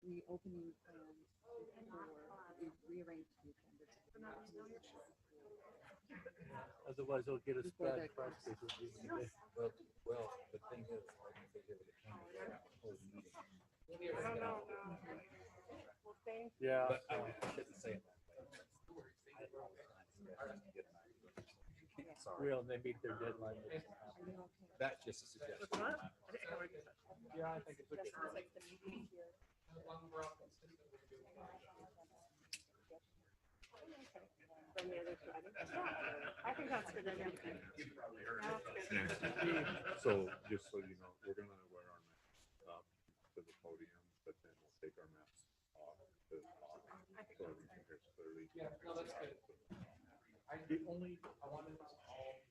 reopening plans we rearranged the agenda. Otherwise, they'll get us Before bad the press. Well, the thing is, like, if they give it a time, whole meeting. Yeah. But I shouldn't say it that way. Sorry, Well, they meet their deadline. that's just a suggestion. Yeah, I think it's a good. I think that's good. So just so you know, we're gonna wear our masks up to the podium, but then we'll take our masks off to talk. So everything hears clearly. Yeah, no, that's good. The only, I wanted us all.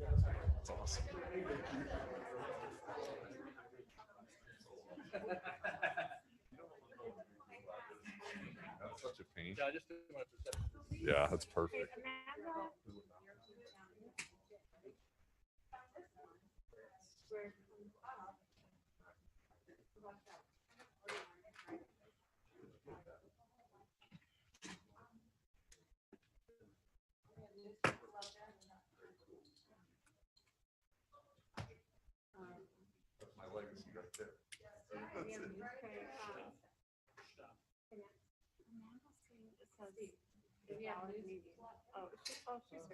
That's awesome. That's such a pain. Yeah, just. Yeah, that's perfect. That's my legacy right there.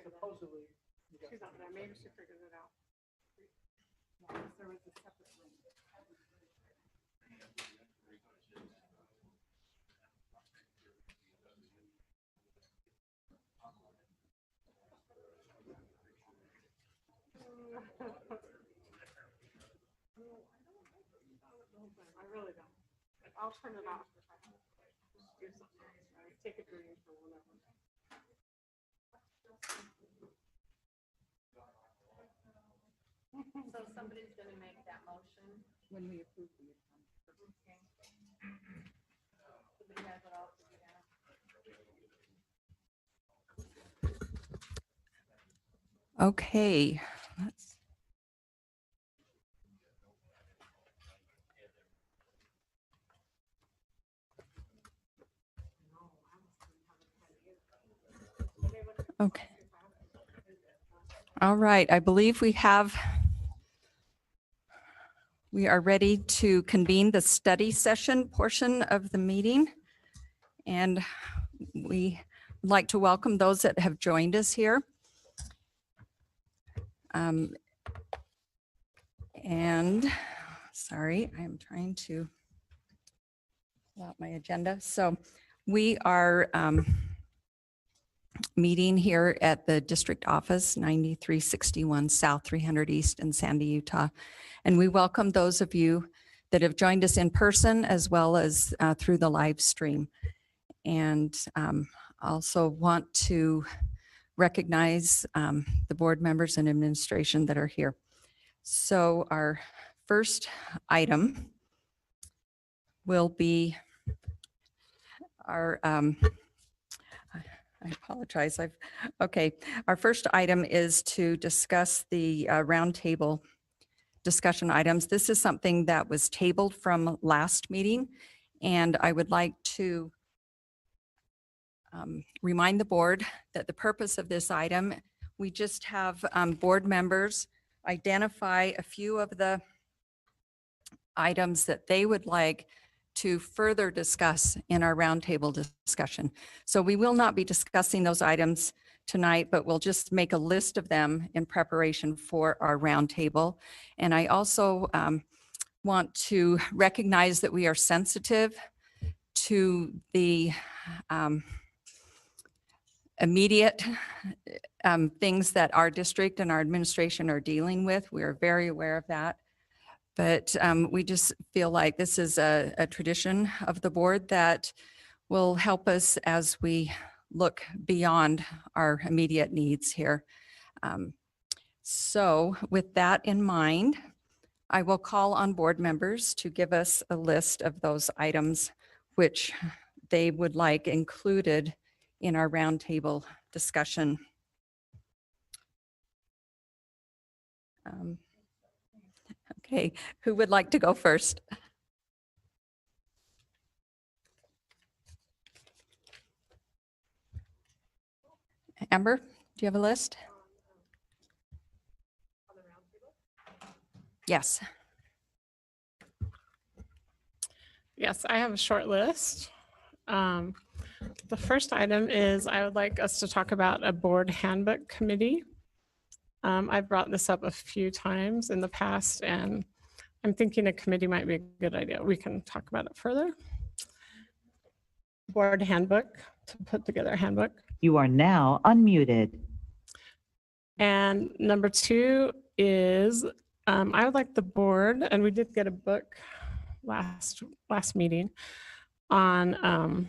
Supposedly. She's not there. Maybe she figured it out. There was a separate link. I really don't. I'll turn it off if I have to do something else, right? Take a drink or whatever. So somebody's gonna make that motion. When we approve the account. Okay. Somebody has it all figured out. Okay. Okay. All right. I believe we are ready to convene the study session portion of the meeting. And we would like to welcome those that have joined us here. And sorry, I'm trying to pull out my agenda. So we are meeting here at the district office, 9361 South 300 East in Sandy, Utah. And we welcome those of you that have joined us in person as well as through the live stream. And also want to recognize the board members and administration that are here. So our first item will be our, I apologize. Our first item is to discuss the roundtable discussion items. This is something that was tabled from last meeting, and I would like to remind the board that the purpose of this item, we just have board members identify a few of the items that they would like to further discuss in our roundtable discussion. So we will not be discussing those items tonight, but we'll just make a list of them in preparation for our roundtable. And I also want to recognize that we are sensitive to the immediate things that our district and our administration are dealing with. We are very aware of that. But we just feel like this is a tradition of the board that will help us as we look beyond our immediate needs here. So with that in mind, I will call on board members to give us a list of those items which they would like included in our roundtable discussion. Okay, who would like to go first? Amber, do you have a list? Yes. Yes, I have a short list. The first item is I would like us to talk about a board handbook committee. I've brought this up a few times in the past, and I'm thinking a committee might be a good idea. We can talk about it further. Board handbook, to put together a handbook. You are now unmuted. And number two is I would like the board, and we did get a book last meeting on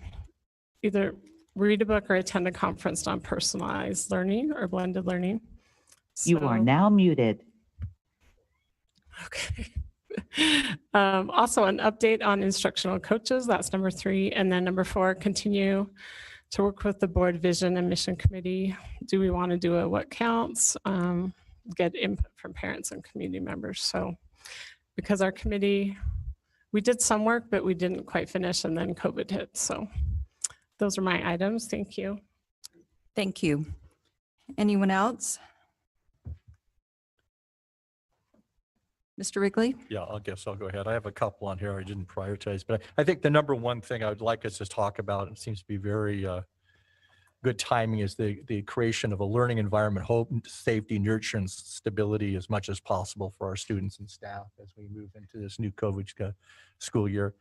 either read a book or attend a conference on personalized learning or blended learning. You are So- now muted. Okay. Also, an update on instructional coaches. That's number 3. And then number 4, continue to work with the board vision and mission committee. Do we want to do a what counts? Get input from parents and community members. So because our committee, we did some work, but we didn't quite finish, and then COVID hit. So those are my items. Thank you. Thank you. Anyone else? Mr. Wrigley? Yeah, I guess I'll go ahead. I have a couple on here I didn't prioritize, but I think the number one thing I would like us to talk about, and it seems to be very good timing, is the creation of a learning environment, hope, safety, nurture, and stability as much as possible for our students and staff as we move into this new COVID school year.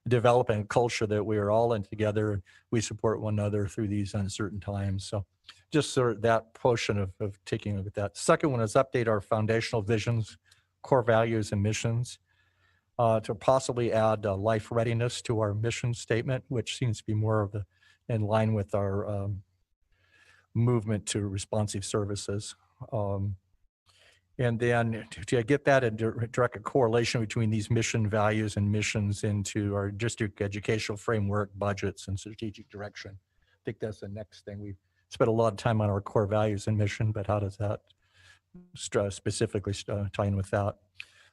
Developing a culture that we are all in together, and we support one another through these uncertain times. So just sort of that portion of taking a look at that. Second one is update our foundational visions, core values, and missions, to possibly add life readiness to our mission statement, which seems to be more of in line with our movement to responsive services. And then to get that and direct a correlation between these mission values and missions into our district educational framework, budgets, and strategic direction. I think that's the next thing. We've spent a lot of time on our core values and mission, but how does that specifically tie in with that?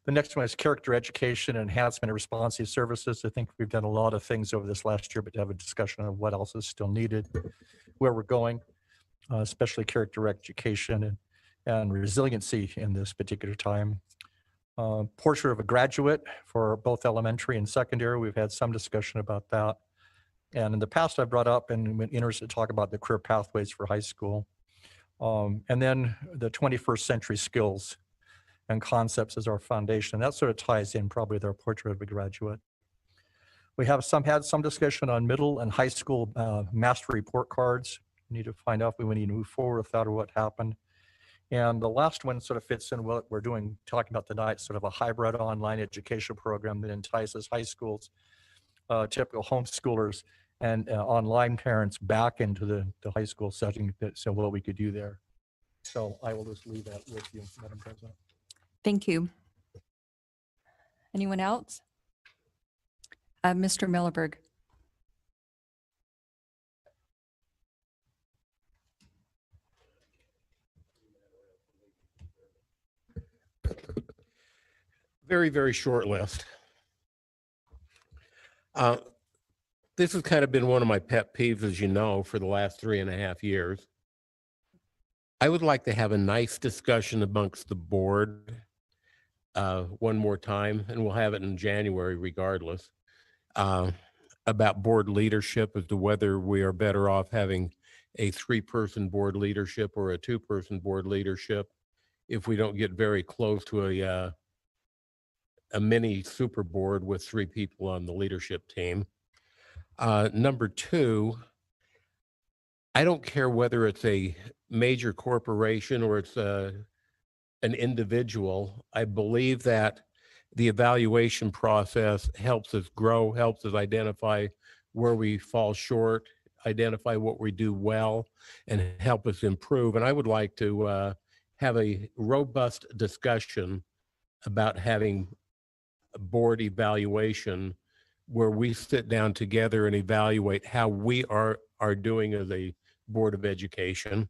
The next one is character education, enhancement of responsive services. I think we've done a lot of things over this last year, but to have a discussion of what else is still needed, where we're going, especially character education and resiliency in this particular time. Portrait of a graduate for both elementary and secondary. We've had some discussion about that. And in the past, I brought up and been interested to talk about the career pathways for high school. And then the 21st century skills and concepts as our foundation. That sort of ties in probably with our portrait of a graduate. We have had some discussion on middle and high school master report cards. We need to find out if we need to move forward with that or what happened. And the last one sort of fits in what we're talking about tonight, sort of a hybrid online education program that entices high schools, typical homeschoolers, and online parents back into the high school setting. So what we could do there. So I will just leave that with you, Madam President. Thank you. Anyone else? Mr. Millerberg. Very, very short list. This has kind of been one of my pet peeves, as you know, for the last 3.5 years. I would like to have a nice discussion amongst the board one more time, and we'll have it in January regardless, about board leadership as to whether we are better off having a 3-person board leadership or a 2-person board leadership if we don't get very close to a mini super board with 3 people on the leadership team. Number 2, I don't care whether it's a major corporation or it's an individual. I believe that the evaluation process helps us grow, helps us identify where we fall short, identify what we do well, and help us improve. And I would like to have a robust discussion about having a board evaluation where we sit down together and evaluate how we are doing as a Board of Education.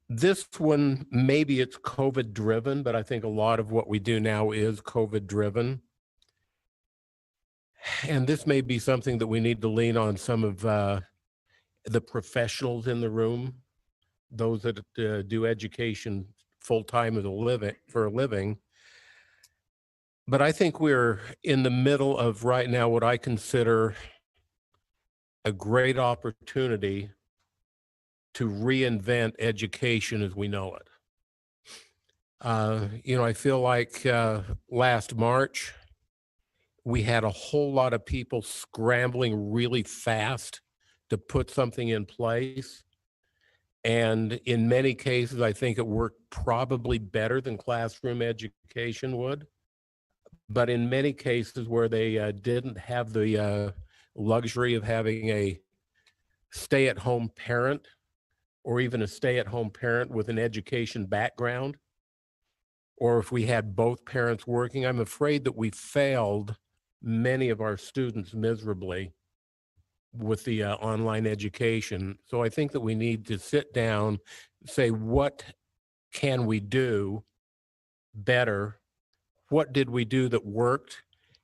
This one, maybe it's COVID driven, but I think a lot of what we do now is COVID driven. And this may be something that we need to lean on some of the professionals in the room, those that do education full-time as for a living. But I think we're in the middle of right now what I consider a great opportunity to reinvent education as we know it. I feel like last March, we had a whole lot of people scrambling really fast to put something in place. And in many cases, I think it worked probably better than classroom education would. But in many cases where they didn't have the luxury of having a stay-at-home parent or even a stay-at-home parent with an education background, or if we had both parents working, I'm afraid that we failed many of our students miserably with the online education. So I think that we need to sit down, say, what can we do better? What did we do that worked?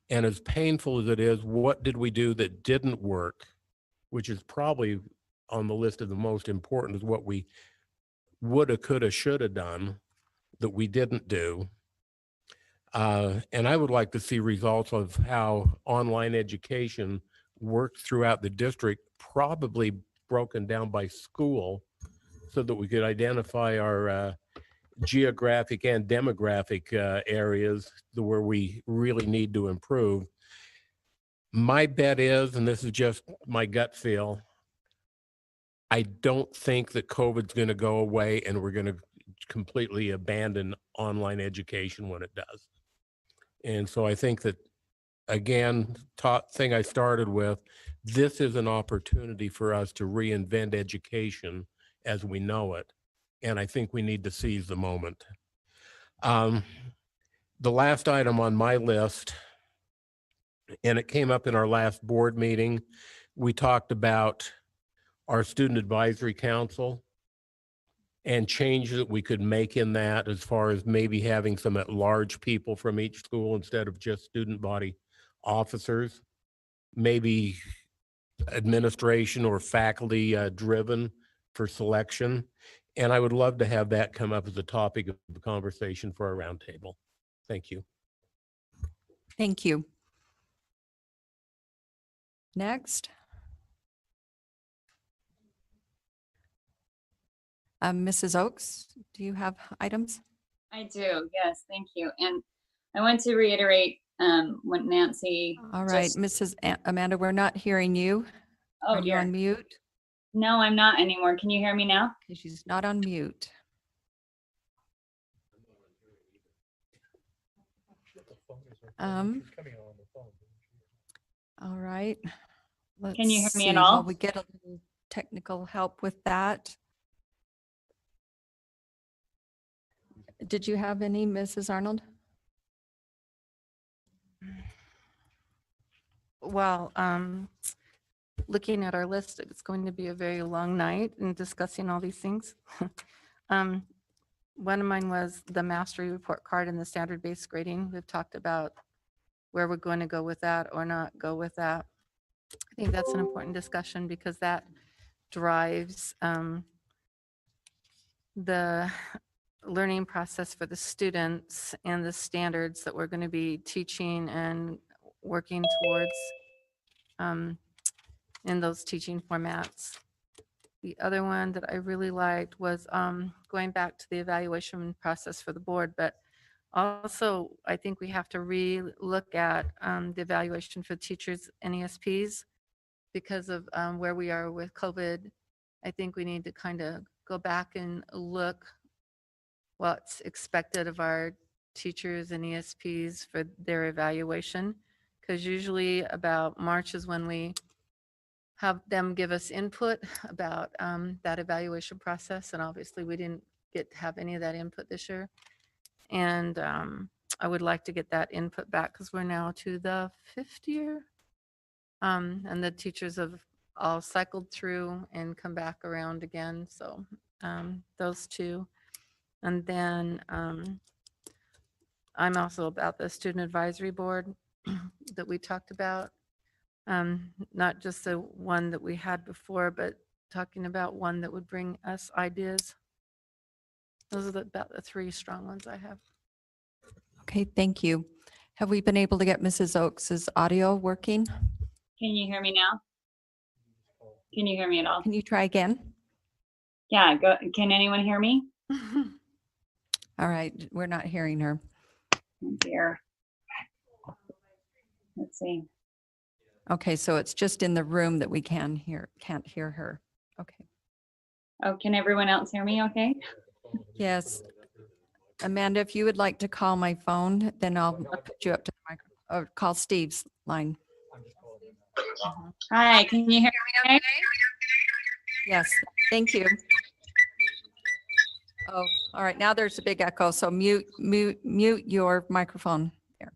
And as painful as it is, what did we do that didn't work? Which is probably on the list of the most important, is what we woulda, coulda, shoulda done that we didn't do. And I would like to see results of how online education worked throughout the district, probably broken down by school, so that we could identify our geographic and demographic areas where we really need to improve. My bet is, and this is just my gut feel, I don't think that COVID's going to go away and we're going to completely abandon online education when it does. And so I think that, again, thing I started with, this is an opportunity for us to reinvent education as we know it. And I think we need to seize the moment. The last item on my list, and it came up in our last board meeting, we talked about our Student Advisory Council and changes that we could make in that, as far as maybe having some at-large people from each school instead of just student body officers, maybe administration or faculty driven for selection. And I would love to have that come up as a topic of the conversation for our roundtable. Thank you. Thank you. Next. Mrs. Oakes, do you have items? I do, yes, thank you. And I want to reiterate what Nancy. All right, just- Mrs. Amanda, we're not hearing you. Oh, Are you dear. on mute? No, I'm not anymore. Can you hear me now? Okay, she's not on mute. All right. Can you hear Let's me at see, all? while we get a little technical help with that. Did you have any, Mrs. Arnold? Well, looking at our list, it's going to be a very long night in discussing all these things. One of mine was the mastery report card and the standard-based grading. We've talked about where we're going to go with that or not go with that. I think that's an important discussion because that drives the learning process for the students and the standards that we're going to be teaching and working towards in those teaching formats. The other one that I really liked was going back to the evaluation process for the board, but also I think we have to re-look at the evaluation for teachers and ESPs because of where we are with COVID. I think we need to kind of go back and look what's expected of our teachers and ESPs for their evaluation, because usually about March is when we have them give us input about that evaluation process, and obviously we didn't get to have any of that input this year. And I would like to get that input back because we're now to the 5th year. And the teachers have all cycled through and come back around again. So those two. And then I'm also about the student advisory board that we talked about. Not just the one that we had before, but talking about one that would bring us ideas. Those are about the 3 strong ones I have. Okay, thank you. Have we been able to get Mrs. Oakes's audio working? Can you hear me now? Can you hear me at all? Can you try again? Yeah, go. Can anyone hear me? All right, we're not hearing her. Oh dear. Let's see. Okay, so it's just in the room that we can't hear her. Okay. Oh, can everyone else hear me okay? Yes. Amanda, if you would like to call my phone, then I'll put you up to the microphone, or call Steve's line. Hi, can you hear me okay? Yes, thank you. Oh, all right, now there's a big echo, so mute your microphone there.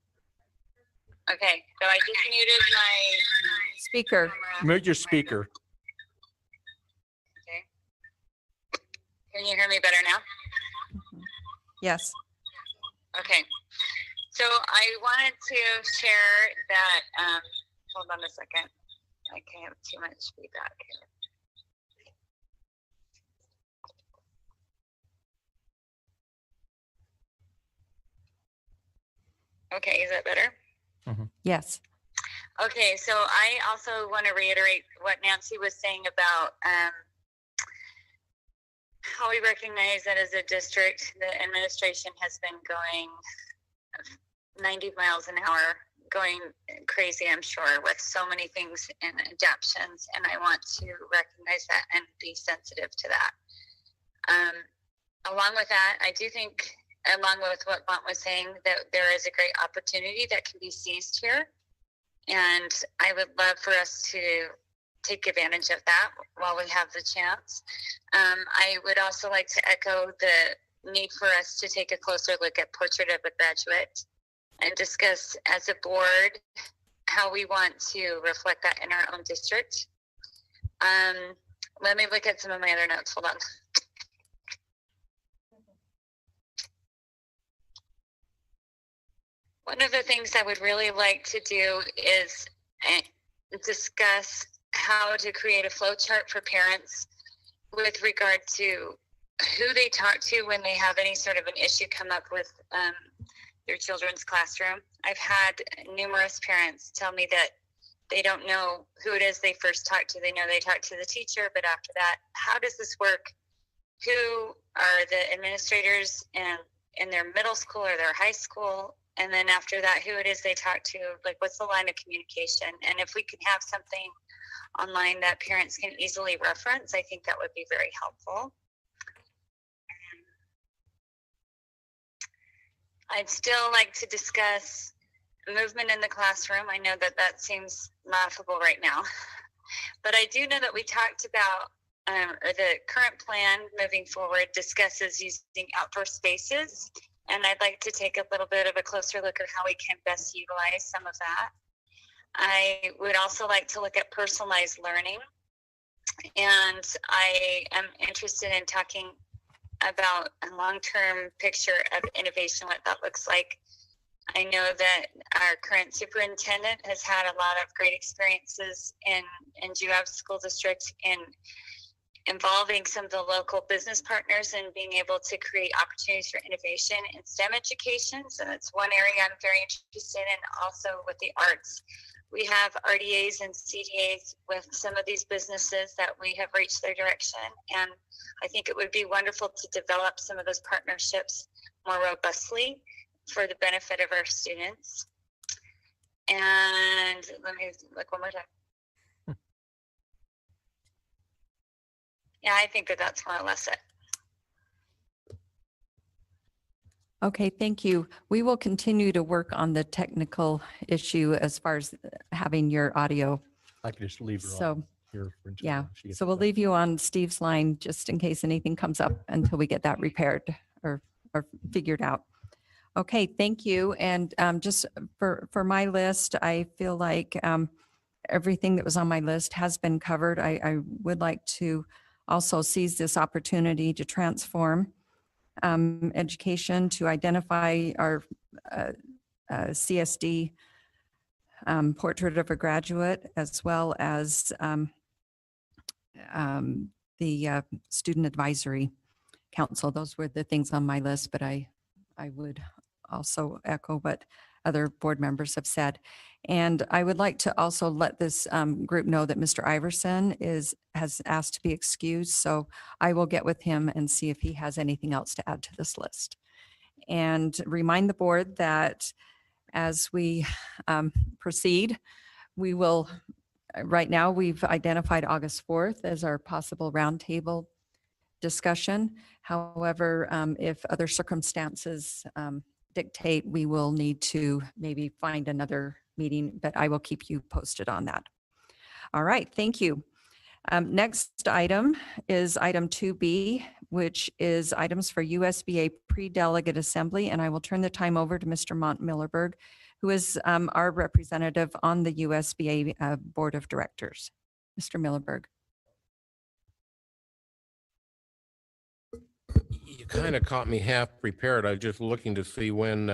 Okay, so I just muted my Speaker. Mute your speaker. Okay. Can you hear me better now? Yes. Okay. So I wanted to share that, hold on a second. I can't have too much feedback here. Okay, is that better? Yes. Okay, so I also want to reiterate what Nancy was saying about how we recognize that as a district, the administration has been going 90 miles an hour, going crazy, I'm sure, with so many things and adaptions, and I want to recognize that and be sensitive to that. Along with that, I do think, along with what Bont was saying, that there is a great opportunity that can be seized here. And I would love for us to take advantage of that while we have the chance. I would also like to echo the need for us to take a closer look at Portrait of a Graduate and discuss as a board how we want to reflect that in our own district. Let me look at some of my other notes. Hold on. One of the things I would really like to do is discuss how to create a flow chart for parents with regard to who they talk to when they have any sort of an issue come up with their children's classroom. I've had numerous parents tell me that they don't know who it is they first talk to. They know they talk to the teacher, but after that, how does this work? Who are the administrators in their middle school or their high school? And then after that, who it is they talk to, like what's the line of communication? And if we can have something online that parents can easily reference, I think that would be very helpful. I'd still like to discuss movement in the classroom. I know that that seems laughable right now, but I do know that we talked about, or the current plan moving forward discusses using outdoor spaces. And I'd like to take a little bit of a closer look at how we can best utilize some of that. I would also like to look at personalized learning. And I am interested in talking about a long-term picture of innovation, what that looks like. I know that our current superintendent has had a lot of great experiences in Juab School District in involving some of the local business partners and being able to create opportunities for innovation in STEM education. So that's one area I'm very interested in. Also with the arts, we have RDAs and CDAs with some of these businesses that we have reached their direction. And I think it would be wonderful to develop some of those partnerships more robustly for the benefit of our students. And let me look one more time. Yeah, I think that that's more or less it. Okay, thank you. We will continue to work on the technical issue as far as having your audio. I can just leave her on. So here. Until Yeah, she gets so we'll back. leave you on Steve's line just in case anything comes up until we get that repaired or figured out. Okay, thank you. And just for my list, I feel like everything that was on my list has been covered. I would like to also seize this opportunity to transform education, to identify our CSD portrait of a graduate, as well as the Student Advisory Council. Those were the things on my list, but I would also echo what other board members have said. And I would like to also let this group know that Mr. Iverson has asked to be excused. So I will get with him and see if he has anything else to add to this list. And remind the board that as we proceed, we will, right now, we've identified August 4th as our possible roundtable discussion. However, if other circumstances dictate, we will need to maybe find another meeting, but I will keep you posted on that. All right, thank you. Next item is item 2B, which is items for USBA pre-delegate assembly, and I will turn the time over to Mr. Mont Millerberg, who is our representative on the USBA Board of Directors. Mr. Millerberg. You kind of caught me half prepared. I was just looking to see when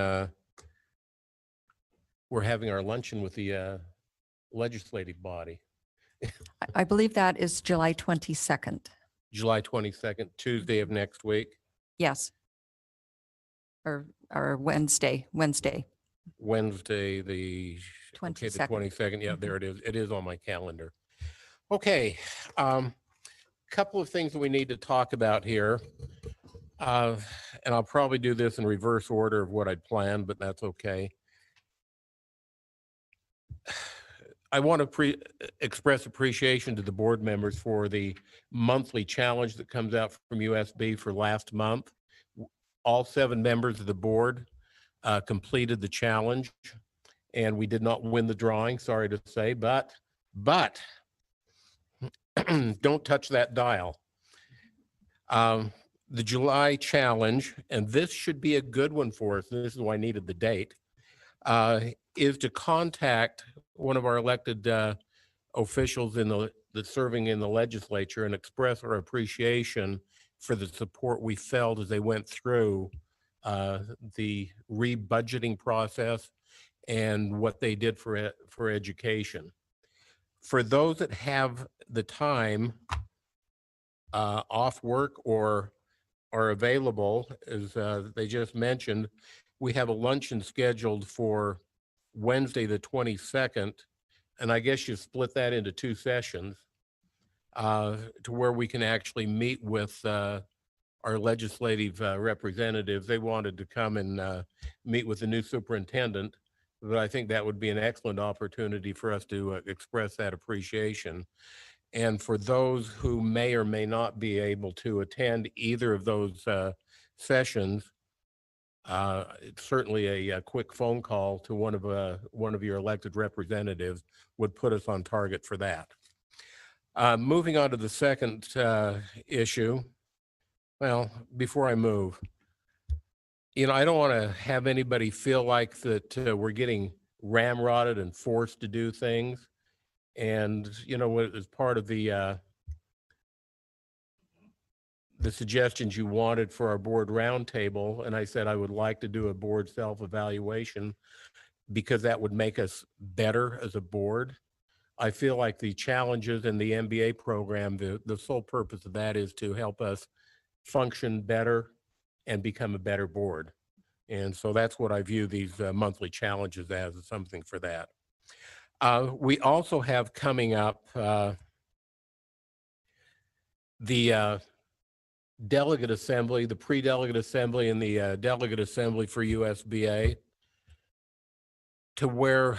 we're having our luncheon with the legislative body. I believe that is July 22nd. July 22nd, Tuesday of next week. Yes. Or Wednesday. Wednesday, the 22nd. the 22nd. Yeah, there it is. It is on my calendar. Okay. Couple of things that we need to talk about here. And I'll probably do this in reverse order of what I'd planned, but that's okay. I want to express appreciation to the board members for the monthly challenge that comes out from USB for last month. All 7 members of the board completed the challenge, and we did not win the drawing, sorry to say, but don't touch that dial. The July challenge, and this should be a good one for us, and this is why I needed the date, is to contact one of our elected officials in the serving in the legislature and express our appreciation for the support we felt as they went through the re-budgeting process and what they did for education. For those that have the time off work or are available, as they just mentioned, we have a luncheon scheduled for Wednesday, the 22nd, and I guess you split that into 2 sessions to where we can actually meet with our legislative representatives. They wanted to come and meet with the new superintendent, but I think that would be an excellent opportunity for us to express that appreciation. And for those who may or may not be able to attend either of those sessions, certainly a quick phone call to one of your elected representatives would put us on target for that. Moving on to the second issue. Well, before I move, I don't want to have anybody feel like that we're getting ramrodded and forced to do things. And, as part of the suggestions you wanted for our board roundtable, and I said I would like to do a board self-evaluation because that would make us better as a board. I feel like the challenges in the MBA program, the sole purpose of that is to help us function better and become a better board. And so that's what I view these monthly challenges as, something for that. We also have coming up the delegate assembly, the pre-delegate assembly, and the delegate assembly for USBA, to where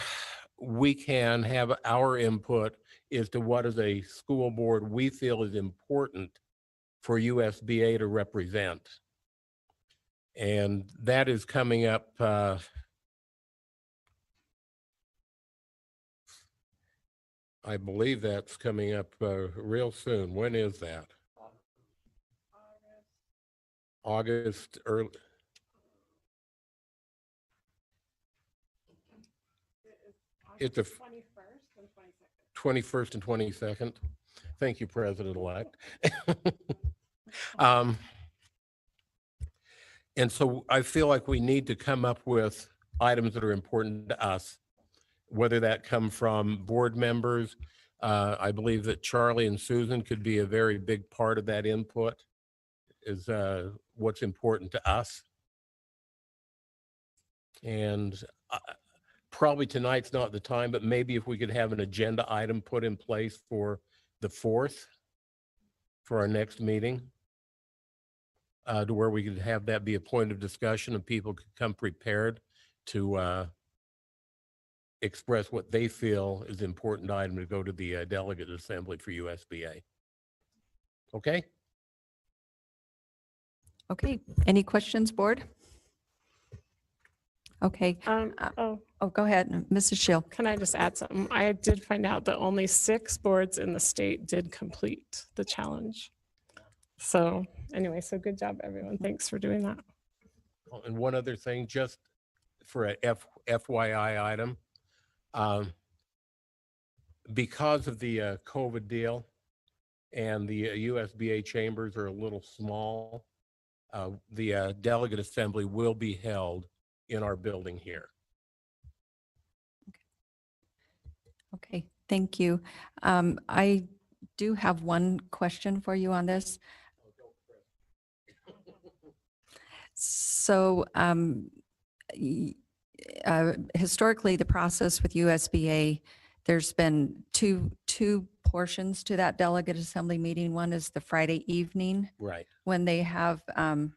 we can have our input as to what as a school board we feel is important for USBA to represent. And that is coming up I believe that's coming up real soon. When is that? August early. It's the 21st and 22nd. Thank you, President-elect. And so I feel like we need to come up with items that are important to us, whether that come from board members. I believe that Charlie and Susan could be a very big part of that input, is what's important to us. And probably tonight's not the time, but maybe if we could have an agenda item put in place for the 4th for our next meeting, to where we could have that be a point of discussion and people could come prepared to express what they feel is an important item to go to the delegate assembly for USBA. Okay? Okay, any questions, board? Okay, Oh, go ahead, Mrs. Schill. can I just add something? I did find out that only 6 boards in the state did complete the challenge. So anyway, so good job, everyone. Thanks for doing that. Oh, and one other thing, just for a FYI item, because of the COVID deal and the USBA chambers are a little small, the delegate assembly will be held in our building here. Okay, thank you. I do have one question for you on this. So historically, the process with USBA, there's been two portions to that delegate assembly meeting. One is the Friday evening Right. when they have a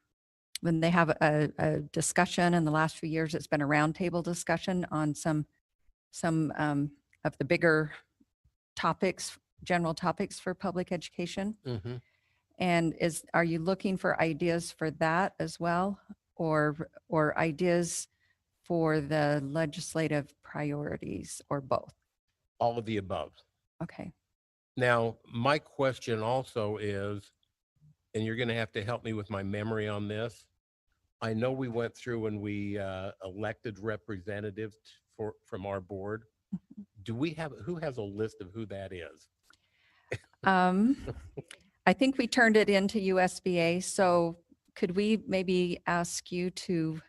discussion. In the last few years, it's been a roundtable discussion on some of the bigger topics, general topics for public education. Mm-hmm. And are you looking for ideas for that as well, or ideas for the legislative priorities, or both? All of the above. Okay. Now, my question also is, and you're going to have to help me with my memory on this. I know we went through and we elected representatives from our board. Mm-hmm. Who has a list of who that is? I think we turned it into USBA. So could we maybe ask you to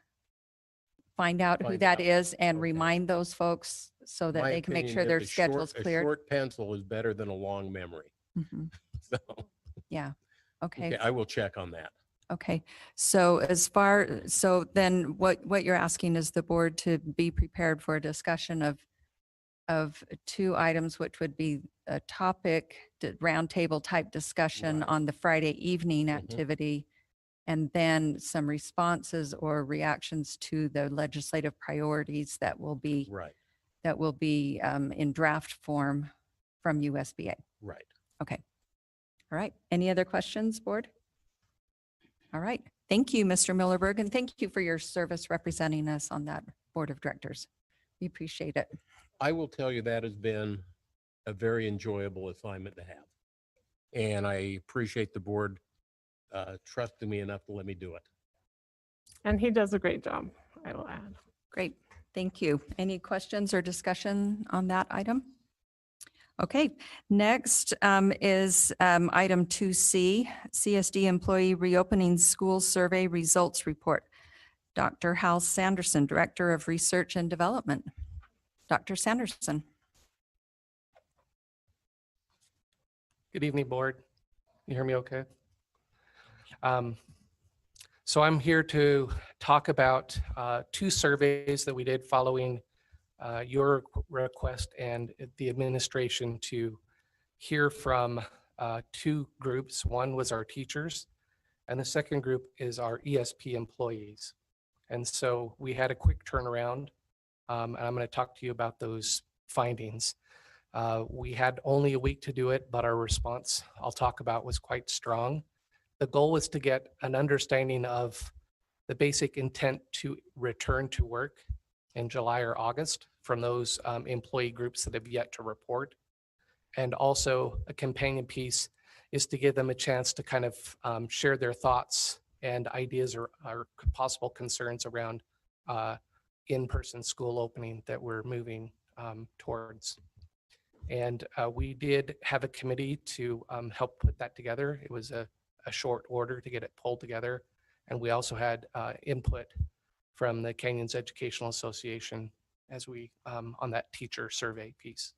find out who Find that out. is and Okay. remind those folks so that My they can make opinion sure is their a schedule's short- cleared? A short pencil is better than a long memory. Mhm. So, Yeah. Okay. okay, I will check on that. Okay. So then what you're asking is the board to be prepared for a discussion of 2 items, which would be a topic, roundtable type discussion Right. on the Friday evening Mhm. activity, and then some responses or reactions to the legislative priorities that will be Right, in draft form from USBA. right. Okay. All right. Any other questions, board? All right. Thank you, Mr. Millerberg, and thank you for your service representing us on that board of directors. We appreciate it. I will tell you that has been a very enjoyable assignment to have. And I appreciate the board trusting me enough to let me do it. And he does a great job, I will add. Great. Thank you. Any questions or discussion on that item? Okay. Next is item 2C, CSD Employee Reopening School Survey Results Report. Dr. Hal Sanderson, Director of Research and Development. Dr. Sanderson. Good evening, board. You hear me okay? So I'm here to talk about 2 surveys that we did following your request and the administration to hear from 2 groups. One was our teachers, and the second group is our ESP employees. And so we had a quick turnaround, and I'm going to talk to you about those findings. We had only a week to do it, but our response I'll talk about was quite strong. The goal was to get an understanding of the basic intent to return to work in July or August from those employee groups that have yet to report. And also a companion piece is to give them a chance to kind of share their thoughts and ideas or possible concerns around in-person school opening that we're moving towards. And we did have a committee to help put that together. It was a short order to get it pulled together. And we also had input from the Canyons Educational Association as we on that teacher survey piece.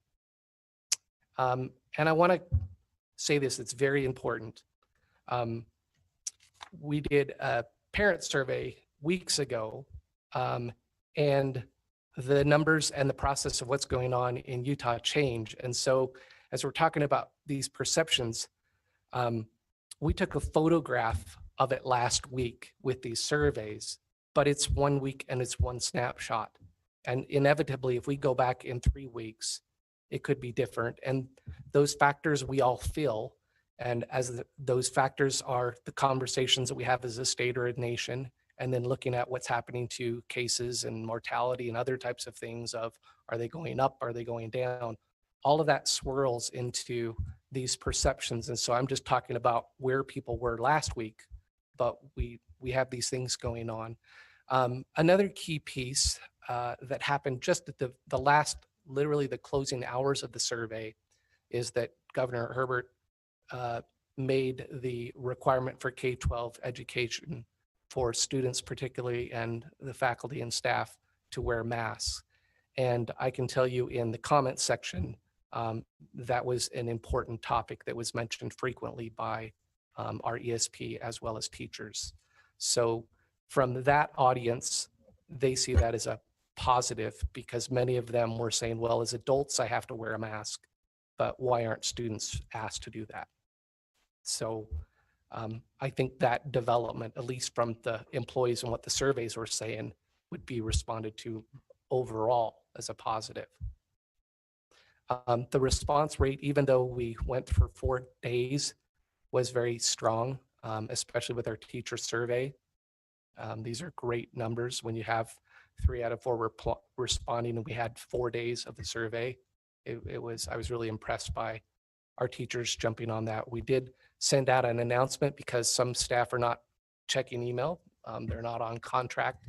And I want to say this, it's very important. We did a parent survey weeks ago, and the numbers and the process of what's going on in Utah change. And so as we're talking about these perceptions, we took a photograph of it last week with these surveys, but it's 1 week and it's one snapshot. And inevitably, if we go back in 3 weeks, it could be different. And those factors we all feel. And as those factors are the conversations that we have as a state or a nation, and then looking at what's happening to cases and mortality and other types of things of, are they going up? Are they going down? All of that swirls into these perceptions. And so I'm just talking about where people were last week, but we have these things going on. Another key piece that happened just at the last, literally the closing hours of the survey, is that Governor Herbert made the requirement for K-12 education for students particularly and the faculty and staff to wear masks. And I can tell you in the comment section, that was an important topic that was mentioned frequently by our ESP as well as teachers. So from that audience, they see that as a positive because many of them were saying, well, as adults, I have to wear a mask, but why aren't students asked to do that? So I think that development, at least from the employees and what the surveys were saying, would be responded to overall as a positive. The response rate, even though we went for 4 days, was very strong, especially with our teacher survey. These are great numbers when you have 3 out of 4 responding, and we had 4 days of the survey. I was really impressed by our teachers jumping on that. We did send out an announcement because some staff are not checking email. They're not on contract.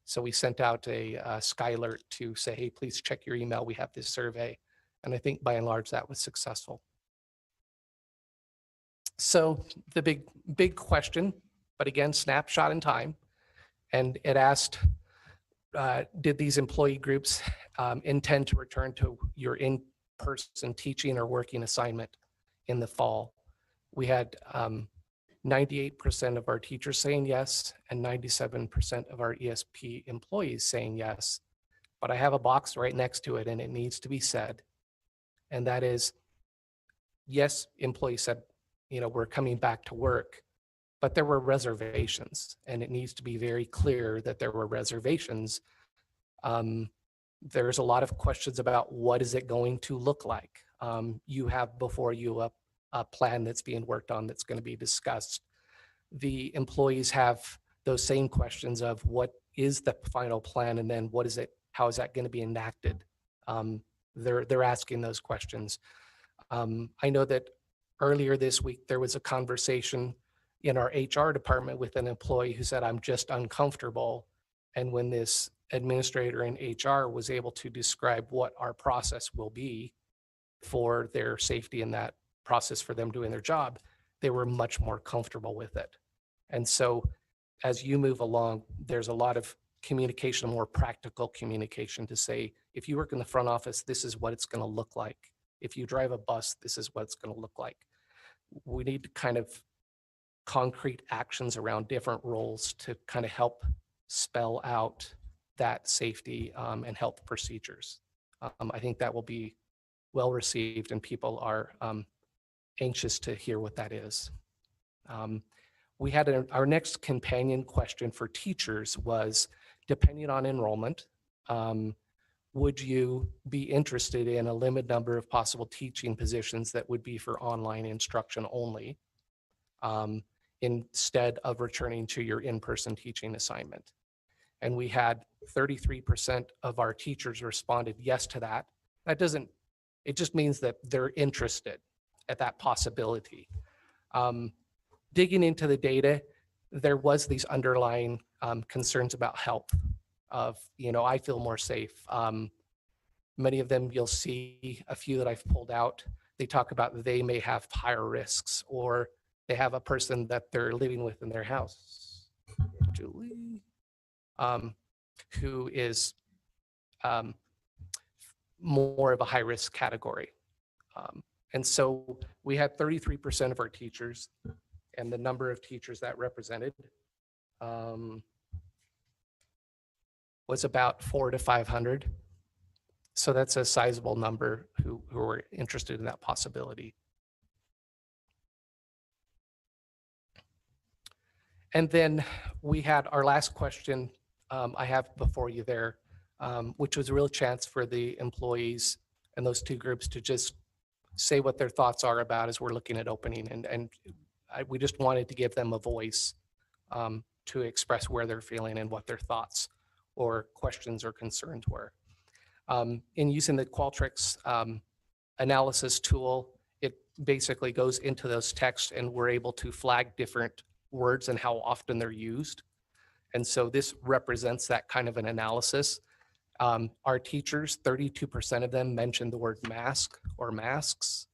So we sent out a Sky Alert to say, hey, please check your email. We have this survey. And I think by and large that was successful. So the big question, but again, snapshot in time. And it asked, did these employee groups intend to return to your in-person teaching or working assignment in the fall? We had 98% of our teachers saying yes and 97% of our ESP employees saying yes. But I have a box right next to it and it needs to be said. And that is, yes, employees said, we're coming back to work, but there were reservations and it needs to be very clear that there were reservations. There's a lot of questions about what is it going to look like. You have before you a plan that's being worked on that's going to be discussed. The employees have those same questions of what is the final plan and then what is it, how is that going to be enacted? They're asking those questions. I know that earlier this week, there was a conversation in our HR department with an employee who said, I'm just uncomfortable. And when this administrator in HR was able to describe what our process will be for their safety and that process for them doing their job, they were much more comfortable with it. And so as you move along, there's a lot of communication, more practical communication to say, if you work in the front office, this is what it's going to look like. If you drive a bus, this is what it's going to look like. We need to kind of concrete actions around different roles to kind of help spell out that safety and health procedures. I think that will be well received and people are anxious to hear what that is. We had our next companion question for teachers was, depending on enrollment, would you be interested in a limited number of possible teaching positions that would be for online instruction only instead of returning to your in-person teaching assignment? And we had 33% of our teachers responded yes to that. That doesn't It just means that they're interested at that possibility. Digging into the data, there was these underlying concerns about health of, I feel more safe. Many of them, you'll see a few that I've pulled out. They talk about they may have higher risks, or they have a person that they're living with in their house, Julie, who is more of a high risk category. And so we had 33% of our teachers, and the number of teachers that represented was about 400 to 500. So that's a sizable number who were interested in that possibility. And then we had our last question I have before you there, which was a real chance for the employees and those two groups to just say what their thoughts are about as we're looking at opening. And we just wanted to give them a voice to express where they're feeling and what their thoughts or questions or concerns were. In using the Qualtrics analysis tool, it basically goes into those texts and we're able to flag different words and how often they're used. And so this represents that kind of an analysis. Our teachers, 32% of them mentioned the word mask or masks,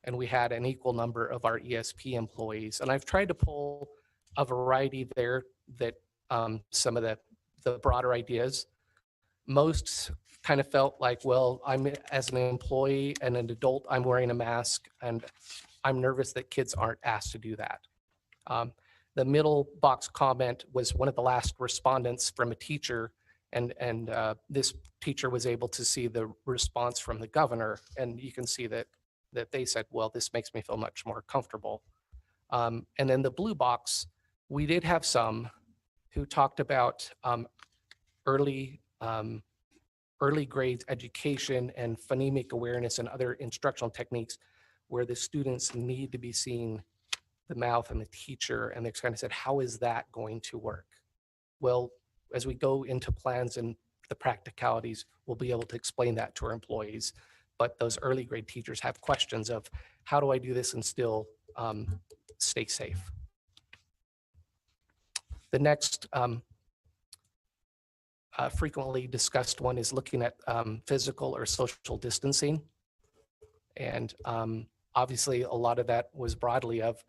and we had an equal number of our ESP employees. And I've tried to pull a variety there that some of the broader ideas. Most kind of felt like, well, I'm as an employee and an adult, I'm wearing a mask, and I'm nervous that kids aren't asked to do that. The middle box comment was one of the last respondents from a teacher, and this teacher was able to see the response from the governor, and you can see that they said, well, this makes me feel much more comfortable. And then the blue box, we did have some who talked about early grades education and phonemic awareness and other instructional techniques where the students need to be seeing the mouth and the teacher, and they kind of said, how is that going to work? Well, as we go into plans and the practicalities, we'll be able to explain that to our employees. But those early grade teachers have questions of, how do I do this and still stay safe? The next frequently discussed one is looking at physical or social distancing. And obviously a lot of that was broadly of,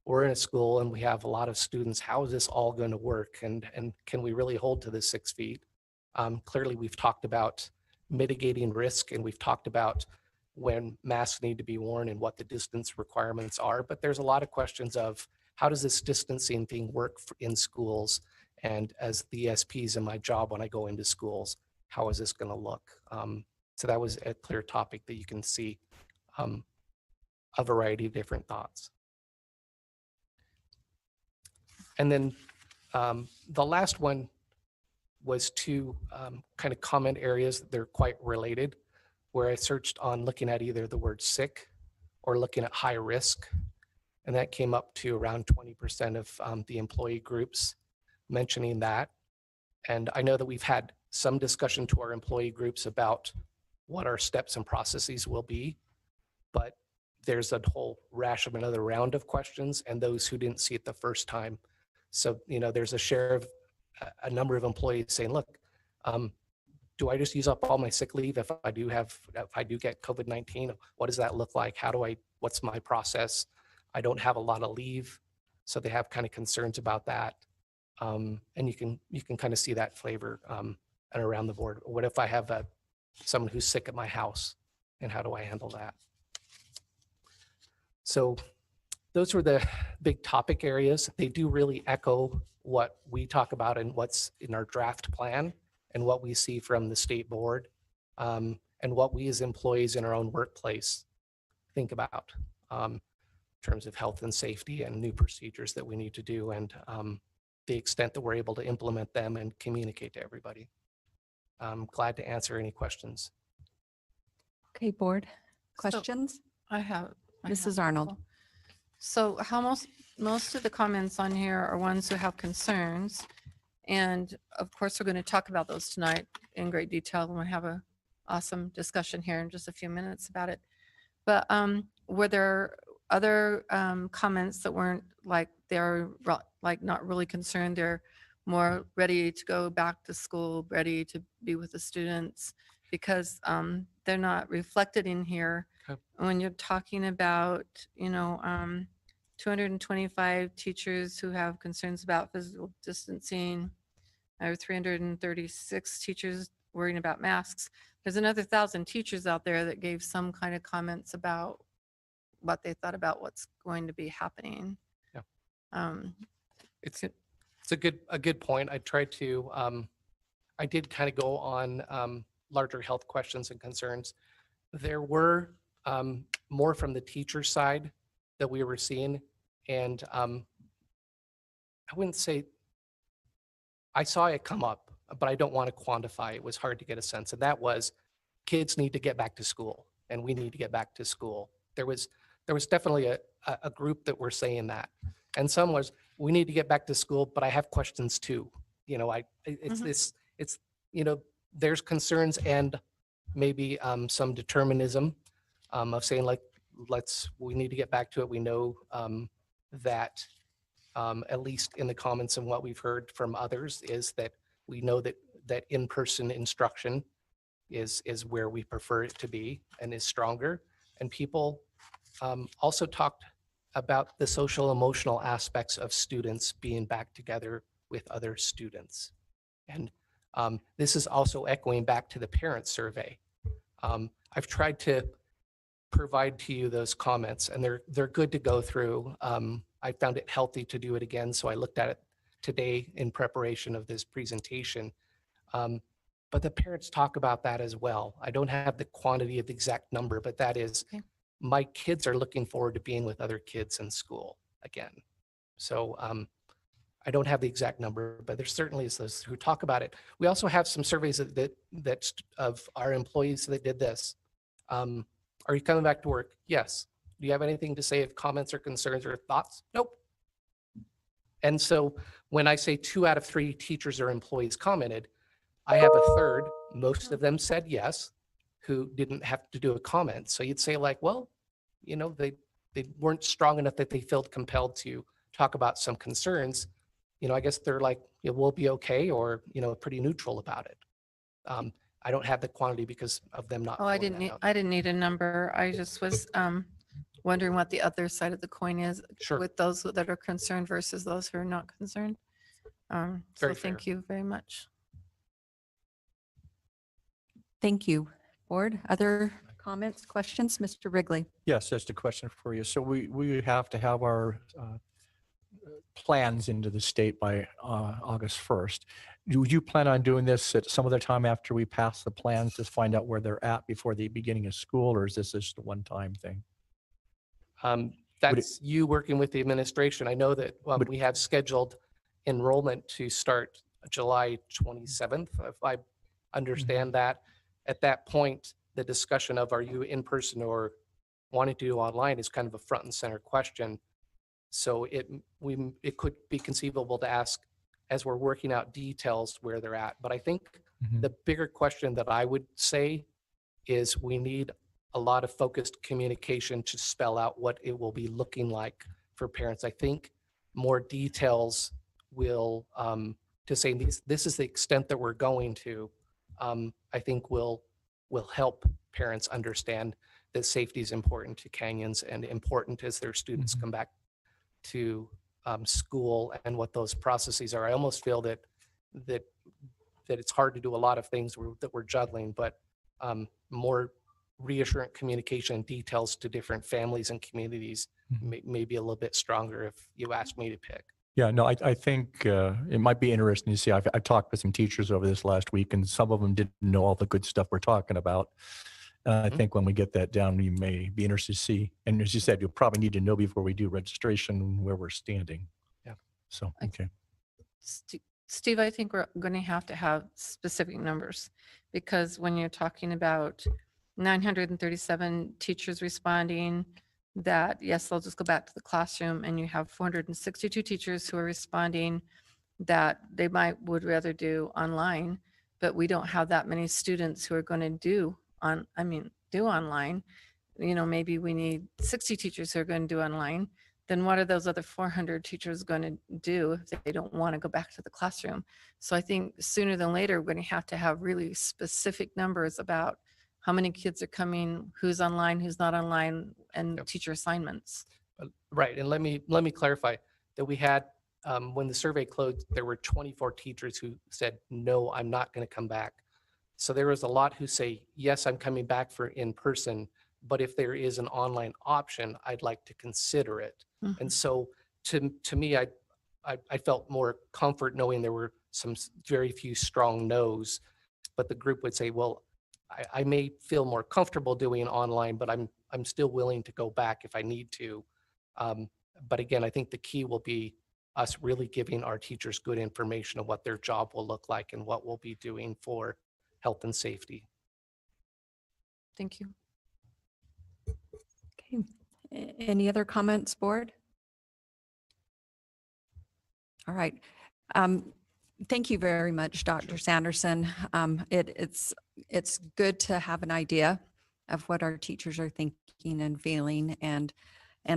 we're in a school and we have a lot of students, how is this all going to work? And can we really hold to the 6 feet? Clearly we've talked about mitigating risk, and we've talked about when masks need to be worn and what the distance requirements are, but there's a lot of questions of, how does this distancing thing work in schools? And as the ESPs in my job, when I go into schools, how is this going to look? So that was a clear topic that you can see a variety of different thoughts. And then the last one was two kind of comment areas. They're quite related, where I searched on looking at either the word sick or looking at high risk. And that came up to around 20% of the employee groups mentioning that. And I know that we've had some discussion to our employee groups about what our steps and processes will be, but there's a whole rash of another round of questions, and those who didn't see it the first time. So, there's a share of a number of employees saying, look, do I just use up all my sick leave if I do get COVID-19? What does that look like? What's my process? I don't have a lot of leave. So they have kind of concerns about that. And you can kind of see that flavor and around the board. What if I have someone who's sick at my house, and how do I handle that? So those were the big topic areas. They do really echo what we talk about and what's in our draft plan and what we see from the state board and what we as employees in our own workplace think about in terms of health and safety and new procedures that we need to do, and the extent that we're able to implement them and communicate to everybody. I'm glad to answer any questions. Okay, board, questions? I have. Mrs. Arnold. So how most of the comments on here are ones who have concerns. And of course, we're going to talk about those tonight in great detail when we have a awesome discussion here in just a few minutes about it. But were there other comments that weren't like they're like not really concerned? They're more ready to go back to school, ready to be with the students because they're not reflected in here. Okay. When you're talking about, 225 teachers who have concerns about physical distancing, or 336 teachers worrying about masks. There's another 1,000 teachers out there that gave some kind of comments about what they thought about what's going to be happening. Yeah. It's a good point. I tried to, I did kind of go on larger health questions and concerns. There were more from the teacher side that we were seeing. And I wouldn't say, I saw it come up, but I don't want to quantify. It was hard to get a sense. And that was kids need to get back to school and we need to get back to school. There was definitely a group that were saying that. And some was, we need to get back to school, but I have questions too. There's concerns and maybe some determinism of saying like, we need to get back to it. We know that at least in the comments and what we've heard from others is that we know that in-person instruction is where we prefer it to be and is stronger. And people also talked about the social emotional aspects of students being back together with other students. And this is also echoing back to the parent survey. I've tried to provide to you those comments and they're good to go through. I found it healthy to do it again. So I looked at it today in preparation of this presentation. But the parents talk about that as well. I don't have the quantity of the exact number, but that is, okay. My kids are looking forward to being with other kids in school again. So I don't have the exact number, but there certainly is those who talk about it. We also have some surveys that of our employees that did this. Are you coming back to work? Yes. Do you have anything to say of comments or concerns or thoughts? Nope. And so when I say 2 out of 3 teachers or employees commented, I have a third, most of them said yes, who didn't have to do a comment. So you'd say like, well, they weren't strong enough that they felt compelled to talk about some concerns. I guess they're like, we'll be okay, or, pretty neutral about it. I don't have the quantity because of them not. Oh, I didn't need a number. I just was wondering what the other side of the coin is Sure. with those that are concerned versus those who are not concerned. So Very thank fair. you very much. Thank you. Board, other comments, questions? Mr. Wrigley? Yes, just a question for you. So we have to have our plans into the state by August 1st. Do you plan on doing this at some other time after we pass the plans to find out where they're at before the beginning of school, or is this just a one-time thing? That's you working with the administration. I know that we have scheduled enrollment to start July 27th, if I understand that. At that point, the discussion of are you in person or wanting to do online is kind of a front and center question. So it could be conceivable to ask as we're working out details where they're at. But I think the bigger question that I would say is we need a lot of focused communication to spell out what it will be looking like for parents. I think more details will, to say this is the extent that we're going to, I think will help parents understand that safety is important to Canyons and important as their students come back to school and what those processes are. I almost feel that it's hard to do a lot of things that we're juggling, but more reassurant communication and details to different families and communities may be a little bit stronger if you ask me to pick. Yeah, no, I think it might be interesting to see. I've talked with some teachers over this last week, and some of them didn't know all the good stuff we're talking about. I think when we get that down, we may be interested to see. And as you said, you'll probably need to know before we do registration where we're standing. Yeah. So, okay. Steve, I think we're going to have specific numbers, because when you're talking about 937 teachers responding that, yes, they'll just go back to the classroom, and you have 462 teachers who are responding that they would rather do online. but we don't have that many students who are going to do online. Maybe we need 60 teachers who are going to do online. Then what are those other 400 teachers going to do if they don't want to go back to the classroom? So I think sooner than later, we're going to have really specific numbers about how many kids are coming, who's online, who's not online, and teacher assignments. Right. And let me clarify that we had, when the survey closed, there were 24 teachers who said, no, I'm not going to come back. So there was a lot who say, yes, I'm coming back for in person, but if there is an online option, I'd like to consider it. Mhm. And so to me, I felt more comfort knowing there were some very few strong no's, but the group would say, well, I may feel more comfortable doing online, but I'm still willing to go back if I need to. But again, I think the key will be us really giving our teachers good information of what their job will look like and what we'll be doing for health and safety. Thank you. Okay. Any other comments, board? All right. Thank you very much, Dr. Sanderson. It's good to have an idea of what our teachers are thinking and feeling. And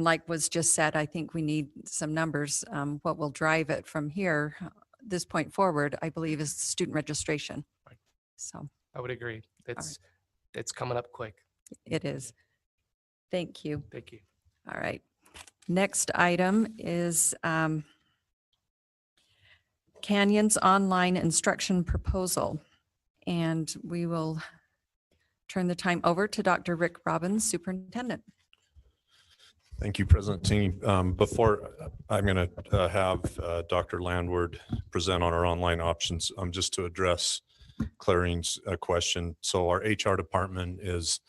like was just said, I think we need some numbers. What will drive it from here, this point forward, I believe, is student registration. Right. So I would agree. It's coming up quick. it is. Thank you. Thank you. All right. Next item is Canyon's online instruction proposal. And we will turn the time over to Dr. Rick Robbins, Superintendent. Thank you, President Ting. Before I'm going to have Dr. Landward present on our online options, just to address Clarine's question. So our HR department is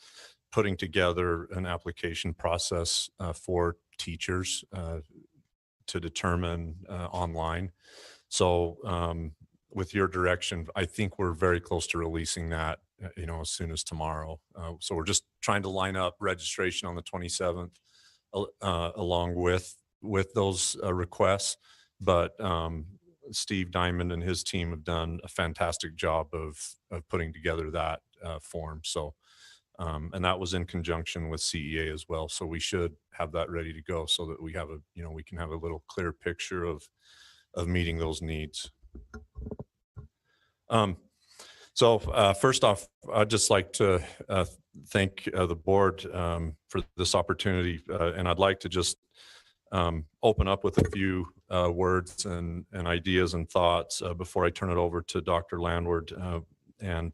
putting together an application process for teachers to determine online. So with your direction, I think we're very close to releasing that, as soon as tomorrow. So we're just trying to line up registration on the 27th along with those requests. But Steve Diamond and his team have done a fantastic job of putting together that form. So, and that was in conjunction with CEA as well. So we should have that ready to go so that we have we can have a little clear picture of meeting those needs. So first off, I'd just like to thank the board for this opportunity. And I'd like to just open up with a few words and ideas and thoughts before I turn it over to Dr. Landward and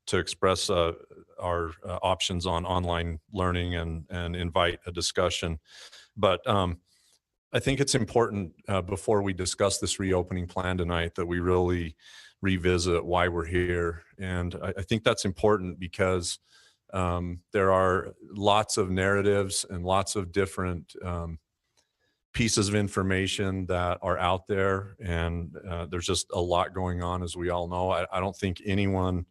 to express our options on online learning and invite a discussion. But I think it's important before we discuss this reopening plan tonight that we really revisit why we're here. And I think that's important because there are lots of narratives and lots of different pieces of information that are out there. And there's just a lot going on, as we all know. I don't think anyone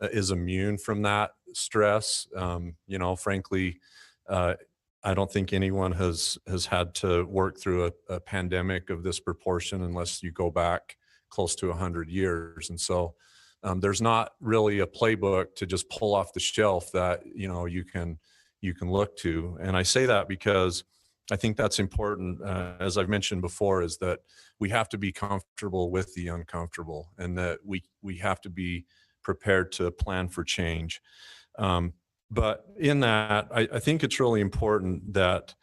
is immune from that stress. Frankly, I don't think anyone has had to work through a pandemic of this proportion unless you go back close to 100 years. And so there's not really a playbook to just pull off the shelf that, you can look to. And I say that because I think that's important, as I've mentioned before, is that we have to be comfortable with the uncomfortable and that we have to be prepared to plan for change. But in that, I think it's really important that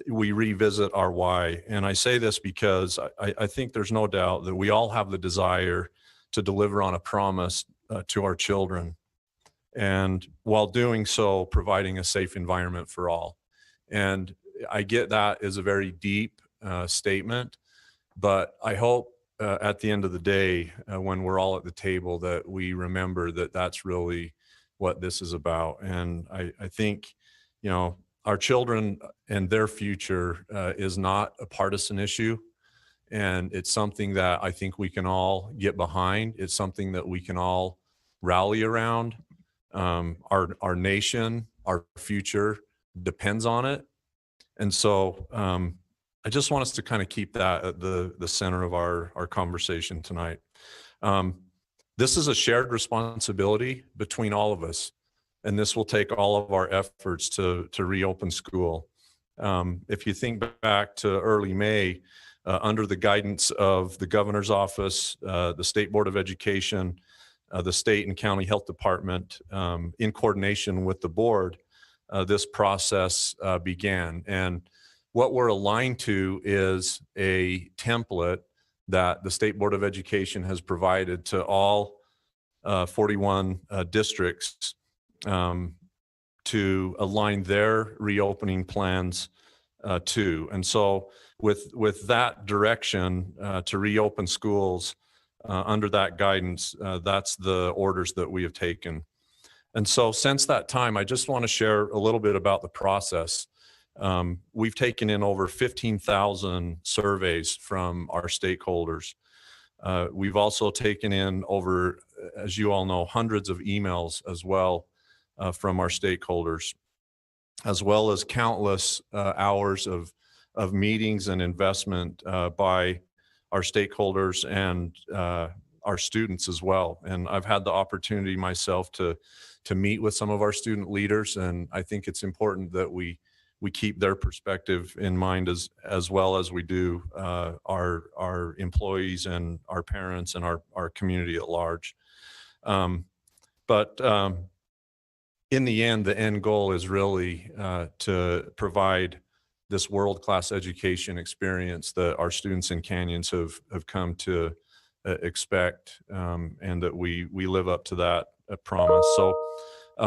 we revisit our why. And I say this because I think there's no doubt that we all have the desire to deliver on a promise to our children. And while doing so, providing a safe environment for all. And I get that is a very deep statement, but I hope at the end of the day, when we're all at the table, that we remember that that's really what this is about. And I think, our children and their future is not a partisan issue. And it's something that I think we can all get behind. It's something that we can all rally around. Our nation, our future depends on it. And so I just want us to kind of keep that at the center of our conversation tonight. This is a shared responsibility between all of us, and this will take all of our efforts to reopen school. If you think back to early May, under the guidance of the governor's office, the State Board of Education, the state and county health department, in coordination with the board, this process began. And what we're aligned to is a template that the State Board of Education has provided to all 41 districts to align their reopening plans to. And so with that direction to reopen schools under that guidance, that's the orders that we have taken. And so since that time, I just want to share a little bit about the process. We've taken in over 15,000 surveys from our stakeholders. We've also taken in over, as you all know, hundreds of emails as well from our stakeholders, as well as countless hours of meetings and investment by our stakeholders and our students as well. And I've had the opportunity myself to meet with some of our student leaders, and I think it's important that we keep their perspective in mind as well as we do our employees and our parents and our community at large. But in the end, the end goal is really to provide this world-class education experience that our students in Canyons have come to expect, and that we live up to that promise. So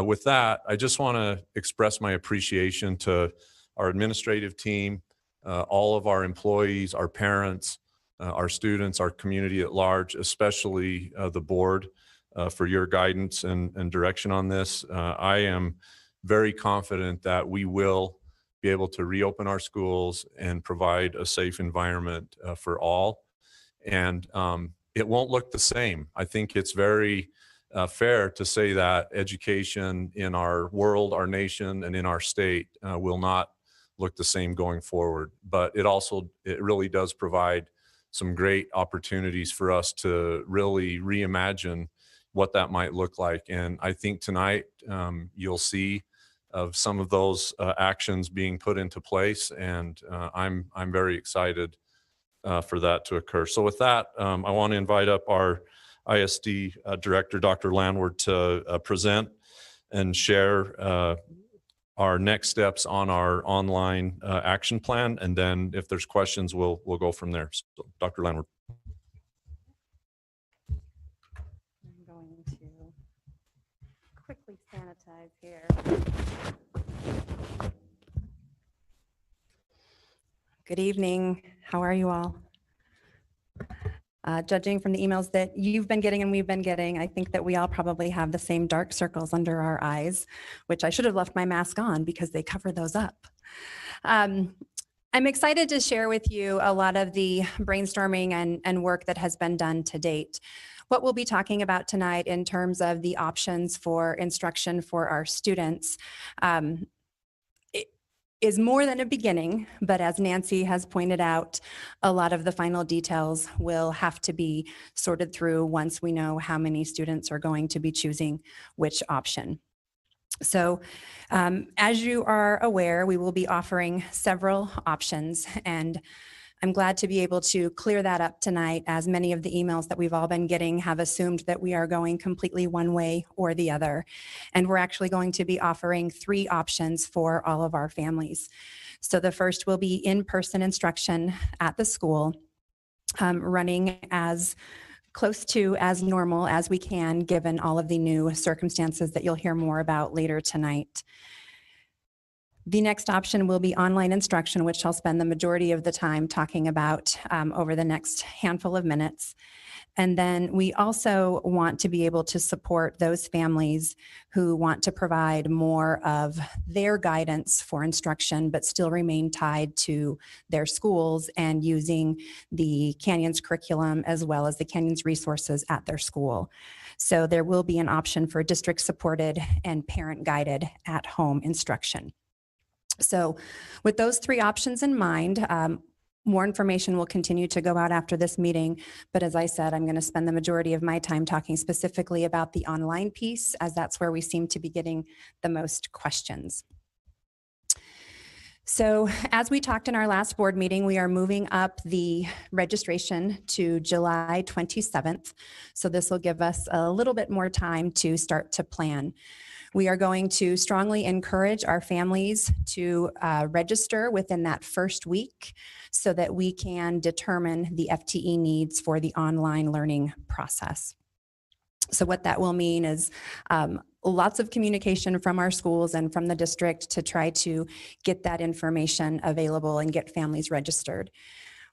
with that, I just want to express my appreciation to our administrative team, all of our employees, our parents, our students, our community at large, especially the board, for your guidance and direction on this. I am very confident that we will be able to reopen our schools and provide a safe environment for all. And it won't look the same. I think it's very fair to say that education in our world, our nation, and in our state will not look the same going forward. But it really does provide some great opportunities for us to really reimagine what that might look like. And I think tonight you'll see of some of those actions being put into place, and I'm very excited for that to occur. So with that, I want to invite up our ISD Director, Dr. Landward, to present and share our next steps on our online action plan. And then if there's questions, we'll go from there. So, Dr. Landward. I'm going to quickly sanitize here. Good evening. How are you all? Judging from the emails that you've been getting and we've been getting, I think that we all probably have the same dark circles under our eyes, which I should have left my mask on because they cover those up. I'm excited to share with you a lot of the brainstorming and work that has been done to date. What we'll be talking about tonight in terms of the options for instruction for our students is more than a beginning, but as Nancy has pointed out, a lot of the final details will have to be sorted through once we know how many students are going to be choosing which option. So as you are aware, we will be offering several options, and I'm glad to be able to clear that up tonight, as many of the emails that we've all been getting have assumed that we are going completely one way or the other. And we're actually going to be offering 3 options for all of our families. So the first will be in-person instruction at the school, running as close to as normal as we can, given all of the new circumstances that you'll hear more about later tonight. The next option will be online instruction, which I'll spend the majority of the time talking about over the next handful of minutes. And then we also want to be able to support those families who want to provide more of their guidance for instruction, but still remain tied to their schools and using the Canyons curriculum as well as the Canyons resources at their school. So there will be an option for district-supported and parent-guided at-home instruction. So with those 3 options in mind, More information will continue to go out after this meeting, but as I said, I'm going to spend the majority of my time talking specifically about the online piece, as that's where we seem to be getting the most questions. So as we talked in our last board meeting, we are moving up the registration to July 27th. So this will give us a little bit more time to start to plan. We are going to strongly encourage our families to register within that first week so that we can determine the FTE needs for the online learning process. So what that will mean is lots of communication from our schools and from the district to try to get that information available and get families registered.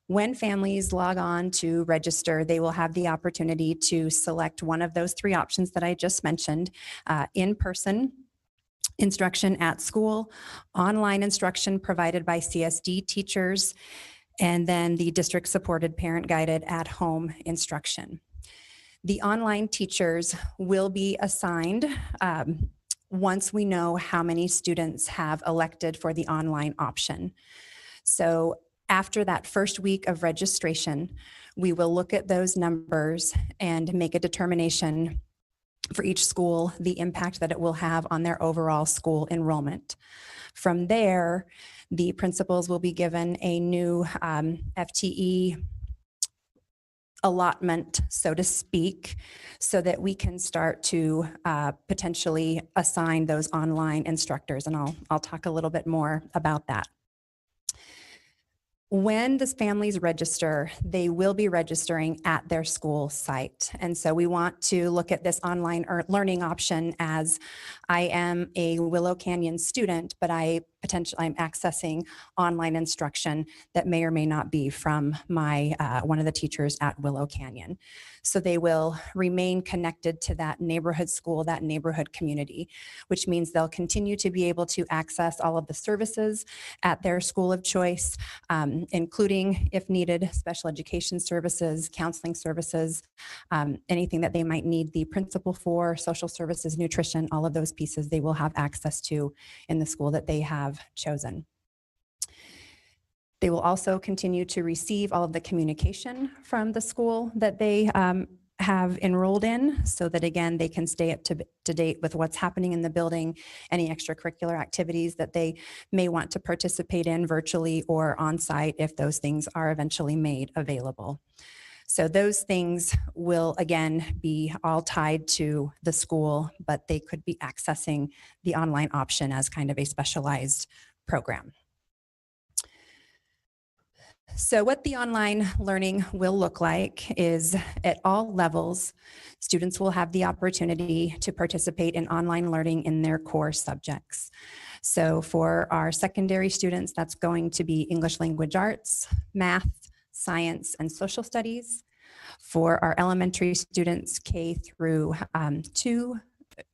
When families log on to register, they will have the opportunity to select one of those three options that I just mentioned: in-person instruction at school, online instruction provided by CSD teachers, and then the district-supported parent-guided at-home instruction. The online teachers will be assigned once we know how many students have elected for the online option. So after that first week of registration, we will look at those numbers and make a determination for each school, the impact that it will have on their overall school enrollment. From there, the principals will be given a new FTE allotment, so to speak, so that we can start to potentially assign those online instructors. And I'll talk a little bit more about that. When the families register, they will be registering at their school site. And so we want to look at this online learning option as I am a Willow Canyon student, but I'm accessing online instruction that may or may not be from my one of the teachers at Willow Canyon. So they will remain connected to that neighborhood school, that neighborhood community, which means they'll continue to be able to access all of the services at their school of choice, including, if needed, special education services, counseling services, anything that they might need the principal for, social services, nutrition, all of those pieces they will have access to in the school that they have chosen. They will also continue to receive all of the communication from the school that they have enrolled in, so that again, they can stay up to date with what's happening in the building, any extracurricular activities that they may want to participate in virtually or on site if those things are eventually made available. So those things will again be all tied to the school, but they could be accessing the online option as kind of a specialized program. So what the online learning will look like is at all levels, students will have the opportunity to participate in online learning in their core subjects. So for our secondary students, that's going to be English language arts, math, science, and social studies. For our elementary students, K through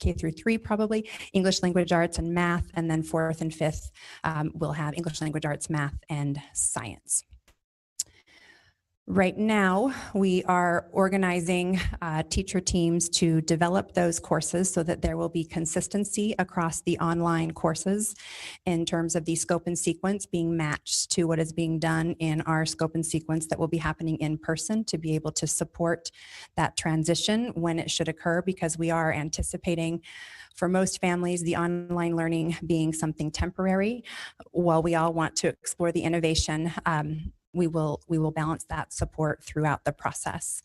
3 probably, English language arts and math, and then 4th and 5th we'll have English language arts, math, and science. Right now, we are organizing teacher teams to develop those courses so that there will be consistency across the online courses in terms of the scope and sequence being matched to what is being done in our scope and sequence that will be happening in person, to be able to support that transition when it should occur, because we are anticipating for most families, the online learning being something temporary. While we all want to explore the innovation, we will balance that support throughout the process.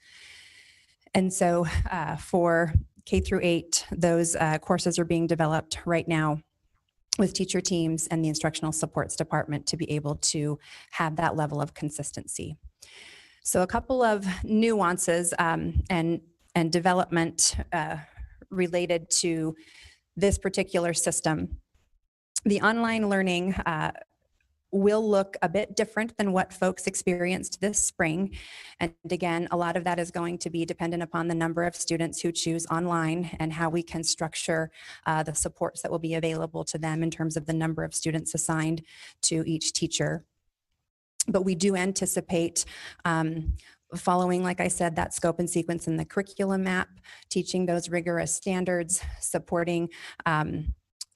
And so for K through 8, those courses are being developed right now with teacher teams and the instructional supports department to be able to have that level of consistency. So a couple of nuances and development related to this particular system. The online learning will look a bit different than what folks experienced this spring. And again, a lot of that is going to be dependent upon the number of students who choose online and how we can structure the supports that will be available to them in terms of the number of students assigned to each teacher. But we do anticipate following, like I said, that scope and sequence in the curriculum map, teaching those rigorous standards, supporting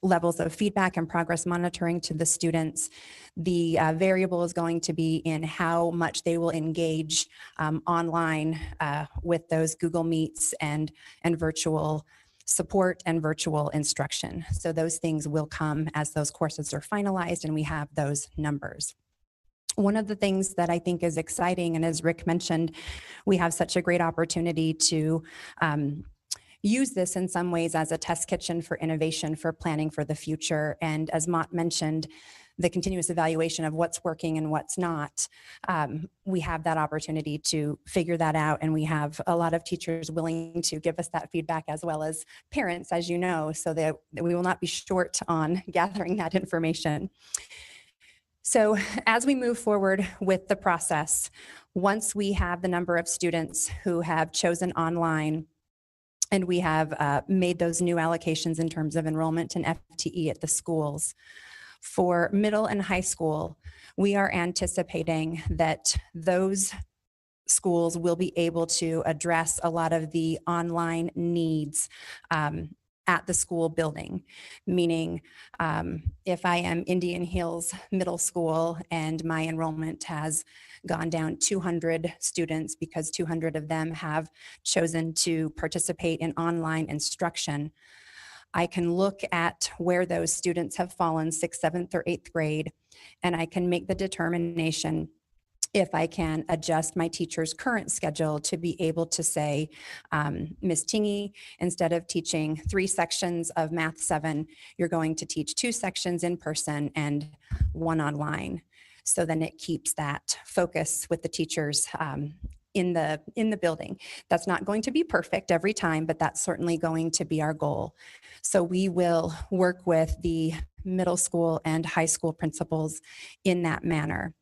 levels of feedback and progress monitoring to the students. The variable is going to be in how much they will engage online with those Google Meets and virtual support and virtual instruction. So those things will come as those courses are finalized and we have those numbers. One of the things that I think is exciting, and as Rick mentioned, we have such a great opportunity to use this in some ways as a test kitchen for innovation, for planning for the future. And as Mott mentioned, the continuous evaluation of what's working and what's not, we have that opportunity to figure that out. And we have a lot of teachers willing to give us that feedback, as well as parents, as you know, so that we will not be short on gathering that information. So as we move forward with the process, once we have the number of students who have chosen online, and we have made those new allocations in terms of enrollment and FTE at the schools, for middle and high school, we are anticipating that those schools will be able to address a lot of the online needs at the school building, meaning if I am Indian Hills Middle School and my enrollment has gone down 200 students because 200 of them have chosen to participate in online instruction, I can look at where those students have fallen 6th, 7th, or 8th grade, and I can make the determination if I can adjust my teacher's current schedule to be able to say, Ms. Tingy, instead of teaching 3 sections of Math 7, you're going to teach 2 sections in person and 1 online. So then it keeps that focus with the teachers in the building. That's not going to be perfect every time, but that's certainly going to be our goal. So we will work with the middle school and high school principals in that manner.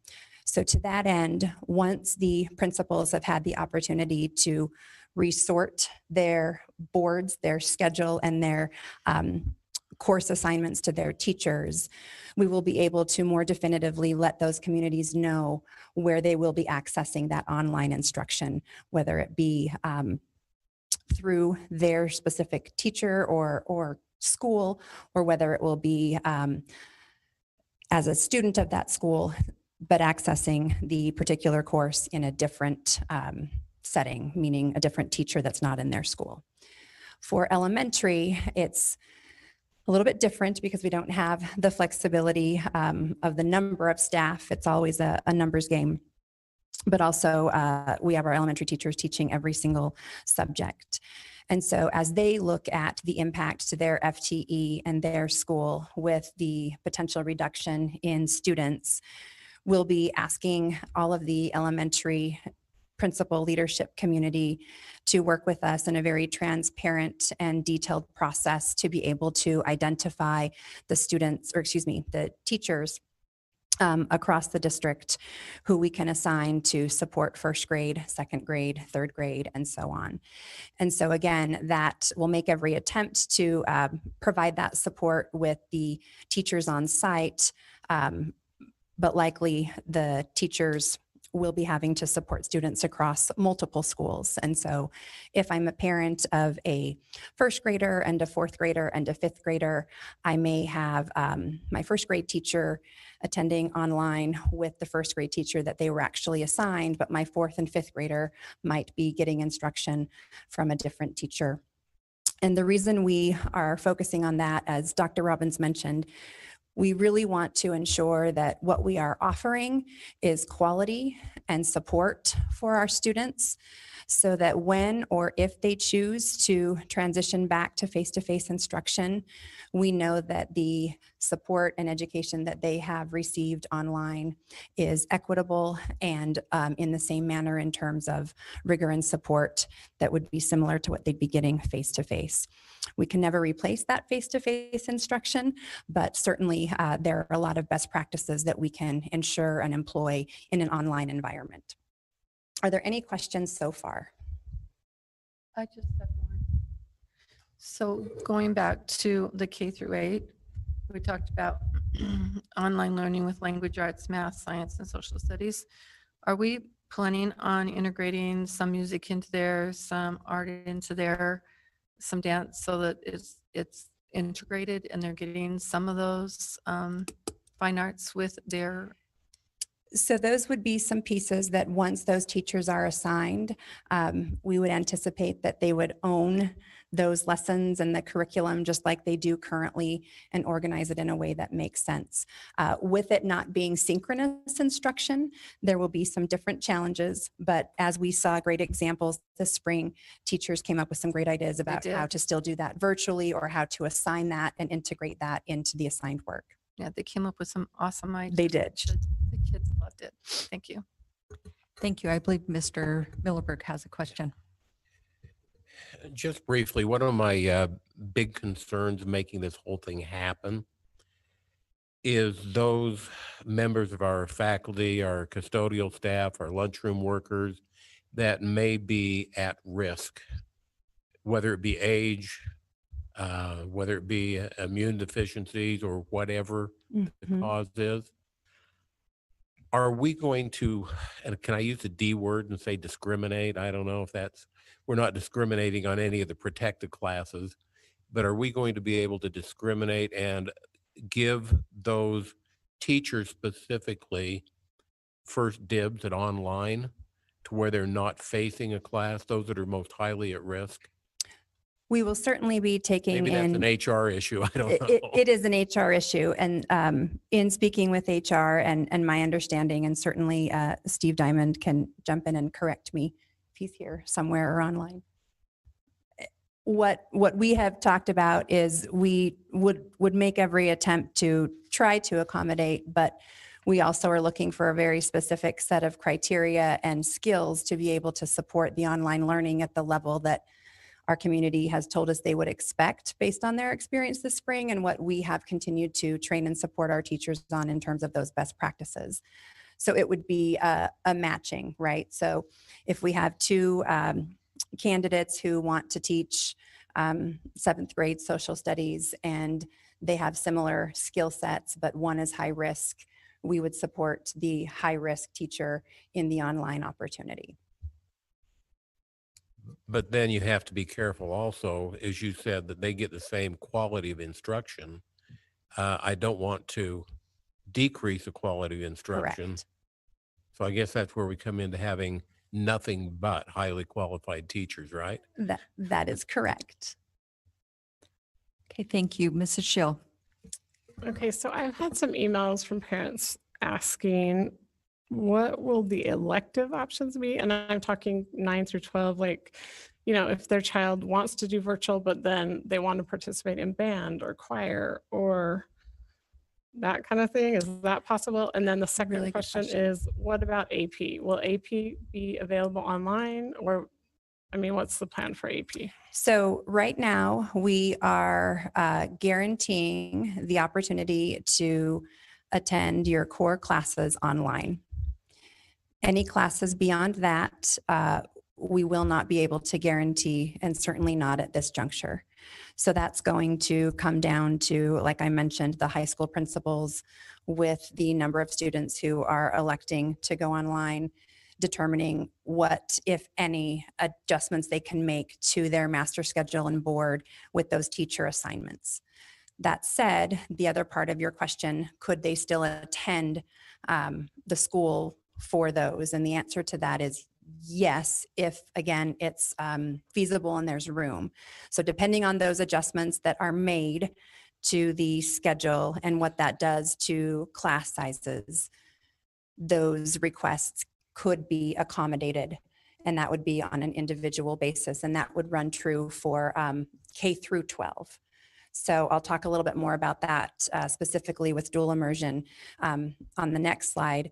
So to that end, once the principals have had the opportunity to resort their boards, their schedule, and their course assignments to their teachers, we will be able to more definitively let those communities know where they will be accessing that online instruction, whether it be through their specific teacher or school, or whether it will be as a student of that school, but accessing the particular course in a different setting, meaning a different teacher that's not in their school. For elementary, it's a little bit different because we don't have the flexibility of the number of staff. It's always a numbers game. But also we have our elementary teachers teaching every single subject. And so as they look at the impact to their FTE and their school with the potential reduction in students, we'll be asking all of the elementary principal leadership community to work with us in a very transparent and detailed process to be able to identify the students, or excuse me, the teachers across the district who we can assign to support 1st grade, 2nd grade, 3rd grade, and so on. And so again, that will make every attempt to provide that support with the teachers on site, but likely the teachers will be having to support students across multiple schools. And so if I'm a parent of a 1st grader and a 4th grader and a 5th grader, I may have my 1st grade teacher attending online with the 1st grade teacher that they were actually assigned, but my 4th and 5th grader might be getting instruction from a different teacher. And the reason we are focusing on that, as Dr. Robbins mentioned, we really want to ensure that what we are offering is quality and support for our students, so that when or if they choose to transition back to face-to-face instruction, we know that the support and education that they have received online is equitable and in the same manner in terms of rigor and support that would be similar to what they'd be getting face-to-face. We can never replace that face-to-face instruction, but certainly there are a lot of best practices that we can ensure and employ in an online environment. Are there any questions so far? I just have one. So going back to the K through 8, we talked about online learning with language arts, math, science, and social studies. Are we planning on integrating some music into there, some art into there, some dance, so that integrated and they're getting some of those fine arts with their, So those would be some pieces that once those teachers are assigned, we would anticipate that they would own those lessons and the curriculum just like they do currently and organize it in a way that makes sense. With it not being synchronous instruction, there will be some different challenges, but as we saw great examples this spring, teachers came up with some great ideas about did. how to still do that virtually or how to assign that and integrate that into the assigned work. yeah, they came up with some awesome ideas. They did. The kids loved it. Thank you. Thank you. I believe Mr. Millerberg has a question. Just briefly, one of my big concerns making this whole thing happen is those members of our faculty, our custodial staff, our lunchroom workers that may be at risk, whether it be age, whether it be immune deficiencies or whatever the cause is. Are we going to, and can I use the D word and say discriminate? I don't know if that's, we're not discriminating on any of the protected classes, but are we going to be able to discriminate and give those teachers specifically first dibs at online to where they're not facing a class, those that are most highly at risk? We will certainly be taking Maybe that's in. an HR issue. I don't know. It is an HR issue. And in speaking with HR and my understanding, and certainly Steve Diamond can jump in and correct me if he's here somewhere or online. What we have talked about is we would make every attempt to try to accommodate, but we also are looking for a very specific set of criteria and skills to be able to support the online learning at the level that our community has told us they would expect based on their experience this spring and what we have continued to train and support our teachers on in terms of those best practices. So it would be a matching, right? So if we have two candidates who want to teach 7th grade social studies and they have similar skill sets, but one is high risk, we would support the high risk teacher in the online opportunity. But then you have to be careful also, as you said, that they get the same quality of instruction. I don't want to decrease the quality of instruction. Correct. So I guess that's where we come into having nothing but highly qualified teachers, right? That is correct. Okay, thank you. Mrs. Schill. Okay, so I've had some emails from parents asking, what will the elective options be? And I'm talking 9 through 12, like, you know, if their child wants to do virtual, but then they want to participate in band or choir or that kind of thing. Is that possible? And then the second Really good question question. is, what about AP? Will AP be available online? Or, I mean, what's the plan for AP? So right now we are guaranteeing the opportunity to attend your core classes online. Any classes beyond that, we will not be able to guarantee, and certainly not at this juncture. So that's going to come down to, like I mentioned, the high school principals with the number of students who are electing to go online, determining what, if any, adjustments they can make to their master schedule and board with those teacher assignments. That said, the other part of your question, could they still attend the school for those? And the answer to that is yes, if again, it's feasible and there's room. So depending on those adjustments that are made to the schedule and what that does to class sizes, those requests could be accommodated. And that would be on an individual basis. And that would run true for K through 12. So I'll talk a little bit more about that specifically with dual immersion on the next slide.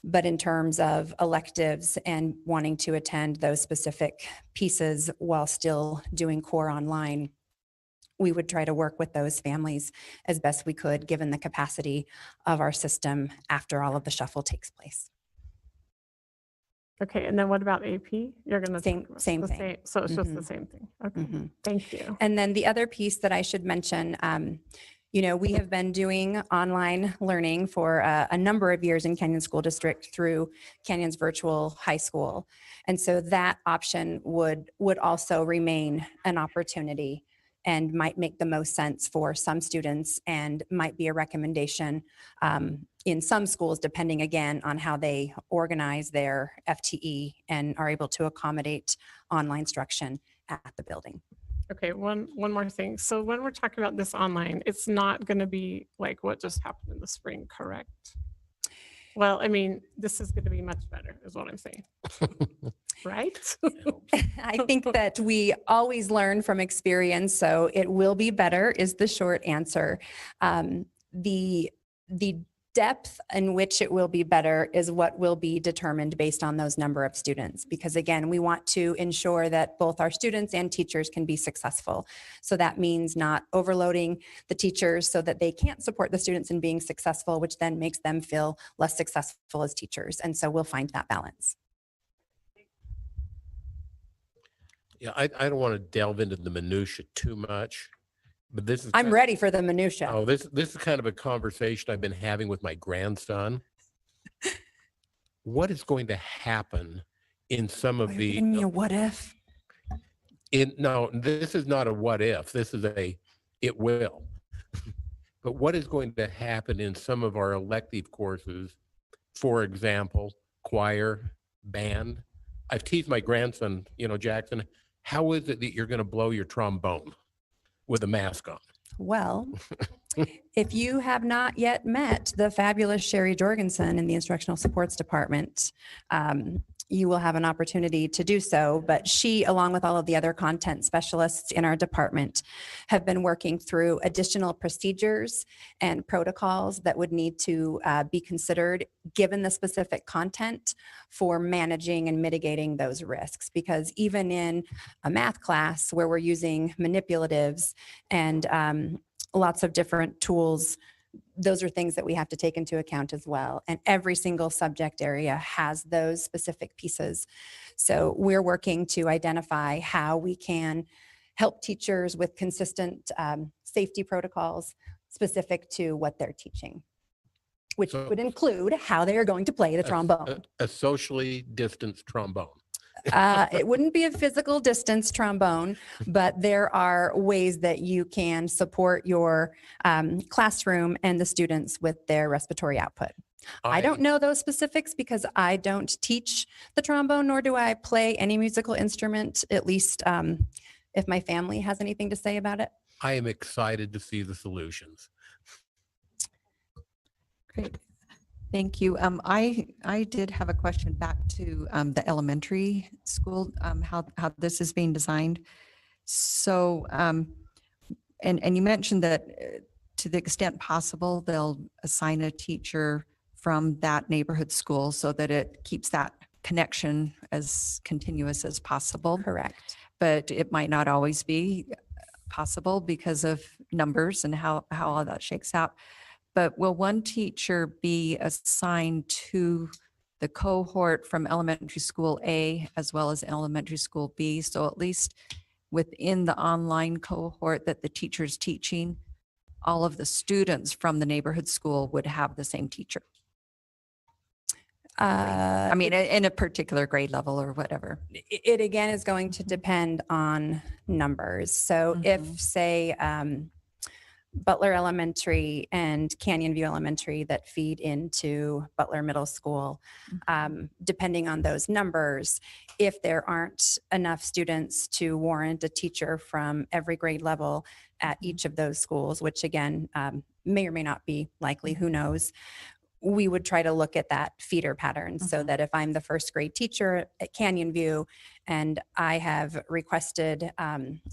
But in terms of electives and wanting to attend those specific pieces while still doing core online, we would try to work with those families as best we could, given the capacity of our system after all of the shuffle takes place. Okay, and then what about AP? You're going to Same thing. So it's just the same thing. Okay, thank you. And then the other piece that I should mention, you know, we have been doing online learning for a number of years in Canyon School District through Canyon's virtual high school. And so that option would also remain an opportunity. and might make the most sense for some students and might be a recommendation in some schools, depending again on how they organize their FTE and are able to accommodate online instruction at the building. Okay, one more thing. So when we're talking about this online, it's not going to be like what just happened in the spring, correct? Well, I mean, this is going to be much better, is what I'm saying. Right? I think that we always learn from experience, so it will be better is the short answer. The depth in which it will be better is what will be determined based on those number of students. Because again, we want to ensure that both our students and teachers can be successful. So that means not overloading the teachers so that they can't support the students in being successful, which then makes them feel less successful as teachers. And so we'll find that balance. Yeah, I don't want to delve into the minutia too much, but this is I'm ready for the minutia. Oh, this is kind of a conversation I've been having with my grandson. What is going to happen in some of the? Giving me a what if? No, this is not a what if. This is a it will. But what is going to happen in some of our elective courses? For example, choir, band. I've teased my grandson, Jackson, how is it that you're going to blow your trombone with a mask on? Well, if you have not yet met the fabulous Sherry Jorgensen in the Instructional Supports Department, you will have an opportunity to do so. But she, along with all of the other content specialists in our department, have been working through additional procedures and protocols that would need to be considered given the specific content for managing and mitigating those risks. Because even in a math class where we're using manipulatives and lots of different tools, those are things that we have to take into account as well. And every single subject area has those specific pieces. So we're working to identify how we can help teachers with consistent safety protocols specific to what they're teaching, which would include how they are going to play the trombone. A socially distanced trombone. It wouldn't be a physical distance trombone, but there are ways that you can support your classroom and the students with their respiratory output. I don't know those specifics because I don't teach the trombone, nor do I play any musical instrument, at least if my family has anything to say about it. I am excited to see the solutions. Great. Thank you. I did have a question back to the elementary school, how this is being designed. So, and you mentioned that to the extent possible, they'll assign a teacher from that neighborhood school so that it keeps that connection as continuous as possible. Correct. But it might not always be possible because of numbers and how all that shakes out. But will one teacher be assigned to the cohort from elementary school A as well as elementary school B? So at least within the online cohort that the teacher's teaching, all of the students from the neighborhood school would have the same teacher. I mean, in a particular grade level or whatever. It again is going to depend on numbers. So if, say, Butler Elementary and Canyon View Elementary that feed into Butler Middle School, depending on those numbers, if there aren't enough students to warrant a teacher from every grade level at each of those schools, which again, may or may not be likely, who knows, we would try to look at that feeder pattern so that if I'm the first grade teacher at Canyon View and I have requested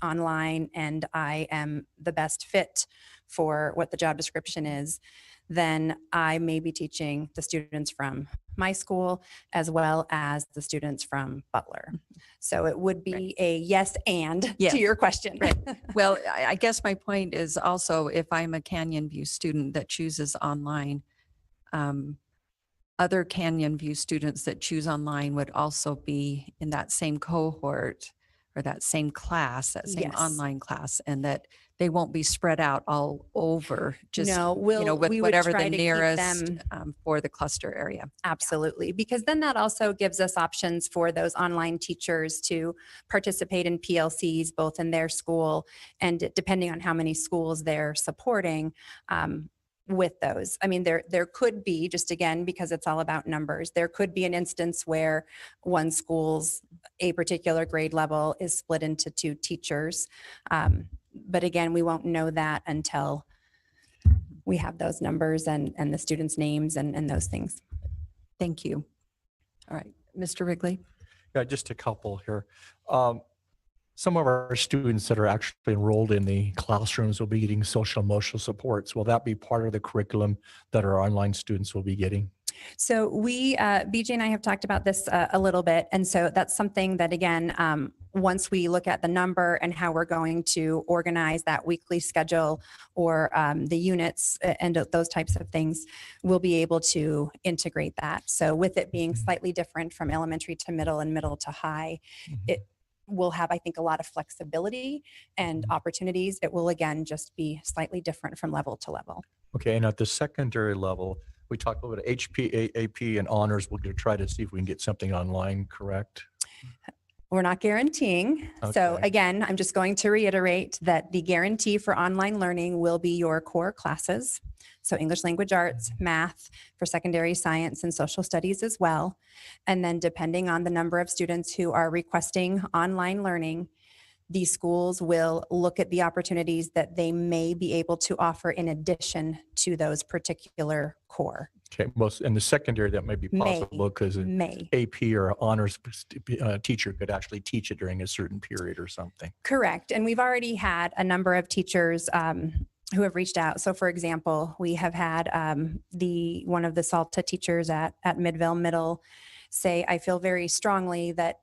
online and I am the best fit for what the job description is, then I may be teaching the students from my school as well as the students from Butler. So it would be a yes and to your question. Right. Well, I guess my point is also if I'm a Canyon View student that chooses online, other Canyon View students that choose online would also be in that same cohort or that same class, that same Yes. online class, and that they won't be spread out all over, just, No, with we would whatever try the to keep nearest them- for the cluster area. Absolutely, because then that also gives us options for those online teachers to participate in PLCs, both in their school and depending on how many schools they're supporting with those. I mean, there could be, just again, because it's all about numbers, there could be an instance where one school's a particular grade level is split into 2 teachers. But again, we won't know that until we have those numbers and the students' names and those things. Thank you. All right, Mr. Wrigley. Yeah, just a couple here. Some of our students that are actually enrolled in the classrooms will be getting social emotional supports. Will that be part of the curriculum that our online students will be getting? So we, BJ and I have talked about this a little bit. And so that's something that, again, once we look at the number and how we're going to organize that weekly schedule or the units and those types of things, we'll be able to integrate that. So with it being slightly different from elementary to middle and middle to high, it will have, I think, a lot of flexibility and opportunities. It will, again, just be slightly different from level to level. Okay, and at the secondary level, we talked a little bit of HP, AP, and honors. We're going to try to see if we can get something online, correct? We're not guaranteeing. So Okay. again, I'm just going to reiterate that the guarantee for online learning will be your core classes. So English language arts, math, for secondary science and social studies as well. And then depending on the number of students who are requesting online learning, these schools will look at the opportunities that they may be able to offer in addition to those particular core. Okay, most in the secondary that may be possible because an May. AP or honors teacher could actually teach it during a certain period or something. Correct. And we've already had a number of teachers who have reached out. So for example, we have had one of the SALTA teachers at Midvale Middle say, I feel very strongly that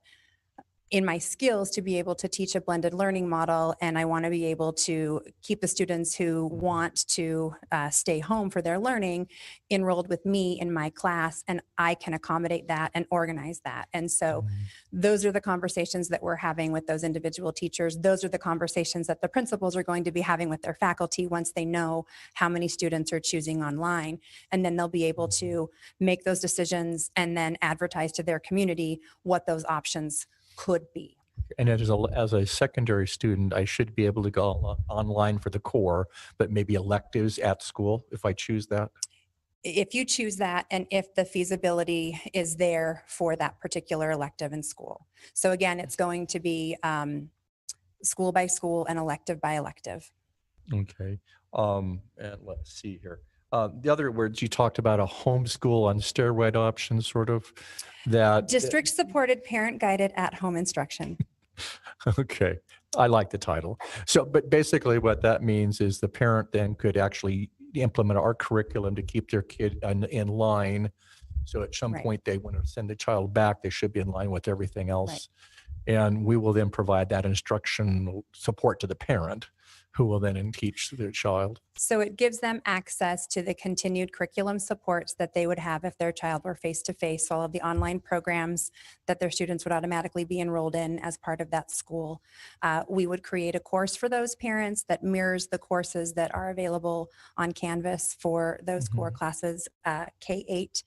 in my skills to be able to teach a blended learning model, and I want to be able to keep the students who want to stay home for their learning enrolled with me in my class, and I can accommodate that and organize that. And so those are the conversations that we're having with those individual teachers. Those are the conversations that the principals are going to be having with their faculty once they know how many students are choosing online. And then they'll be able to make those decisions and then advertise to their community what those options could be. And as a secondary student, I should be able to go online for the core, but maybe electives at school if I choose that. If you choose that, and if the feasibility is there for that particular elective in school. So again, it's going to be school by school and elective by elective. Okay. And let's see here. The other words you talked about a homeschool on steroid option, sort of that. District supported parent guided at home instruction. Okay. I like the title. So, but basically what that means is the parent then could actually implement our curriculum to keep their kid in line. So at some Right. point they want to send the child back, they should be in line with everything else. And we will then provide that instructional support to the parent who will then teach their child. So it gives them access to the continued curriculum supports that they would have if their child were face-to-face, all of the online programs that their students would automatically be enrolled in as part of that school. We would create a course for those parents that mirrors the courses that are available on Canvas for those core classes, K-8.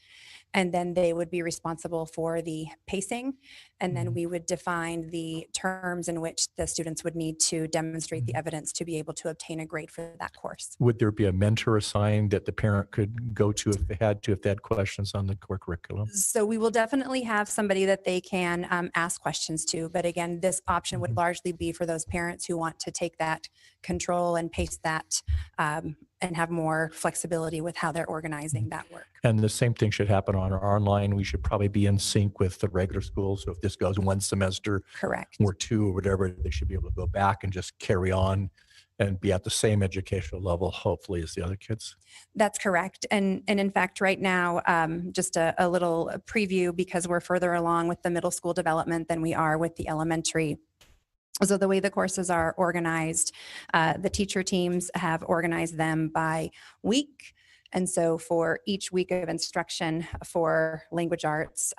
And then they would be responsible for the pacing. And then we would define the terms in which the students would need to demonstrate the evidence to be able to obtain a grade for that course. Would there be a mentor assigned that the parent could go to if they had questions on the core curriculum? So we will definitely have somebody that they can ask questions to. But again, this option would largely be for those parents who want to take that control and pace that and have more flexibility with how they're organizing that work. And the same thing should happen on our online. We should probably be in sync with the regular school. So if this goes one semester Correct. or two or whatever, they should be able to go back and just carry on and be at the same educational level, hopefully, as the other kids. That's correct. And in fact, right now, just a little preview, because we're further along with the middle school development than we are with the elementary. So the way the courses are organized, the teacher teams have organized them by week. And so for each week of instruction for language arts,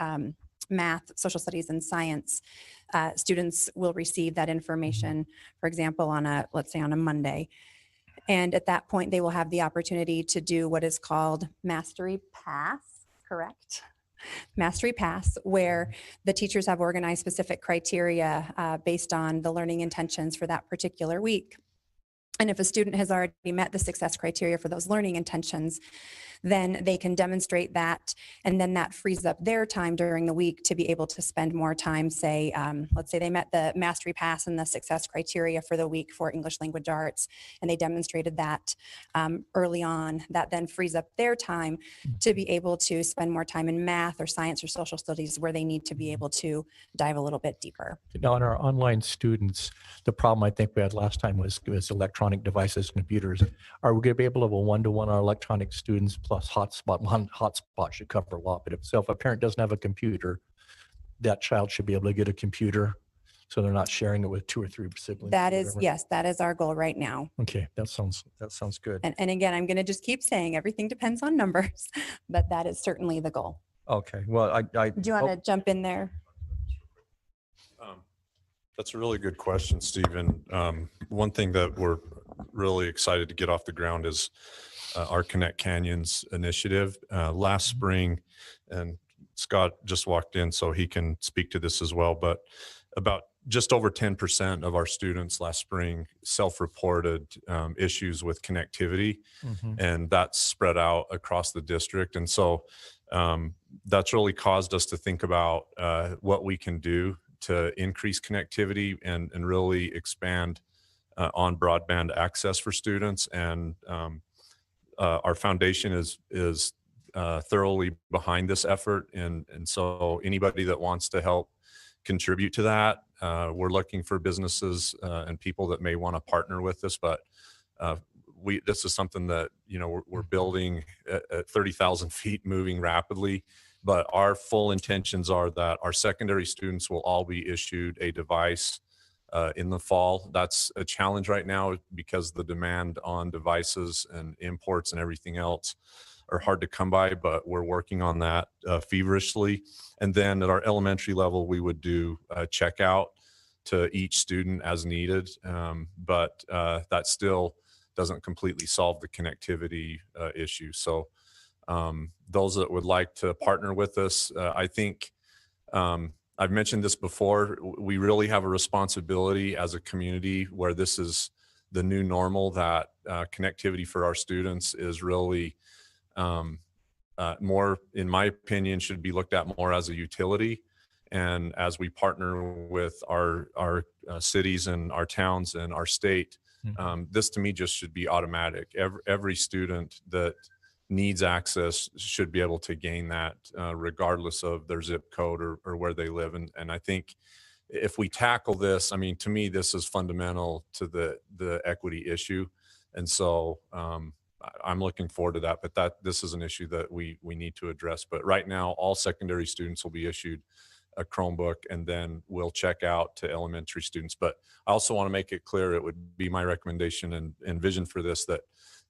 math, social studies, and science, students will receive that information, for example, let's say on a Monday. And at that point, they will have the opportunity to do what is called Mastery Pass, correct? Mastery Pass, where the teachers have organized specific criteria based on the learning intentions for that particular week. And if a student has already met the success criteria for those learning intentions, then they can demonstrate that, and then that frees up their time during the week to be able to spend more time, say, let's say they met the Mastery Pass and the success criteria for the week for English language arts, and they demonstrated that early on. That then frees up their time to be able to spend more time in math or science or social studies, where they need to be able to dive a little bit deeper. Now, in our online students, the problem I think we had last time was electronic devices, computers. Are we going to be able to have a one-to-one our electronic students plus hotspot? One hotspot should cover a lot, but if a parent doesn't have a computer, that child should be able to get a computer, so they're not sharing it with 2 or 3 siblings. That is, yes, that is our goal right now. Okay, that sounds good. And again, I'm going to just keep saying everything depends on numbers, but that is certainly the goal. Okay, well, I Do you want to jump in there? That's a really good question, Stephen. One thing that we're really excited to get off the ground is our Connect Canyons initiative. Last spring, and Scott just walked in, so he can speak to this as well, but about just over 10% of our students last spring self-reported issues with connectivity, and that's spread out across the district. And so that's really caused us to think about what we can do to increase connectivity and really expand on broadband access for students. And our foundation is thoroughly behind this effort. And so anybody that wants to help contribute to that, we're looking for businesses and people that may want to partner with us. But this is something that, we're building at 30,000 feet, moving rapidly. But our full intentions are that our secondary students will all be issued a device in the fall. That's a challenge right now because the demand on devices and imports and everything else are hard to come by, but we're working on that feverishly. And then at our elementary level, we would do a checkout to each student as needed. But that still doesn't completely solve the connectivity issue. So those that would like to partner with us, I think I've mentioned this before, we really have a responsibility as a community where this is the new normal, that connectivity for our students is really more, in my opinion, should be looked at more as a utility. And as we partner with our cities and our towns and our state, this to me just should be automatic. Every student that needs access should be able to gain that regardless of their zip code or where they live. And I think if we tackle this, I mean, to me, this is fundamental to the equity issue. And so I'm looking forward to that, but this is an issue that we need to address. But right now, all secondary students will be issued a Chromebook, and then we'll check out to elementary students. But I also want to make it clear, it would be my recommendation and vision for this,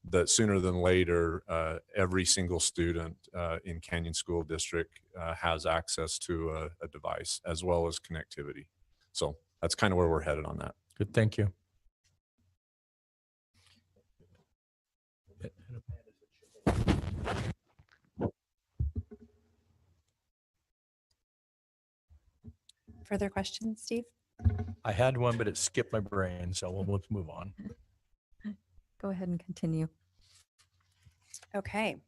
that sooner than later, every single student in Canyon School District has access to a device as well as connectivity. So that's kind of where we're headed on that. Good, thank you. Further questions, Steve? I had one, but it skipped my brain, so let's move on. Go ahead and continue. Okay.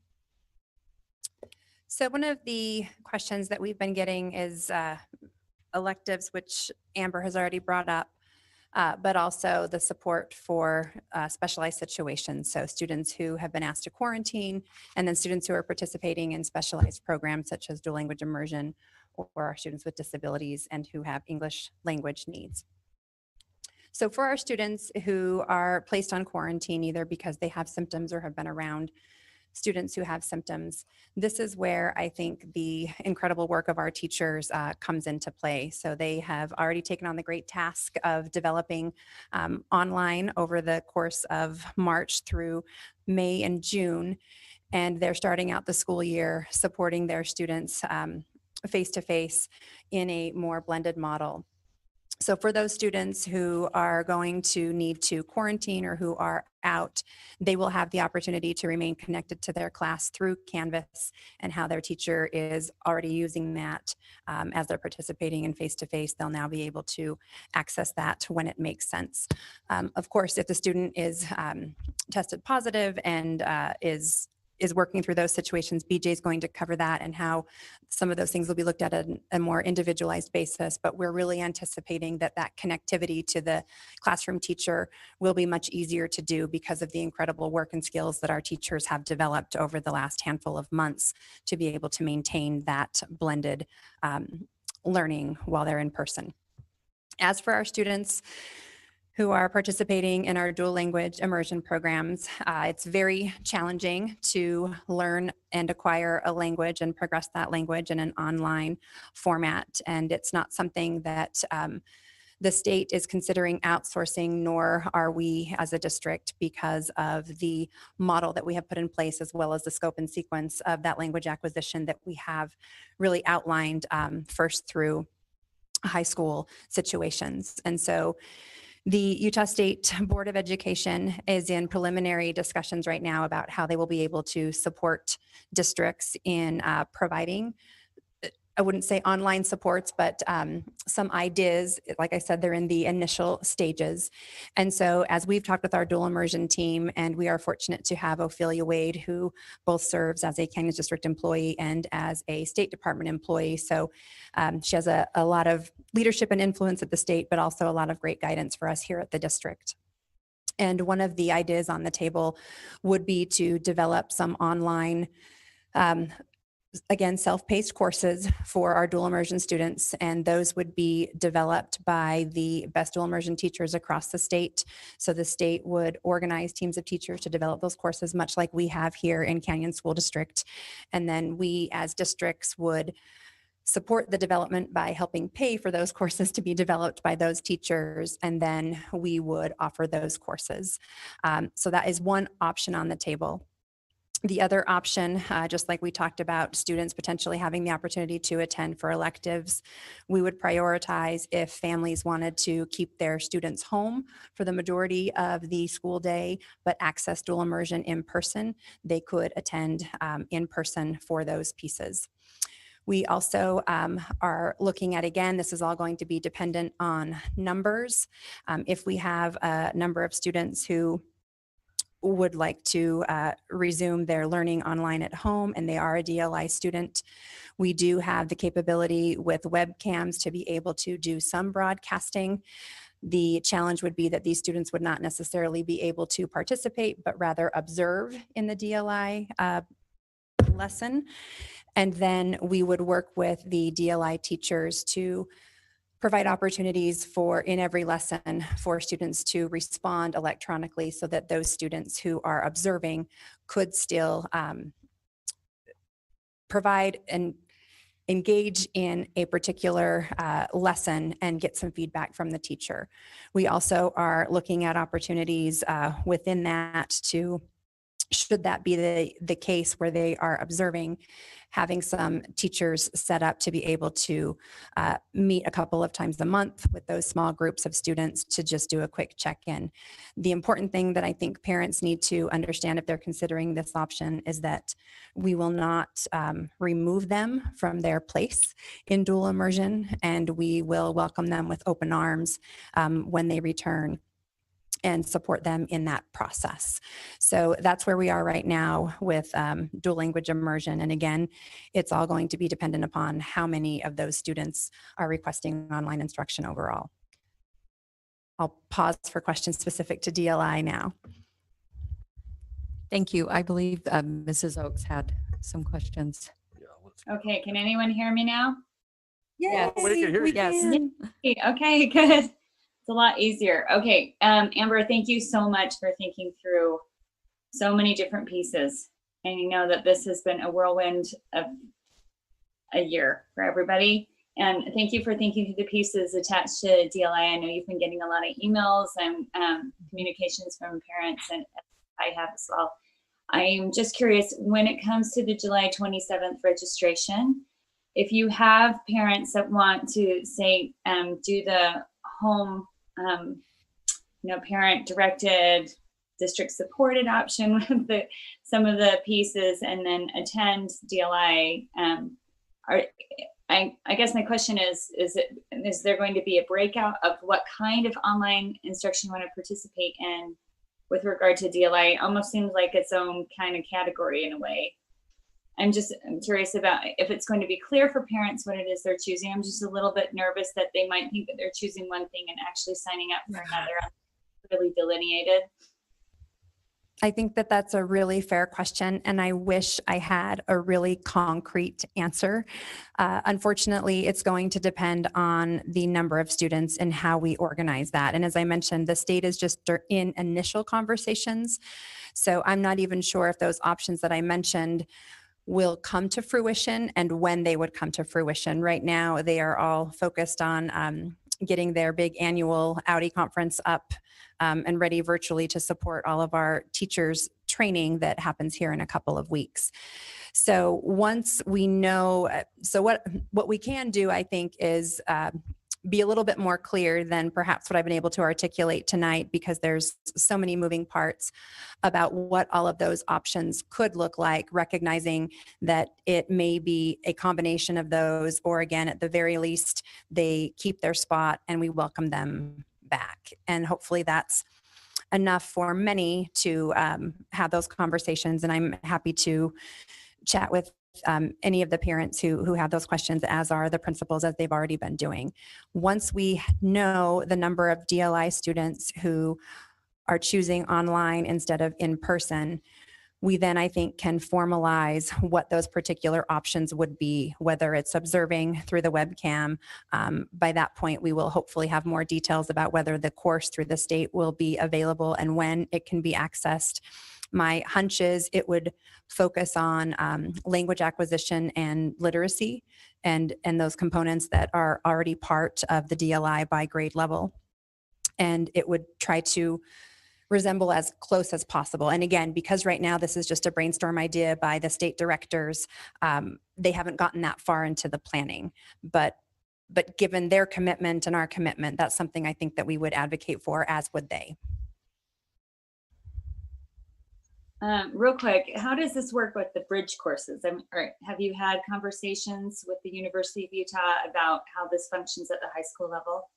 So one of the questions that we've been getting is electives, which Amber has already brought up, but also the support for specialized situations. So students who have been asked to quarantine, and then students who are participating in specialized programs such as dual language immersion, or our students with disabilities and who have English language needs. So for our students who are placed on quarantine, either because they have symptoms or have been around students who have symptoms, this is where I think the incredible work of our teachers comes into play. So they have already taken on the great task of developing online over the course of March through May and June. And they're starting out the school year supporting their students face-to-face in a more blended model. So for those students who are going to need to quarantine or who are out, they will have the opportunity to remain connected to their class through Canvas and how their teacher is already using that as they're participating in face-to-face. They'll now be able to access that when it makes sense. Of course, if the student is tested positive and is working through those situations, BJ is going to cover that and how some of those things will be looked at on a more individualized basis. But we're really anticipating that that connectivity to the classroom teacher will be much easier to do because of the incredible work and skills that our teachers have developed over the last handful of months to be able to maintain that blended learning while they're in person. As for our students who are participating in our dual language immersion programs, it's very challenging to learn and acquire a language and progress that language in an online format. And it's not something that the state is considering outsourcing, nor are we as a district, because of the model that we have put in place, as well as the scope and sequence of that language acquisition that we have really outlined first through high school situations. And so the Utah State Board of Education is in preliminary discussions right now about how they will be able to support districts in providing, I wouldn't say online supports, but some ideas. Like I said, they're in the initial stages. And so as we've talked with our dual immersion team, and we are fortunate to have Ophelia Wade, who both serves as a Kansas District employee and as a State Department employee. So she has a lot of leadership and influence at the state, but also a lot of great guidance for us here at the district. And one of the ideas on the table would be to develop some online again, self-paced courses for our dual immersion students, and those would be developed by the best dual immersion teachers across the state. So the state would organize teams of teachers to develop those courses, much like we have here in Canyon School District. And then we as districts would support the development by helping pay for those courses to be developed by those teachers, and then we would offer those courses. So that is one option on the table. The other option, just like we talked about, students potentially having the opportunity to attend for electives, we would prioritize if families wanted to keep their students home for the majority of the school day, but access dual immersion in person, they could attend in person for those pieces. We also are looking at, again, this is all going to be dependent on numbers. If we have a number of students who would like to resume their learning online at home and they are a DLI student, we do have the capability with webcams to be able to do some broadcasting. The challenge would be that these students would not necessarily be able to participate, but rather observe in the DLI lesson. And then we would work with the DLI teachers to provide opportunities for, in every lesson, for students to respond electronically so that those students who are observing could still provide and engage in a particular lesson and get some feedback from the teacher. We also are looking at opportunities within that to, should that be the case where they are observing, having some teachers set up to be able to meet a couple of times a month with those small groups of students to just do a quick check-in. The important thing that I think parents need to understand if they're considering this option is that we will not remove them from their place in dual immersion, and we will welcome them with open arms when they return and support them in that process. So that's where we are right now with dual language immersion. And again, it's all going to be dependent upon how many of those students are requesting online instruction overall. I'll pause for questions specific to DLI now. Thank you. I believe Mrs. Oakes had some questions. Okay, can anyone hear me now? Yes, We can hear you. yes. Okay, good. It's a lot easier. Okay, Amber, thank you so much for thinking through so many different pieces. And you know that this has been a whirlwind of a year for everybody. And thank you for thinking through the pieces attached to DLI. I know you've been getting a lot of emails and communications from parents, and I have as well. I'm just curious, when it comes to the July 27th registration, if you have parents that want to say, do the home, parent directed, district supported option with some of the pieces, and then attend DLI, I guess my question is there going to be a breakout of what kind of online instruction you want to participate in with regard to DLI? It almost seems like its own kind of category in a way. I'm curious about if it's going to be clear for parents what it is they're choosing. I'm just a little bit nervous that they might think that they're choosing one thing and actually signing up for another, really delineated. I think that that's a really fair question, and I wish I had a really concrete answer. Unfortunately, it's going to depend on the number of students and how we organize that. And as I mentioned, the state is just in initial conversations. So I'm not even sure if those options that I mentioned will come to fruition and when they would come to fruition. Right now, they are all focused on getting their big annual Audi conference up and ready virtually to support all of our teachers training that happens here in a couple of weeks. So once we know, so what we can do, I think, is be a little bit more clear than perhaps what I've been able to articulate tonight, because there's so many moving parts about what all of those options could look like, recognizing that it may be a combination of those, or again, at the very least, they keep their spot and we welcome them back. And hopefully that's enough for many to have those conversations. And I'm happy to chat with any of the parents who have those questions, as are the principals, as they've already been doing. Once we know the number of DLI students who are choosing online instead of in person, we then, I think, can formalize what those particular options would be, whether it's observing through the webcam. By that point, we will hopefully have more details about whether the course through the state will be available and when it can be accessed. My hunch is it would focus on language acquisition and literacy and those components that are already part of the DLI by grade level. And it would try to resemble as close as possible. And again, because right now this is just a brainstorm idea by the state directors, they haven't gotten that far into the planning. But given their commitment and our commitment, that's something I think that we would advocate for, as would they. Real quick, how does this work with the bridge courses? Have you had conversations with the University of Utah about how this functions at the high school level?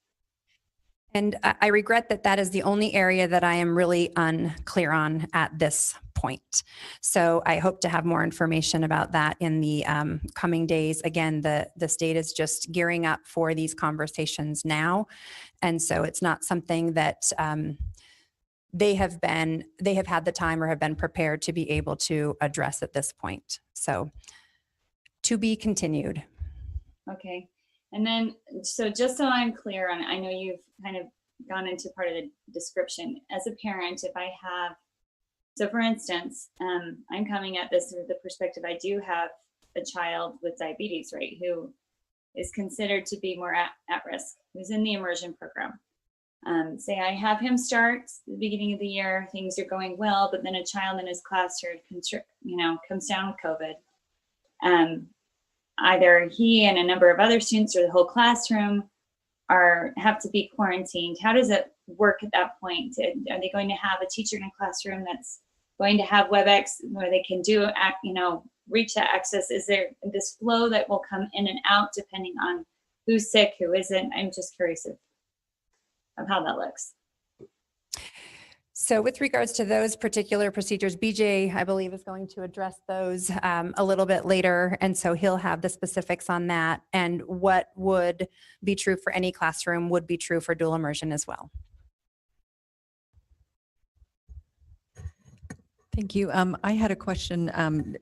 And I regret that that is the only area that I am really unclear on at this point. So I hope to have more information about that in the coming days. Again, the state is just gearing up for these conversations now. And so it's not something that they have had the time or have been prepared to be able to address at this point. So to be continued. Okay. And then, so just so I'm clear on, I know you've kind of gone into part of the description. As a parent, if I have, so for instance, I'm coming at this with the perspective, I do have a child with diabetes, right, who is considered to be more at risk, who's in the immersion program. Say I have him start at the beginning of the year, things are going well, but then a child in his class comes down with COVID. Either he and a number of other students or the whole classroom have to be quarantined. How does it work at that point? Are they going to have a teacher in a classroom that's going to have WebEx where they can reach that access? Is there this flow that will come in and out depending on who's sick, who isn't? I'm just curious of how that looks. So with regards to those particular procedures, BJ, I believe, is going to address those a little bit later. And so he'll have the specifics on that. And what would be true for any classroom would be true for dual immersion as well. Thank you. I had a question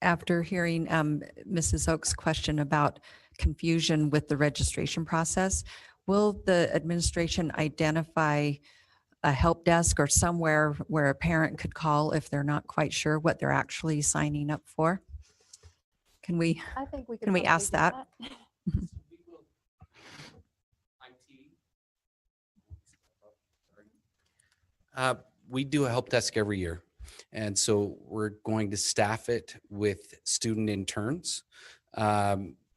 after hearing Mrs. Oak's question about confusion with the registration process. Will the administration identify a help desk or somewhere where a parent could call if they're not quite sure what they're actually signing up for? Can we ask that? We do a help desk every year. And so we're going to staff it with student interns.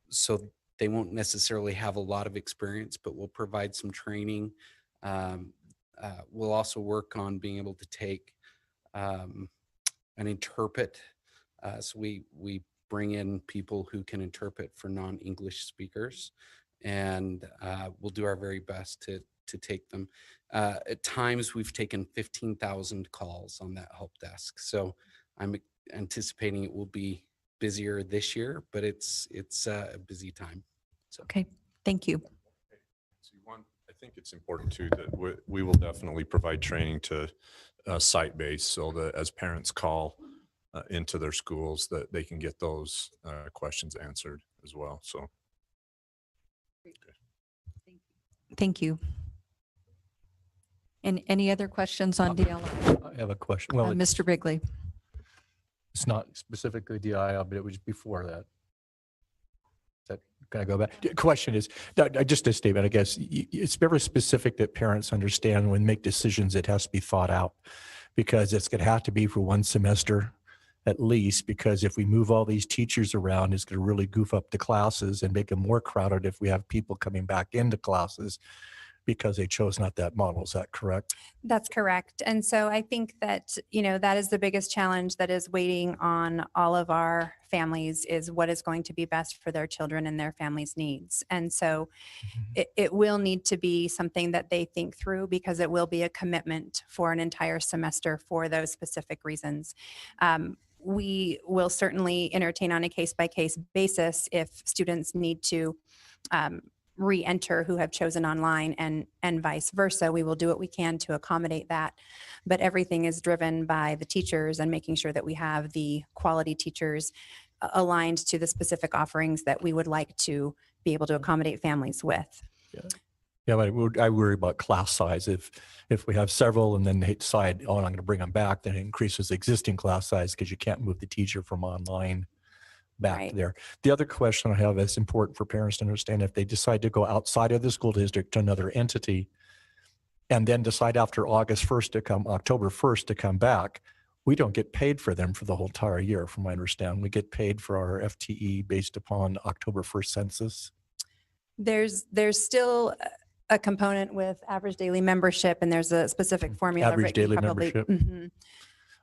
So they won't necessarily have a lot of experience, but we'll provide some training. We'll also work on being able to take an interpret. So we bring in people who can interpret for non-English speakers, and we'll do our very best to take them. At times, we've taken 15,000 calls on that help desk. So I'm anticipating it will be busier this year, but it's a busy time. So. Okay, thank you. I think it's important too that we will definitely provide training to site-based, so that as parents call into their schools, that they can get those questions answered as well. So. Thank you. And any other questions on DLI? I have a question. Well, Mr. Wrigley. it's not specifically DI, but it was before that. Can I go back? The question is, just a statement, I guess, it's very specific that parents understand when make decisions, it has to be thought out, because it's going to have to be for one semester at least, because if we move all these teachers around, it's going to really goof up the classes and make them more crowded if we have people coming back into classes because they chose not that model. Is that correct? That's correct. And so I think that, that is the biggest challenge that is waiting on all of our families, is what is going to be best for their children and their families' needs. And so it will need to be something that they think through, because it will be a commitment for an entire semester for those specific reasons. We will certainly entertain on a case-by-case basis if students need to re-enter who have chosen online, and vice versa. We will do what we can to accommodate that. But everything is driven by the teachers and making sure that we have the quality teachers aligned to the specific offerings that we would like to be able to accommodate families with. Yeah, but I worry about class size. If we have several and then they decide, oh, I'm going to bring them back, then it increases the existing class size because you can't move the teacher from online back there. The other question I have that's important for parents to understand: if they decide to go outside of the school district to another entity and then decide after October 1st to come back, we don't get paid for them for the whole entire year, from my understanding. We get paid for our FTE based upon October 1st census. There's still a component with average daily membership, and there's a specific formula. Average daily membership. Mhm.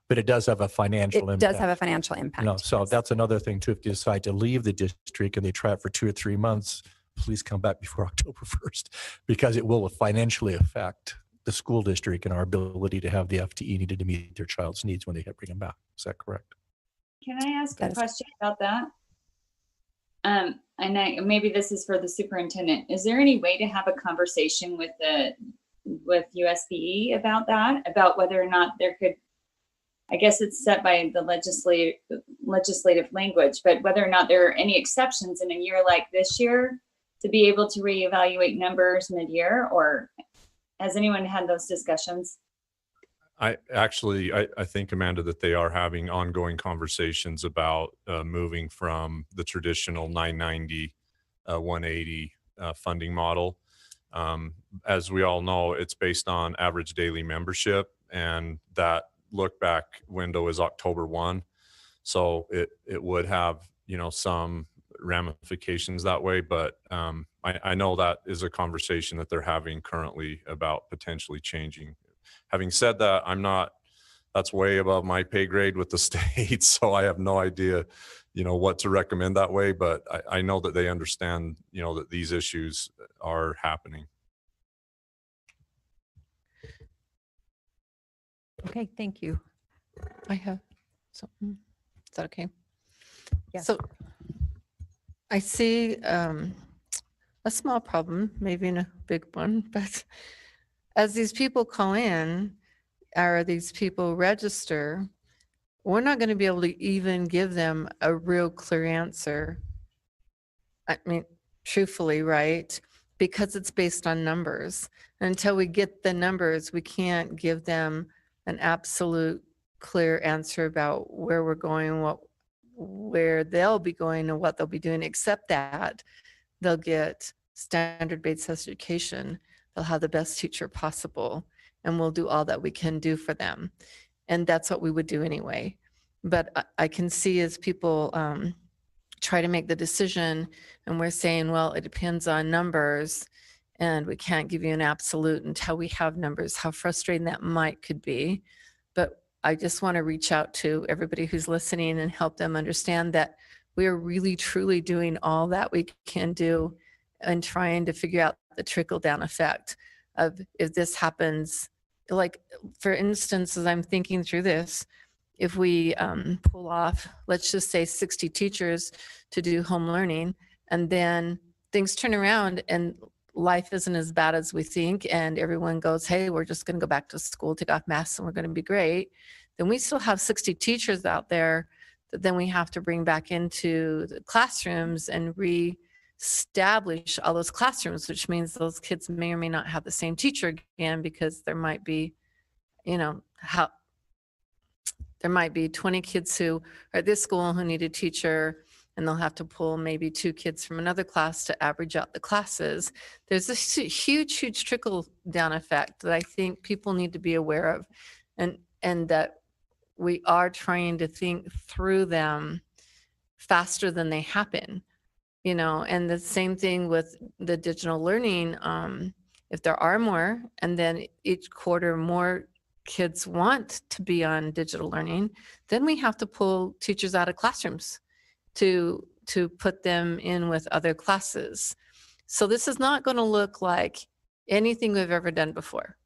But it does have a financial impact. It does have a financial impact. So that's another thing too. If you decide to leave the district and they try it for 2 or 3 months, please come back before October 1st, because it will financially affect the school district and our ability to have the FTE needed to meet their child's needs when they bring them back. Is that correct? Can I ask a question about that? And maybe this is for the superintendent. Is there any way to have a conversation with USBE about that? About whether or not there could, I guess it's set by the legislative language, but whether or not there are any exceptions in a year like this year to be able to reevaluate numbers mid-year, or has anyone had those discussions? I think, Amanda, that they are having ongoing conversations about moving from the traditional 990, 180 funding model. As we all know, it's based on average daily membership, and that look back window is October 1. So it would have, some ramifications that way, but I know that is a conversation that they're having currently about potentially changing. Having said that, that's way above my pay grade with the state, so I have no idea, what to recommend that way, but I know that they understand, that these issues are happening. Okay, thank you. I have something. Is that okay? Yes. So I see a small problem, maybe in a big one, but as these people call in, or these people register, we're not going to be able to even give them a real clear answer. I mean, truthfully, right? Because it's based on numbers. Until we get the numbers, we can't give them an absolute clear answer about where we're going, where they'll be going and what they'll be doing, except that they'll get standard-based education. They'll have the best teacher possible, and we'll do all that we can do for them. And that's what we would do anyway. But I can see as people try to make the decision and we're saying, well, it depends on numbers and we can't give you an absolute until we have numbers, how frustrating that could be. But I just want to reach out to everybody who's listening and help them understand that we are really truly doing all that we can do and trying to figure out the trickle down effect of if this happens. Like, for instance, as I'm thinking through this, if we pull off, let's just say 60 teachers to do home learning, and then things turn around and life isn't as bad as we think, and everyone goes, hey, we're just going to go back to school, take off masks, and we're going to be great, then we still have 60 teachers out there that then we have to bring back into the classrooms and reestablish all those classrooms, which means those kids may or may not have the same teacher again, because there might be, there might be 20 kids who are at this school who need a teacher, and they'll have to pull maybe 2 kids from another class to average out the classes. There's a huge, huge trickle down effect that I think people need to be aware of, and that we are trying to think through them faster than they happen, and the same thing with the digital learning. If there are more, and then each quarter more kids want to be on digital learning, then we have to pull teachers out of classrooms to put them in with other classes. So this is not going to look like anything we've ever done before.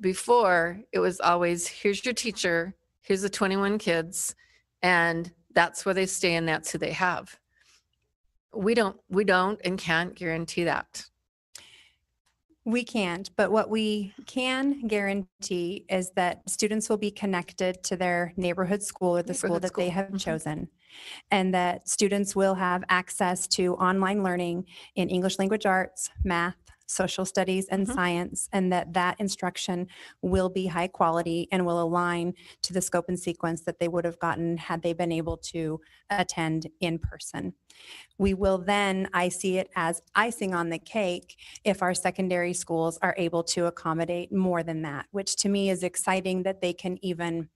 Before, it was always, here's your teacher, here's the 21 kids, and that's where they stay and that's who they have. We don't and can't guarantee that. We can't, but what we can guarantee is that students will be connected to their neighborhood school or the school that they have chosen, and that students will have access to online learning in English language arts, math, social studies, and science, and that instruction will be high quality and will align to the scope and sequence that they would have gotten had they been able to attend in person. We will then, I see it as icing on the cake, if our secondary schools are able to accommodate more than that, which to me is exciting that they can even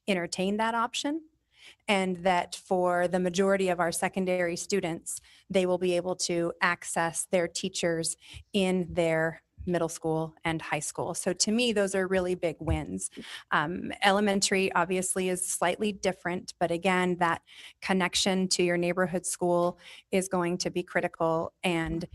entertain that option. And that for the majority of our secondary students, they will be able to access their teachers in their middle school and high school. So to me, those are really big wins. Elementary obviously is slightly different, but again, that connection to your neighborhood school is going to be critical. And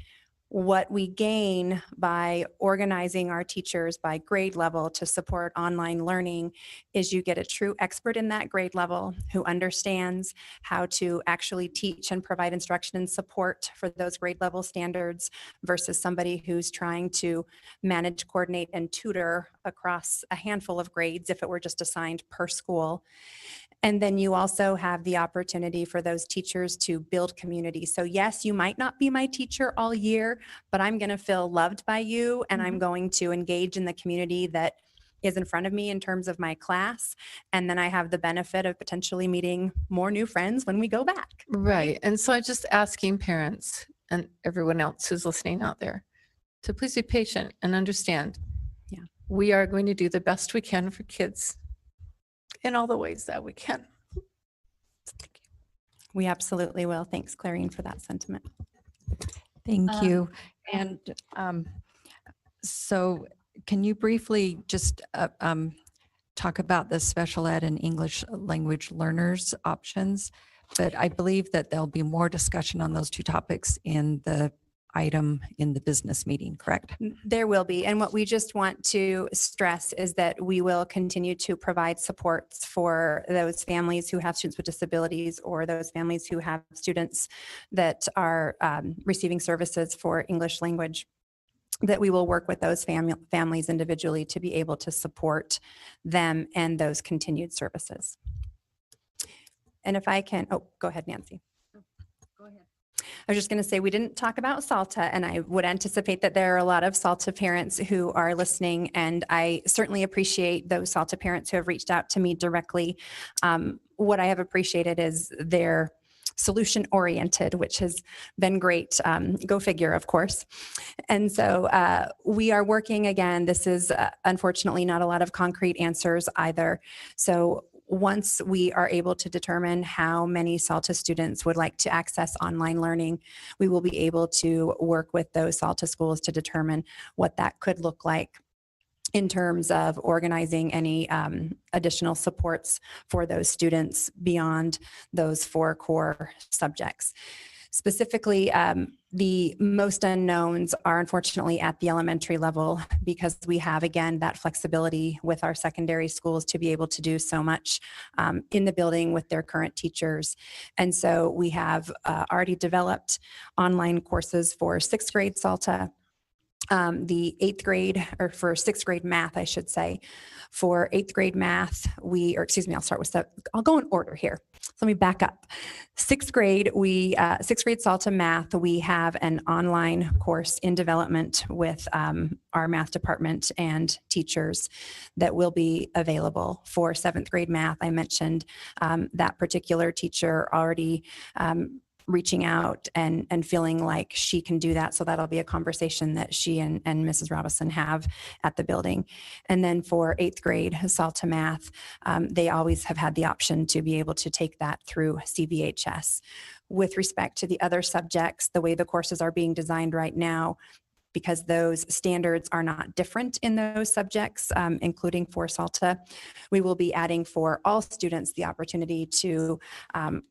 what we gain by organizing our teachers by grade level to support online learning is you get a true expert in that grade level who understands how to actually teach and provide instruction and support for those grade level standards versus somebody who's trying to manage, coordinate, and tutor across a handful of grades if it were just assigned per school. And then you also have the opportunity for those teachers to build community. So yes, you might not be my teacher all year, but I'm going to feel loved by you, and I'm going to engage in the community that is in front of me in terms of my class. And then I have the benefit of potentially meeting more new friends when we go back. Right. And so I'm just asking parents and everyone else who's listening out there to please be patient and understand. Yeah. We are going to do the best we can for kids in all the ways that we can. We absolutely will. Thanks, Clarine, for that sentiment. Thank you. And so can you briefly just talk about the special ed and English language learners options? But I believe that there'll be more discussion on those two topics in the item in the business meeting, correct? There will be. And what we just want to stress is that we will continue to provide supports for those families who have students with disabilities or those families who have students that are receiving services for English language, that we will work with those families individually to be able to support them and those continued services. And if I can, go ahead, Nancy. Go ahead. I was just going to say, we didn't talk about SALTA, and I would anticipate that there are a lot of SALTA parents who are listening, and I certainly appreciate those SALTA parents who have reached out to me directly. What I have appreciated is their solution oriented, which has been great. Go figure, of course. And so we are working again. This is unfortunately not a lot of concrete answers either. So once we are able to determine how many SALTA students would like to access online learning, we will be able to work with those SALTA schools to determine what that could look like in terms of organizing any additional supports for those students beyond those 4 core subjects. Specifically, the most unknowns are unfortunately at the elementary level, because we have, again, that flexibility with our secondary schools to be able to do so much in the building with their current teachers. And so we have already developed online courses for 6th grade SALTA, the 8th grade, or for 6th grade math, I should say. For 8th grade math, I'll start with I'll go in order here. So let me back up. 6th grade, 6th grade SALTA math, we have an online course in development with our math department and teachers that will be available. For 7th grade math, I mentioned that particular teacher already reaching out and feeling like she can do that. So that'll be a conversation that she and Mrs. Robinson have at the building. And then for 8th grade SALTA math, they always have had the option to be able to take that through CVHS. With respect to the other subjects, the way the courses are being designed right now, because those standards are not different in those subjects, including for SALTA, we will be adding for all students the opportunity to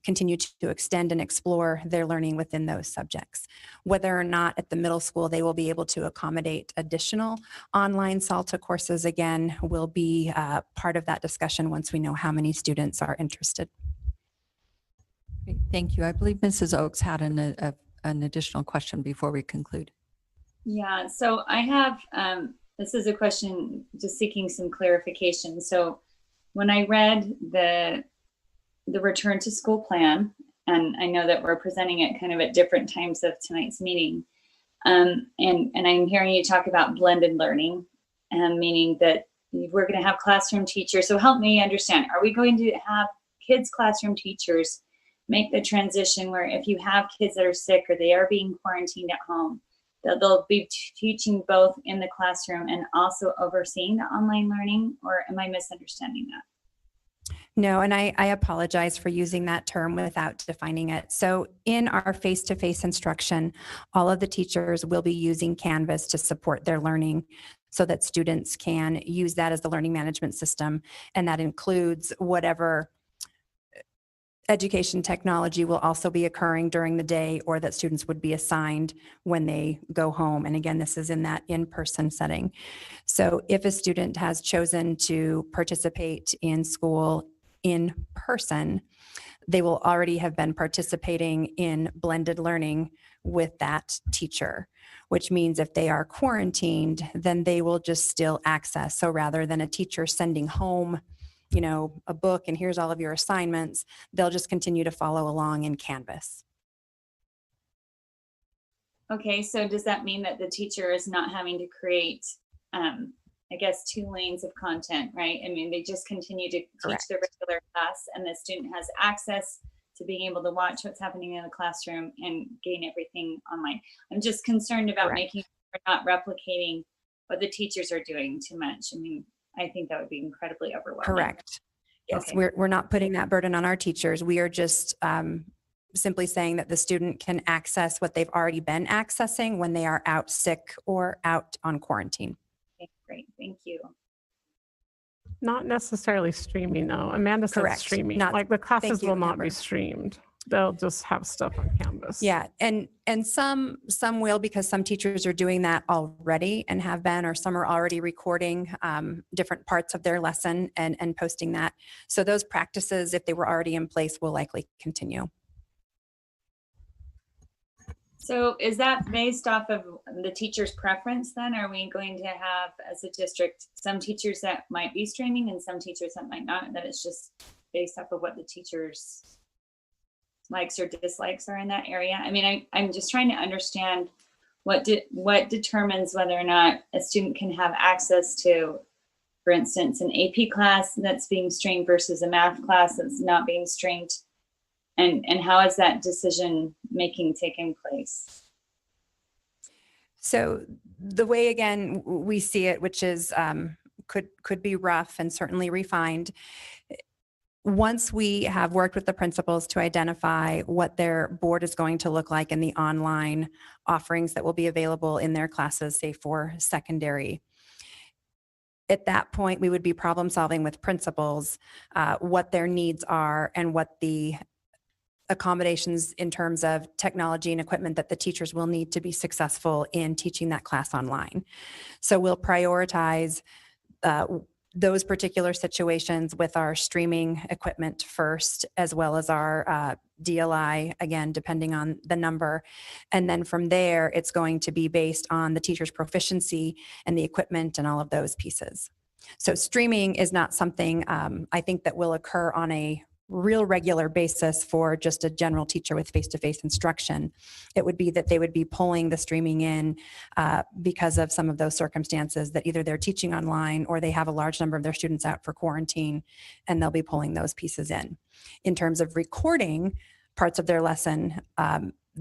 continue to extend and explore their learning within those subjects. Whether or not at the middle school they will be able to accommodate additional online SALTA courses, again, will be part of that discussion once we know how many students are interested. Great, thank you. I believe Mrs. Oakes had an additional question before we conclude. Yeah, so I have, this is a question just seeking some clarification. So when I read the return to school plan, and I know that we're presenting it kind of at different times of tonight's meeting, and I'm hearing you talk about blended learning, meaning that we're going to have classroom teachers. So help me understand, are we going to have kids' classroom teachers make the transition where if you have kids that are sick or they are being quarantined at home, they'll be teaching both in the classroom and also overseeing the online learning, or am I misunderstanding that? No, and I apologize for using that term without defining it. So in our face-to-face instruction, all of the teachers will be using Canvas to support their learning so that students can use that as the learning management system. And that includes whatever education technology will also be occurring during the day, or that students would be assigned when they go home. And again, this is in that in-person setting. So if a student has chosen to participate in school in person, they will already have been participating in blended learning with that teacher, which means if they are quarantined, then they will just still access. So rather than a teacher sending home a book and here's all of your assignments, they'll just continue to follow along in Canvas. Okay, so does that mean that the teacher is not having to create, I guess, 2 lanes of content, right? I mean, they just continue to teach their regular class, and the student has access to being able to watch what's happening in the classroom and gain everything online. I'm just concerned about making sure we're not replicating what the teachers are doing too much. I mean, I think that would be incredibly overwhelming. Correct. Yes, Okay. we're not putting that burden on our teachers. We are just simply saying that the student can access what they've already been accessing when they are out sick or out on quarantine. Okay, great, thank you. Not necessarily streaming though. Amanda said Correct. streaming. Not- Like the classes thank you, will not Amber. be streamed. They'll just have stuff on Canvas. Yeah, and some will, because some teachers are doing that already and have been, or some are already recording different parts of their lesson and posting that. So those practices, if they were already in place, will likely continue. So is that based off of the teacher's preference then? Are we going to have, as a district, some teachers that might be streaming and some teachers that might not, and that it's just based off of what the teacher's likes or dislikes are in that area? I mean, I'm just trying to understand what determines whether or not a student can have access to, for instance, an AP class that's being streamed versus a math class that's not being streamed, and how is that decision making taking place? So the way, again, we see it, which is could be rough and certainly refined. once we have worked with the principals to identify what their board is going to look like and the online offerings that will be available in their classes, say for secondary, at that point, we would be problem solving with principals, what their needs are and what the accommodations in terms of technology and equipment that the teachers will need to be successful in teaching that class online. So we'll prioritize those particular situations with our streaming equipment first, as well as our DLI, again, depending on the number. And then from there, it's going to be based on the teacher's proficiency and the equipment and all of those pieces. So streaming is not something I think that will occur on a real regular basis for just a general teacher with face-to-face instruction. It would be that they would be pulling the streaming in because of some of those circumstances that either they're teaching online or they have a large number of their students out for quarantine, and they'll be pulling those pieces in. In terms of recording parts of their lesson,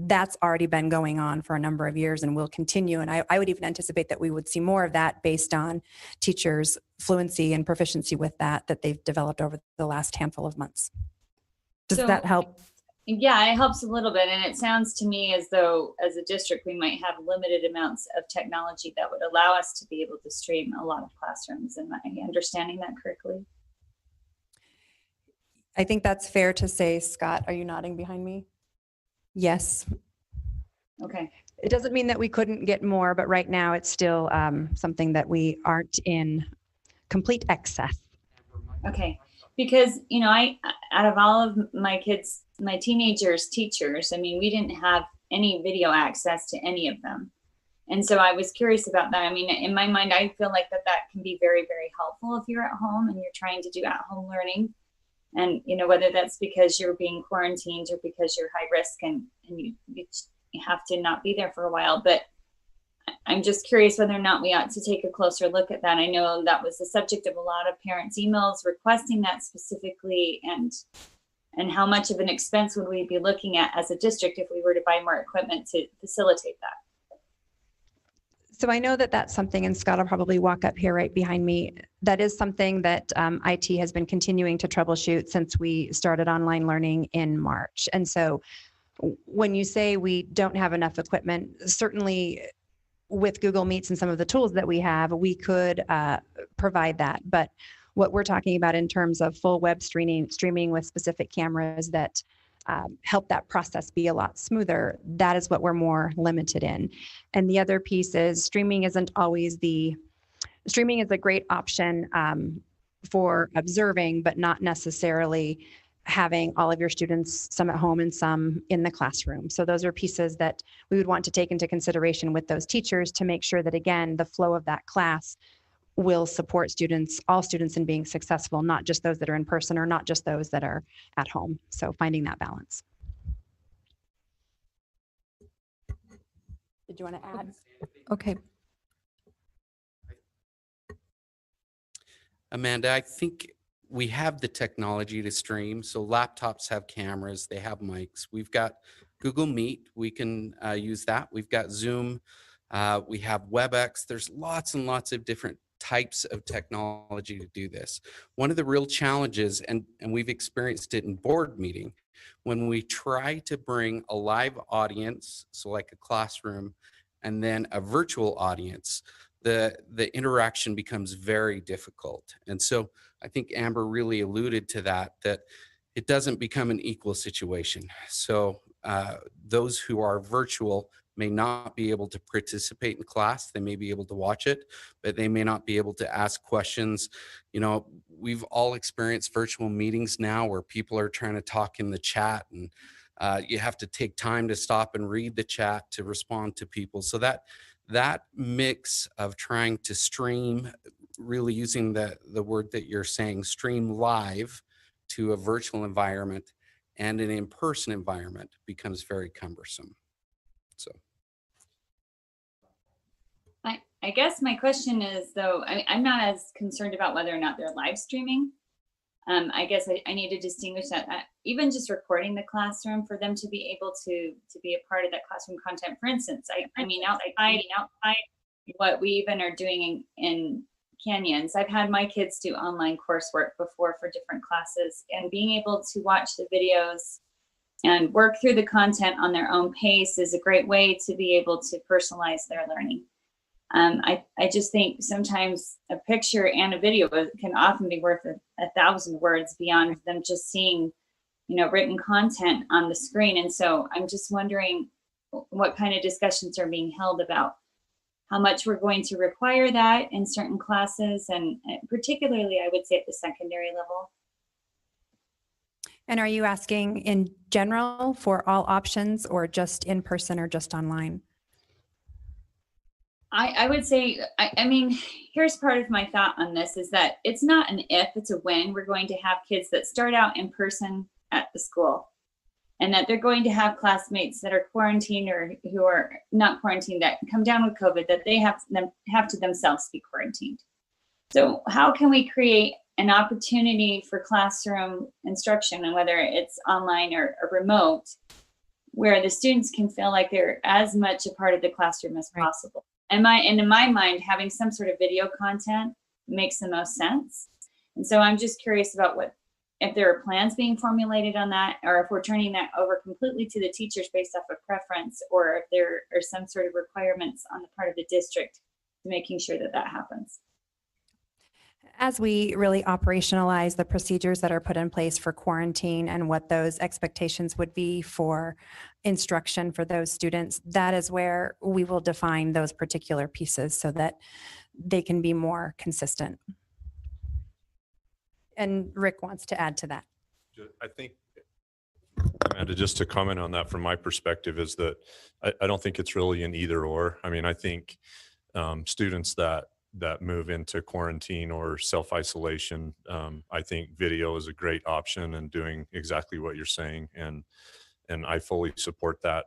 that's already been going on for a number of years and will continue. And I would even anticipate that we would see more of that based on teachers' fluency and proficiency with that they've developed over the last handful of months. Does that help? Yeah, it helps a little bit. And it sounds to me as though as a district, we might have limited amounts of technology that would allow us to be able to stream a lot of classrooms. Am I understanding that correctly? I think that's fair to say. Scott, are you nodding behind me? Yes. Okay. It doesn't mean that we couldn't get more, but right now it's still something that we aren't in complete excess. Okay. Because, you know, out of all of my kids, my teenagers' teachers, I mean, we didn't have any video access to any of them. And so I was curious about that. I mean, in my mind, I feel like that can be very, very helpful if you're at home and you're trying to do at-home learning. And, you know, whether that's because you're being quarantined or because you're high risk and you have to not be there for a while. But I'm just curious whether or not we ought to take a closer look at that. I know that was the subject of a lot of parents' emails requesting that specifically, and how much of an expense would we be looking at as a district if we were to buy more equipment to facilitate that? So I know that that's something, and Scott will probably walk up here right behind me. That is something that IT has been continuing to troubleshoot since we started online learning in March. And so when you say we don't have enough equipment, certainly with Google Meets and some of the tools that we have, we could provide that. But what we're talking about in terms of full web streaming with specific cameras that help that process be a lot smoother, that is what we're more limited in. And the other piece is streaming is a great option for observing, but not necessarily having all of your students, some at home and some in the classroom. So those are pieces that we would want to take into consideration with those teachers to make sure that, again, the flow of that class will support students, all students in being successful, not just those that are in person or not just those that are at home. So finding that balance. Did you want to add? Okay. Amanda, I think we have the technology to stream. So laptops have cameras, they have mics. We've got Google Meet, we can use that. We've got Zoom, we have WebEx. There's lots and lots of different types of technology to do this. One of the real challenges, and we've experienced it in board meeting, when we try to bring a live audience, so like a classroom, and then a virtual audience, the interaction becomes very difficult. And so I think Amber really alluded to that it doesn't become an equal situation. So those who are virtual may not be able to participate in class. They may be able to watch it, but they may not be able to ask questions. You know, we've all experienced virtual meetings now where people are trying to talk in the chat, and you have to take time to stop and read the chat to respond to people. So that mix of trying to stream, really using the word that you're saying, stream live to a virtual environment and an in-person environment becomes very cumbersome. So. I guess my question is, though, I'm not as concerned about whether or not they're live streaming. I guess I need to distinguish that. Even just recording the classroom for them to be able to be a part of that classroom content. For instance, I mean, outside what we even are doing in Canyons. I've had my kids do online coursework before for different classes, and being able to watch the videos and work through the content on their own pace is a great way to be able to personalize their learning. I just think sometimes a picture and a video can often be worth 1,000 words beyond them just seeing, written content on the screen. And so I'm just wondering what kind of discussions are being held about how much we're going to require that in certain classes, and particularly, I would say, at the secondary level. And are you asking in general for all options, or just in person, or just online? I would say, I mean, here's part of my thought on this is that it's not an if, it's a when. We're going to have kids that start out in person at the school, and that they're going to have classmates that are quarantined or who are not quarantined that come down with COVID, that they have to themselves be quarantined. So how can we create an opportunity for classroom instruction, and whether it's online or remote, where the students can feel like they're as much a part of the classroom as possible? And in my mind, having some sort of video content makes the most sense. And so I'm just curious about if there are plans being formulated on that, or if we're turning that over completely to the teachers based off of preference, or if there are some sort of requirements on the part of the district to making sure that that happens. As we really operationalize the procedures that are put in place for quarantine and what those expectations would be for instruction for those students, that is where we will define those particular pieces so that they can be more consistent. And Rick wants to add to that. I think, Amanda, just to comment on that from my perspective, is that I don't think it's really an either or. I mean, I think students that move into quarantine or self-isolation, I think video is a great option and doing exactly what you're saying. And I fully support that.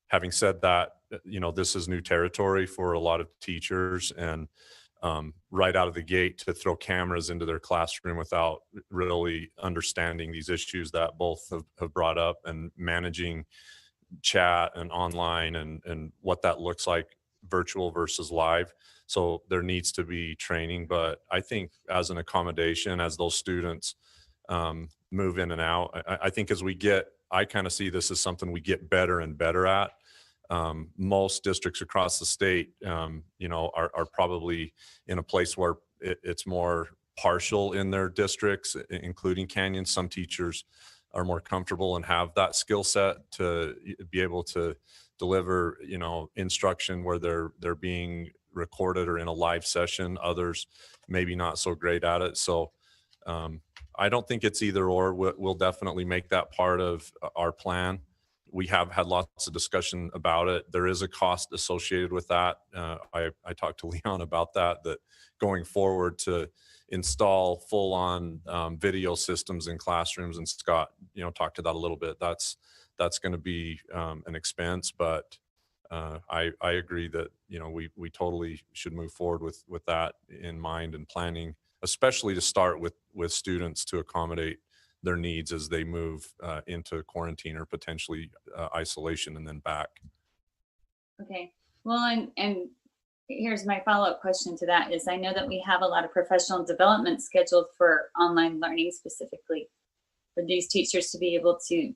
Having said that, this is new territory for a lot of teachers, and right out of the gate to throw cameras into their classroom without really understanding these issues that both have brought up, and managing chat and online and what that looks like virtual versus live. So there needs to be training, but I think as an accommodation, as those students move in and out, I think I kind of see this as something we get better and better at. Most districts across the state, are probably in a place where it's more partial in their districts, including Canyon. Some teachers are more comfortable and have that skill set to be able to deliver, instruction where they're being recorded or in a live session. Others maybe not so great at it. So I don't think it's either or. We'll definitely make that part of our plan. We have had lots of discussion about it. There is a cost associated with that. I talked to Leon about that going forward to install full-on video systems in classrooms, and Scott, talked to that a little bit. That's going to be an expense, but I agree that, we totally should move forward with that in mind and planning, especially to start with students to accommodate their needs as they move into quarantine or potentially isolation and then back. Okay, well, and here's my follow-up question to that is, I know that we have a lot of professional development scheduled for online learning, specifically for these teachers to be able to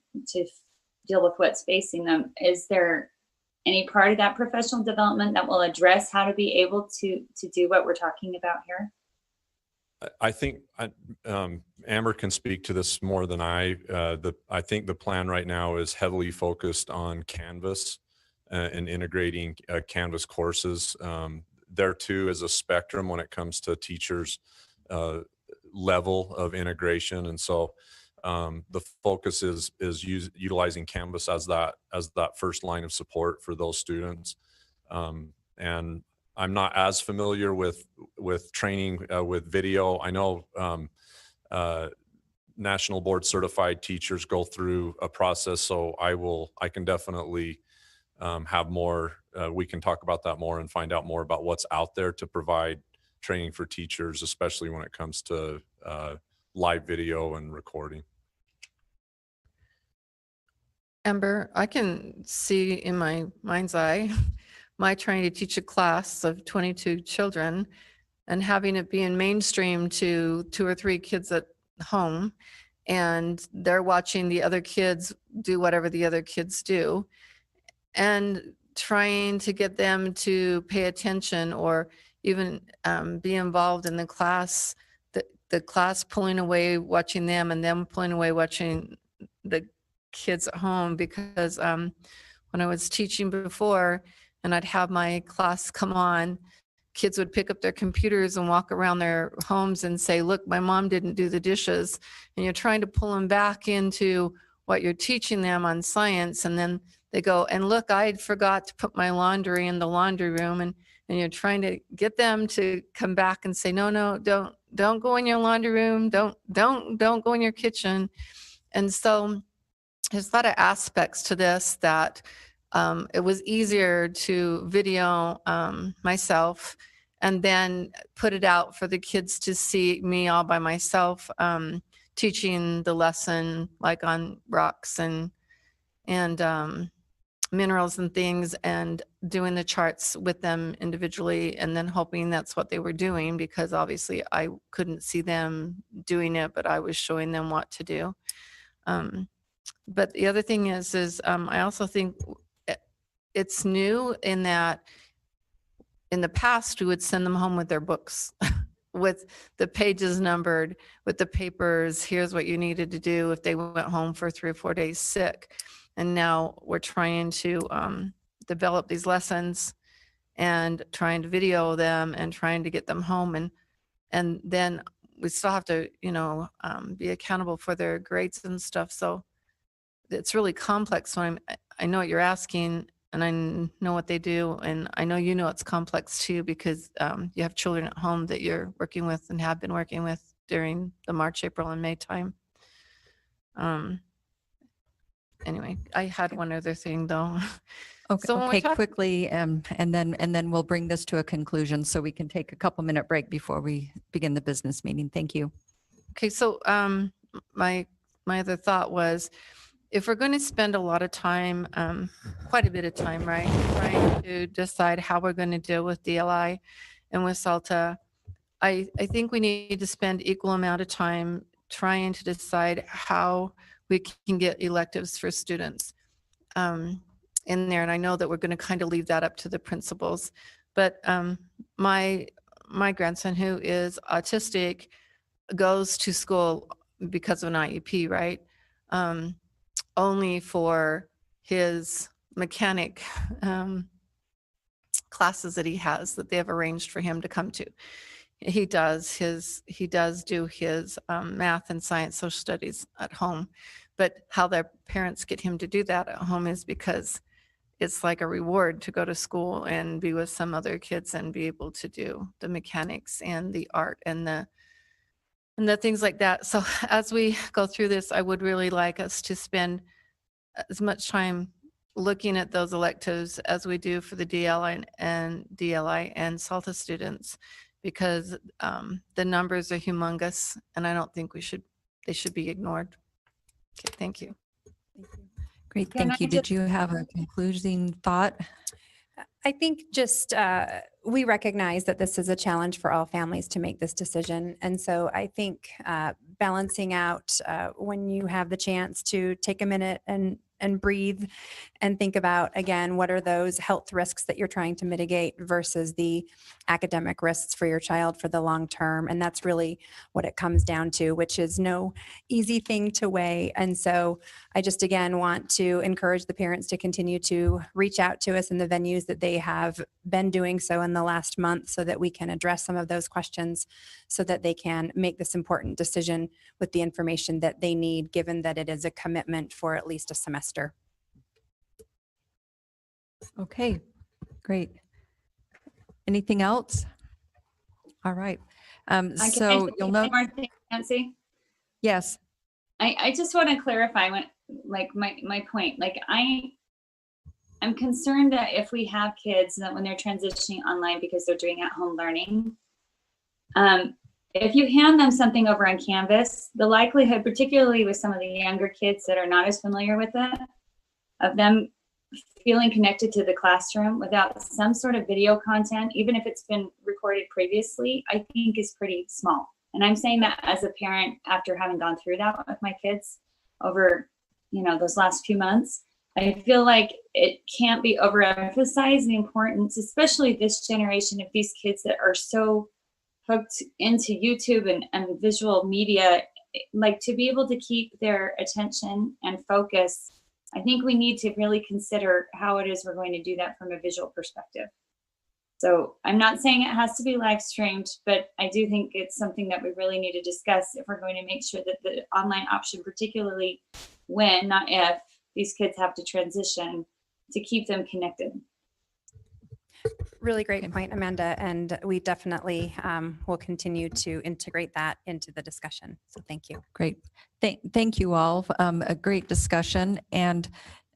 deal with what's facing them. Is there any part of that professional development that will address how to be able to do what we're talking about here? I think Amber can speak to this more than I. I think the plan right now is heavily focused on Canvas and integrating Canvas courses. There too is a spectrum when it comes to teachers' level of integration, and so the focus is utilizing Canvas as that first line of support for those students. And I'm not as familiar with training with video. I know national board certified teachers go through a process, so I can definitely have more. We can talk about that more and find out more about what's out there to provide training for teachers, especially when it comes to live video and recording. Amber, I can see in my mind's eye, my trying to teach a class of 22 children and having it being mainstream to 2 or 3 kids at home, and they're watching the other kids do whatever the other kids do, and trying to get them to pay attention or even be involved in the class, the class pulling away watching them and them pulling away watching the kids at home. Because when I was teaching before and I'd have my class come on, kids would pick up their computers and walk around their homes and say, look, my mom didn't do the dishes. And you're trying to pull them back into what you're teaching them on science. And then they go, and look, I forgot to put my laundry in the laundry room. And you're trying to get them to come back and say, no, don't go in your laundry room. Don't go in your kitchen. And so there's a lot of aspects to this that it was easier to video myself and then put it out for the kids to see me all by myself teaching the lesson, like on rocks and minerals and things, and doing the charts with them individually, and then hoping that's what they were doing, because obviously I couldn't see them doing it, but I was showing them what to do. But the other thing is I also think it's new in that in the past we would send them home with their books with the pages numbered, with the papers, here's what you needed to do if they went home for 3 or 4 days sick. And now we're trying to develop these lessons and trying to video them and trying to get them home. And then we still have to, be accountable for their grades and stuff. So it's really complex. So I know what you're asking, and I know what they do. And I know it's complex too, because you have children at home that you're working with and have been working with during the March, April, and May time. Anyway, I had one other thing though. Okay, So when we're talking- quickly, and then we'll bring this to a conclusion so we can take a couple-minute break before we begin the business meeting. Thank you. Okay, so my other thought was, if we're going to spend a lot of time, quite a bit of time, right, trying to decide how we're going to deal with DLI and with SALTA, I think we need to spend equal amount of time trying to decide how we can get electives for students in there. And I know that we're going to kind of leave that up to the principals, but my grandson, who is autistic, goes to school because of an IEP, right? Only for his mechanic classes that he has, that they have arranged for him to come to. He does do his math and science, social studies at home, but how their parents get him to do that at home is because it's like a reward to go to school and be with some other kids and be able to do the mechanics and the art and the things like that. So as we go through this, I would really like us to spend as much time looking at those electives as we do for the DLI and SALTA students, because the numbers are humongous, and I don't think they should be ignored. Okay, thank you. Great, Can thank you. I Did just- you have a concluding thought? I think just we recognize that this is a challenge for all families to make this decision. And so I think balancing out when you have the chance to take a minute and breathe and think about, again, what are those health risks that you're trying to mitigate versus the academic risks for your child for the long term. And that's really what it comes down to, which is no easy thing to weigh. And so I just, again, want to encourage the parents to continue to reach out to us in the venues that they have been doing so in the last month, so that we can address some of those questions, so that they can make this important decision with the information that they need, given that it is a commitment for at least a semester. Okay, great. Anything else? All right. So you'll know, One more thing, Nancy. yes. I just want to clarify my point. I'm concerned that if we have kids that when they're transitioning online because they're doing at-home learning, if you hand them something over on Canvas, the likelihood, particularly with some of the younger kids that are not as familiar with it, of them feeling connected to the classroom without some sort of video content, even if it's been recorded previously, I think is pretty small. And I'm saying that as a parent after having gone through that with my kids over, those last few months. I feel like it can't be overemphasized, the importance, especially this generation of these kids that are so hooked into YouTube and visual media, like to be able to keep their attention and focus. I think we need to really consider how it is we're going to do that from a visual perspective. So I'm not saying it has to be live streamed, but I do think it's something that we really need to discuss if we're going to make sure that the online option, particularly when, not if, these kids have to transition, to keep them connected. Really great point, Amanda, and we definitely will continue to integrate that into the discussion. So thank you. Great. Thank you all. A great discussion. And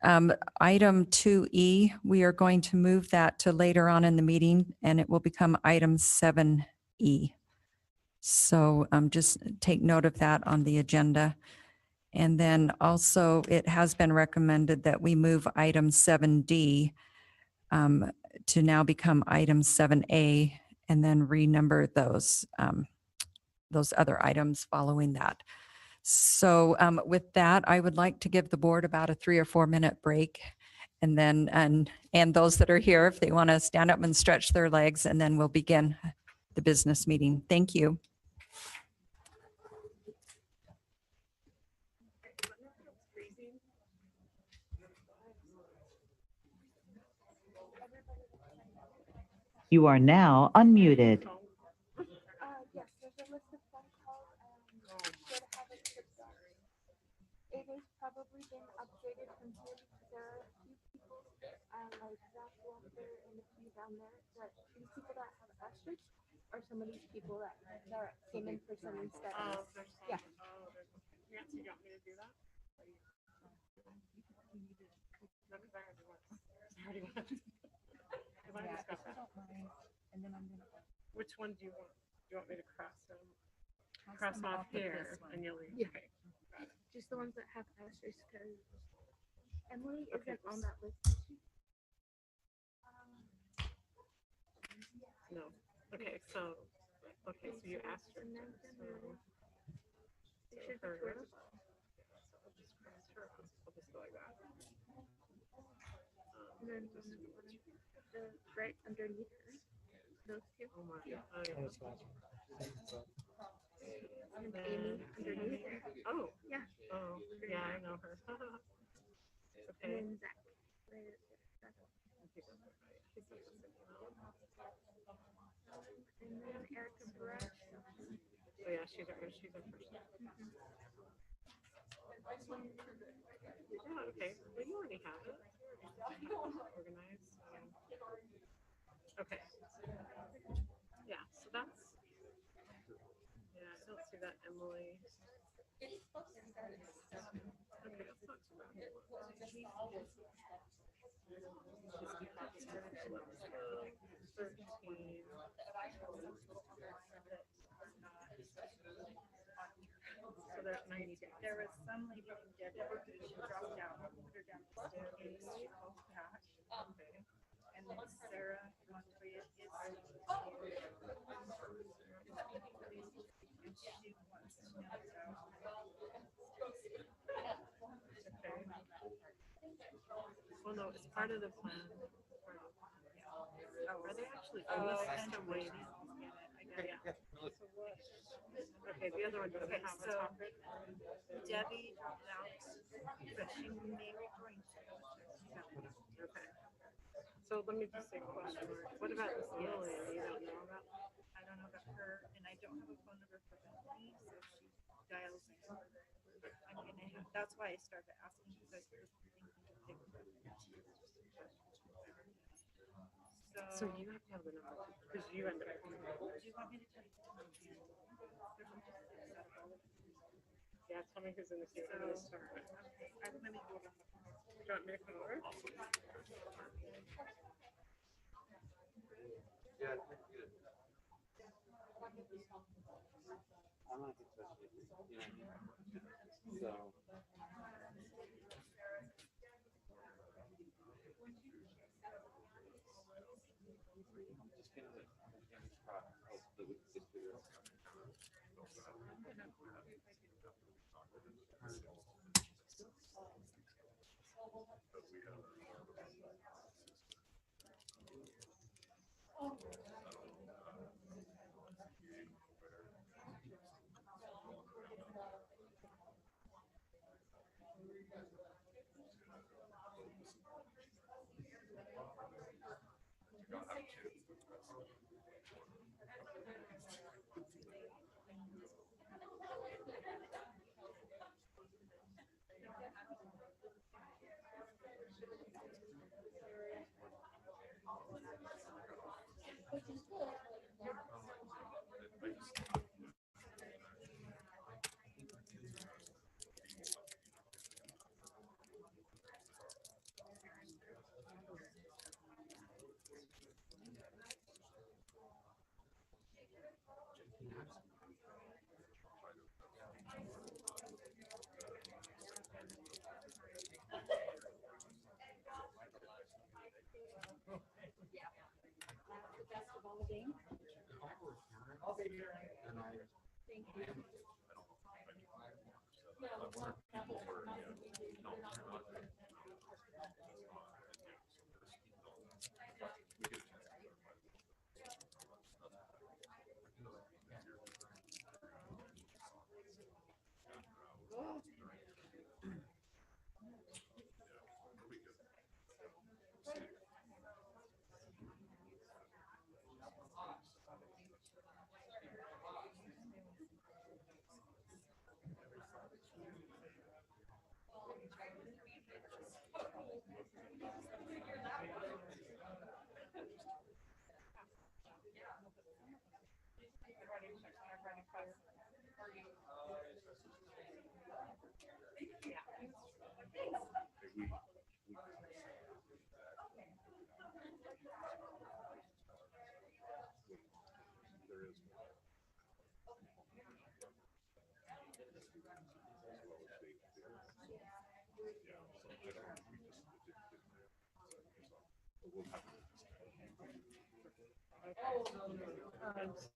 item 2E, we are going to move that to later on in the meeting, and it will become item 7E. So just take note of that on the agenda. And then also it has been recommended that we move item 7D to now become item 7A, and then renumber those other items following that. So with that, I would like to give the board about a 3 or 4 minute break, and then and those that are here, if they want to stand up and stretch their legs, and then we'll begin the business meeting. Thank you. You are now unmuted. Yes, there's a list of phone calls and should have a script already. It has probably been updated from here because there are a few people, like Zach Walker and a few down there, that these people that have asterisks are some of these people that came in person instead. Yeah. Nancy, you want me to do that? Which one do you want? Do you want me to cross them? Cross them off here and you'll leave. Yeah. Okay. Got it. Just the ones that have asterisks, because Emily isn't on that list. No. Okay, so you asked her. And then So they should be her. towards the So I'll just cross her off. I'll just go like that. And then the right underneath her, those two. Oh my. Oh, yeah. And Amy underneath her. Oh. Yeah. Oh, yeah, I know her. And Okay. then Zach. And then Erica Barrett. Oh yeah, she's a person. Yeah, okay. Well, you already have it. Organized. Okay. Yeah, so that's. Yeah, I don't see that, Emily. Okay, that's not too bad. 13. So there's 90. There was some lady named Debbie who dropped down, put her down the staircase. Okay. And then Sarah Montoya is still here. And she wants to know about. Okay. Well, no, it's part of the plan. Oh, are they actually in the system waiting? I got it. Yeah. So what? Okay, the other one doesn't have a topic. Debbie dropped out, but she may rejoin. Okay. So let me just say question mark. What about this Lily? You don't know about? I don't know about her, and I don't have a phone number for Bethany, so she dials in. I'm gonna have, that's why I started asking, because I was thinking to take a break. So you have to have the number because you ended up. Do you want me to tell you? Yeah, tell me who's in the queue. I'm gonna start. Okay, I'm gonna go over. Do you want me to come over? Yeah. So.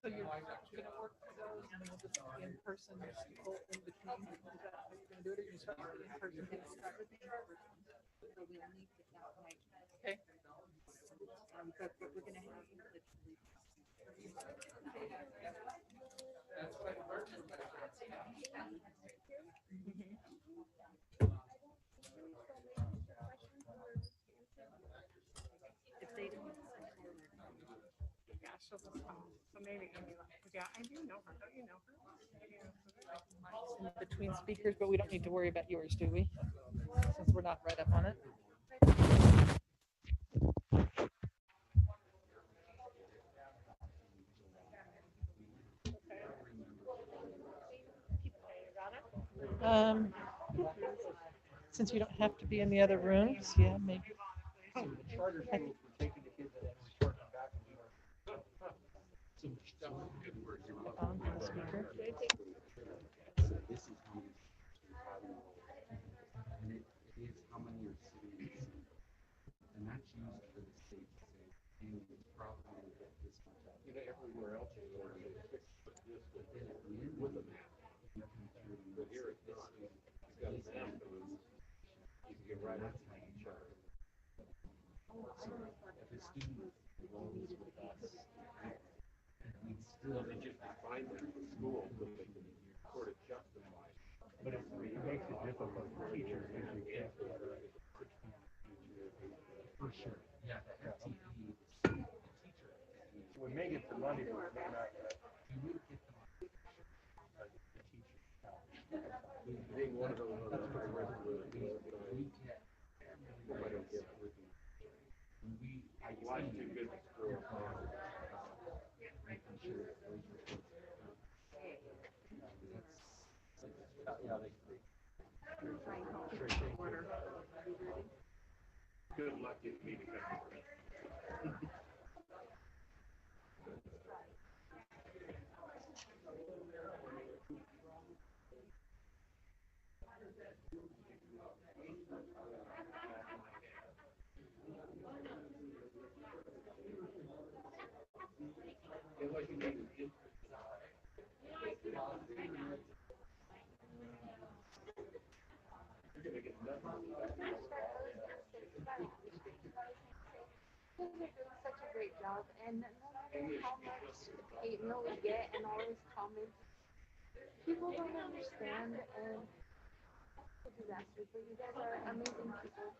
So you're gonna work for those and then we'll just in person people in between. Is that how you're gonna do it? Or you're gonna start with the in person? Okay. But we're gonna have literally. That's what I've heard. If they don't. Yeah, she'll just come. So maybe Amy, yeah, I do know her. Don't you know her? In between speakers, but we don't need to worry about yours, do we? Since we're not right up on it. Since we don't have to be in the other rooms, yeah, maybe. On the speaker. This is how many and it is how many are cities, and that's used for the state to say, and it's probably this much. Everywhere else is already fixed, but then at the end of the map, you can through but here it's not. You've got a map that was, you can get right up to each other. So if a student enrolls with us, we still just find that for school, so they can sort of justify. But it makes it difficult for teachers usually get for sure. Yeah, the FTE is teacher. We may get the money, but we may not. We would get the money. The teacher. Being one of those we get. I like to visit school. Making sure that those reports good luck getting me to come. They're doing such a great job, and no matter how much hate mail we get and all these comments, people don't understand, and it's a disaster. But you guys are amazing people,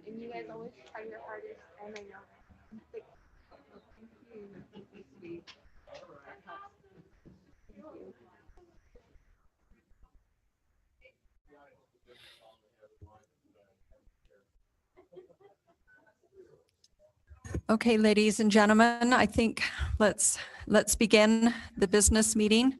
and you guys always try your hardest, and I know that. Thank you. Thank you. Okay, ladies and gentlemen, I think let's begin the business meeting.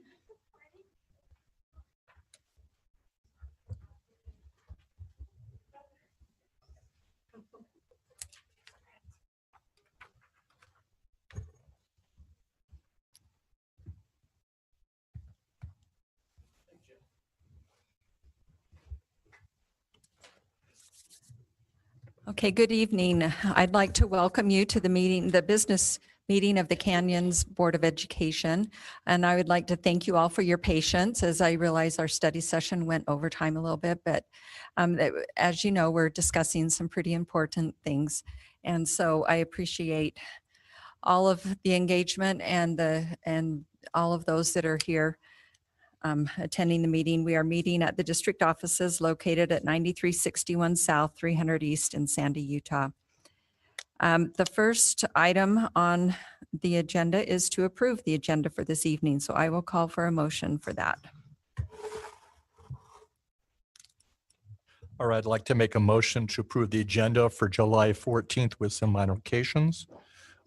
Okay, good evening. I'd like to welcome you to the meeting, the business meeting of the Canyons Board of Education. And I would like to thank you all for your patience as I realize our study session went over time a little bit, but as you know, we're discussing some pretty important things. And so I appreciate all of the engagement and all of those that are here attending the meeting. We are meeting at the district offices located at 9361 South, 300 East in Sandy, Utah. The first item on the agenda is to approve the agenda for this evening. So I will call for a motion for that. All right, I'd like to make a motion to approve the agenda for July 14th with some modifications.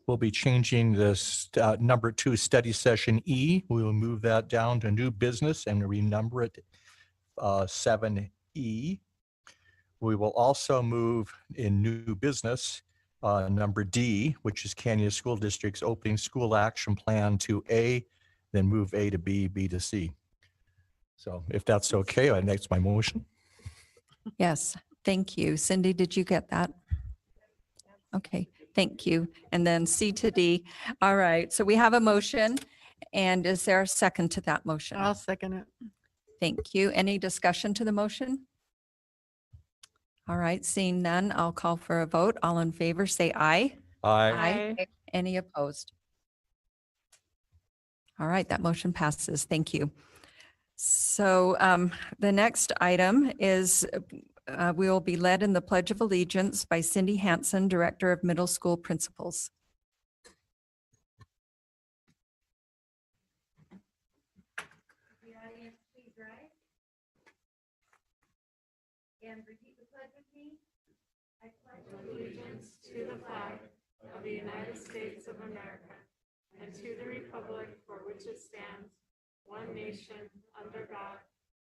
We'll be changing this number 2 study session E. We will move that down to new business and renumber it 7E. We will also move in new business number D, which is Canyon School District's opening school action plan, to A, then move A to B, B to C. So if that's okay, that's my motion. Yes, thank you. Cindy, did you get that? Okay, thank you. And then C to D. All right, so we have a motion. And is there a second to that motion? I'll second it. Thank you. Any discussion to the motion? All right, seeing none, I'll call for a vote. All in favor, say aye. Aye. Aye. Any opposed? All right, that motion passes. Thank you. So the next item is we will be led in the Pledge of Allegiance by Cindy Hansen, Director of Middle School Principals. The audience, please rise and repeat the pledge with me. I pledge Allegiance to the flag of the United States of America and to the republic for which it stands, one nation, under God,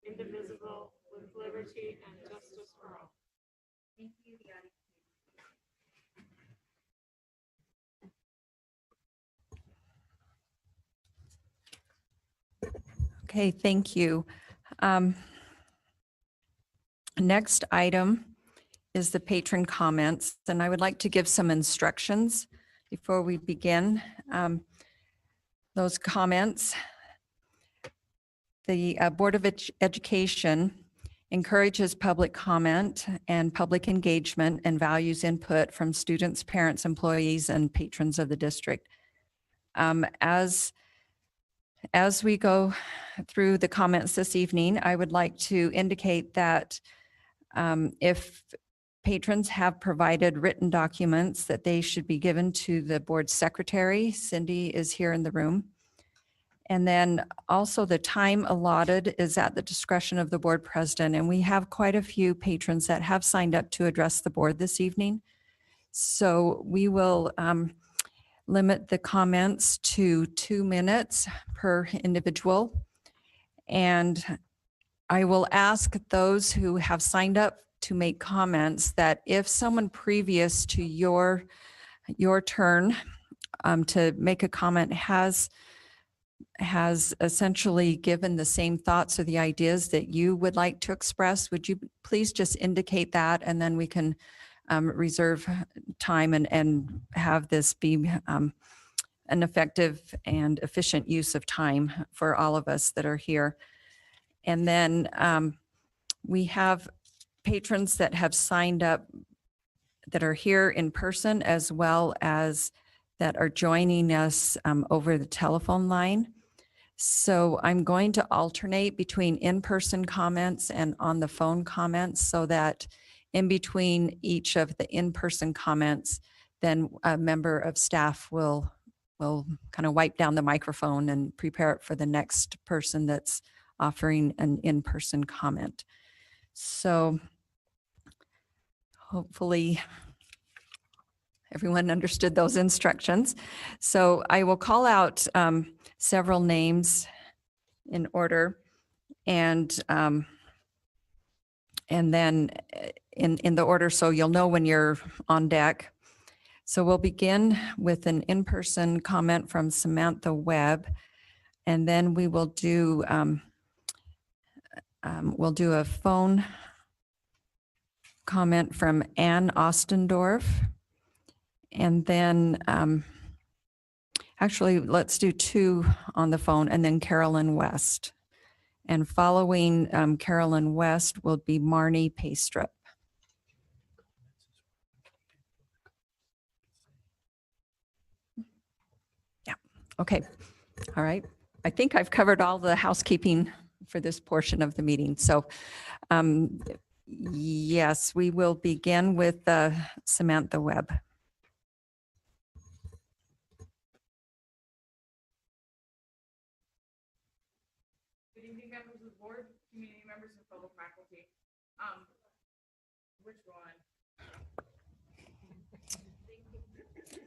indivisible, with liberty and justice for all. Thank you, the audience. Okay, thank you. Next item is the patron comments, and I would like to give some instructions before we begin. Those comments, the Board of Education encourages public comment and public engagement and values input from students, parents, employees, and patrons of the district. As we go through the comments this evening, I would like to indicate that if patrons have provided written documents, that they should be given to the board secretary. Cindy is here in the room. And then also the time allotted is at the discretion of the board president. And we have quite a few patrons that have signed up to address the board this evening. So we will limit the comments to 2 minutes per individual. And I will ask those who have signed up to make comments that if someone previous to your turn to make a comment has essentially given the same thoughts or the ideas that you would like to express, would you please just indicate that, and then we can reserve time and have this be an effective and efficient use of time for all of us that are here. And then we have patrons that have signed up that are here in person as well as that are joining us over the telephone line. So I'm going to alternate between in-person comments and on the phone comments so that in between each of the in-person comments, then a member of staff will kind of wipe down the microphone and prepare it for the next person that's offering an in-person comment. So hopefully everyone understood those instructions. So I will call out several names in order, and then in the order so you'll know when you're on deck. So we'll begin with an in-person comment from Samantha Webb, and then we will do a phone comment from Ann Ostendorf. And then actually, let's do 2 on the phone, and then Carolyn West. And following Carolyn West will be Marnie Paystrup. Yeah, okay, all right. I think I've covered all the housekeeping for this portion of the meeting. So yes, we will begin with Samantha Webb. Good evening, members of the board, community members, and fellow faculty. Which one?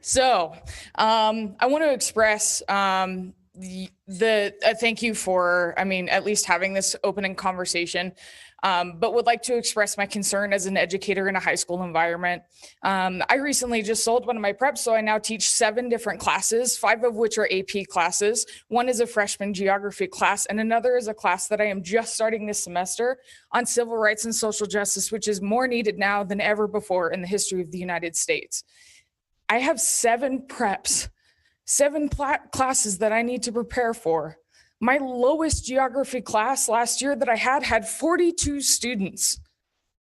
So, I want to express the thank you for, at least having this opening conversation, but would like to express my concern as an educator in a high school environment. I recently just sold one of my preps, so I now teach 7 different classes, 5 of which are AP classes. One is a freshman geography class, and another is a class that I am just starting this semester on civil rights and social justice, which is more needed now than ever before in the history of the United States. I have 7 preps, 7 classes that I need to prepare for. My lowest geography class last year that I had 42 students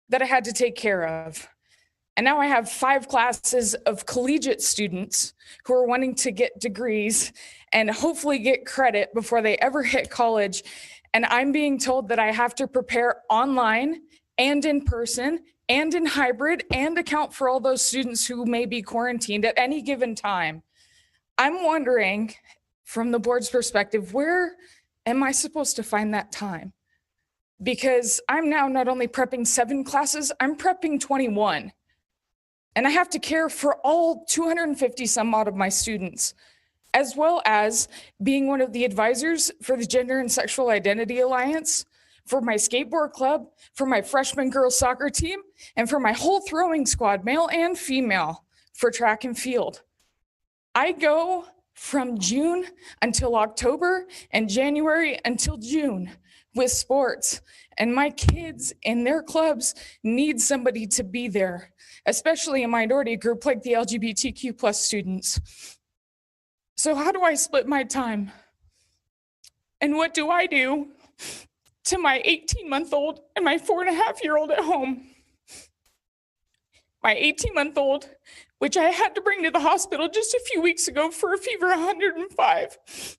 that I had to take care of. And now I have 5 classes of collegiate students who are wanting to get degrees and hopefully get credit before they ever hit college. And I'm being told that I have to prepare online and in person and in hybrid and account for all those students who may be quarantined at any given time. I'm wondering, from the board's perspective, where am I supposed to find that time? Because I'm now not only prepping 7 classes, I'm prepping 21. And I have to care for all 250 some odd of my students, as well as being one of the advisors for the Gender and Sexual Identity Alliance, for my skateboard club, for my freshman girls soccer team, and for my whole throwing squad, male and female, for track and field. I go from June until October and January until June with sports. And my kids in their clubs need somebody to be there, especially a minority group like the LGBTQ plus students. So how do I split my time? And what do I do to my 18-month-old and my 4.5-year-old at home? My 18-month-old, which I had to bring to the hospital just a few weeks ago for a fever 105.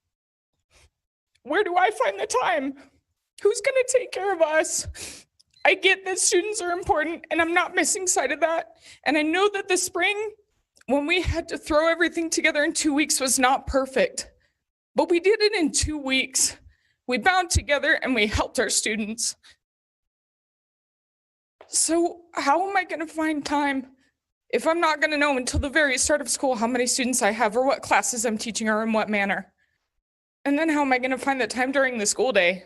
Where do I find the time? Who's going to take care of us? I get that students are important, and I'm not missing sight of that. And I know that the spring, when we had to throw everything together in 2 weeks, was not perfect. But we did it in 2 weeks. We bound together and we helped our students. So how am I going to find time if I'm not going to know until the very start of school how many students I have or what classes I'm teaching or in what manner? And then how am I going to find the time during the school day?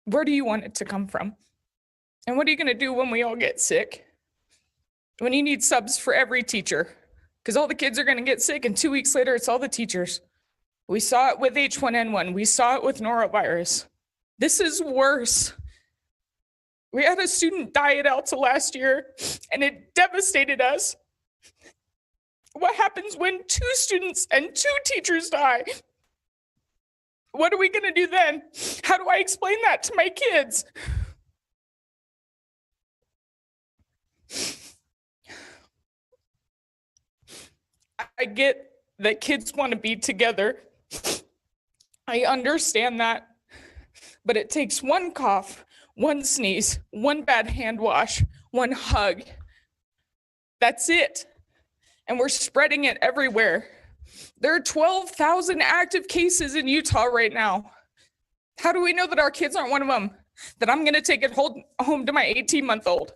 Where do you want it to come from? And what are you going to do when we all get sick? When you need subs for every teacher? Because all the kids are going to get sick and 2 weeks later it's all the teachers. We saw it with H1N1. We saw it with norovirus. This is worse. We had a student die at Alta last year, and it devastated us. What happens when 2 students and 2 teachers die? What are we going to do then? How do I explain that to my kids? I get that kids want to be together. I understand that. But it takes one cough, one sneeze, one bad hand wash, one hug. That's it. And we're spreading it everywhere. There are 12,000 active cases in Utah right now. How do we know that our kids aren't one of them? That I'm going to take it home to my 18-month-old?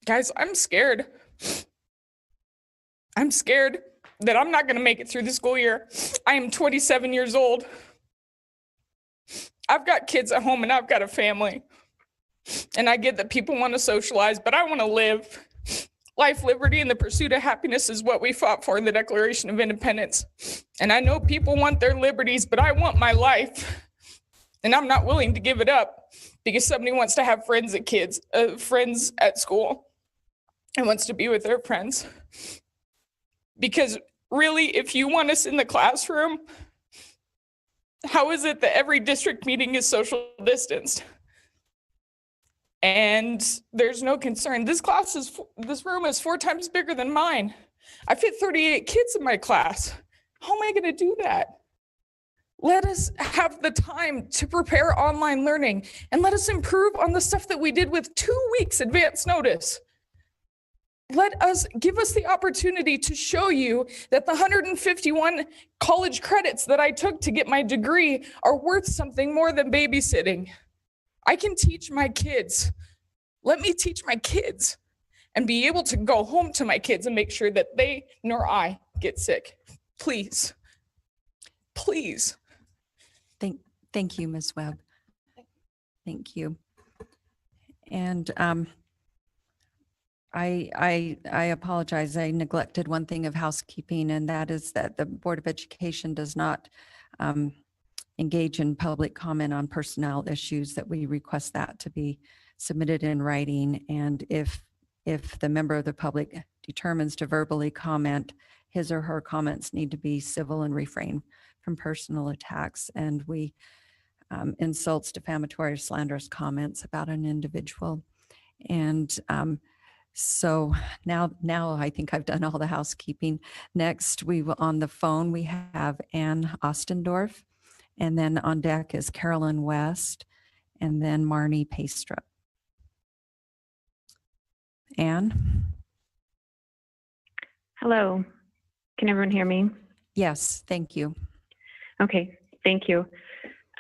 Guys, I'm scared. I'm scared that I'm not going to make it through the school year. I am 27 years old. I've got kids at home and I've got a family. And I get that people want to socialize, but I want to live. Life, liberty, and the pursuit of happiness is what we fought for in the Declaration of Independence. And I know people want their liberties, but I want my life. And I'm not willing to give it up because somebody wants to have friends at school and wants to be with their friends. Because really, if you want us in the classroom, how is it that every district meeting is social distanced? And there's no concern. This room is 4 times bigger than mine. I fit 38 kids in my class. How am I going to do that? Let us have the time to prepare online learning and let us improve on the stuff that we did with 2 weeks advance notice. Give us the opportunity to show you that the 151 college credits that I took to get my degree are worth something more than babysitting. I can teach my kids. Let me teach my kids and be able to go home to my kids and make sure that they nor I get sick. Please. Please. Thank you, Ms. Webb. Thank you. And I apologize. I neglected one thing of housekeeping, and that is that the Board of Education does not engage in public comment on personnel issues, that we request that to be submitted in writing. And if the member of the public determines to verbally comment, his or her comments need to be civil and refrain from personal attacks. And we insults, defamatory, or slanderous comments about an individual. And so now I think I've done all the housekeeping. Next, on the phone, we have Ann Ostendorf. And then on deck is Carolyn West, and then Marnie Pastrup. Ann? Hello. Can everyone hear me? Yes, thank you. Okay, thank you.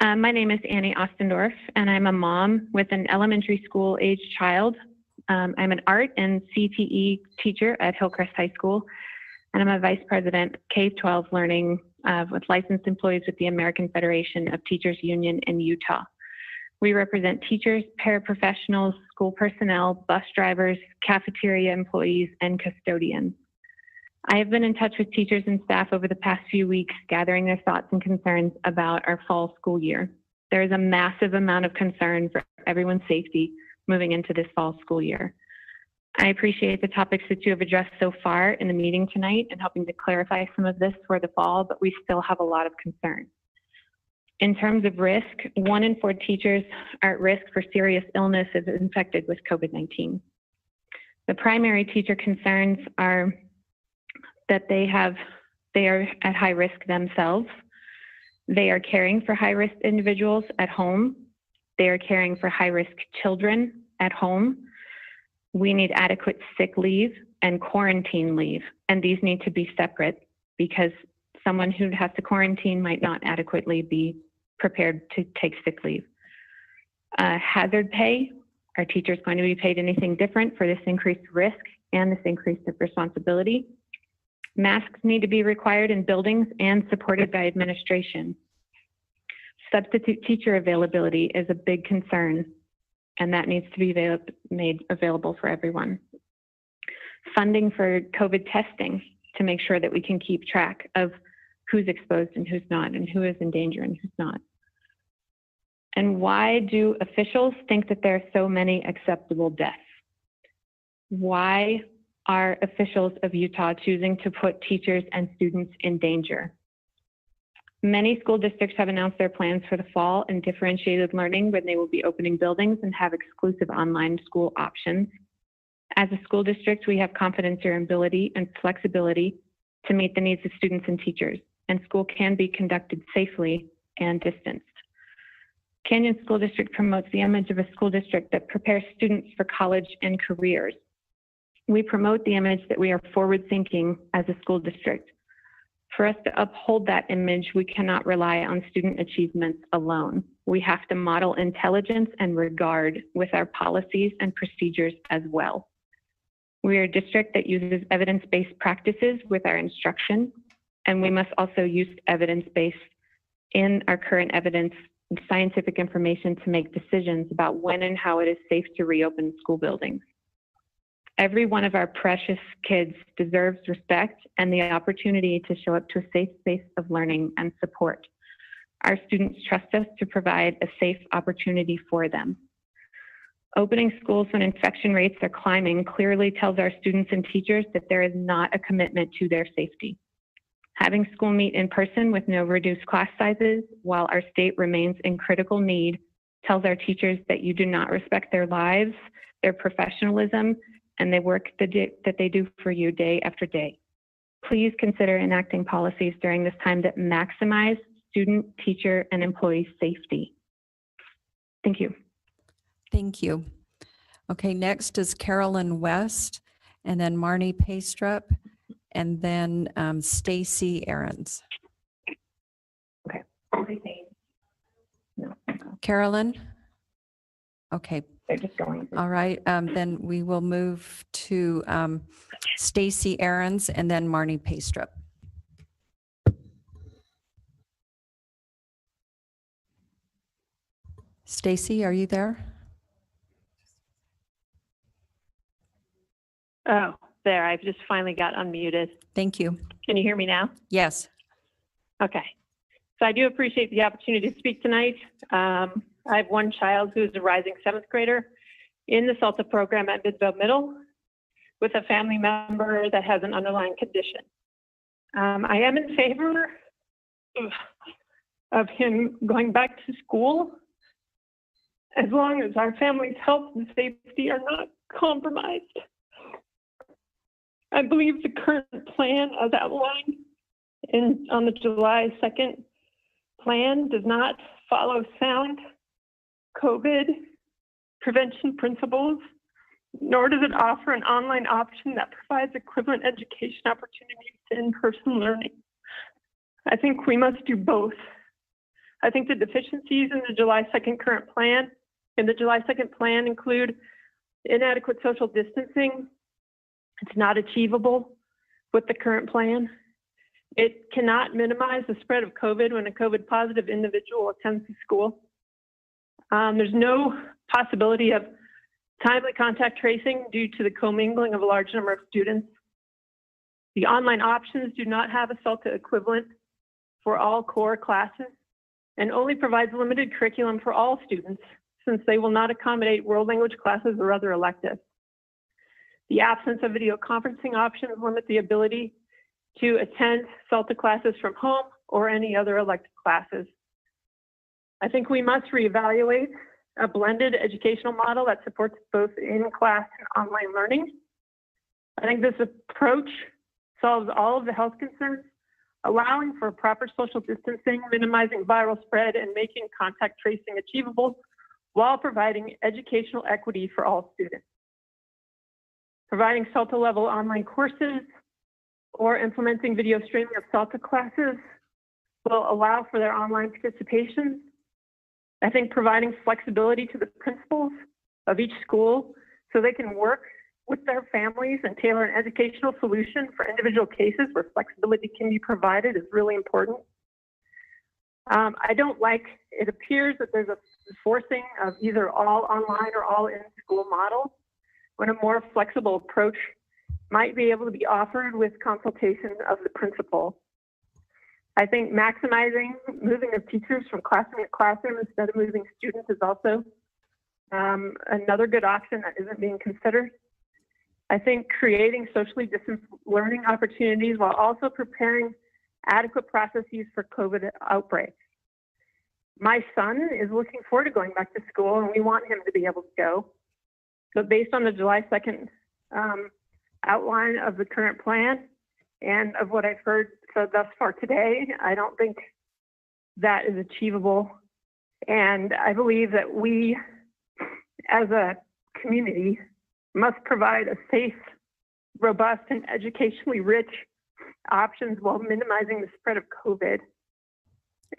My name is Annie Ostendorf, and I'm a mom with an elementary school age child. I'm an art and CTE teacher at Hillcrest High School, and I'm a vice president K-12 learning with licensed employees with the American Federation of Teachers Union in Utah. We represent teachers, paraprofessionals, school personnel, bus drivers, cafeteria employees, and custodians. I have been in touch with teachers and staff over the past few weeks, gathering their thoughts and concerns about our fall school year. There is a massive amount of concern for everyone's safety moving into this fall school year. I appreciate the topics that you have addressed so far in the meeting tonight and helping to clarify some of this for the fall, but we still have a lot of concern. In terms of risk, 1 in 4 teachers are at risk for serious illness if infected with COVID-19. The primary teacher concerns are that they are at high risk themselves. They are caring for high-risk individuals at home. They are caring for high-risk children at home. We need adequate sick leave and quarantine leave, and these need to be separate because someone who has to quarantine might not adequately be prepared to take sick leave. Hazard pay, are teachers going to be paid anything different for this increased risk and this increase of responsibility? Masks need to be required in buildings and supported by administration. Substitute teacher availability is a big concern, and that needs to be made available for everyone. Funding for COVID testing to make sure that we can keep track of who's exposed and who's not, and who is in danger and who's not. And why do officials think that there are so many acceptable deaths? Why are officials of Utah choosing to put teachers and students in danger? Many school districts have announced their plans for the fall and differentiated learning when they will be opening buildings and have exclusive online school options. As a school district, we have confidence in your ability and flexibility to meet the needs of students and teachers, and school can be conducted safely and distanced. Canyon School District promotes the image of a school district that prepares students for college and careers. We promote the image that we are forward-thinking as a school district. For us to uphold that image, we cannot rely on student achievements alone. We have to model intelligence and regard with our policies and procedures as well. We are a district that uses evidence-based practices with our instruction, and we must also use evidence-based in our current evidence and scientific information to make decisions about when and how it is safe to reopen school buildings. Every one of our precious kids deserves respect and the opportunity to show up to a safe space of learning and support. Our students trust us to provide a safe opportunity for them. Opening schools when infection rates are climbing clearly tells our students and teachers that there is not a commitment to their safety. Having school meet in person with no reduced class sizes while our state remains in critical need tells our teachers that you do not respect their lives, their professionalism, and the work that they do for you day after day. Please consider enacting policies during this time that maximize student, teacher, and employee safety. Thank you. Thank you. Okay, next is Carolyn West, and then Marnie Paystrup, and then Stacy Ahrens. Okay. No. Carolyn? Okay. They're just going. All right, then we will move to Stacy Ahrens and then Marnie Paystrup. Stacy, are you there? Oh, there, I've just finally got unmuted. Thank you. Can you hear me now? Yes. Okay. So I do appreciate the opportunity to speak tonight. I have one child who's a rising 7th grader in the SALTA program at Midvale Middle with a family member that has an underlying condition. I am in favor of him going back to school as long as our family's health and safety are not compromised. I believe the current plan as outlined on the July 2nd plan does not follow sound COVID prevention principles, nor does it offer an online option that provides equivalent education opportunities to in-person learning. I think we must do both. I think the deficiencies in the July 2nd current plan and the July 2nd plan include inadequate social distancing. It's not achievable with the current plan. It cannot minimize the spread of COVID when a COVID positive individual attends the school. There's no possibility of timely contact tracing due to the commingling of a large number of students. The online options do not have a SALTA equivalent for all core classes and only provides limited curriculum for all students since they will not accommodate world language classes or other electives. The absence of video conferencing options limit the ability to attend SALTA classes from home or any other elective classes. I think we must reevaluate a blended educational model that supports both in-class and online learning. I think this approach solves all of the health concerns, allowing for proper social distancing, minimizing viral spread, and making contact tracing achievable while providing educational equity for all students. Providing SALTA level online courses or implementing video streaming of SALTA classes will allow for their online participation. I think providing flexibility to the principals of each school so they can work with their families and tailor an educational solution for individual cases where flexibility can be provided is really important. I don't like, it appears that there's a forcing of either all online or all in school model when a more flexible approach might be able to be offered with consultation of the principal. I think maximizing moving of teachers from classroom to classroom instead of moving students is also another good option that isn't being considered. I think creating socially distanced learning opportunities while also preparing adequate processes for COVID outbreaks. My son is looking forward to going back to school and we want him to be able to go. But based on the July 2nd outline of the current plan and of what I've heard so thus far today. I don't think that is achievable. And I believe that we, as a community, must provide a safe, robust, and educationally rich options while minimizing the spread of COVID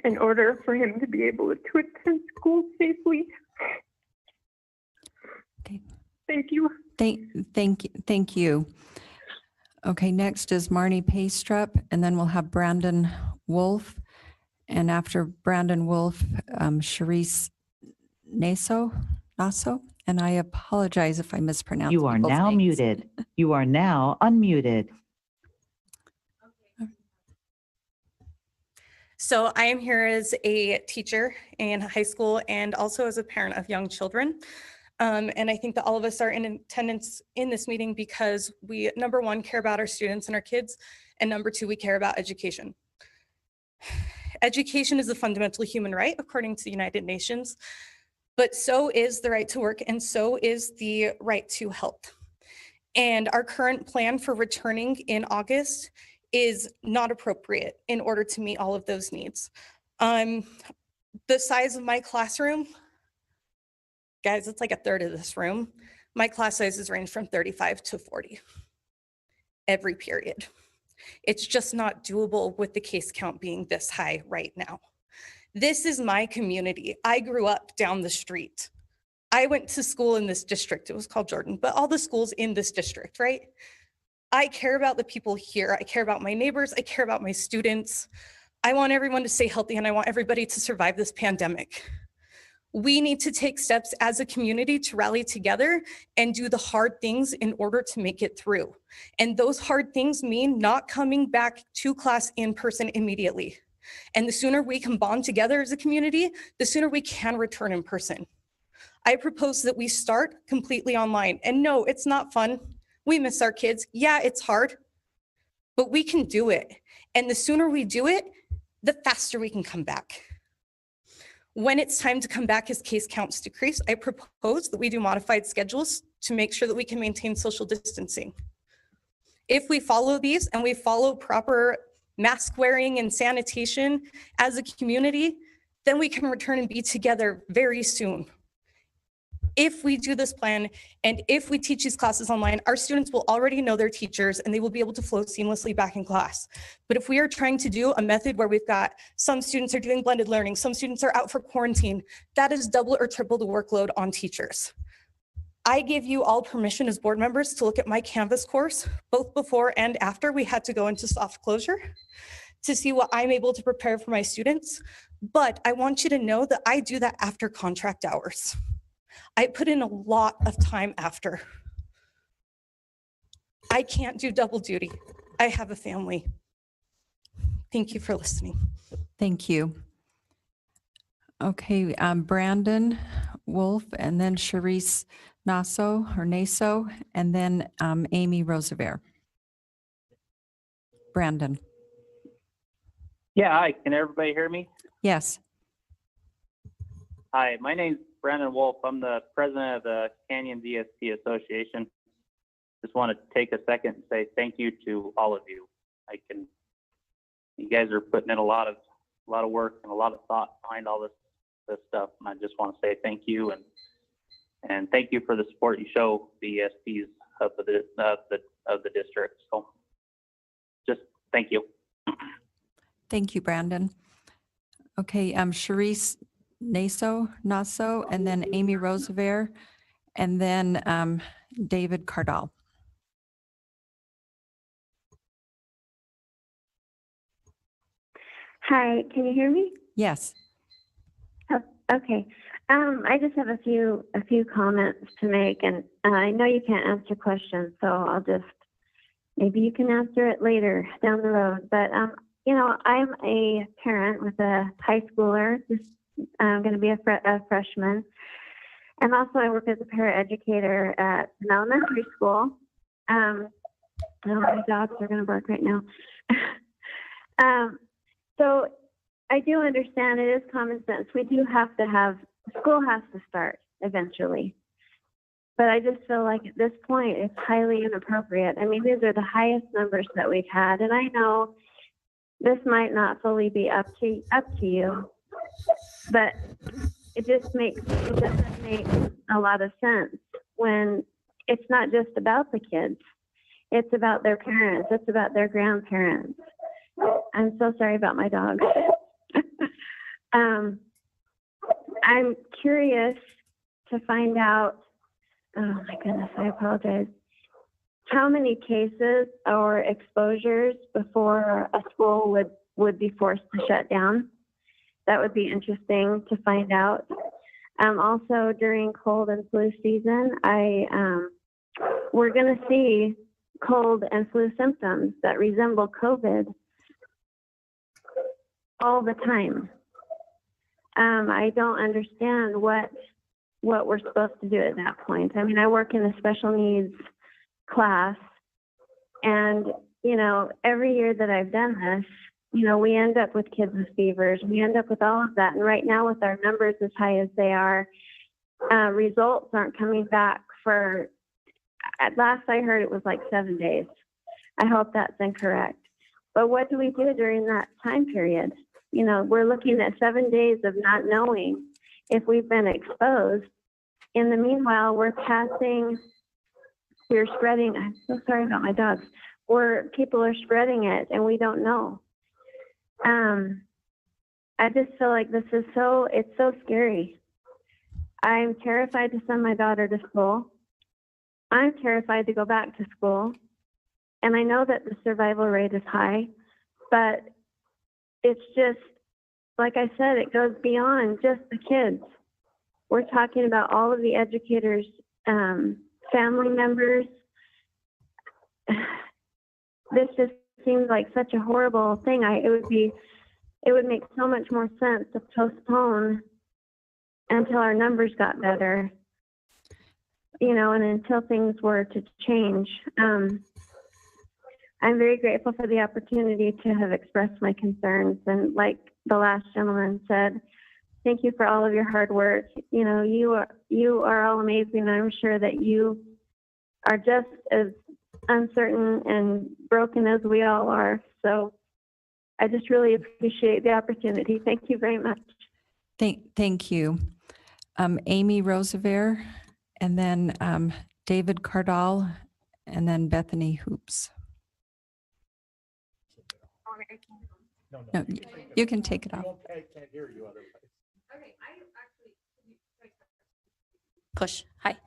in order for him to be able to attend school safely. Okay. Thank you. Thank you. Okay, next is Marnie Paystrup, and then we'll have Brandon Wolf. And after Brandon Wolf, Sharice Naso, and I apologize if I mispronounce. You are people's now names. muted. You are now unmuted. So I am here as a teacher in high school and also as a parent of young children. And I think that all of us are in attendance in this meeting because we, number one, care about our students and our kids, and number two, we care about education. Education is a fundamental human right, according to the United Nations, but so is the right to work, and so is the right to health. And our current plan for returning in August is not appropriate in order to meet all of those needs. The size of my classroom, guys, it's like a third of this room. My class sizes range from 35 to 40 every period. It's just not doable with the case count being this high right now. This is my community. I grew up down the street. I went to school in this district. It was called Jordan, but all the schools in this district, right? I care about the people here. I care about my neighbors. I care about my students. I want everyone to stay healthy, and I want everybody to survive this pandemic. We need to take steps as a community to rally together and do the hard things in order to make it through. And those hard things mean not coming back to class in person immediately. And the sooner we can bond together as a community, the sooner we can return in person. I propose that we start completely online. And no, it's not fun. We miss our kids. Yeah, it's hard, but we can do it. And the sooner we do it, the faster we can come back. When it's time to come back as case counts decrease, I propose that we do modified schedules to make sure that we can maintain social distancing. If we follow these and we follow proper mask wearing and sanitation as a community, then we can return and be together very soon. If we do this plan and if we teach these classes online, our students will already know their teachers and they will be able to flow seamlessly back in class. But if we are trying to do a method where we've got some students are doing blended learning, some students are out for quarantine, that is double or triple the workload on teachers. I give you all permission as board members to look at my Canvas course, both before and after we had to go into soft closure, to see what I'm able to prepare for my students. But I want you to know that I do that after contract hours. I put in a lot of time after. I can't do double duty. I have a family. Thank you for listening. Thank you. Okay, Brandon Wolf, and then Sharice Naso, and then Amy Roosevelt. Brandon. Yeah, hi. Can everybody hear me? Yes. Hi, my name's Brandon Wolf. I'm the president of the Canyon DSP Association. Just want to take a second and say thank you to all of you. You guys are putting in a lot of work and a lot of thought behind all this stuff, and I just want to say thank you and thank you for the support you show the ESPs of the district. So, just thank you. Thank you, Brandon. Okay, Sharice Naso, and then Amy Roosevelt, and then David Cardall. Hi, can you hear me? Yes. Oh, okay. I just have a few comments to make, and I know you can't answer questions, so maybe you can answer it later down the road. But I'm a parent with a high schooler who's going to be a freshman, and also I work as a paraeducator at an elementary school. My dogs are going to bark right now. So I do understand it is common sense. We do have to school has to start eventually. But I just feel like at this point, it's highly inappropriate. I mean, these are the highest numbers that we've had. And I know this might not fully be up to you, but it doesn't make a lot of sense when it's not just about the kids. It's about their parents. It's about their grandparents. I'm so sorry about my dog. I'm curious to find out, oh my goodness, I apologize, how many cases or exposures before a school would be forced to shut down. That would be interesting to find out. Also, during cold and flu season, we're going to see cold and flu symptoms that resemble COVID all the time. I don't understand what we're supposed to do at that point. I mean, I work in a special needs class, and, you know, every year that I've done this, you know, we end up with kids with fevers. We end up with all of that. And right now, with our numbers as high as they are, results aren't coming back for, at last I heard it was like 7 days. I hope that's incorrect. But what do we do during that time period? You know, we're looking at 7 days of not knowing if we've been exposed. In the meanwhile, we're spreading, I'm so sorry about my dogs, people are spreading it and we don't know. I just feel like it's so scary. I'm terrified to send my daughter to school. I'm terrified to go back to school. And I know that the survival rate is high, but it's just, like I said, it goes beyond just the kids. We're talking about all of the educators, family members. This just seems like such a horrible thing. It would make so much more sense to postpone until our numbers got better, you know, and until things were to change. I'm very grateful for the opportunity to have expressed my concerns. And like the last gentleman said, thank you for all of your hard work. You know, you are all amazing. And I'm sure that you are just as uncertain and broken as we all are. So I just really appreciate the opportunity. Thank you very much. Thank you. Amy Roosevelt, and then David Cardall, and then Bethany Hoops. No, you can take it off. I can't hear you otherwise. Push. Hi.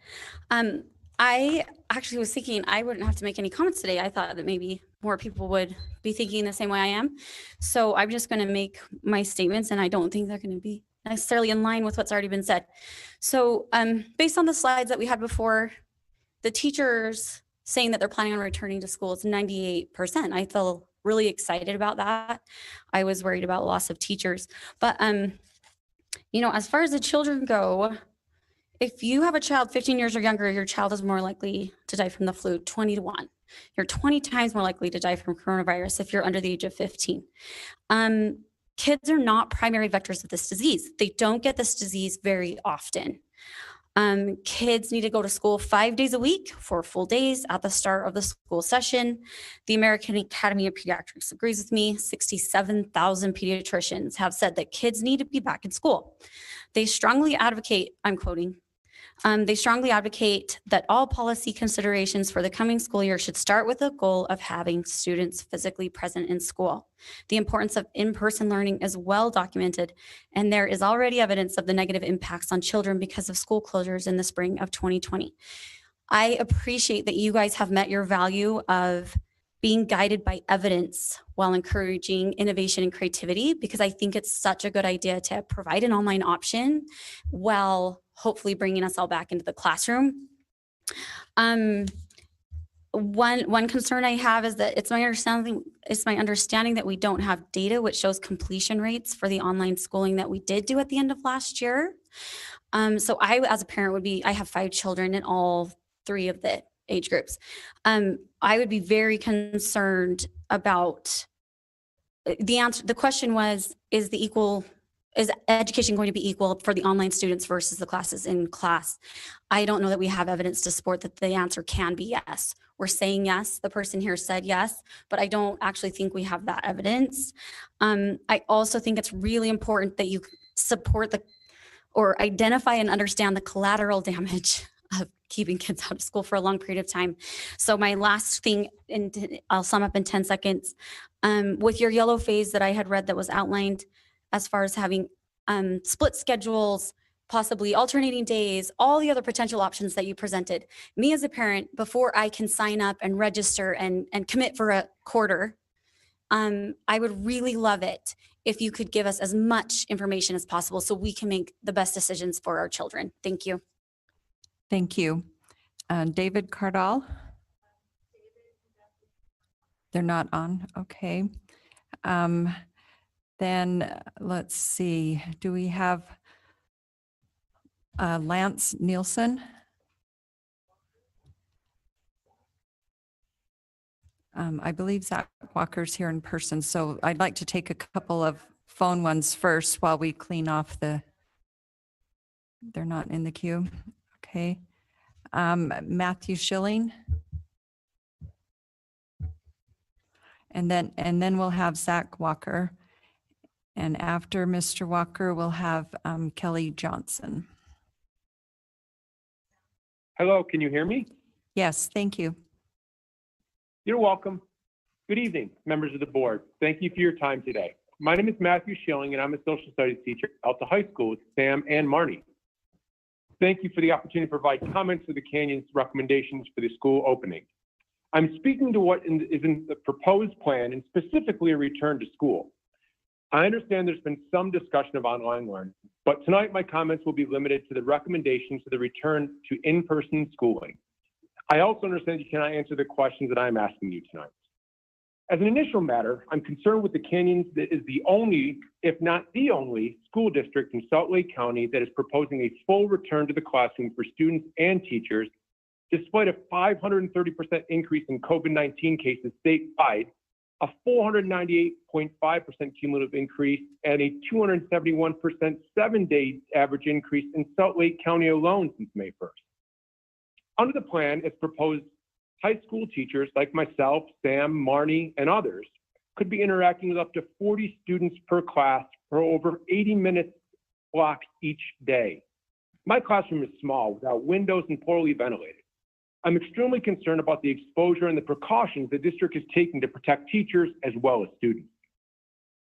I actually was thinking I wouldn't have to make any comments today. I thought that maybe more people would be thinking the same way I am. So I'm just going to make my statements, and I don't think they're going to be necessarily in line with what's already been said. So based on the slides that we had before, the teachers saying that they're planning on returning to school, it's 98%. I feel really excited about that. I was worried about loss of teachers. But, you know, as far as the children go, if you have a child 15 years or younger, your child is more likely to die from the flu, 20 to 1. You're 20 times more likely to die from coronavirus if you're under the age of 15. Kids are not primary vectors of this disease. They don't get this disease very often. Kids need to go to school 5 days a week, 4 full days at the start of the school session. The American Academy of Pediatrics agrees with me. 67,000 pediatricians have said that kids need to be back in school. They strongly advocate, I'm quoting, they strongly advocate that all policy considerations for the coming school year should start with the goal of having students physically present in school. The importance of in-person learning is well documented, and there is already evidence of the negative impacts on children because of school closures in the spring of 2020. I appreciate that you guys have met your value of being guided by evidence while encouraging innovation and creativity, because I think it's such a good idea to provide an online option while hopefully bringing us all back into the classroom. One concern I have is that it's my understanding that we don't have data which shows completion rates for the online schooling that we did do at the end of last year. So I, as a parent, I have 5 children in all 3 of the age groups. I would be very concerned about the answer. The question was, is the is education going to be equal for the online students versus the classes in class? I don't know that we have evidence to support that the answer can be yes. We're saying yes. The person here said yes, but I don't actually think we have that evidence. I also think it's really important that you support or identify and understand the collateral damage of keeping kids out of school for a long period of time. So my last thing, and I'll sum up in 10 seconds, with your yellow phase that I had read that was outlined as far as having split schedules, possibly alternating days, all the other potential options that you presented. Me as a parent, before I can sign up and register and commit for a quarter, I would really love it if you could give us as much information as possible so we can make the best decisions for our children. Thank you. Thank you. David Cardall? They're not on, okay. Then let's see, do we have Lance Nielsen? I believe Zach Walker's here in person, so I'd like to take a couple of phone ones first while we clean off they're not in the queue. Okay. Matthew Schilling. And then we'll have Zach Walker. And after Mr. Walker, we'll have Kelly Johnson. Hello, can you hear me? Yes, thank you. You're welcome. Good evening, members of the board. Thank you for your time today. My name is Matthew Schilling, and I'm a social studies teacher at Alta High School with Sam and Marnie. Thank you for the opportunity to provide comments to the Canyon's recommendations for the school opening. I'm speaking to what is in the proposed plan and specifically a return to school. I understand there's been some discussion of online learning, but tonight my comments will be limited to the recommendations for the return to in-person schooling. I also understand you cannot answer the questions that I'm asking you tonight. As an initial matter, I'm concerned with the Canyons that is the only, if not the only, school district in Salt Lake County that is proposing a full return to the classroom for students and teachers, despite a 530% increase in COVID-19 cases statewide, a 498.5% cumulative increase, and a 271% 7-day average increase in Salt Lake County alone since May 1st. Under the plan, as proposed, high school teachers like myself, Sam, Marnie, and others could be interacting with up to 40 students per class for over 80 minutes blocks each day. My classroom is small, without windows and poorly ventilated. I'm extremely concerned about the exposure and the precautions the district is taking to protect teachers as well as students.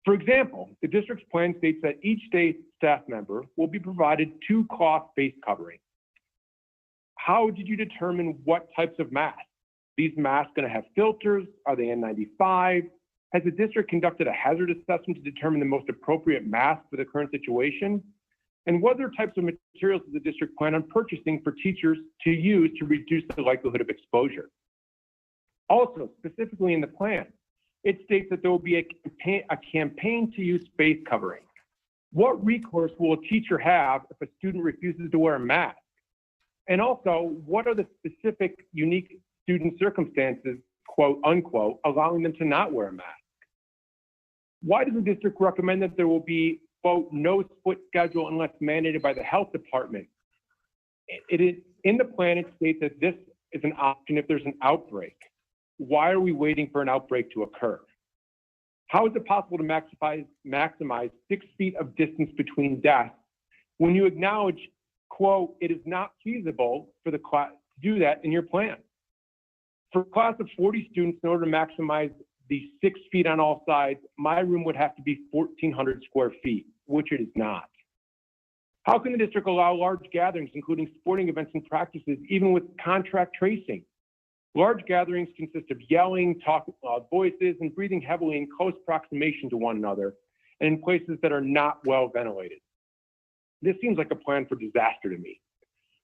For example, the district's plan states that each day staff member will be provided 2 cloth face coverings. How did you determine what types of masks? These masks going to have filters? Are they N95? Has the district conducted a hazard assessment to determine the most appropriate mask for the current situation? And what other types of materials does the district plan on purchasing for teachers to use to reduce the likelihood of exposure? Also, specifically in the plan, it states that there will be a campaign to use face covering. What recourse will a teacher have if a student refuses to wear a mask? And also, what are the specific unique student circumstances, quote unquote, allowing them to not wear a mask? Why does the district recommend that there will be, quote, no split schedule unless mandated by the health department? It is in the plan, it states that this is an option if there's an outbreak. Why are we waiting for an outbreak to occur? How is it possible to maximize 6 feet of distance between desks when you acknowledge, quote, it is not feasible for the class to do that in your plan? For a class of 40 students, in order to maximize the 6 feet on all sides, my room would have to be 1,400 square feet, which it is not. How can the district allow large gatherings, including sporting events and practices, even with contract tracing? Large gatherings consist of yelling, talking with loud voices, and breathing heavily in close proximation to one another, and in places that are not well ventilated. This seems like a plan for disaster to me.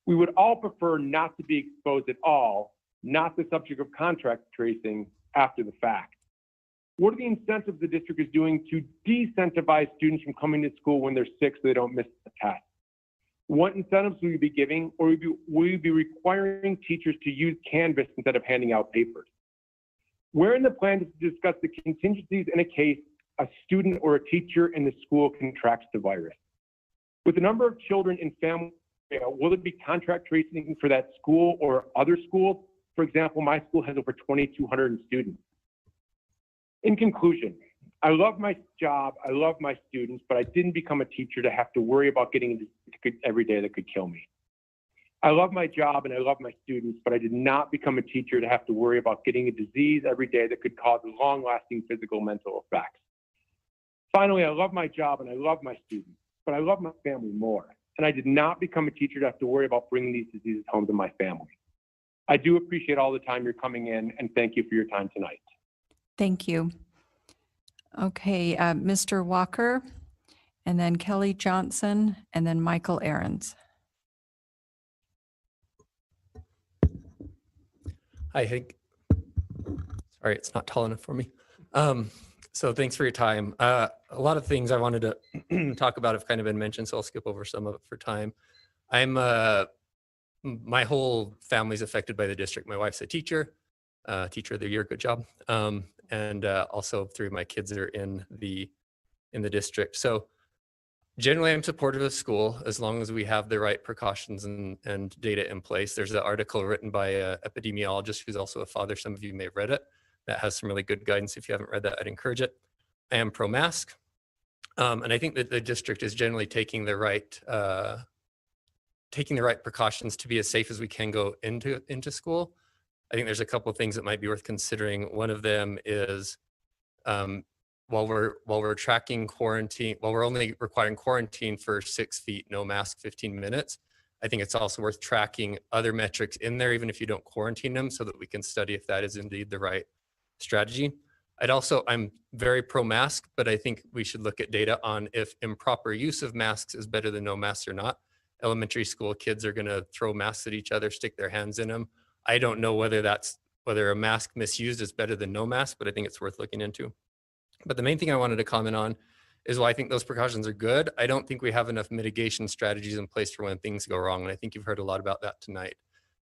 We would all prefer not to be exposed at all, not the subject of contract tracing after the fact. What are the incentives the district is doing to de-incentivize students from coming to school when they're sick so they don't miss the test? What incentives will you be giving, or will you be requiring teachers to use Canvas instead of handing out papers? Where in the plan does it discuss the contingencies in a case a student or a teacher in the school contracts the virus. With the number of children in family, will it be contract tracing for that school or other schools? For example, my school has over 2,200 students. In conclusion, I love my job, I love my students, but I didn't become a teacher to have to worry about getting a disease every day that could kill me. I love my job and I love my students, but I did not become a teacher to have to worry about getting a disease every day that could cause long-lasting physical and mental effects. Finally, I love my job and I love my students, but I love my family more. And I did not become a teacher to have to worry about bringing these diseases home to my family. I do appreciate all the time you're coming in, and thank you for your time tonight. Thank you. Okay, Mr. Walker, and then Kelly Johnson, and then Michael Ahrens. I think, sorry, it's not tall enough for me. So thanks for your time. A lot of things I wanted to talk about have kind of been mentioned, so I'll skip over some of it for time. My whole family's affected by the district. My wife's a teacher, teacher of the year, good job. And also 3 of my kids are in the district. So generally I'm supportive of school as long as we have the right precautions and data in place. There's an article written by an epidemiologist who's also a father. Some of you may have read it. That has some really good guidance. If you haven't read that, I'd encourage it. I am pro-mask. And I think that the district is generally taking the right precautions to be as safe as we can go into school. I think there's a couple of things that might be worth considering. One of them is while we're tracking quarantine, while we're only requiring quarantine for 6 feet, no mask, 15 minutes, I think it's also worth tracking other metrics in there, even if you don't quarantine them, so that we can study if that is indeed the right strategy. I'm very pro-mask, but I think we should look at data on if improper use of masks is better than no masks or not. Elementary school kids are going to throw masks at each other, stick their hands in them. I don't know whether a mask misused is better than no mask, but I think it's worth looking into. But the main thing I wanted to comment on is why I think those precautions are good. I don't think we have enough mitigation strategies in place for when things go wrong. And I think you've heard a lot about that tonight.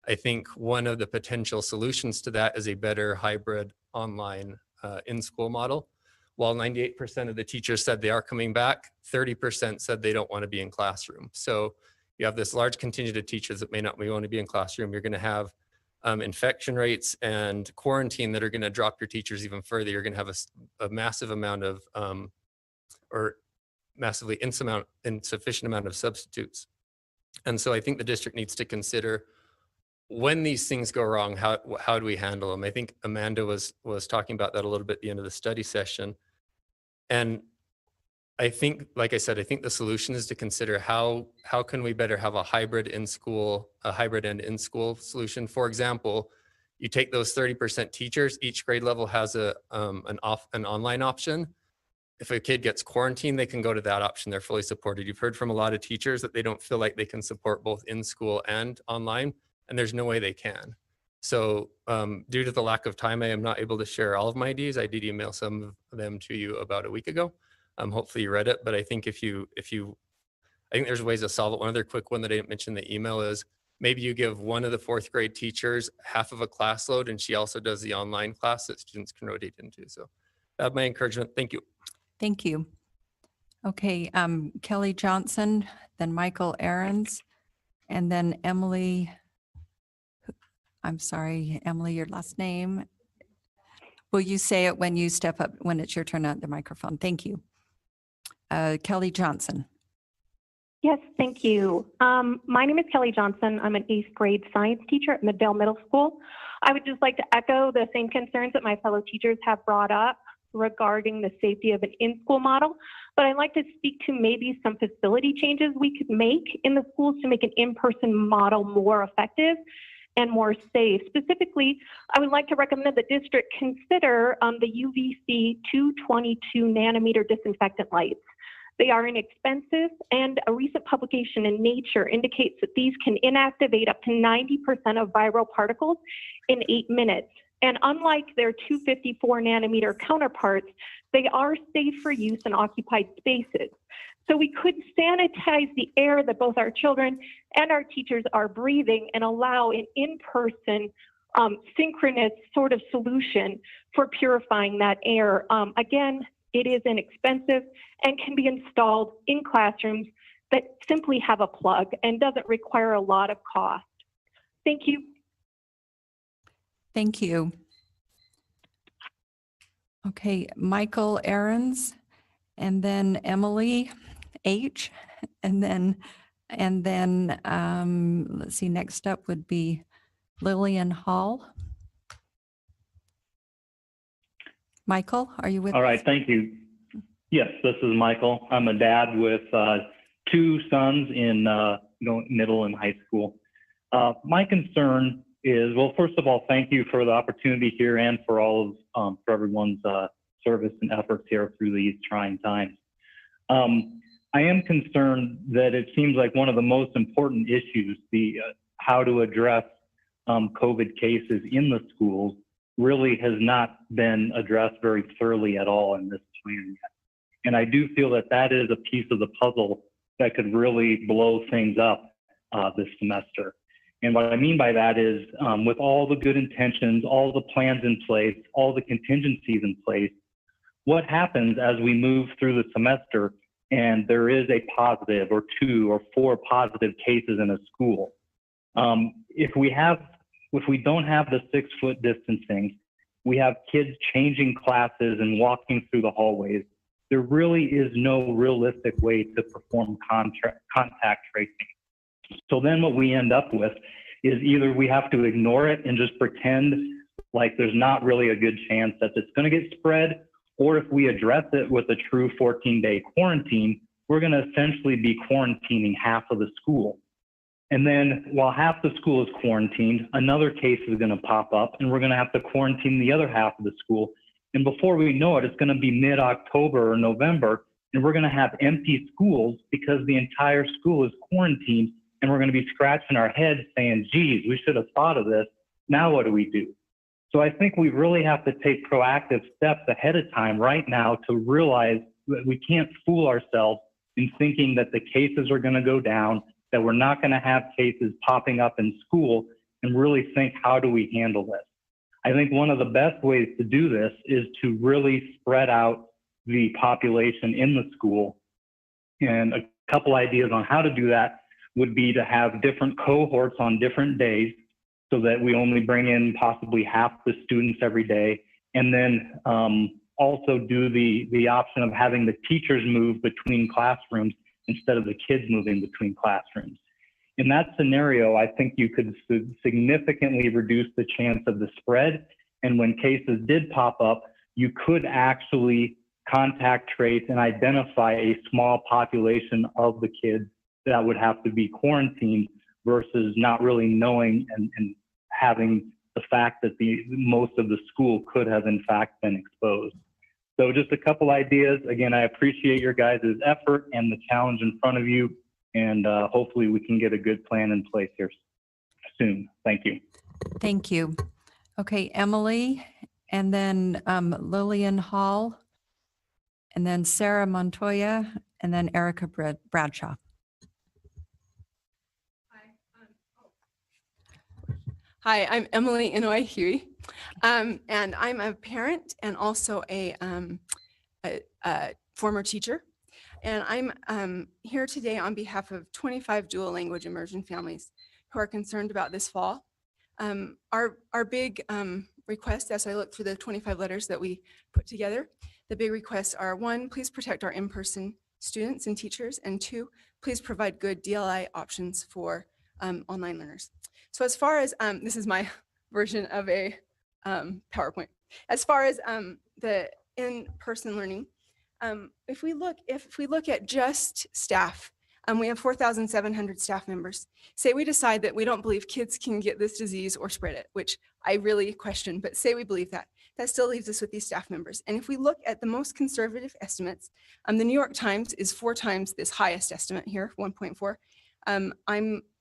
I think one of the potential solutions to that is a better hybrid online in-school model. While 98% of the teachers said they are coming back, 30% said they don't want to be in classroom. So you have this large contingent of teachers that may not want to be in classroom. You're going to have infection rates and quarantine that are going to drop your teachers even further. You're going to have a massive amount of, or massively insufficient amount of substitutes. And so I think the district needs to consider when these things go wrong, how do we handle them? I think Amanda was talking about that a little bit at the end of the study session. And I think, like I said, I think the solution is to consider how can we better have a hybrid and in-school solution. For example, you take those 30% teachers, each grade level has an online option. If a kid gets quarantined, they can go to that option. They're fully supported. You've heard from a lot of teachers that they don't feel like they can support both in school and online, and there's no way they can. So due to the lack of time, I am not able to share all of my ideas. I did email some of them to you about a week ago. Hopefully you read it, but I think I think there's ways to solve it. One other quick one that I didn't mention in the email is maybe you give one of the 4th grade teachers half of a class load, and she also does the online class that students can rotate into. So that's my encouragement. Thank you. Thank you. Okay, Kelly Johnson, then Michael Ahrens, and then Emily. I'm sorry, Emily, your last name. Will you say it when you step up, when it's your turn at the microphone? Thank you. Kelly Johnson. Yes, thank you. My name is Kelly Johnson. I'm an 8th grade science teacher at Middale Middle School. I would just like to echo the same concerns that my fellow teachers have brought up regarding the safety of an in-school model, but I'd like to speak to maybe some facility changes we could make in the schools to make an in-person model more effective and more safe. Specifically, I would like to recommend the district consider the UVC 222 nanometer disinfectant lights. They are inexpensive, and a recent publication in Nature indicates that these can inactivate up to 90% of viral particles in 8 minutes. And unlike their 254 nanometer counterparts, they are safe for use in occupied spaces. So we could sanitize the air that both our children and our teachers are breathing and allow an in-person synchronous sort of solution for purifying that air. Again, It is inexpensive and can be installed in classrooms that simply have a plug and doesn't require a lot of cost. Thank you. Thank you. Okay, Michael Ahrens, and then Emily H, and then let's see, next up would be Lillian Hall. Michael, are you with us? All right, thank you. Yes, this is Michael. I'm a dad with 2 sons in middle and high school. My concern is, well, first of all, thank you for the opportunity here and for all of for everyone's service and efforts here through these trying times. I am concerned that it seems like one of the most important issues, the how to address COVID cases in the schools, really has not been addressed very thoroughly at all in this plan yet. And I do feel that that is a piece of the puzzle that could really blow things up this semester. And what I mean by that is with all the good intentions, all the plans in place, all the contingencies in place, what happens as we move through the semester and there is a positive or 2 or 4 positive cases in a school? If we don't have the 6-foot distancing, we have kids changing classes and walking through the hallways, there really is no realistic way to perform contact tracing. So then what we end up with is either we have to ignore it and just pretend like there's not really a good chance that it's going to get spread, or if we address it with a true 14-day quarantine, we're going to essentially be quarantining half of the school. And then while half the school is quarantined, another case is going to pop up and we're going to have to quarantine the other half of the school. And before we know it, it's going to be mid-October or November, and we're going to have empty schools because the entire school is quarantined, and we're going to be scratching our heads saying, geez, we should have thought of this. Now what do we do? So I think we really have to take proactive steps ahead of time right now to realize that we can't fool ourselves in thinking that the cases are going to go down, that we're not going to have cases popping up in school, and really think, how do we handle this? I think one of the best ways to do this is to really spread out the population in the school. And a couple ideas on how to do that would be to have different cohorts on different days so that we only bring in possibly half the students every day. And then also do the option of having the teachers move between classrooms instead of the kids moving between classrooms. In that scenario, I think you could significantly reduce the chance of the spread. And when cases did pop up, you could actually contact trace and identify a small population of the kids that would have to be quarantined versus not really knowing and having the fact that most of the school could have in fact been exposed. So just a couple ideas. Again, I appreciate your guys' effort and the challenge in front of you. And hopefully we can get a good plan in place here soon. Thank you. Thank you. Okay, Emily, and then Lillian Hall, and then Sarah Montoya, and then Erica Bradshaw. Hi, I'm Emily Inouye Huey, and I'm a parent and also a former teacher. And I'm here today on behalf of 25 dual language immersion families who are concerned about this fall. Our big requests, as I look through the 25 letters that we put together, the big requests are: 1, please protect our in-person students and teachers, and 2, please provide good DLI options for online learners. So as far as, this is my version of a PowerPoint. As far as the in-person learning, if we look at just staff, we have 4,700 staff members. Say we decide that we don't believe kids can get this disease or spread it, which I really question, but say we believe that. That still leaves us with these staff members. And if we look at the most conservative estimates, the New York Times is 4 times this highest estimate here, 1.4.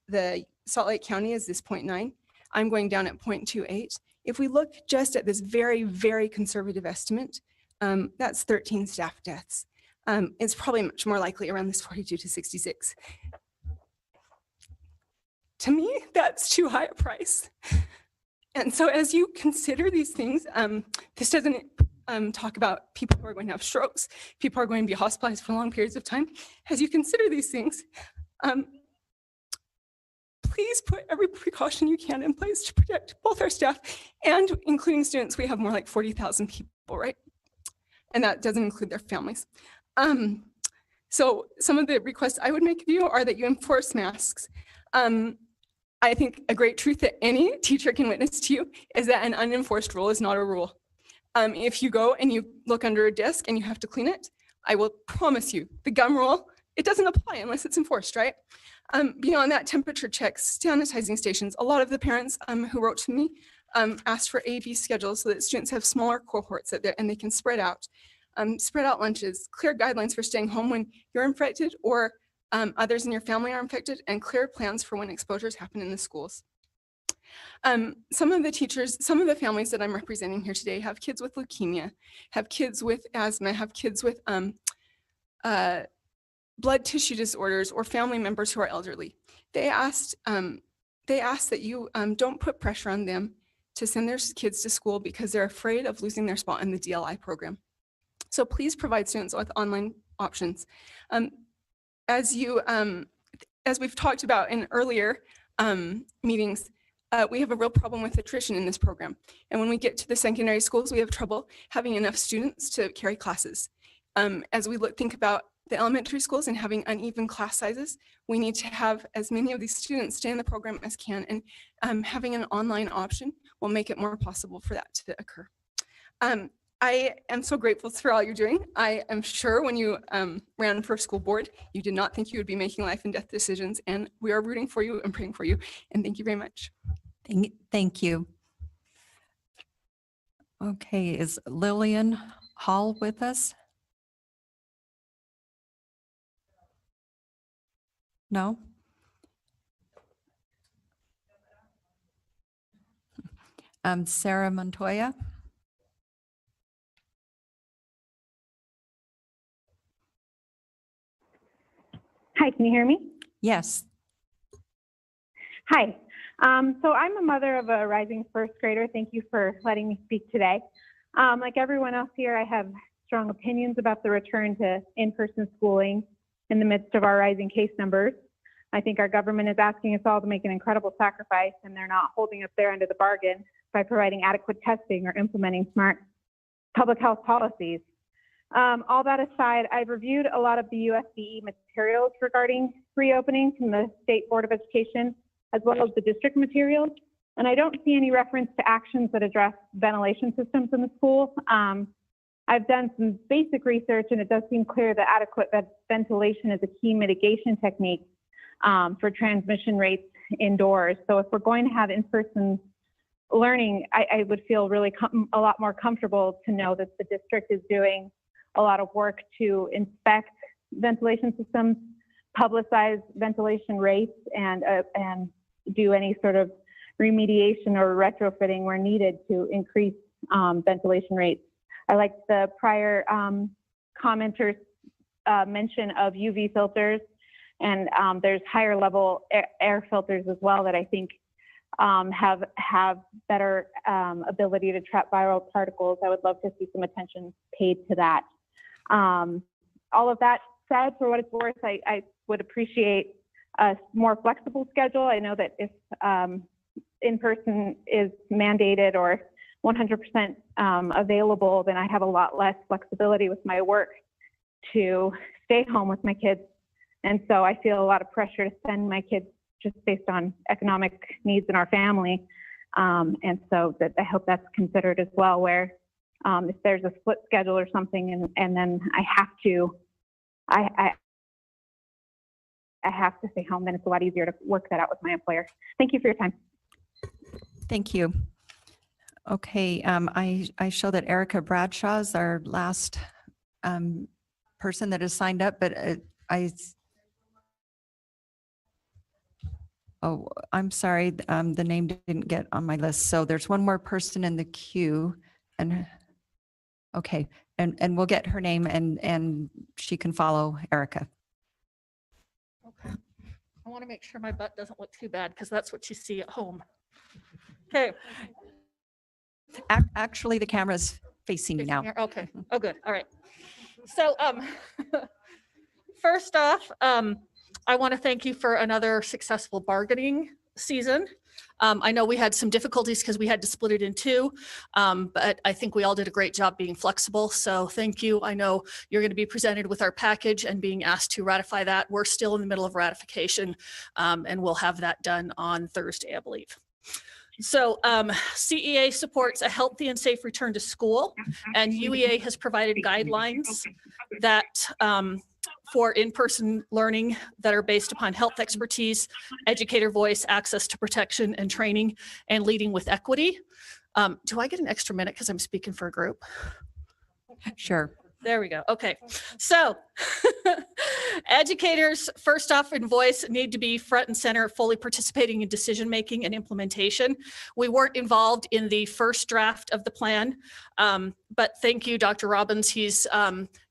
The Salt Lake County is this 0.9. I'm going down at 0.28. If we look just at this very, very conservative estimate, that's 13 staff deaths. It's probably much more likely around this 42 to 66. To me, that's too high a price. And so as you consider these things, this doesn't talk about people who are going to have strokes, people who are going to be hospitalized for long periods of time. As you consider these things, please put every precaution you can in place to protect both our staff and including students. We have more like 40,000 people, right? And that doesn't include their families. So some of the requests I would make of you are that you enforce masks. I think a great truth that any teacher can witness to you is that an unenforced rule is not a rule. If you go and you look under a desk and you have to clean it, I will promise you the gum rule, it doesn't apply unless it's enforced, right? Beyond that, temperature checks, sanitizing stations. A lot of the parents who wrote to me asked for A/B schedules so that students have smaller cohorts and they can spread out lunches, clear guidelines for staying home when you're infected or others in your family are infected, and clear plans for when exposures happen in the schools. Some of the families that I'm representing here today have kids with leukemia, have kids with asthma, have kids with blood tissue disorders, or family members who are elderly. They asked that you don't put pressure on them to send their kids to school because they're afraid of losing their spot in the DLI program. So please provide students with online options. As we've talked about in earlier meetings, we have a real problem with attrition in this program. And when we get to the secondary schools, we have trouble having enough students to carry classes. As we think about the elementary schools and having uneven class sizes, we need to have as many of these students stay in the program as can, and having an online option will make it more possible for that to occur. I am so grateful for all you're doing. I am sure when you ran for school board, you did not think you would be making life and death decisions, and we are rooting for you and praying for you. And thank you very much. Thank you. Okay, is Lillian Hall with us? No? Sarah Montoya? Hi, can you hear me? Yes. Hi. So I'm a mother of a rising first grader. Thank you for letting me speak today. Like everyone else here, I have strong opinions about the return to in-person schooling in the midst of our rising case numbers. I think our government is asking us all to make an incredible sacrifice, and they're not holding up their end of the bargain by providing adequate testing or implementing smart public health policies. All that aside, I've reviewed a lot of the USBA materials regarding reopening from the State Board of Education, as well as the district materials, and I don't see any reference to actions that address ventilation systems in the school. I've done some basic research, and it does seem clear that adequate ventilation is a key mitigation technique for transmission rates indoors. So if we're going to have in-person learning, I would feel really a lot more comfortable to know that the district is doing a lot of work to inspect ventilation systems, publicize ventilation rates, and do any sort of remediation or retrofitting where needed to increase ventilation rates. I like the prior commenter's mention of UV filters, and there's higher level air filters as well that I think have better ability to trap viral particles. I would love to see some attention paid to that. All of that said, for what it's worth, I would appreciate a more flexible schedule. I know that if in-person is mandated or 100% available, then I have a lot less flexibility with my work to stay home with my kids. And so I feel a lot of pressure to send my kids just based on economic needs in our family. And so that I hope that's considered as well, where if there's a split schedule or something and then I have to stay home, then it's a lot easier to work that out with my employer. Thank you for your time. Thank you. Okay, I show that Erica Bradshaw is our last person that has signed up, but oh, I'm sorry, the name didn't get on my list. So there's one more person in the queue, and okay, and we'll get her name and she can follow Erica. Okay. I want to make sure my butt doesn't look too bad because that's what you see at home. Okay. Actually, the camera's facing you now. Okay. Oh, good. All right. So first off, I want to thank you for another successful bargaining season. I know we had some difficulties because we had to split it in two, but I think we all did a great job being flexible. So thank you. I know you're going to be presented with our package and being asked to ratify that. We're still in the middle of ratification, and we'll have that done on Thursday, I believe. So CEA supports a healthy and safe return to school, and UEA has provided guidelines that for in-person learning that are based upon health expertise, educator voice, access to protection and training, and leading with equity. Do I get an extra minute because I'm speaking for a group? Sure. There we go. Okay. So educators, first off in voice, need to be front and center, fully participating in decision-making and implementation. We weren't involved in the first draft of the plan, but thank you, Dr. Robbins. He's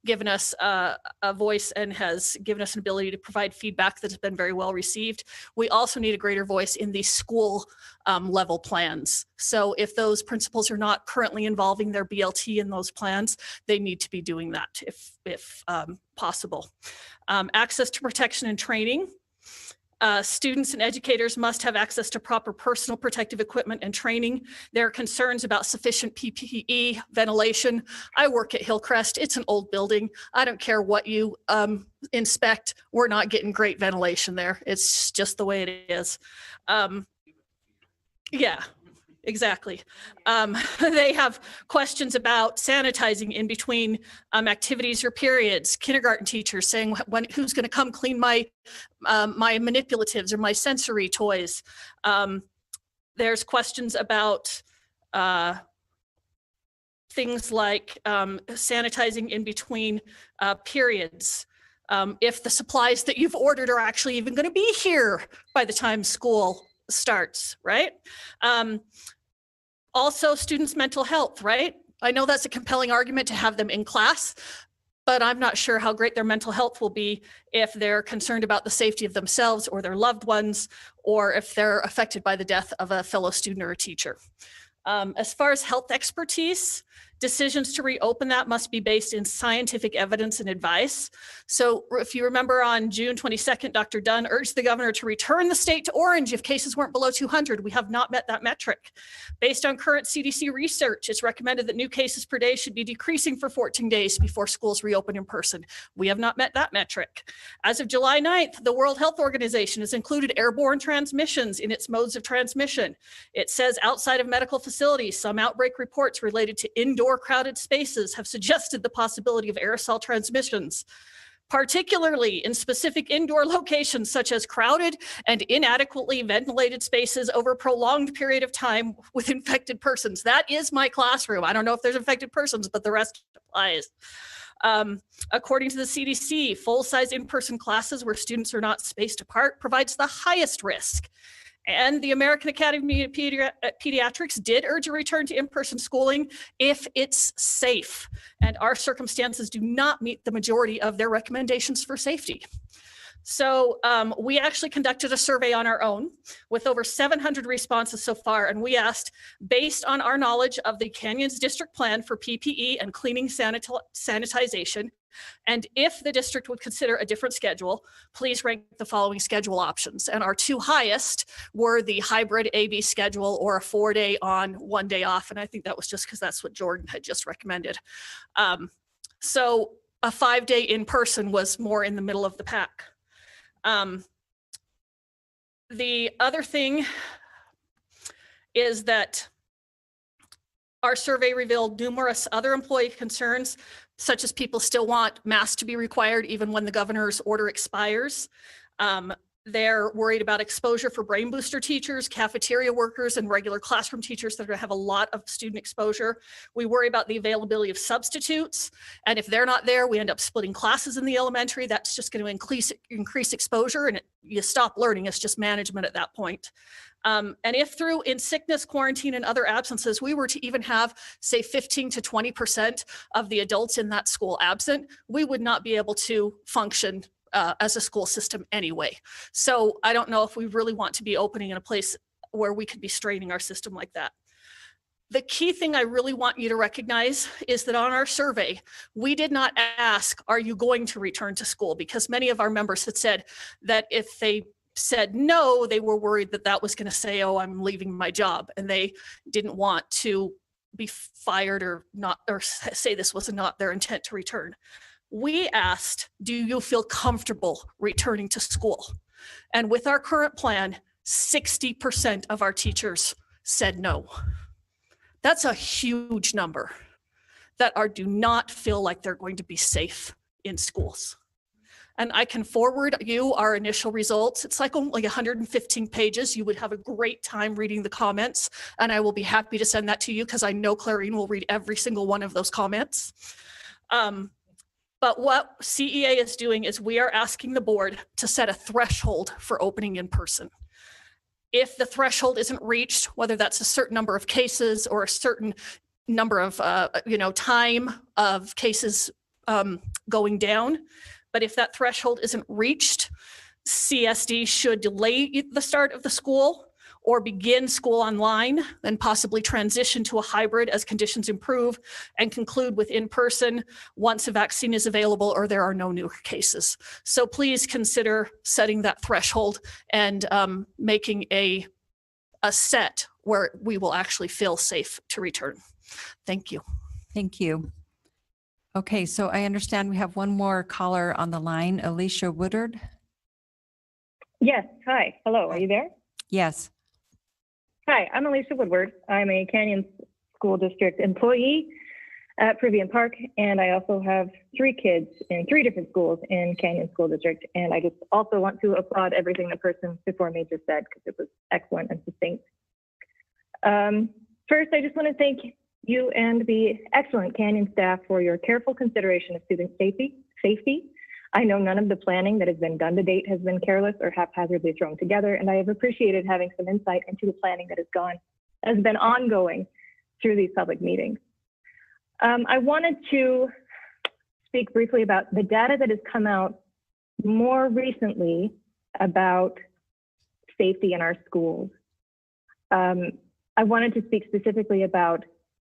given us a voice and has given us an ability to provide feedback that has been very well received. We also need a greater voice in the school level plans. So if those principals are not currently involving their BLT in those plans, they need to be doing that if possible. Access to protection and training. Students and educators must have access to proper personal protective equipment and training. There are concerns about sufficient PPE, ventilation. I work at Hillcrest. It's an old building. I don't care what you inspect. We're not getting great ventilation there. It's just the way it is. Yeah. Exactly. They have questions about sanitizing in between activities or periods. Kindergarten teachers saying who's going to come clean my my manipulatives or my sensory toys. There's questions about things like sanitizing in between periods. If the supplies that you've ordered are actually even going to be here by the time school starts, right? Also, students' mental health, right? I know that's a compelling argument to have them in class, but I'm not sure how great their mental health will be if they're concerned about the safety of themselves or their loved ones, or if they're affected by the death of a fellow student or a teacher. As far as health expertise, decisions to reopen that must be based in scientific evidence and advice. So if you remember on June 22nd, Dr. Dunn urged the governor to return the state to orange if cases weren't below 200. We have not met that metric. Based on current CDC research, it's recommended that new cases per day should be decreasing for 14 days before schools reopen in person. We have not met that metric. As of July 9th, the World Health Organization has included airborne transmissions in its modes of transmission. It says outside of medical facilities, some outbreak reports related to indoor crowded spaces have suggested the possibility of aerosol transmissions, particularly in specific indoor locations such as crowded and inadequately ventilated spaces over a prolonged period of time with infected persons. That is my classroom. I don't know if there's infected persons, but the rest applies. According to the CDC, full-size in-person classes where students are not spaced apart provides the highest risk. And the American Academy of Pediatrics did urge a return to in-person schooling if it's safe. And our circumstances do not meet the majority of their recommendations for safety. So we actually conducted a survey on our own with over 700 responses so far. And we asked, based on our knowledge of the Canyons District Plan for PPE and cleaning sanitization, and if the district would consider a different schedule, please rank the following schedule options. And our two highest were the hybrid AB schedule or a 4-day on, 1 day off. And I think that was just because that's what Jordan had just recommended. So a 5-day in person was more in the middle of the pack. The other thing is that our survey revealed numerous other employee concerns, such as people still want masks to be required even when the governor's order expires. They're worried about exposure for brain booster teachers, cafeteria workers, and regular classroom teachers that are going to have a lot of student exposure. We worry about the availability of substitutes. And if they're not there, we end up splitting classes in the elementary. That's just going to increase exposure, and you stop learning. It's just management at that point. And if through in sickness, quarantine, and other absences, we were to even have, say, 15 to 20% of the adults in that school absent, we would not be able to function as a school system anyway. So I don't know if we really want to be opening in a place where we could be straining our system like that. The key thing I really want you to recognize is that on our survey, we did not ask, are you going to return to school? Because many of our members had said that if they said no, they were worried that that was going to say, oh, I'm leaving my job. And they didn't want to be fired or not, or say this was not their intent to return. We asked, do you feel comfortable returning to school? And with our current plan, 60% of our teachers said no. That's a huge number that do not feel like they're going to be safe in schools. And I can forward you our initial results. It's like only 115 pages. You would have a great time reading the comments, and I will be happy to send that to you because I know Clarine will read every single one of those comments. But what CEA is doing is we are asking the board to set a threshold for opening in person. If the threshold isn't reached, whether that's a certain number of cases or a certain number of, time of cases going down, but if that threshold isn't reached, CSD should delay the start of the school or begin school online, then possibly transition to a hybrid as conditions improve and conclude with in-person once a vaccine is available or there are no new cases. So please consider setting that threshold and making a set where we will actually feel safe to return. Thank you. Thank you. Okay, so I understand we have one more caller on the line, Alicia Woodard. Yes, hi, hello, are you there? Yes. Hi, I'm Alicia Woodward. I'm a Canyon School District employee at Peruvian Park, and I also have 3 kids in 3 different schools in Canyon School District. And I just also want to applaud everything the person before me just said, because it was excellent and succinct. First, I just want to thank you and the excellent Canyon staff for your careful consideration of student safety. I know none of the planning that has been done to date has been careless or haphazardly thrown together, and I have appreciated having some insight into the planning that has been ongoing through these public meetings. I wanted to speak briefly about the data that has come out more recently about safety in our schools. I wanted to speak specifically about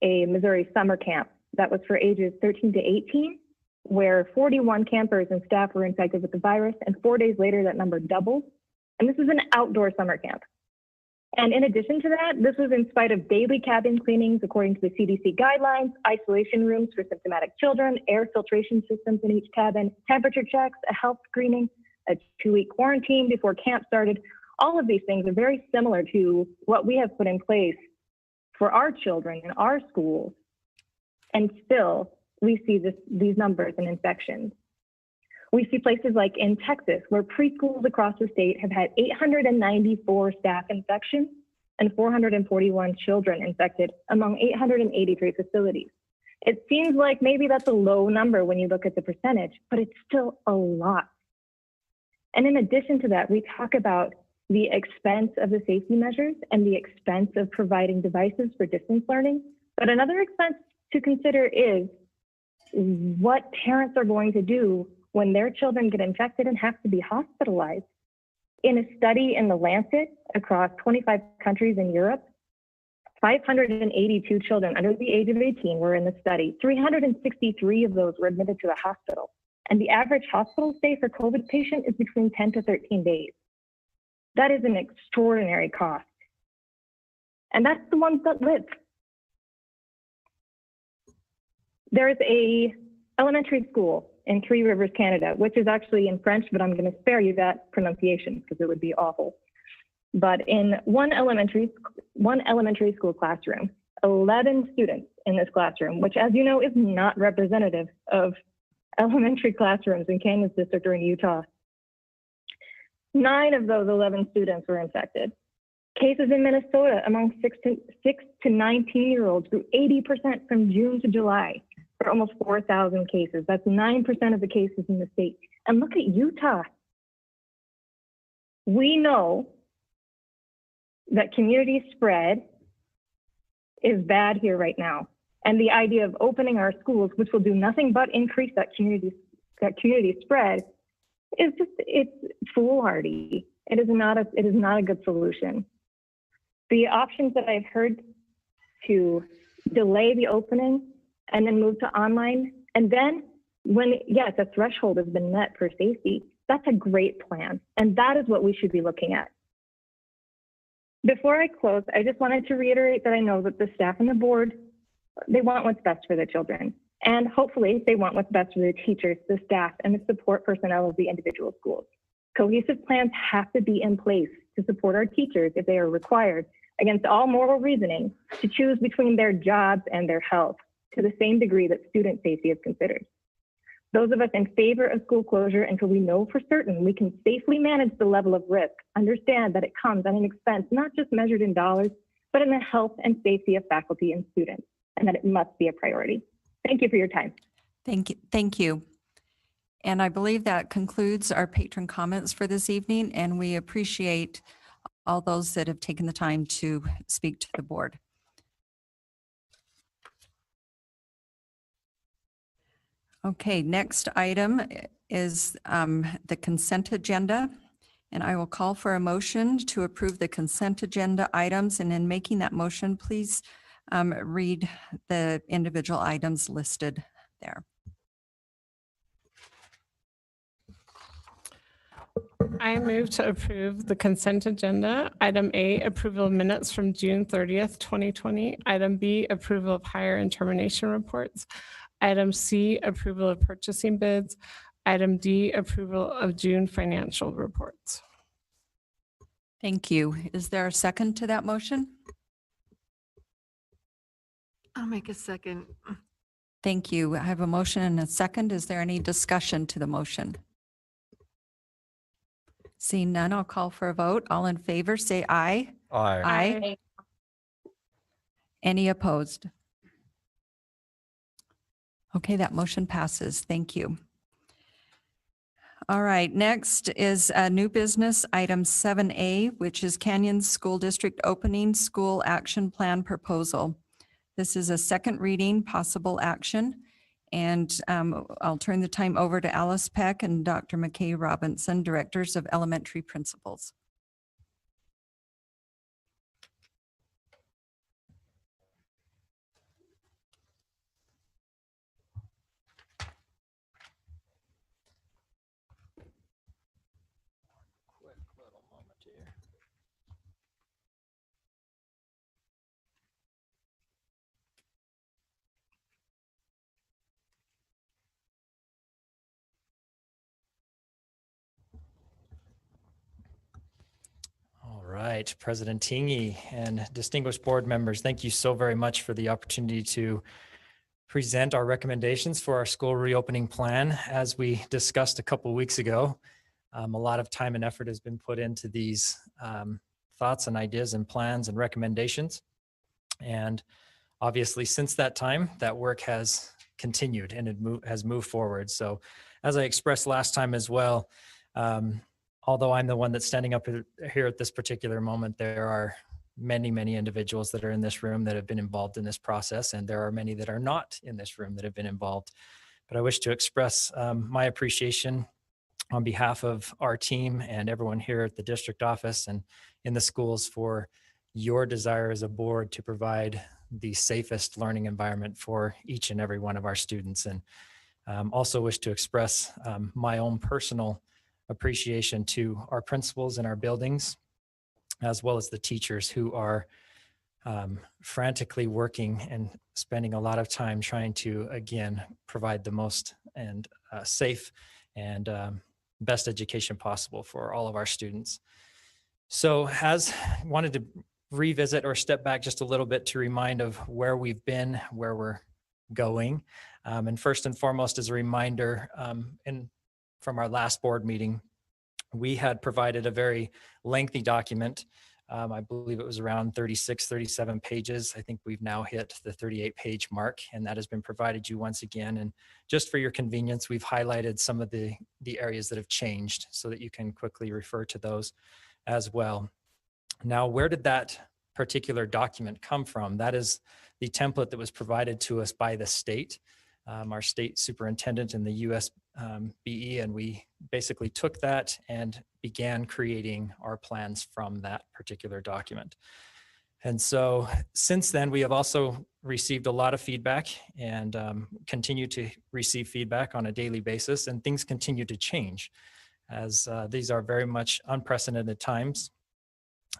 a Missouri summer camp that was for ages 13 to 18, where 41 campers and staff were infected with the virus, and 4 days later that number doubled. And this is an outdoor summer camp. And in addition to that, this was in spite of daily cabin cleanings according to the CDC guidelines, isolation rooms for symptomatic children, air filtration systems in each cabin, temperature checks, a health screening, a 2-week quarantine before camp started. All of these things are very similar to what we have put in place for our children in our schools. And still, we see these numbers in infections. We see places like in Texas, where preschools across the state have had 894 staff infections and 441 children infected among 883 facilities. It seems like maybe that's a low number when you look at the percentage, but it's still a lot. And in addition to that, we talk about the expense of the safety measures and the expense of providing devices for distance learning. But another expense to consider is what parents are going to do when their children get infected and have to be hospitalized. In a study in The Lancet across 25 countries in Europe, 582 children under the age of 18 were in the study. 363 of those were admitted to the hospital. And the average hospital stay for COVID patient is between 10 to 13 days. That is an extraordinary cost. And that's the ones that live. There is a elementary school in Three Rivers, Canada, which is actually in French, but I'm going to spare you that pronunciation because it would be awful. But in one elementary school classroom, 11 students in this classroom, which, as you know, is not representative of elementary classrooms in Canyons District or in Utah. 9 of those 11 students were infected. Cases in Minnesota among 6 to 19-year-olds grew 80% from June to July for almost 4,000 cases. That's 9% of the cases in the state. And look at Utah. We know that community spread is bad here right now. And the idea of opening our schools, which will do nothing but increase that community spread, is just, it's foolhardy. It is not a good solution. The options that I've heard to delay the opening and then move to online. And then when, yes, a threshold has been met for safety, that's a great plan. And that is what we should be looking at. Before I close, I just wanted to reiterate that I know that the staff and the board, they want what's best for the children. And hopefully they want what's best for the teachers, the staff, and the support personnel of the individual schools. Cohesive plans have to be in place to support our teachers if they are required, against all moral reasoning, to choose between their jobs and their health to the same degree that student safety is considered. Those of us in favor of school closure until we know for certain we can safely manage the level of risk, understand that it comes at an expense not just measured in dollars, but in the health and safety of faculty and students, and that it must be a priority. Thank you for your time. Thank you. Thank you. And I believe that concludes our patron comments for this evening, and we appreciate all those that have taken the time to speak to the board. Okay, next item is the consent agenda, and I will call for a motion to approve the consent agenda items. And in making that motion, please read the individual items listed there. I move to approve the consent agenda. Item A, approval of minutes from June 30th, 2020. Item B, approval of hire and termination reports. Item C, approval of purchasing bids. Item D, approval of June financial reports. Thank you. Is there a second to that motion? I'll make a second. Thank you. I have a motion and a second. Is there any discussion to the motion? Seeing none, I'll call for a vote. All in favor, say aye. Aye. Aye. Any opposed? Okay, that motion passes. Thank you. All right, next is new business, item 7A, which is Canyon School District Opening School Action Plan Proposal. This is a second reading, possible action. And I'll turn the time over to Alice Peck and Dr. McKay Robinson, Directors of Elementary Principals. All right, President Tingy and distinguished board members, thank you so very much for the opportunity to present our recommendations for our school reopening plan. As we discussed a couple of weeks ago, a lot of time and effort has been put into these thoughts and ideas and plans and recommendations. And obviously since that time, that work has continued and it has moved forward. So as I expressed last time as well, although I'm the one that's standing up here at this particular moment, there are many, many individuals that are in this room that have been involved in this process, and there are many that are not in this room that have been involved. But I wish to express my appreciation on behalf of our team and everyone here at the district office and in the schools for your desire as a board to provide the safest learning environment for each and every one of our students. And also wish to express my own personal appreciation to our principals in our buildings, as well as the teachers who are frantically working and spending a lot of time trying to, again, provide the most and safe and best education possible for all of our students. So wanted to revisit or step back just a little bit to remind of where we've been, where we're going. And first and foremost, as a reminder, from our last board meeting, we had provided a very lengthy document. I believe it was around 36, 37 pages. I think we've now hit the 38-page mark, and that has been provided you once again. And just for your convenience, we've highlighted some of the areas that have changed so that you can quickly refer to those as well. Now, where did that particular document come from? That is the template that was provided to us by the state, our state superintendent in the USBA, and we basically took that and began creating our plans from that particular document. And so since then, we have also received a lot of feedback and continue to receive feedback on a daily basis, and things continue to change as these are very much unprecedented times.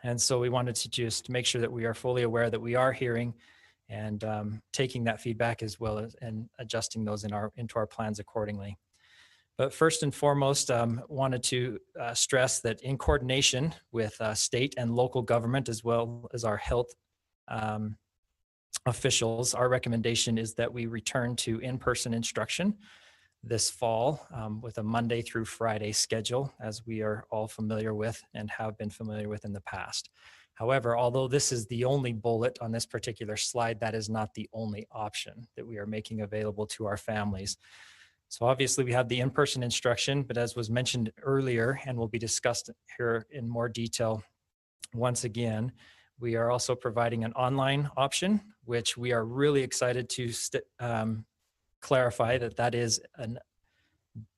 And so we wanted to just make sure that we are fully aware that we are hearing and taking that feedback as well as and adjusting those into our plans accordingly. But first and foremost, wanted to stress that in coordination with state and local government, as well as our health officials, our recommendation is that we return to in-person instruction this fall with a Monday through Friday schedule, as we are all familiar with and have been familiar with in the past. However, although this is the only bullet on this particular slide, that is not the only option that we are making available to our families. So obviously we have the in-person instruction, but as was mentioned earlier and will be discussed here in more detail once again, we are also providing an online option, which we are really excited to clarify that is a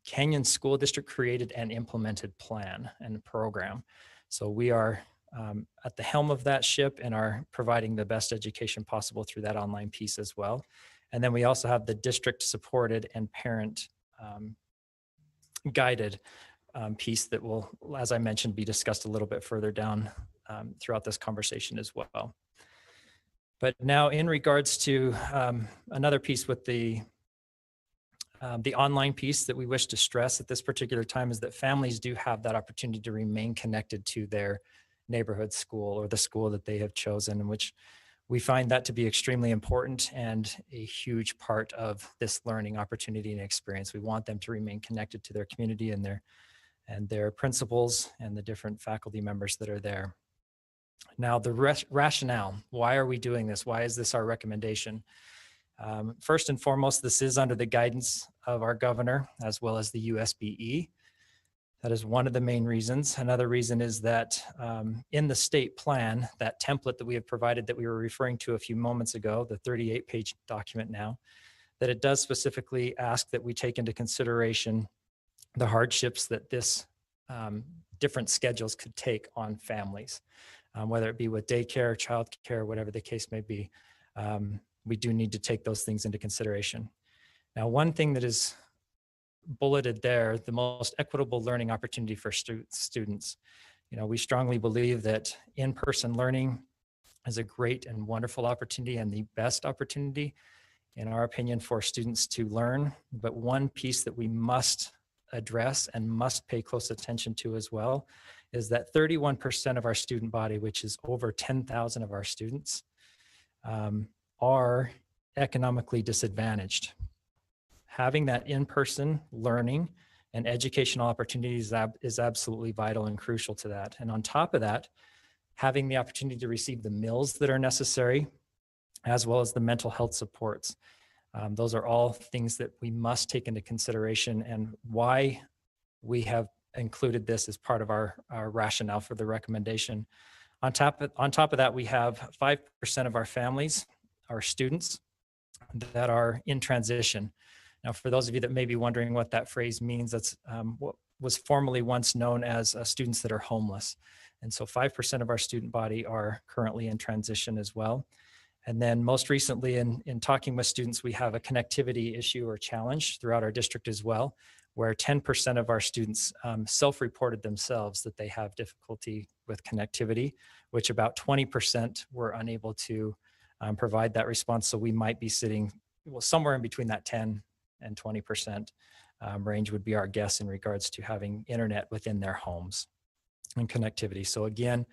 Canyon School District created and implemented plan and program. So we are at the helm of that ship and are providing the best education possible through that online piece as well. And then we also have the district supported and parent guided piece that will, as I mentioned, be discussed a little bit further down throughout this conversation as well. But now in regards to another piece with the online piece that we wish to stress at this particular time is that families do have that opportunity to remain connected to their neighborhood school or the school that they have chosen, which we find that to be extremely important and a huge part of this learning opportunity and experience. We want them to remain connected to their community and their principals and the different faculty members that are there. Now, the rationale, why are we doing this? Why is this our recommendation? First and foremost, this is under the guidance of our governor as well as the USBE. That is one of the main reasons. Another reason is that in the state plan, that template that we have provided that we were referring to a few moments ago, the 38-page document now, that it does specifically ask that we take into consideration the hardships that this different schedules could take on families, whether it be with daycare, childcare, whatever the case may be. We do need to take those things into consideration. Now, one thing that is bulleted there, the most equitable learning opportunity for students. We strongly believe that in-person learning is a great and wonderful opportunity and the best opportunity, in our opinion, for students to learn. But one piece that we must address and must pay close attention to as well is that 31% of our student body, which is over 10,000 of our students, are economically disadvantaged. Having that in-person learning and educational opportunities is absolutely vital and crucial to that. And on top of that, having the opportunity to receive the meals that are necessary, as well as the mental health supports. Those are all things that we must take into consideration and why we have included this as part of our rationale for the recommendation. On top of that, we have 5% of our families, our students, that are in transition. Now, for those of you that may be wondering what that phrase means, that's what was formerly once known as students that are homeless. And so 5% of our student body are currently in transition as well. And then most recently in talking with students, we have a connectivity issue or challenge throughout our district as well, where 10% of our students self-reported themselves that they have difficulty with connectivity, which about 20% were unable to provide that response. So we might be sitting somewhere in between that 10 and 20% range would be our guess in regards to having internet within their homes and connectivity. So again,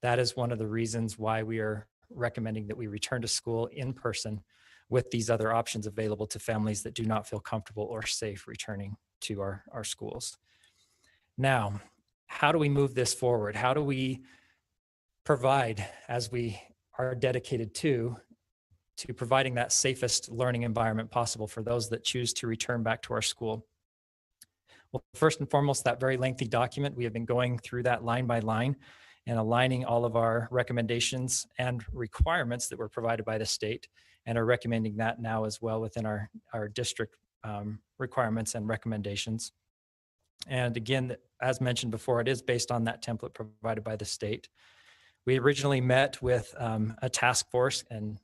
that is one of the reasons why we are recommending that we return to school in person with these other options available to families that do not feel comfortable or safe returning to our schools. Now, how do we move this forward? How do we provide, as we are dedicated to providing that safest learning environment possible for those that choose to return back to our school? Well, first and foremost, that very lengthy document, we have been going through that line by line and aligning all of our recommendations and requirements that were provided by the state, and are recommending that now as well within our district requirements and recommendations. And again, as mentioned before, it is based on that template provided by the state. We originally met with a task force and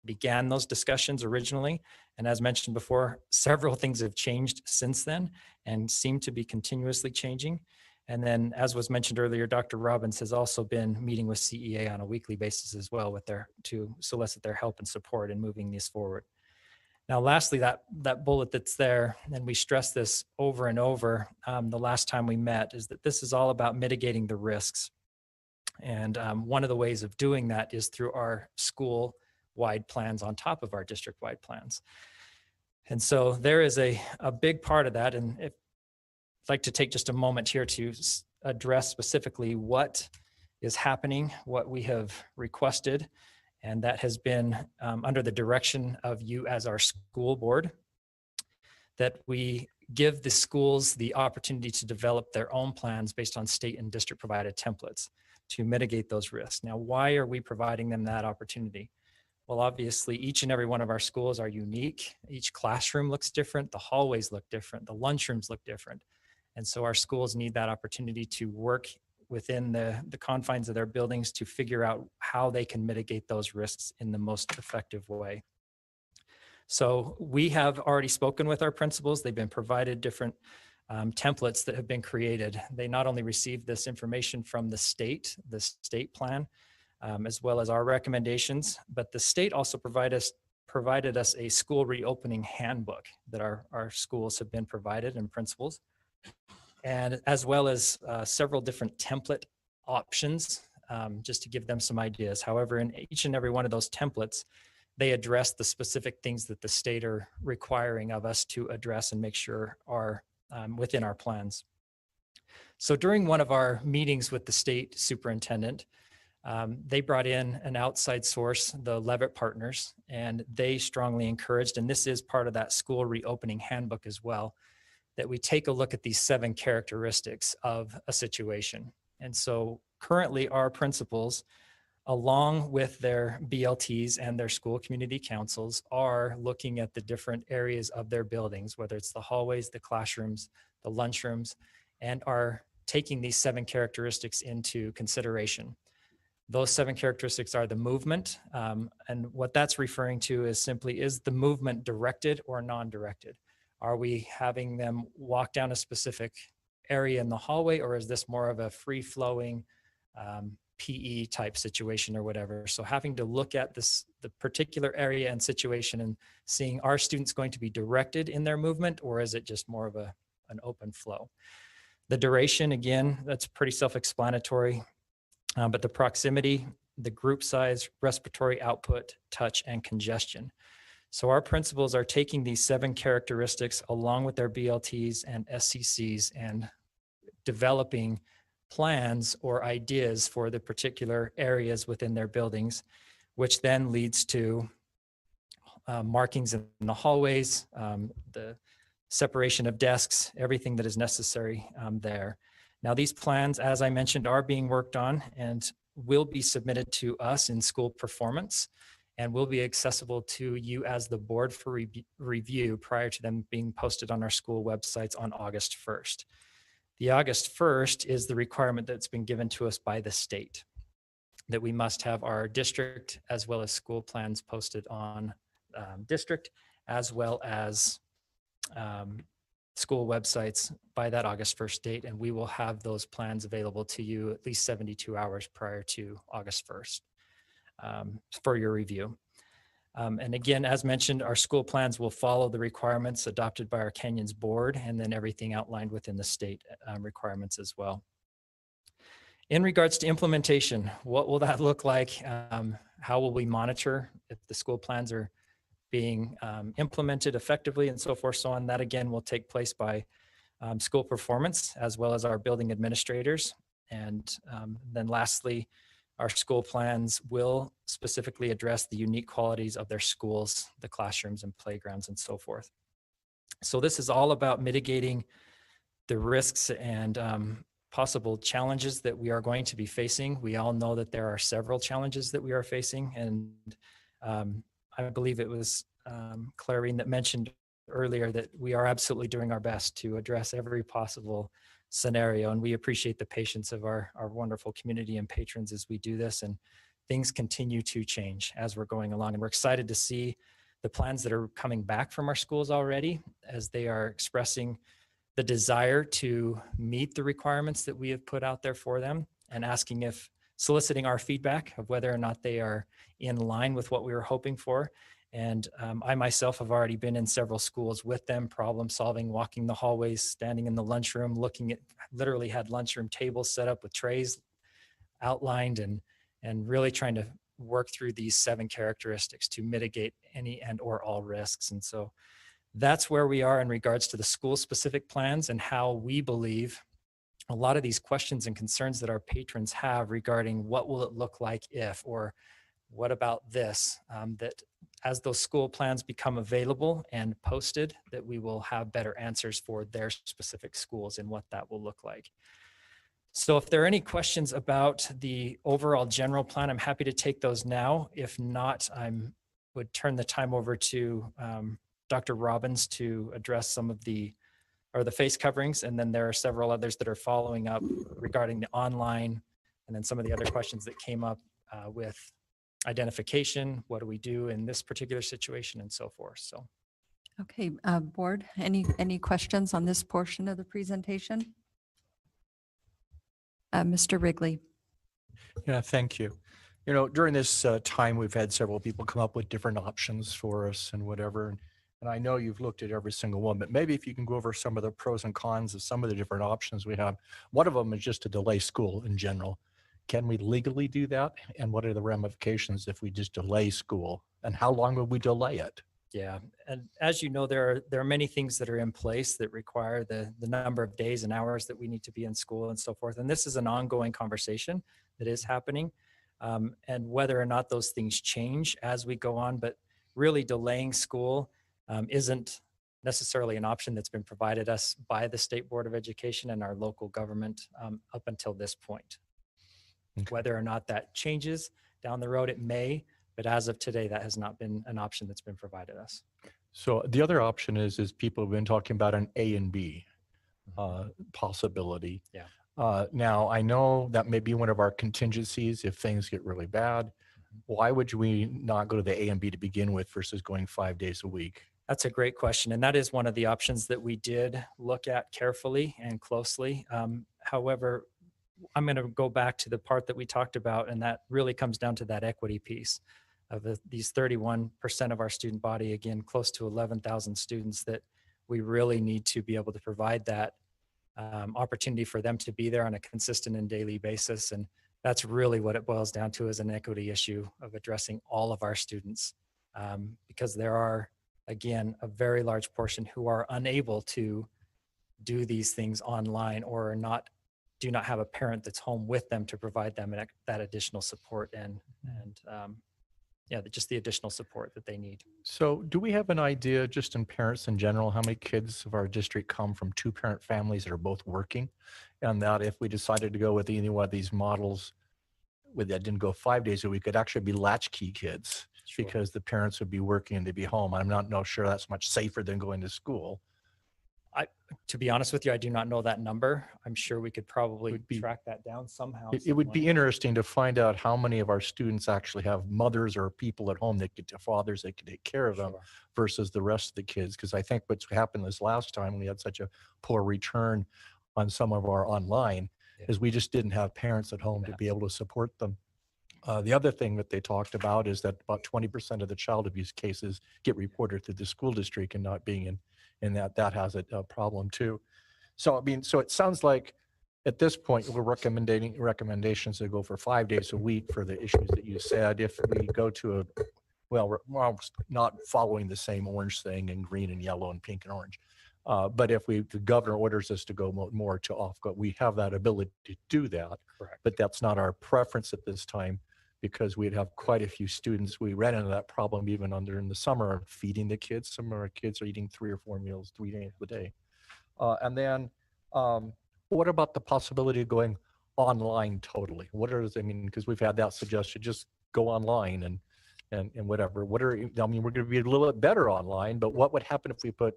began those discussions originally. And as mentioned before, several things have changed since then and seem to be continuously changing. And then, as was mentioned earlier, Dr. Robbins has also been meeting with CEA on a weekly basis as well to solicit their help and support in moving these forward. Now, lastly, that bullet that's there, and we stress this over and over the last time we met, is that this is all about mitigating the risks. And one of the ways of doing that is through our school-wide plans on top of our district-wide plans. And so there is a big part of that. And I'd like to take just a moment here to address specifically what is happening, what we have requested, and that has been under the direction of you as our school board, that we give the schools the opportunity to develop their own plans based on state and district provided templates to mitigate those risks. Now, why are we providing them that opportunity? Well, obviously, each and every one of our schools are unique. Each classroom looks different. The hallways look different. The lunchrooms look different. And so our schools need that opportunity to work within the confines of their buildings to figure out how they can mitigate those risks in the most effective way. So we have already spoken with our principals. They've been provided different templates that have been created. They not only received this information from the state plan, as well as our recommendations, but the state also provided us a school reopening handbook that our schools have been provided and principals, and as well as several different template options, just to give them some ideas. However, in each and every one of those templates, they address the specific things that the state are requiring of us to address and make sure are within our plans. So during one of our meetings with the state superintendent, they brought in an outside source, the Levitt Partners, and they strongly encouraged, and this is part of that school reopening handbook as well, that we take a look at these 7 characteristics of a situation. And so currently our principals, along with their BLTs and their school community councils, are looking at the different areas of their buildings, whether it's the hallways, the classrooms, the lunchrooms, and are taking these 7 characteristics into consideration. Those 7 characteristics are the movement, and what that's referring to is simply, is the movement directed or non-directed? Are we having them walk down a specific area in the hallway, or is this more of a free-flowing PE type situation or whatever? So having to look at the particular area and situation and seeing, are students going to be directed in their movement, or is it just more of an open flow? The duration, again, that's pretty self-explanatory, but the proximity, the group size, respiratory output, touch, and congestion. So our principals are taking these 7 characteristics along with their BLTs and SCCs and developing plans or ideas for the particular areas within their buildings, which then leads to markings in the hallways, the separation of desks, everything that is necessary there. Now, these plans, as I mentioned, are being worked on and will be submitted to us in school performance, and will be accessible to you as the board for review prior to them being posted on our school websites on August 1st. The August 1st is the requirement that's been given to us by the state, that we must have our district as well as school plans posted on district as well as school websites by that August 1st date, and we will have those plans available to you at least 72 hours prior to August 1st for your review. And again, as mentioned, our school plans will follow the requirements adopted by our Canyons board, and then everything outlined within the state requirements as well. In regards to implementation, what will that look like? How will we monitor if the school plans are being implemented effectively and so forth, so on? That again will take place by school performance as well as our building administrators. And then lastly, our school plans will specifically address the unique qualities of their schools, the classrooms and playgrounds and so forth. So this is all about mitigating the risks and possible challenges that we are going to be facing. We all know that there are several challenges that we are facing, and I believe it was Clarine that mentioned earlier that we are absolutely doing our best to address every possible scenario. And we appreciate the patience of our wonderful community and patrons as we do this. And things continue to change as we're going along. And we're excited to see the plans that are coming back from our schools already, as they are expressing the desire to meet the requirements that we have put out there for them, and soliciting our feedback of whether or not they are in line with what we were hoping for. And I myself have already been in several schools with them, problem solving, walking the hallways, standing in the lunchroom, literally had lunchroom tables set up with trays outlined, and really trying to work through these 7 characteristics to mitigate any and or all risks. And so that's where we are in regards to the school specific plans, and how we believe a lot of these questions and concerns that our patrons have regarding what will it look like if, or what about this, that as those school plans become available and posted, that we will have better answers for their specific schools and what that will look like. So if there are any questions about the overall general plan, I'm happy to take those now. If not, I would turn the time over to Dr. Robbins to address some of the face coverings. And then there are several others that are following up regarding the online, and then some of the other questions that came up with identification, what do we do in this particular situation, and so forth. So. Okay, board, any questions on this portion of the presentation? Mr. Wrigley. Yeah, thank you. You know, during this time, we've had several people come up with different options for us and whatever. And I know you've looked at every single one, but maybe if you can go over some of the pros and cons of some of the different options we have. One of them is just to delay school in general. Can we legally do that? And what are the ramifications if we just delay school? And how long will we delay it? Yeah, and as you know, there are many things that are in place that require the number of days and hours that we need to be in school and so forth. And this is an ongoing conversation that is happening, and whether or not those things change as we go on. But really delaying school isn't necessarily an option that's been provided us by the State Board of Education and our local government up until this point. Okay. Whether or not that changes down the road, it may. But as of today, that has not been an option that's been provided us. So the other option is people have been talking about an A and B possibility. Yeah. Now, I know that may be one of our contingencies if things get really bad. Why would we not go to the A and B to begin with versus going 5 days a week? That's a great question. And that is one of the options that we did look at carefully and closely. However, I'm going to go back to the part that we talked about, and that really comes down to that equity piece of these 31% of our student body, again, close to 11,000 students, that we really need to be able to provide that opportunity for them to be there on a consistent and daily basis. And that's really what it boils down to, is an equity issue of addressing all of our students, because there are, again, a very large portion who are unable to do these things online, or do not have a parent that's home with them to provide them that additional support and just the additional support that they need. So do we have an idea, just in parents in general, how many kids of our district come from 2-parent families that are both working? And that if we decided to go with any one of these models that didn't go 5 days a week, it'd actually be latchkey kids. Sure. Because the parents would be working and they'd be home. I'm not sure that's much safer than going to school. To be honest with you, I do not know that number. I'm sure we could probably track that down somehow. It would be interesting to find out how many of our students actually have mothers or people at home that fathers that can take care of them, versus the rest of the kids. Because I think what's happened this last time, we had such a poor return on some of our online, is we just didn't have parents at home to be able to support them. The other thing that they talked about is that about 20% of the child abuse cases get reported to the school district, and not being in that has a problem too. So I mean, so it sounds like at this point we're recommending recommendations to go for 5 days a week for the issues that you said. If we go to we're not following the same orange thing and green and yellow and pink and orange. But if the governor orders us to go more to off-go, we have that ability to do that. Correct. But that's not our preference at this time, because we'd have quite a few students. We ran into that problem even in the summer, feeding the kids. Some of our kids are eating 3 or 4 meals 3 days a day. And then what about the possibility of going online totally? Because we've had that suggestion, just go online and whatever. We're going to be a little bit better online, but what would happen if we put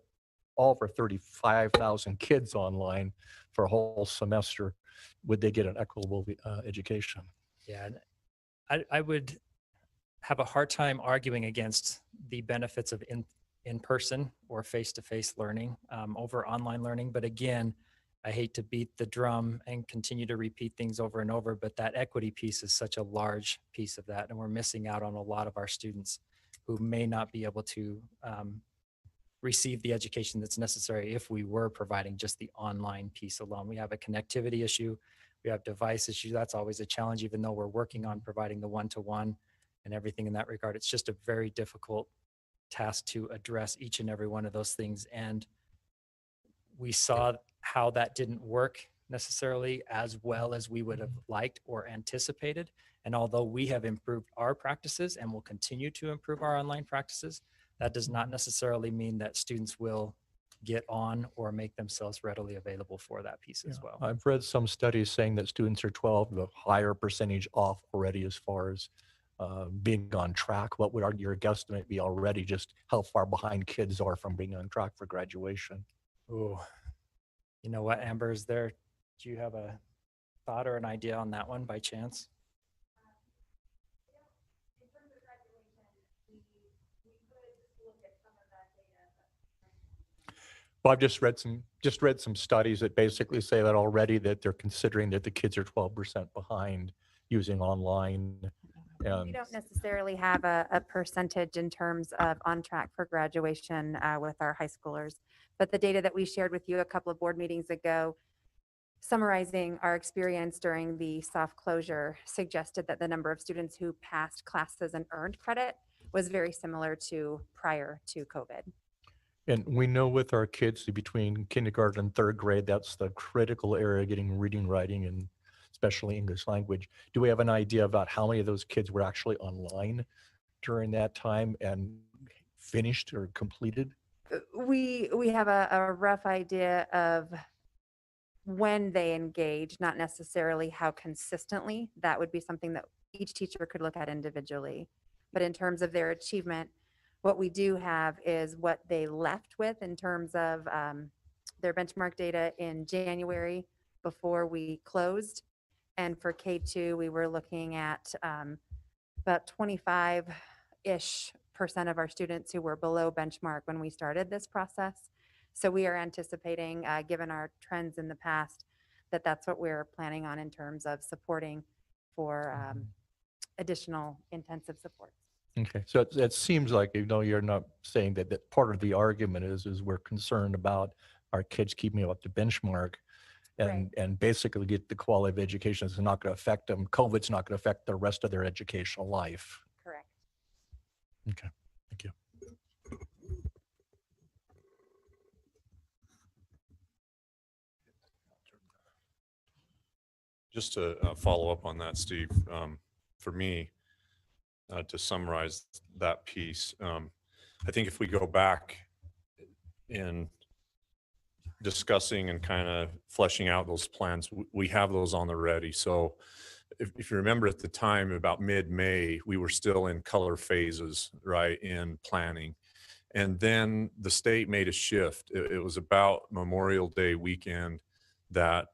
all of our 35,000 kids online for a whole semester, would they get an equitable education? Yeah, and I would have a hard time arguing against the benefits of in-person or face-to-face learning over online learning. But again, I hate to beat the drum and continue to repeat things over and over, but that equity piece is such a large piece of that. And we're missing out on a lot of our students who may not be able to receive the education that's necessary if we were providing just the online piece alone. We have a connectivity issue. We have device issues. That's always a challenge, even though we're working on providing the one-to-one and everything in that regard. It's just a very difficult task to address each and every one of those things. And we saw how that didn't work necessarily as well as we would have liked or anticipated. And although we have improved our practices and will continue to improve our online practices, that does not necessarily mean that students will get on or make themselves readily available for that piece as well. I've read some studies saying that students are 12, a higher percentage off already as far as being on track. What would your guesstimate be already, just how far behind kids are from being on track for graduation? Oh, you know what, Amber, do you have a thought or an idea on that one by chance? Well, I've just read some studies that basically say that already, that they're considering that the kids are 12% behind using online. And we don't necessarily have a percentage in terms of on track for graduation with our high schoolers, but the data that we shared with you a couple of board meetings ago, summarizing our experience during the soft closure, suggested that the number of students who passed classes and earned credit was very similar to prior to COVID. And we know with our kids between kindergarten and third grade, that's the critical area, getting reading, writing, and especially English language. Do we have an idea about how many of those kids were actually online during that time and finished or completed? We have a rough idea of when they engage, not necessarily how consistently. That would be something that each teacher could look at individually. But in terms of their achievement, what we do have is what they left with in terms of their benchmark data in January before we closed. And for K2, we were looking at about 25-ish% of our students who were below benchmark when we started this process. So we are anticipating, given our trends in the past, that that's what we're planning on in terms of supporting for additional intensive support. Okay, so it seems like, even though you're not saying that part of the argument is we're concerned about our kids keeping up to benchmark, and basically get the quality of education is not going to affect them. COVID's not going to affect the rest of their educational life. Correct. Okay, thank you. Just to follow up on that, Steve, for me, to summarize that piece, I think if we go back in discussing and kind of fleshing out those plans, we have those on the ready. So if you remember at the time, about mid-May, we were still in color phases, right, in planning. And then the state made a shift. It was about Memorial Day weekend that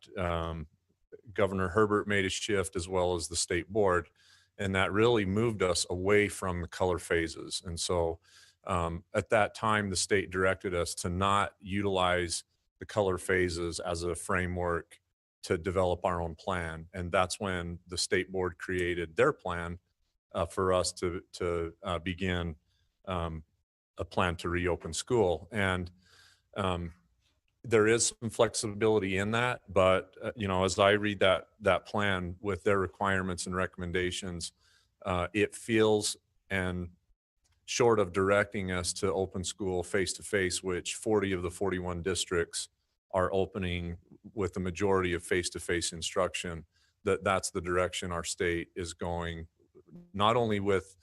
Governor Herbert made a shift, as well as the state board. And that really moved us away from the color phases. And so at that time, the state directed us to not utilize the color phases as a framework to develop our own plan. And that's when the state board created their plan for us to begin a plan to reopen school. And there is some flexibility in that, but as I read that plan with their requirements and recommendations, it feels, and short of directing us to open school face-to-face, which 40 of the 41 districts are opening with the majority of face-to-face instruction, that's the direction our state is going, not only with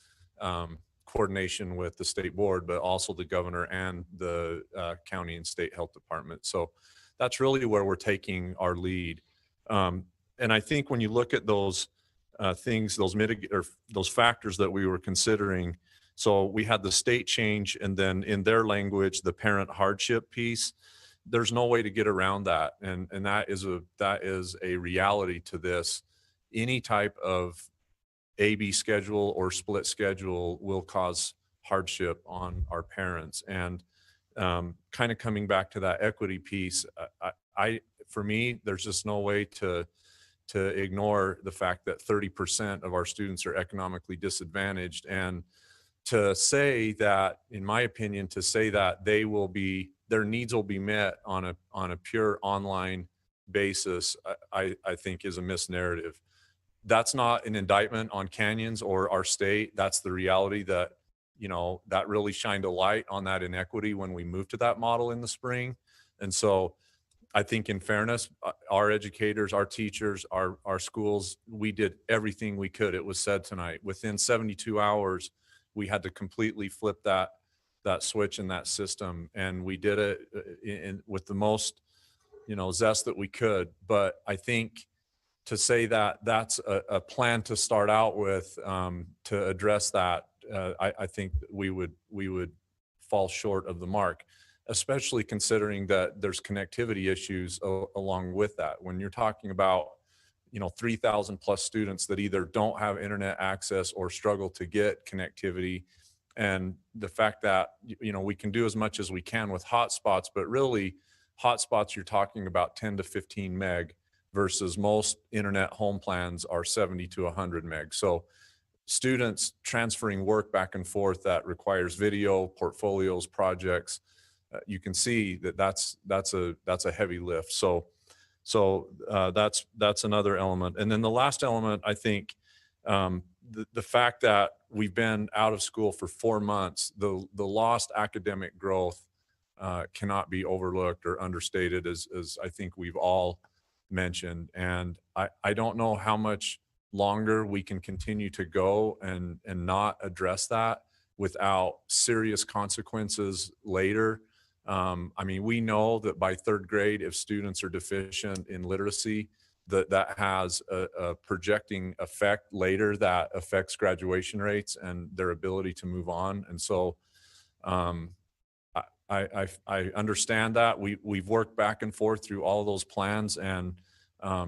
coordination with the state board, but also the governor and the county and state health department. So that's really where we're taking our lead. And I think when you look at those things, those factors that we were considering, So we had the state change, and then in their language, the parent hardship piece. There's no way to get around that. And that is a reality to this. Any type of AB schedule or split schedule will cause hardship on our parents. And kind of coming back to that equity piece, for me, there's just no way to ignore the fact that 30% of our students are economically disadvantaged. And to say that, in my opinion, to say that their needs will be met on a pure online basis, I think is a misnarrative. That's not an indictment on Canyons or our state. That's the reality that, that really shined a light on that inequity when we moved to that model in the spring. And so I think, in fairness, our educators, our teachers, our schools, we did everything we could. It was said tonight, within 72 hours, we had to completely flip that switch in that system. And we did it with the most, zest that we could. But I think to say that that's a plan to start out with, to address that, I think we would fall short of the mark, especially considering that there's connectivity issues along with that. When you're talking about, 3,000 plus students that either don't have internet access or struggle to get connectivity, and the fact that, we can do as much as we can with hotspots, but really hotspots, you're talking about 10 to 15 meg versus most internet home plans are 70 to 100 meg. So students transferring work back and forth that requires video, portfolios, projects, you can see that that's a heavy lift. So that's another element. And then the last element, I think, the fact that we've been out of school for 4 months, the lost academic growth cannot be overlooked or understated, as I think we've all mentioned. And I don't know how much longer we can continue to go and not address that without serious consequences later. We know that by 3rd grade, if students are deficient in literacy, that has a projecting effect later that affects graduation rates and their ability to move on. And so I understand that. We've worked back and forth through all of those plans, and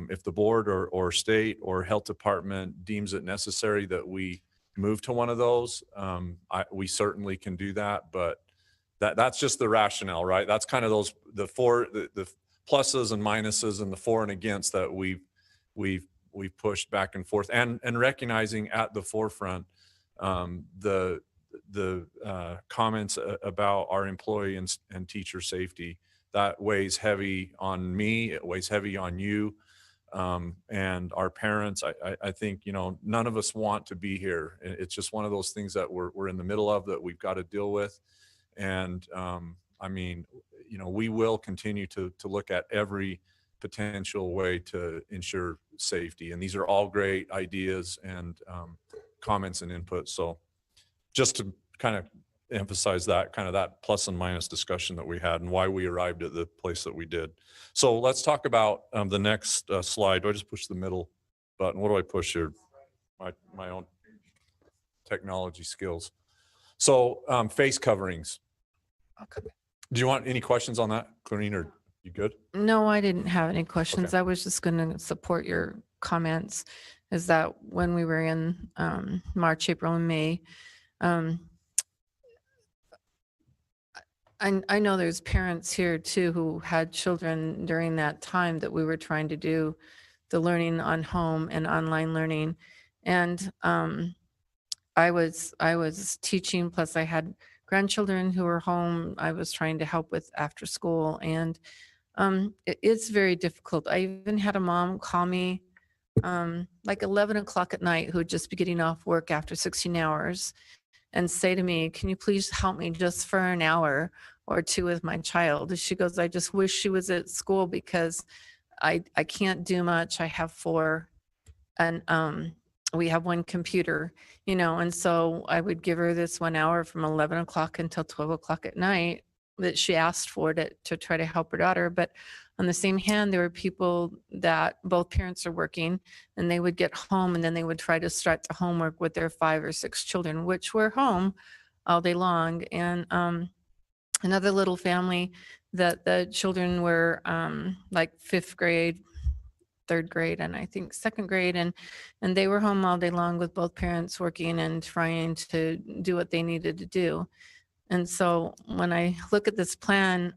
if the board or state or health department deems it necessary that we move to one of those, we certainly can do that. But that's just the rationale, right? That's kind of the pluses and minuses and the for and against that we've pushed back and forth, and recognizing at the forefront the comments about our employee and teacher safety. That weighs heavy on me. It weighs heavy on you, and our parents. I think, none of us want to be here. It's just one of those things that we're in the middle of, that we've got to deal with. And we will continue to look at every potential way to ensure safety. And these are all great ideas and comments and input. So just to kind of emphasize that plus and minus discussion that we had and why we arrived at the place that we did. So let's talk about the next slide. Do I just push the middle button? What do I push here? My own technology skills. So face coverings. Okay. Do you want any questions on that, Clarine, or you good? No, I didn't have any questions. Okay. I was just going to support your comments. Is that when we were in March, April, and May, I know there's parents here too who had children during that time that we were trying to do the learning on home and online learning. And I was teaching, plus I had grandchildren who were home. I was trying to help with after school, and it's very difficult. I even had a mom call me like 11 o'clock at night who would just be getting off work after 16 hours and say to me, can you please help me just for an hour or two with my child? She goes, I just wish she was at school because I can't do much. I have 4, and we have 1 computer, and so I would give her this 1 hour from 11 o'clock until 12 o'clock at night that she asked for to try to help her daughter. But on the same hand, there were people that both parents are working, and they would get home and then they would try to start the homework with their 5 or 6 children, which were home all day long. And another little family that the children were like 5th grade, 3rd grade, and I think 2nd grade, and they were home all day long with both parents working and trying to do what they needed to do. And so when I look at this plan,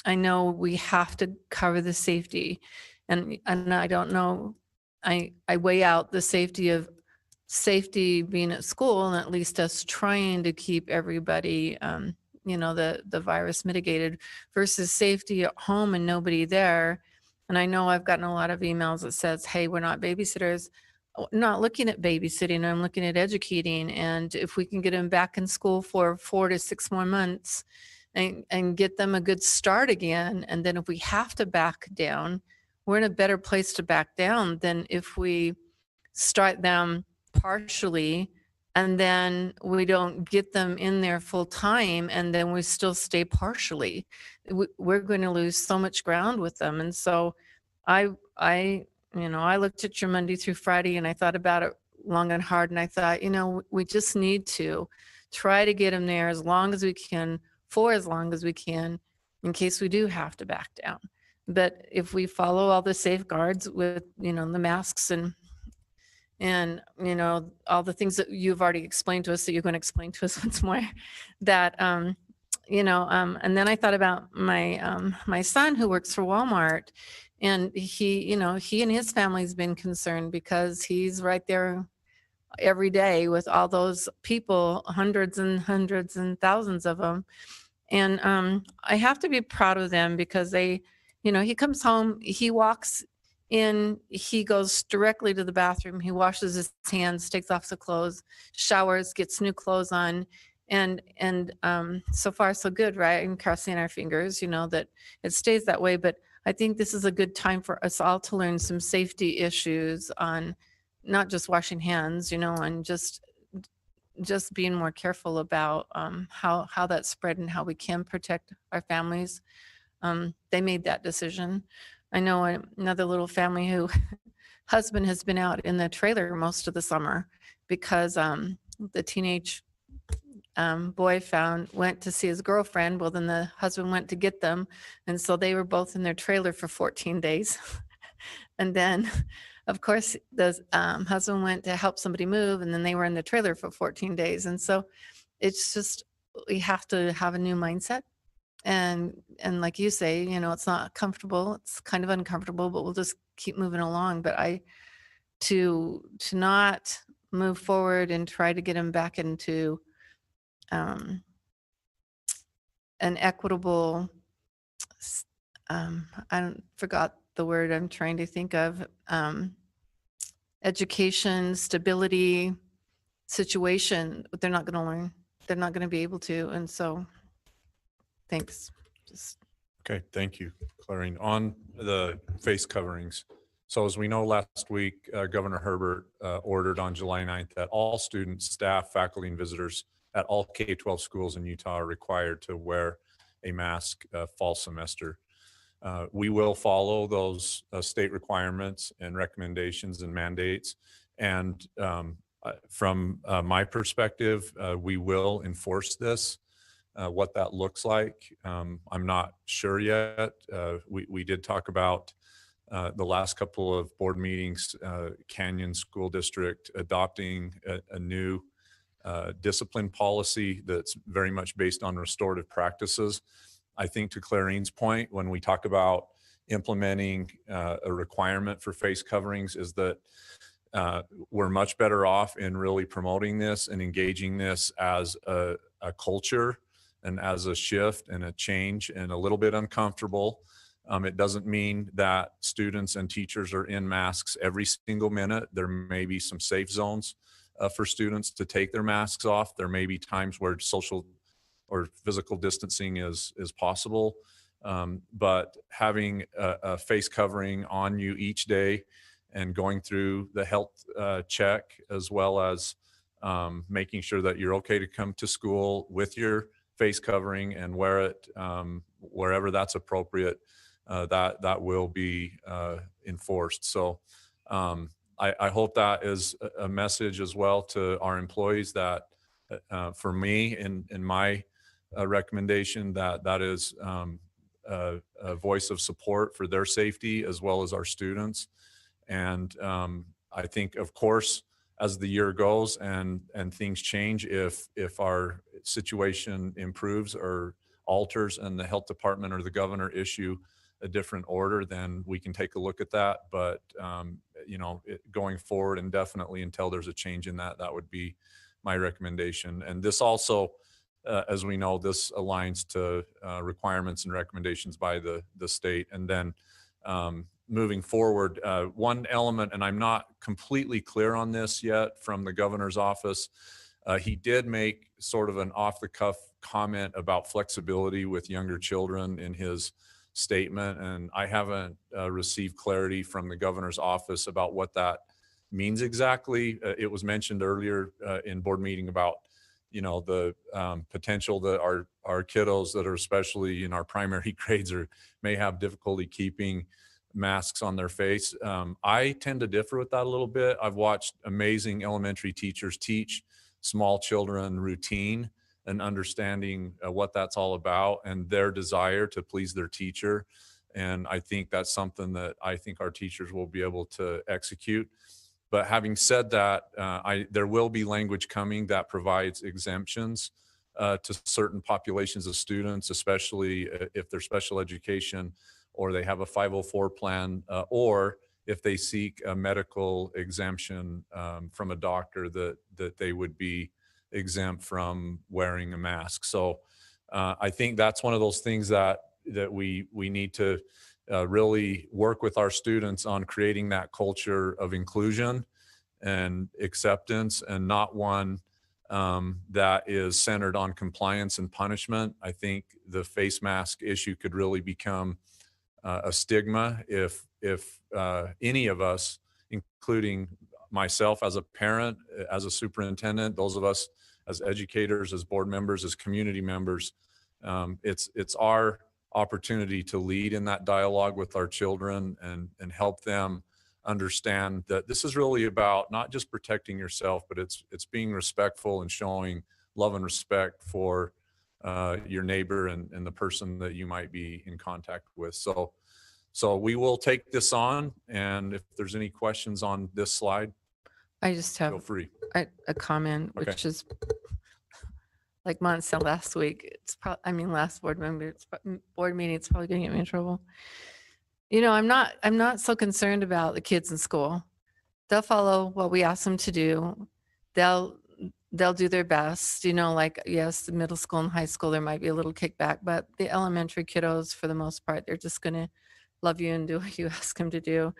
I know we have to cover the safety, and I don't know, I weigh out the safety being at school, and at least us trying to keep everybody, the virus mitigated, versus safety at home and nobody there. And I know I've gotten a lot of emails that says, hey, we're not babysitters. Not looking at babysitting, I'm looking at educating. And if we can get them back in school for 4 to 6 more months and get them a good start again, and then if we have to back down, we're in a better place to back down than if we start them partially and then we don't get them in there full time and then we still stay partially. We're going to lose so much ground with them. And so I looked at your Monday through Friday and I thought about it long and hard, and I thought, we just need to try to get them there as long as we can, for as long as we can, in case we do have to back down. But if we follow all the safeguards with, the masks and all the things that you've already explained to us, that you're going to explain to us once more, that, and then I thought about my son who works for Walmart, and he and his family's been concerned because he's right there every day with all those people, hundreds and hundreds and thousands of them. And I have to be proud of them because he comes home, he walks in, he goes directly to the bathroom, he washes his hands, takes off the clothes, showers, gets new clothes on. And so far so good, right? And crossing our fingers, that it stays that way. But I think this is a good time for us all to learn some safety issues on not just washing hands, and just being more careful about how that's spread and how we can protect our families. They made that decision. I know another little family who husband has been out in the trailer most of the summer because the teenage boy went to see his girlfriend. Well, then the husband went to get them. And so they were both in their trailer for 14 days. And then, of course, the husband went to help somebody move, and then they were in the trailer for 14 days. And so it's just, we have to have a new mindset. And like you say, it's not comfortable. It's kind of uncomfortable, but we'll just keep moving along. But to not move forward and try to get them back into an equitable, I forgot the word I'm trying to think of, education, stability, situation, they're not going to learn. They're not going to be able to. And so, thanks. Okay, thank you, Clarine. On the face coverings, so as we know, last week, Governor Herbert ordered on July 9th that all students, staff, faculty, and visitors at all K-12 schools in Utah are required to wear a mask fall semester. We will follow those state requirements and recommendations and mandates. And from my perspective, we will enforce this. What that looks like, I'm not sure yet. We did talk about the last couple of board meetings, Canyon School District adopting a new discipline policy that's very much based on restorative practices. I think to Clarine's point, when we talk about implementing a requirement for face coverings, is that we're much better off in really promoting this and engaging this as a culture and as a shift and a change, and a little bit uncomfortable. It doesn't mean that students and teachers are in masks every single minute. There may be some safe zones for students to take their masks off. There may be times where social or physical distancing is possible. But having a face covering on you each day and going through the health check, as well as making sure that you're okay to come to school with your face covering and wear it wherever that's appropriate, that will be enforced. So I hope that is a message as well to our employees that for me in my recommendation that is a voice of support for their safety as well as our students. And I think, of course, as the year goes and things change, if our situation improves or alters and the health department or the governor issue a different order, then we can take a look at that. But you know, going forward and definitely until there's a change in that, that would be my recommendation. And this also, as we know, this aligns to requirements and recommendations by the state. And then moving forward, one element, and I'm not completely clear on this yet from the governor's office, he did make sort of an off-the-cuff comment about flexibility with younger children in his statement. And I haven't received clarity from the governor's office about what that means exactly. It was mentioned earlier in board meeting about, you know, the potential that our kiddos that are especially in our primary grades may have difficulty keeping masks on their face. I tend to differ with that a little bit. I've watched amazing elementary teachers teach small children routine and understanding what that's all about and their desire to please their teacher. And I think that's something that I think our teachers will be able to execute. But having said that, there will be language coming that provides exemptions to certain populations of students, especially if they're special education or they have a 504 plan, or if they seek a medical exemption from a doctor that they would be exempt from wearing a mask. So I think that's one of those things that we need to really work with our students on creating that culture of inclusion and acceptance, and not one that is centered on compliance and punishment. I think the face mask issue could really become a stigma if any of us, including myself as a parent, as a superintendent, those of us as educators, as board members, as community members, it's our opportunity to lead in that dialogue with our children and help them understand that this is really about not just protecting yourself, but it's being respectful and showing love and respect for your neighbor and the person that you might be in contact with. So we will take this on, and if there's any questions on this slide, I just have feel free. a comment, Okay. which is like Mont said last week. It's probably, I mean, last board meeting, it's probably going to get me in trouble. You know, I'm not so concerned about the kids in school. They'll follow what we ask them to do. They'll do their best. You know, like, yes, the middle school and high school, there might be a little kickback, but the elementary kiddos, for the most part, they're just going to love you and do what you ask them to do.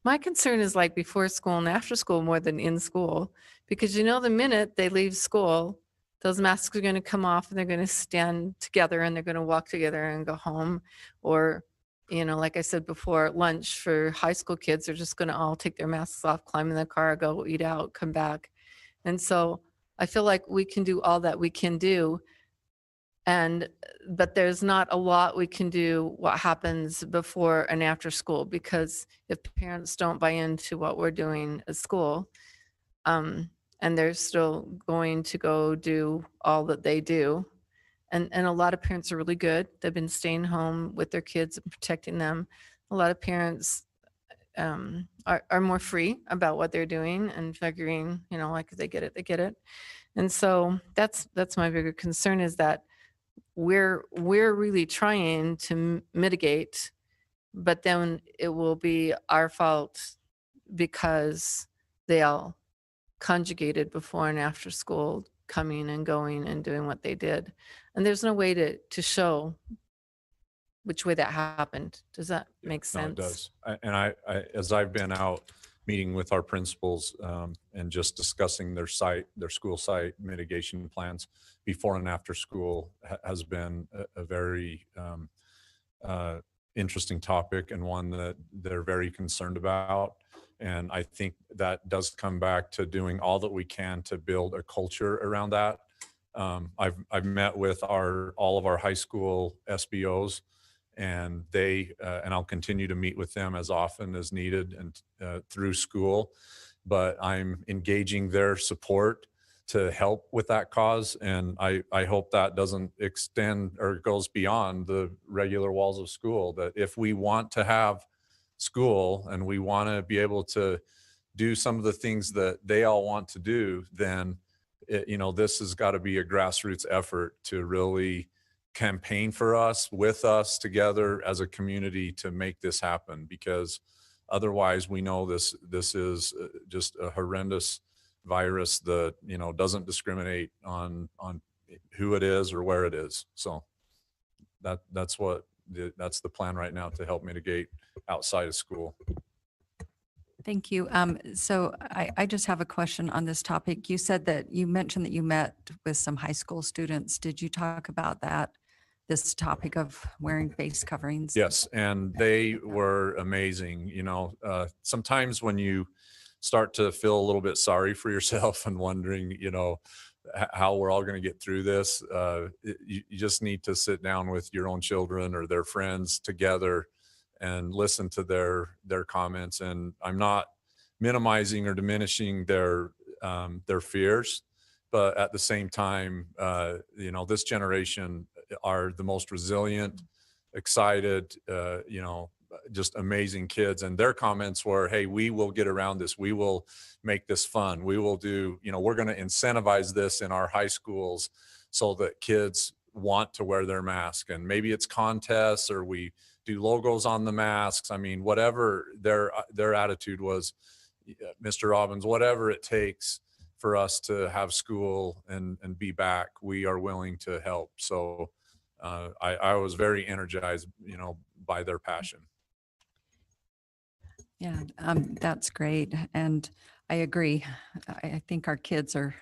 My concern is like before school and after school more than in school, because, you know, the minute they leave school, those masks are going to come off and they're going to stand together and they're going to walk together and go home. Or, you know, like I said before, at lunch for high school kids, they're just going to all take their masks off, climb in the car, go eat out, come back. And so I feel like we can do all that we can do. But there's not a lot we can do what happens before and after school, because if parents don't buy into what we're doing at school, and they're still going to go do all that they do. And a lot of parents are really good. They've been staying home with their kids and protecting them. A lot of parents are more free about what they're doing and figuring, you know, like, if they get it. And so that's my bigger concern, is that we're really trying to mitigate, but then it will be our fault because they all conjugated before and after school, coming and going and doing what they did. And there's no way to show which way that happened. Does that make sense? No, it does. And I as I've been out meeting with our principals and just discussing their school site mitigation plans before and after school has been a very interesting topic, and one that they're very concerned about. And I think that does come back to doing all that we can to build a culture around that. I've met with all of our high school SBOs, and and I'll continue to meet with them as often as needed and through school. But I'm engaging their support to help with that cause, and I hope that doesn't extend or goes beyond the regular walls of school. That if we want to have school and we want to be able to do some of the things that they all want to do, then this has got to be a grassroots effort to really campaign for us, with us together as a community to make this happen, because otherwise we know this is just a horrendous virus that doesn't discriminate on who it is or where it is. So that's the plan right now, to help mitigate outside of school. Thank you. So I just have a question on this topic. You said that you mentioned that you met with some high school students. Did you talk about this topic of wearing face coverings? Yes, and they were amazing. Sometimes when you start to feel a little bit sorry for yourself and wondering, how we're all going to get through this, you just need to sit down with your own children or their friends together and listen to their comments. And I'm not minimizing or diminishing their fears, but at the same time, this generation are the most resilient, excited, just amazing kids. And their comments were, hey, we will get around this. We will make this fun. We will do, we're going to incentivize this in our high schools so that kids want to wear their mask. And maybe it's contests, or we do logos on the masks. I mean, whatever their attitude was, Mr. Robbins, whatever it takes for us to have school and be back, we are willing to help. So I was very energized, by their passion. Yeah, that's great. And I agree. I think our kids are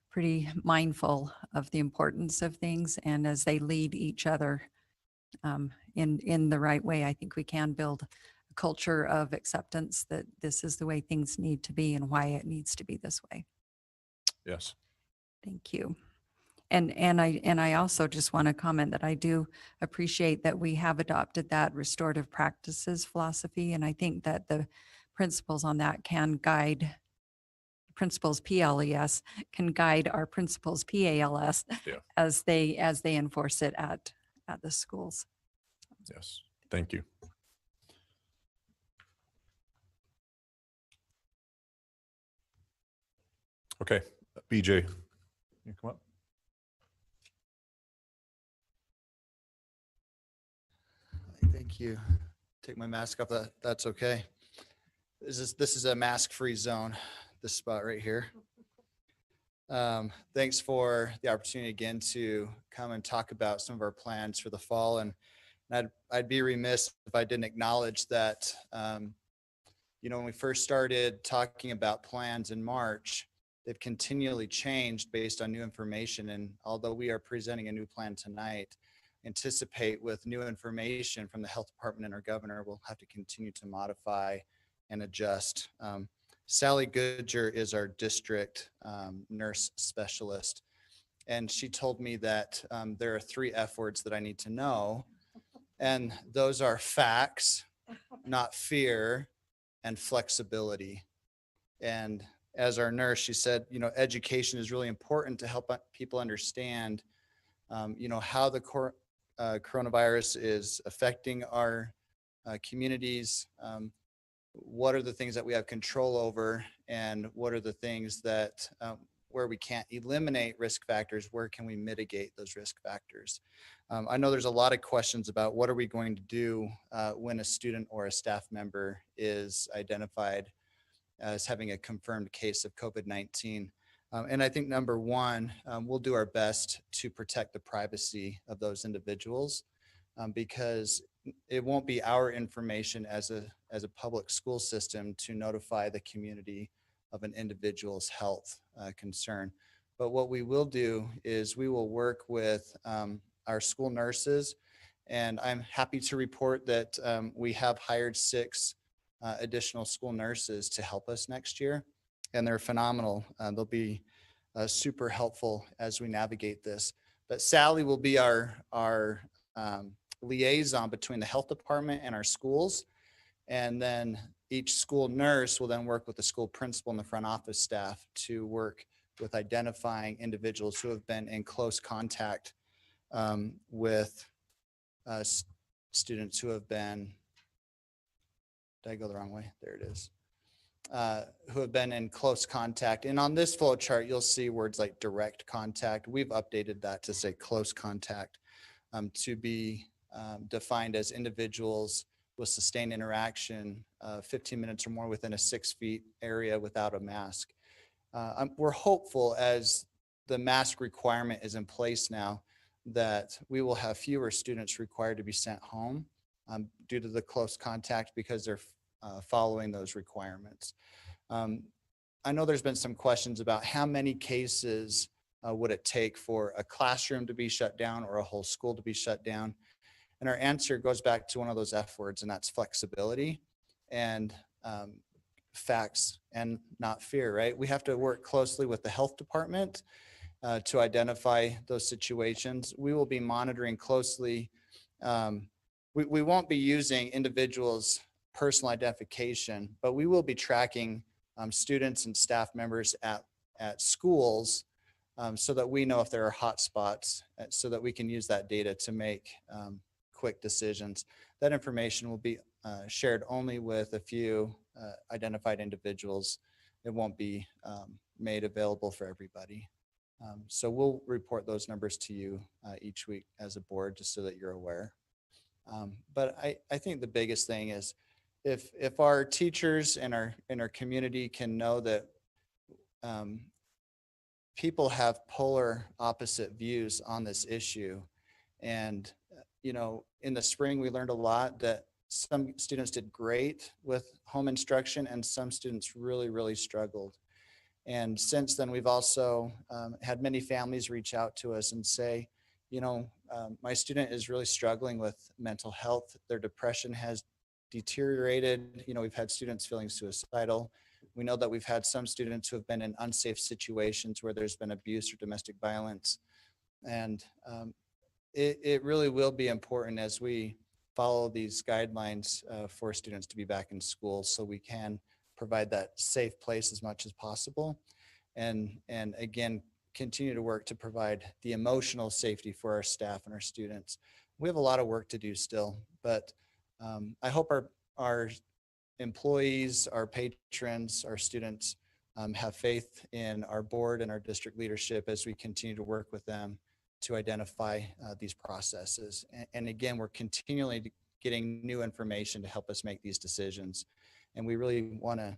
pretty mindful of the importance of things. And as they lead each other in the right way, I think we can build a culture of acceptance that this is the way things need to be and why it needs to be this way. Yes. Thank you. And I also just want to comment that I do appreciate that we have adopted that restorative practices philosophy. And I think that the principles on that can guide, principles PLES can guide our principles PALS as they enforce it at the schools. Yes, thank you. Okay, BJ, you come up. Thank you. Take my mask off. That's okay. This is a mask-free zone, this spot right here. Thanks for the opportunity again to come and talk about some of our plans for the fall. And I'd be remiss if I didn't acknowledge that, when we first started talking about plans in March, they've continually changed based on new information. And although we are presenting a new plan tonight, anticipate with new information from the health department and our governor, we'll have to continue to modify and adjust. Sally Goodger is our district nurse specialist. And she told me that there are 3 F words that I need to know. And those are facts, not fear, and flexibility. And as our nurse, she said, education is really important to help people understand, how the coronavirus is affecting our communities. What are the things that we have control over, and what are the things that where we can't eliminate risk factors, where can we mitigate those risk factors? I know there's a lot of questions about what are we going to do when a student or a staff member is identified as having a confirmed case of COVID-19. And I think number one, we'll do our best to protect the privacy of those individuals because it won't be our information as a public school system to notify the community of an individual's health concern. But what we will do is we will work with our school nurses, and I'm happy to report that we have hired 6 additional school nurses to help us next year, and they're phenomenal. They'll be super helpful as we navigate this. But Sally will be our liaison between the health department and our schools. And then each school nurse will then work with the school principal and the front office staff to work with identifying individuals who have been in close contact with students who have been, did I go the wrong way? There it is. Who have been in close contact. And on this flow chart, you'll see words like direct contact. We've updated that to say close contact, to be defined as individuals with sustained interaction, 15 minutes or more within a 6 feet area without a mask. We're hopeful, as the mask requirement is in place now, that we will have fewer students required to be sent home due to the close contact, because they're following those requirements. I know there's been some questions about how many cases would it take for a classroom to be shut down or a whole school to be shut down. And our answer goes back to one of those F words, and that's flexibility and facts and not fear, right? We have to work closely with the health department to identify those situations. We will be monitoring closely. We won't be using individuals' personal identification, but we will be tracking students and staff members at schools so that we know if there are hot spots, so that we can use that data to make quick decisions. That information will be shared only with a few identified individuals. It won't be made available for everybody. So we'll report those numbers to you each week as a board, just so that you're aware. But I think the biggest thing is if our teachers and our community can know that people have polar opposite views on this issue. And, you know, in the spring, we learned a lot that some students did great with home instruction and some students really, really struggled. And since then, we've also had many families reach out to us and say, you know, my student is really struggling with mental health. Their depression has deteriorated. You know, we've had students feeling suicidal. We know that we've had some students who have been in unsafe situations where there's been abuse or domestic violence. And it really will be important as we follow these guidelines for students to be back in school, so we can provide that safe place as much as possible. And again, continue to work to provide the emotional safety for our staff and our students. We have a lot of work to do still, but I hope our employees, our patrons, our students have faith in our board and our district leadership as we continue to work with them to identify these processes. And again, we're continually getting new information to help us make these decisions. And we really want to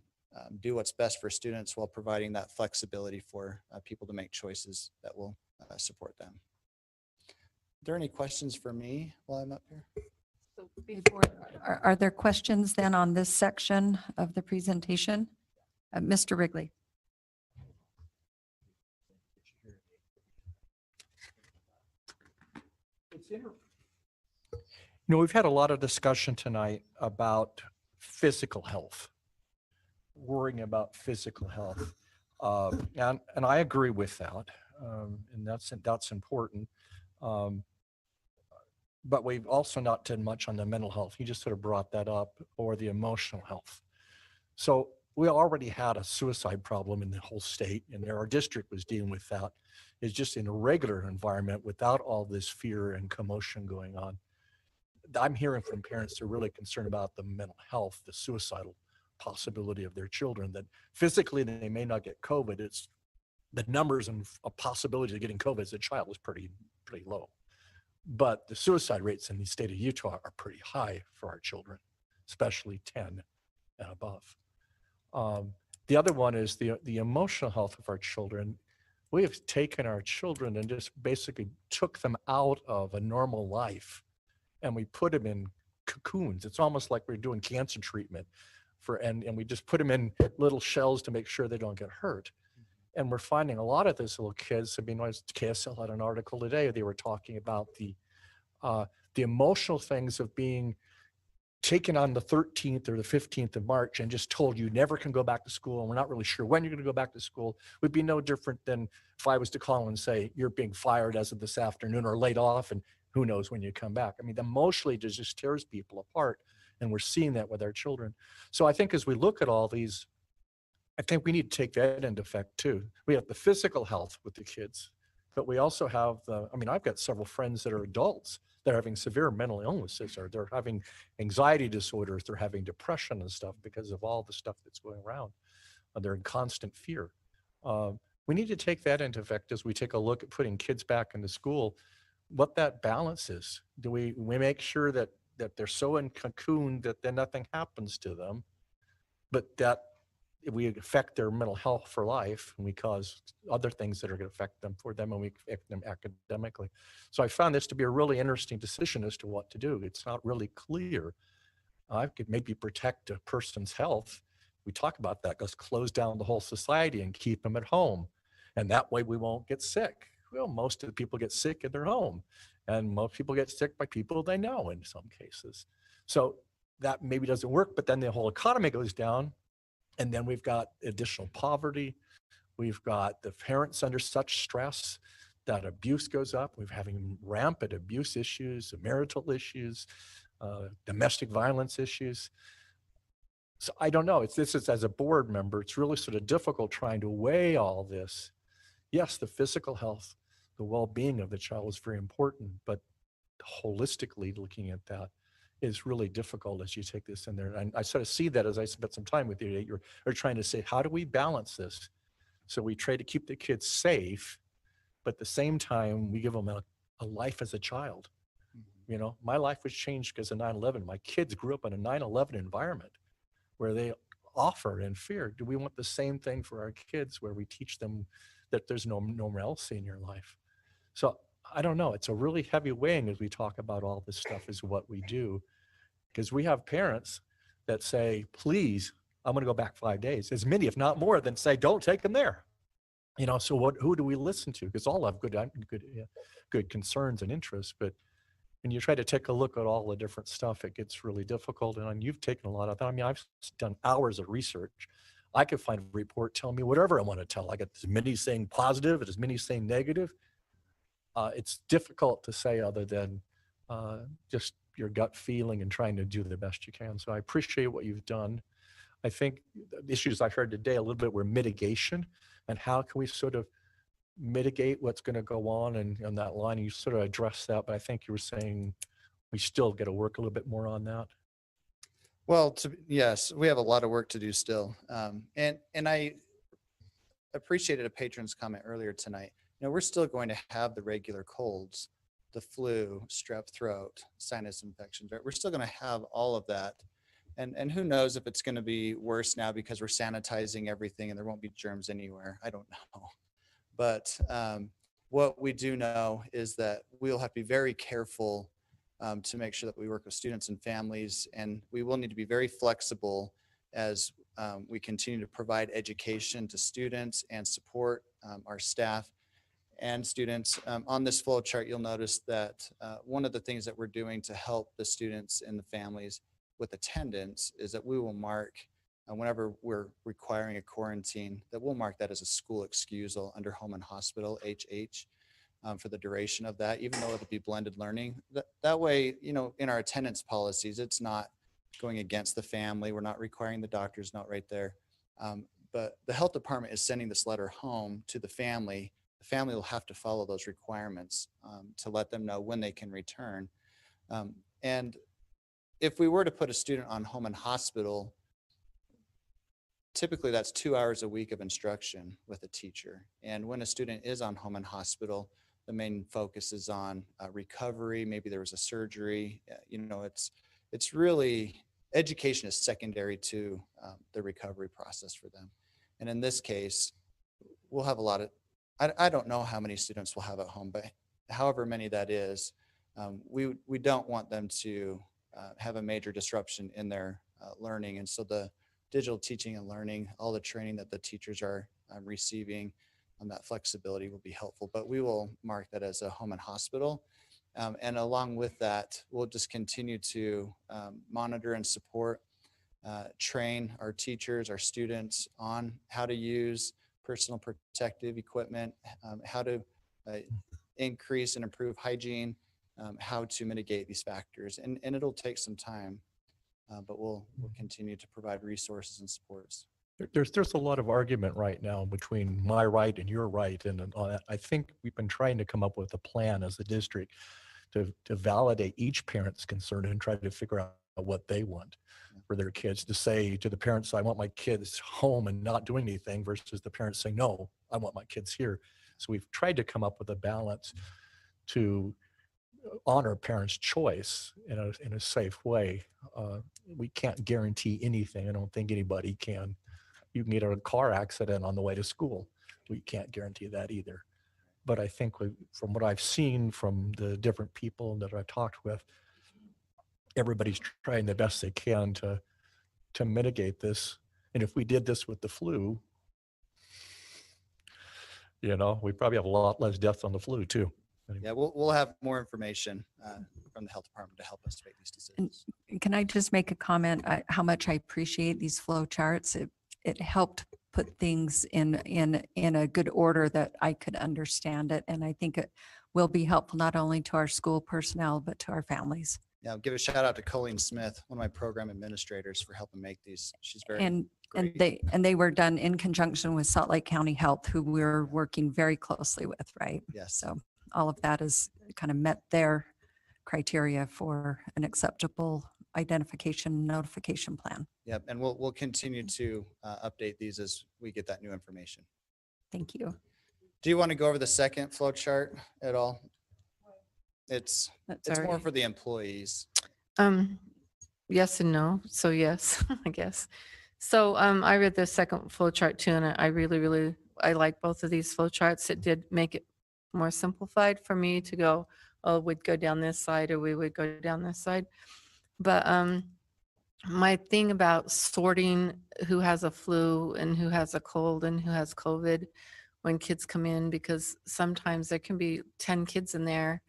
do what's best for students while providing that flexibility for people to make choices that will support them. Are there any questions for me while I'm up here? So before, are there questions then on this section of the presentation? Mr. Wrigley. You know, we've had a lot of discussion tonight about physical health, worrying about physical health. And I agree with that. And that's important. But we've also not done much on the mental health. You just sort of brought that up, or the emotional health. So we already had a suicide problem in the whole state, and our district was dealing with that. It's just in a regular environment without all this fear and commotion going on. I'm hearing from parents who are really concerned about the mental health, the suicidal possibility of their children, that physically they may not get COVID. It's the numbers and possibilities of getting COVID as a child is pretty low. But the suicide rates in the state of Utah are pretty high for our children, especially 10 and above. The other one is the emotional health of our children. We have taken our children and just basically took them out of a normal life, and we put them in cocoons. It's almost like we're doing cancer treatment and we just put them in little shells to make sure they don't get hurt. And we're finding a lot of these little kids. I mean, KSL had an article today. They were talking about the emotional things of being taken on the 13th or the 15th of March and just told you never can go back to school and we're not really sure when you're going to go back to school would be no different than if I was to call and say, you're being fired as of this afternoon or laid off and who knows when you come back. I mean, emotionally, it just tears people apart. And we're seeing that with our children. So I think as we look at all these, I think we need to take that into effect too. We have the physical health with the kids, but we also have I've got several friends that are adults that are having severe mental illnesses, or they're having anxiety disorders, they're having depression and stuff because of all the stuff that's going around. They're in constant fear. We need to take that into effect as we take a look at putting kids back into school, what that balance is. Do we make sure that they're so in cocoon that then nothing happens to them, but that we affect their mental health for life, and we cause other things that are going to affect them and we affect them academically. So I found this to be a really interesting decision as to what to do. It's not really clear. I could maybe protect a person's health. We talk about that. Let's close down the whole society and keep them at home. And that way we won't get sick. Well, most of the people get sick in their home, and most people get sick by people they know in some cases. So that maybe doesn't work, but then the whole economy goes down. And then we've got additional poverty. We've got the parents under such stress that abuse goes up. We're having rampant abuse issues, marital issues, domestic violence issues. So I don't know. This is as a board member, it's really sort of difficult trying to weigh all this. Yes, the physical health, the well-being of the child is very important, but holistically looking at that is really difficult as you take this in there. And I sort of see that as I spent some time with you today. You're trying to say, how do we balance this? So we try to keep the kids safe, but at the same time, we give them a life as a child. You know, my life was changed because of 9/11. My kids grew up in a 9/11 environment where they offer and fear. Do we want the same thing for our kids, where we teach them that there's no normalcy in your life? So I don't know. It's a really heavy weighing as we talk about all this stuff is what we do. Because we have parents that say, please, I'm going to go back 5 days. As many, if not more, than say, don't take them there. You know, so who do we listen to? Because all have good concerns and interests. But when you try to take a look at all the different stuff, it gets really difficult. And you've taken a lot of that. I mean, I've done hours of research. I could find a report telling me whatever I want to tell. I got as many saying positive, as many saying negative. It's difficult to say other than just your gut feeling and trying to do the best you can. So I appreciate what you've done. I think the issues I heard today a little bit were mitigation and how can we sort of mitigate what's going to go on and on that line. You sort of addressed that, but I think you were saying we still got to work a little bit more on that. Well, yes, we have a lot of work to do still. And I appreciated a patron's comment earlier tonight. You know, we're still going to have the regular colds, the flu, strep throat, sinus infections, right? We're still going to have all of that. And who knows if it's going to be worse now because we're sanitizing everything and there won't be germs anywhere. I don't know. But what we do know is that we'll have to be very careful to make sure that we work with students and families, and we will need to be very flexible as we continue to provide education to students and support our staff and students. On this flow chart, you'll notice that one of the things that we're doing to help the students and the families with attendance is that we will mark whenever we're requiring a quarantine, that we'll mark that as a school excusal under home and hospital, HH, for the duration of that, even though it'll be blended learning. That way, you know, in our attendance policies, it's not going against the family. We're not requiring the doctor's note right there. But the health department is sending this letter home to the family. The family will have to follow those requirements to let them know when they can return. And if we were to put a student on home and hospital, typically that's 2 hours a week of instruction with a teacher. And when a student is on home and hospital, the main focus is on recovery. Maybe there was a surgery. You know, it's really, education is secondary to the recovery process for them. And in this case, we'll have a lot of, I don't know how many students we'll have at home, but however many that is, we don't want them to have a major disruption in their learning. And so the digital teaching and learning, all the training that the teachers are receiving, that flexibility will be helpful. But we will mark that as a home and hospital. And along with that, we'll just continue to monitor and support, train our teachers, our students on how to use personal protective equipment, how to increase and improve hygiene, how to mitigate these factors. And it'll take some time, but we'll continue to provide resources and supports. There's a lot of argument right now between my right and your right. And I think we've been trying to come up with a plan as a district to validate each parent's concern and try to figure out what they want for their kids, to say to the parents, I want my kids home and not doing anything, versus the parents saying, no, I want my kids here. So we've tried to come up with a balance to honor parents' choice in a safe way. We can't guarantee anything. I don't think anybody can. You can get in a car accident on the way to school. We can't guarantee that either. But I think from what I've seen from the different people that I've talked with, everybody's trying the best they can to mitigate this. And if we did this with the flu, we probably have a lot less deaths on the flu too. Yeah, we'll have more information from the health department to help us make these decisions. And can I just make a comment how much I appreciate these flow charts? It helped put things in a good order that I could understand it. And I think it will be helpful not only to our school personnel, but to our families. Yeah, I'll give a shout out to Colleen Smith, one of my program administrators, for helping make these. She's very great. And they were done in conjunction with Salt Lake County Health, who we're working very closely with, right? Yes. So all of that is kind of met their criteria for an acceptable identification notification plan. Yep, and we'll continue to update these as we get that new information. Thank you. Do you want to go over the second flow chart at all? It's all more right. for the employees. Yes and no. So yes, I guess. So I read the second flow chart too, and I really I like both of these flow charts. It did make it more simplified for me to go, oh, we'd go down this side or we would go down this side. But my thing about sorting who has a flu and who has a cold and who has COVID when kids come in, because sometimes there can be 10 kids in there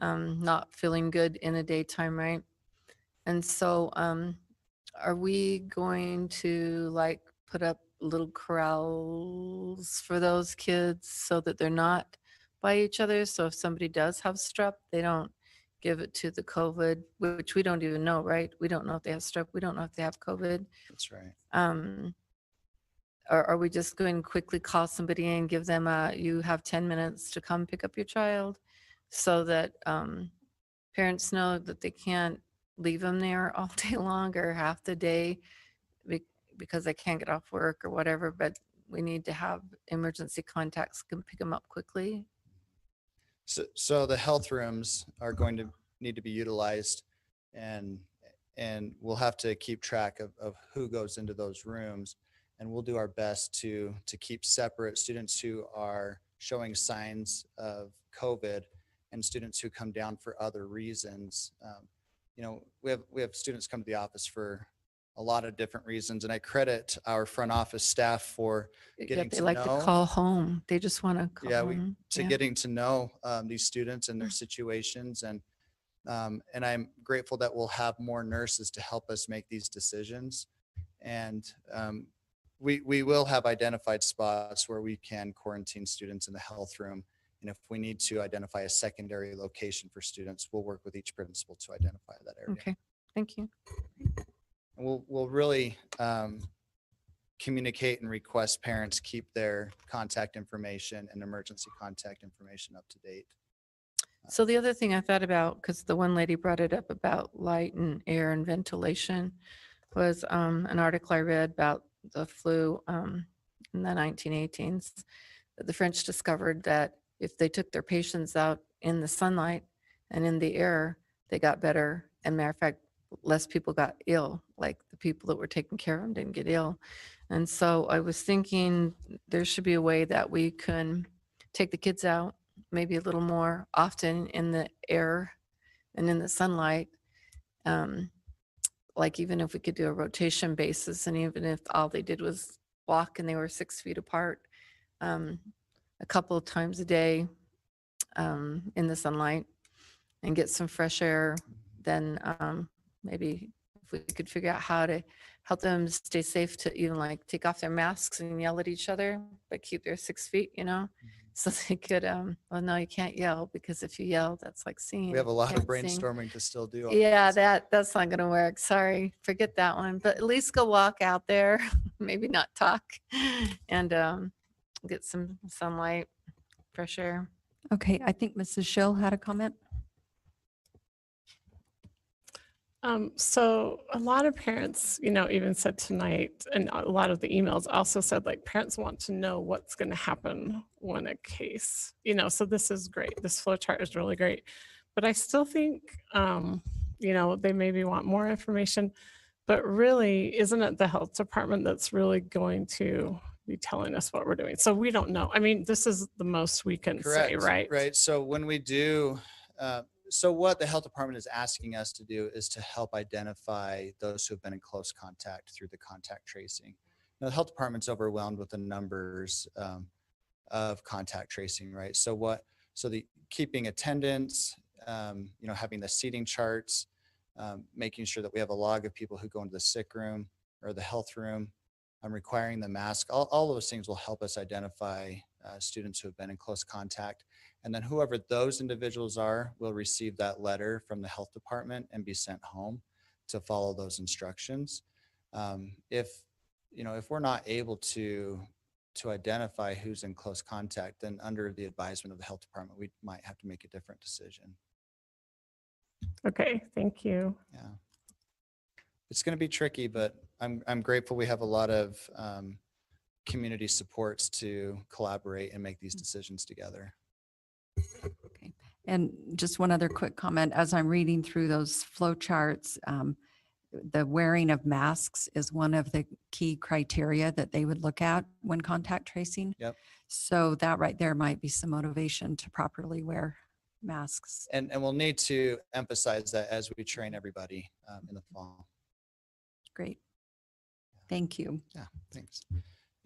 not feeling good in a daytime, right? And so are we going to put up little corrals for those kids so that they're not by each other? So if somebody does have strep, they don't give it to the COVID, which we don't even know, right? We don't know if they have strep. We don't know if they have COVID. That's right. Or are we just going to quickly call somebody and give them you have 10 minutes to come pick up your child, so that parents know that they can't leave them there all day long or half the day because they can't get off work or whatever, but we need to have emergency contacts can pick them up quickly? So the health rooms are going to need to be utilized, and we'll have to keep track of who goes into those rooms, and we'll do our best to keep separate students who are showing signs of COVID and students who come down for other reasons. We have students come to the office for a lot of different reasons, and I credit our front office staff for getting they to like know. to call home. They just want to call home. Getting to know these students and their situations, and I'm grateful that we'll have more nurses to help us make these decisions, and we will have identified spots where we can quarantine students in the health room, and if we need to identify a secondary location for students, we'll work with each principal to identify that area. Okay, thank you. And we'll really communicate and request parents keep their contact information and emergency contact information up to date. So the other thing I thought about, because the one lady brought it up about light and air and ventilation, was an article I read about the flu in the 1918s. That the French discovered that if they took their patients out in the sunlight and in the air, they got better. And matter of fact, less people got ill, like the people that were taking care of them didn't get ill. And so I was thinking there should be a way that we can take the kids out maybe a little more often in the air and in the sunlight. Like even if we could do a rotation basis, and even if all they did was walk and they were 6 feet apart, a couple of times a day in the sunlight. and get some fresh air, then maybe if we could figure out how to help them stay safe to even like take off their masks and yell at each other, but keep their 6 feet, so they could, well, no, you can't yell because if you yell, that's like singing. We have a lot of Can't sing. brainstorming to still do. on Yeah, this. that's not gonna work. Sorry, forget that one. But at least go walk out there, maybe not talk, and get some sunlight, fresh air. Okay, I think Mrs. Schill had a comment. So a lot of parents, even said tonight, and a lot of the emails also said like parents want to know what's going to happen when a case, so this is great. This flow chart is really great. But I still think, they maybe want more information, but really isn't it the health department that's really going to be telling us what we're doing? So we don't know. I mean, this is the most we can say, right? Right. So when we do, so what the health department is asking us to do is to help identify those who have been in close contact through the contact tracing. Now, the health department's overwhelmed with the numbers of contact tracing, right? So the keeping attendance, having the seating charts, making sure that we have a log of people who go into the sick room or the health room, requiring the mask, all those things will help us identify students who have been in close contact. And then whoever those individuals are will receive that letter from the health department and be sent home to follow those instructions. If we're not able to identify who's in close contact, then under the advisement of the health department, we might have to make a different decision. Okay, thank you. Yeah. It's going to be tricky, but I'm grateful we have a lot of community supports to collaborate and make these decisions together. Okay. And just one other quick comment, as I'm reading through those flow charts, the wearing of masks is one of the key criteria that they would look at when contact tracing. Yep. So that right there might be some motivation to properly wear masks. And we'll need to emphasize that as we train everybody in the fall. Great. Thank you. Yeah, thanks.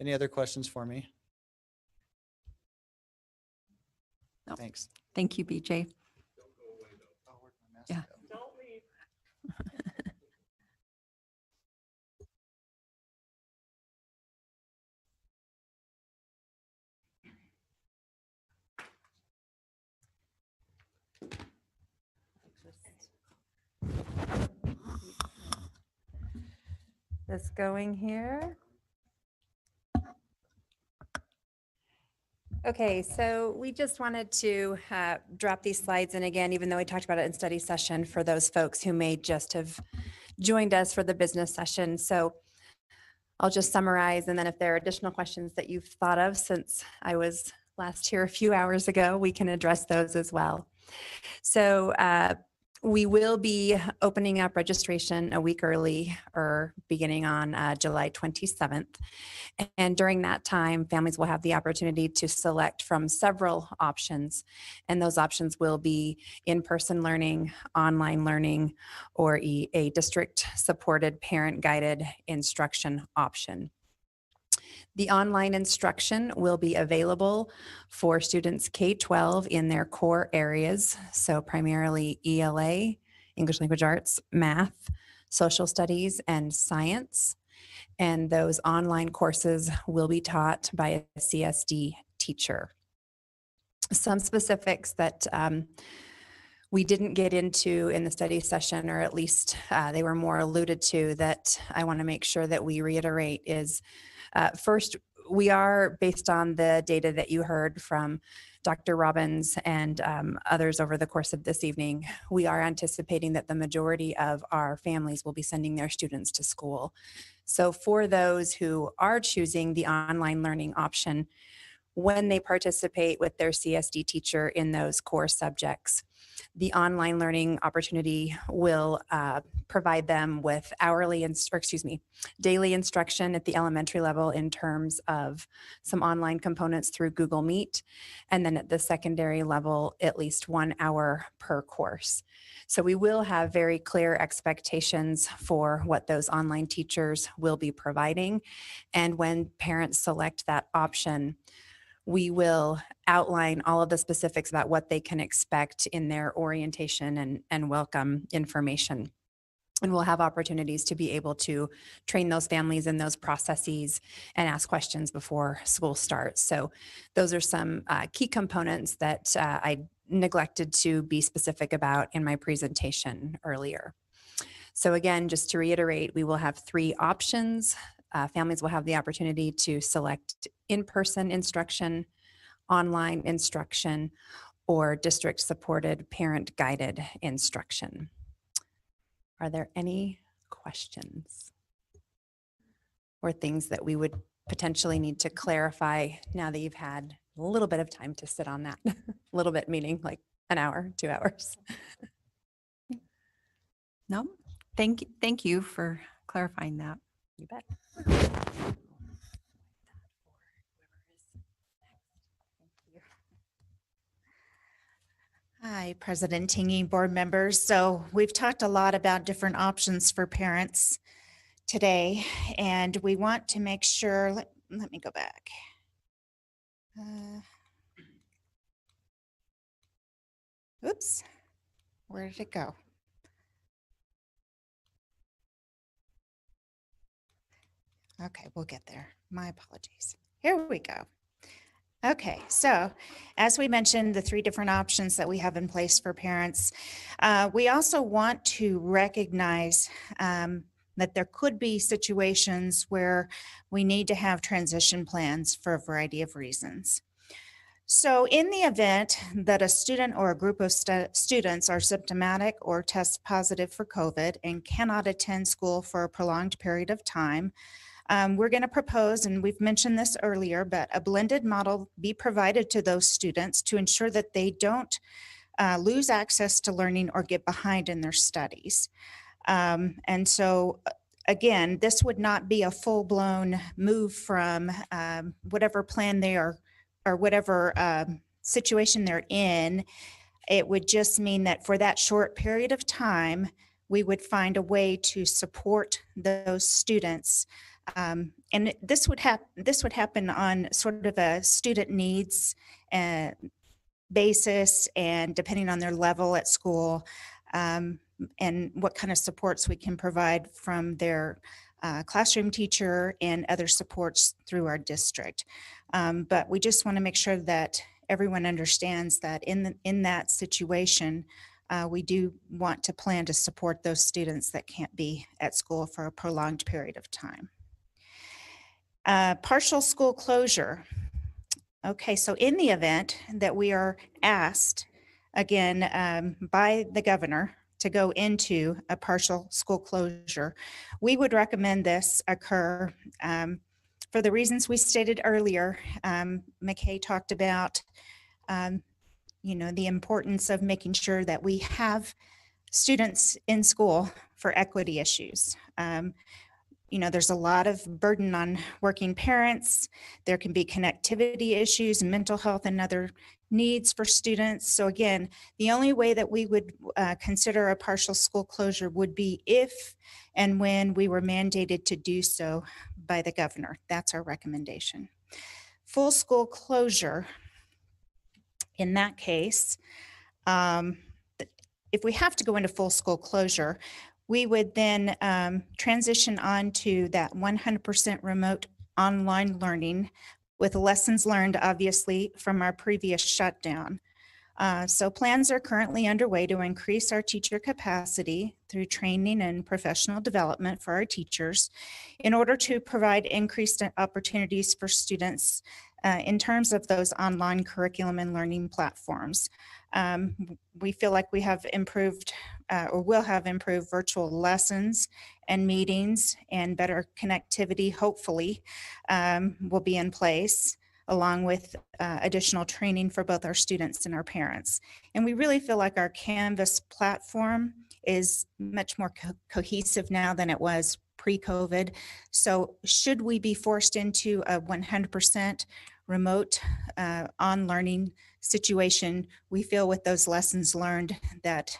Any other questions for me? No. Thanks. Thank you, BJ. Yeah. This going here. Okay, so we just wanted to drop these slides in again, even though we talked about it in study session for those folks who may just have joined us for the business session. So I'll just summarize, and then if there are additional questions that you've thought of since I was last here a few hours ago, we can address those as well. So we will be opening up registration a week early, or beginning on July 27th. And during that time, families will have the opportunity to select from several options. And those options will be in-person learning, online learning, or a district-supported parent-guided instruction option. The online instruction will be available for students K-12 in their core areas, so primarily ELA, English Language Arts, math, social studies, and science. And those online courses will be taught by a CSD teacher. Some specifics that we didn't get into in the study session, or at least they were more alluded to, that I want to make sure that we reiterate is first, we are, based on the data that you heard from Dr. Robbins and others over the course of this evening, we are anticipating that the majority of our families will be sending their students to school. So for those who are choosing the online learning option, when they participate with their CSD teacher in those core subjects, the online learning opportunity will provide them with daily instruction at the elementary level in terms of some online components through Google Meet, and then at the secondary level, at least 1 hour per course. So we will have very clear expectations for what those online teachers will be providing. And when parents select that option, we will outline all of the specifics about what they can expect in their orientation and welcome information. And we'll have opportunities to be able to train those families in those processes and ask questions before school starts. So those are some key components that I neglected to be specific about in my presentation earlier. So again, just to reiterate, we will have 3 options. Families will have the opportunity to select in-person instruction, online instruction, or district-supported parent-guided instruction. Are there any questions or things that we would potentially need to clarify now that you've had a little bit of time to sit on that? A little bit meaning like an hour, 2 hours. No, thank you for clarifying that. You bet. Hi, President Tingy, board members. So we've talked a lot about different options for parents today, and we want to make sure, let me go back. Oops, where did it go? Okay, we'll get there. My apologies. Here we go. Okay, so as we mentioned, the 3 different options that we have in place for parents, we also want to recognize that there could be situations where we need to have transition plans for a variety of reasons. So in the event that a student or a group of students are symptomatic or test positive for COVID and cannot attend school for a prolonged period of time, we're going to propose, and we've mentioned this earlier, but a blended model be provided to those students to ensure that they don't lose access to learning or get behind in their studies. And so, again, this would not be a full-blown move from whatever plan they are or whatever situation they're in. It would just mean that for that short period of time, we would find a way to support those students. And this would happen on sort of a student needs basis, and depending on their level at school, and what kind of supports we can provide from their classroom teacher and other supports through our district. But we just want to make sure that everyone understands that in that situation, we do want to plan to support those students that can't be at school for a prolonged period of time. Partial school closure. Okay, so in the event that we are asked, again, by the governor to go into a partial school closure, we would recommend this occur for the reasons we stated earlier. McKay talked about, the importance of making sure that we have students in school for equity issues. There's a lot of burden on working parents. There can be connectivity issues, mental health, and other needs for students. So again, the only way that we would consider a partial school closure would be if and when we were mandated to do so by the governor. That's our recommendation. Full school closure, in that case, if we have to go into full school closure, we would then transition on to that 100% remote online learning with lessons learned, obviously, from our previous shutdown. So plans are currently underway to increase our teacher capacity through training and professional development for our teachers in order to provide increased opportunities for students in terms of those online curriculum and learning platforms. We feel like we have improved or will have improved virtual lessons and meetings, and better connectivity, hopefully, will be in place, along with additional training for both our students and our parents. And we really feel like our Canvas platform is much more cohesive now than it was pre-COVID. So should we be forced into a 100% remote on learning situation, we feel with those lessons learned that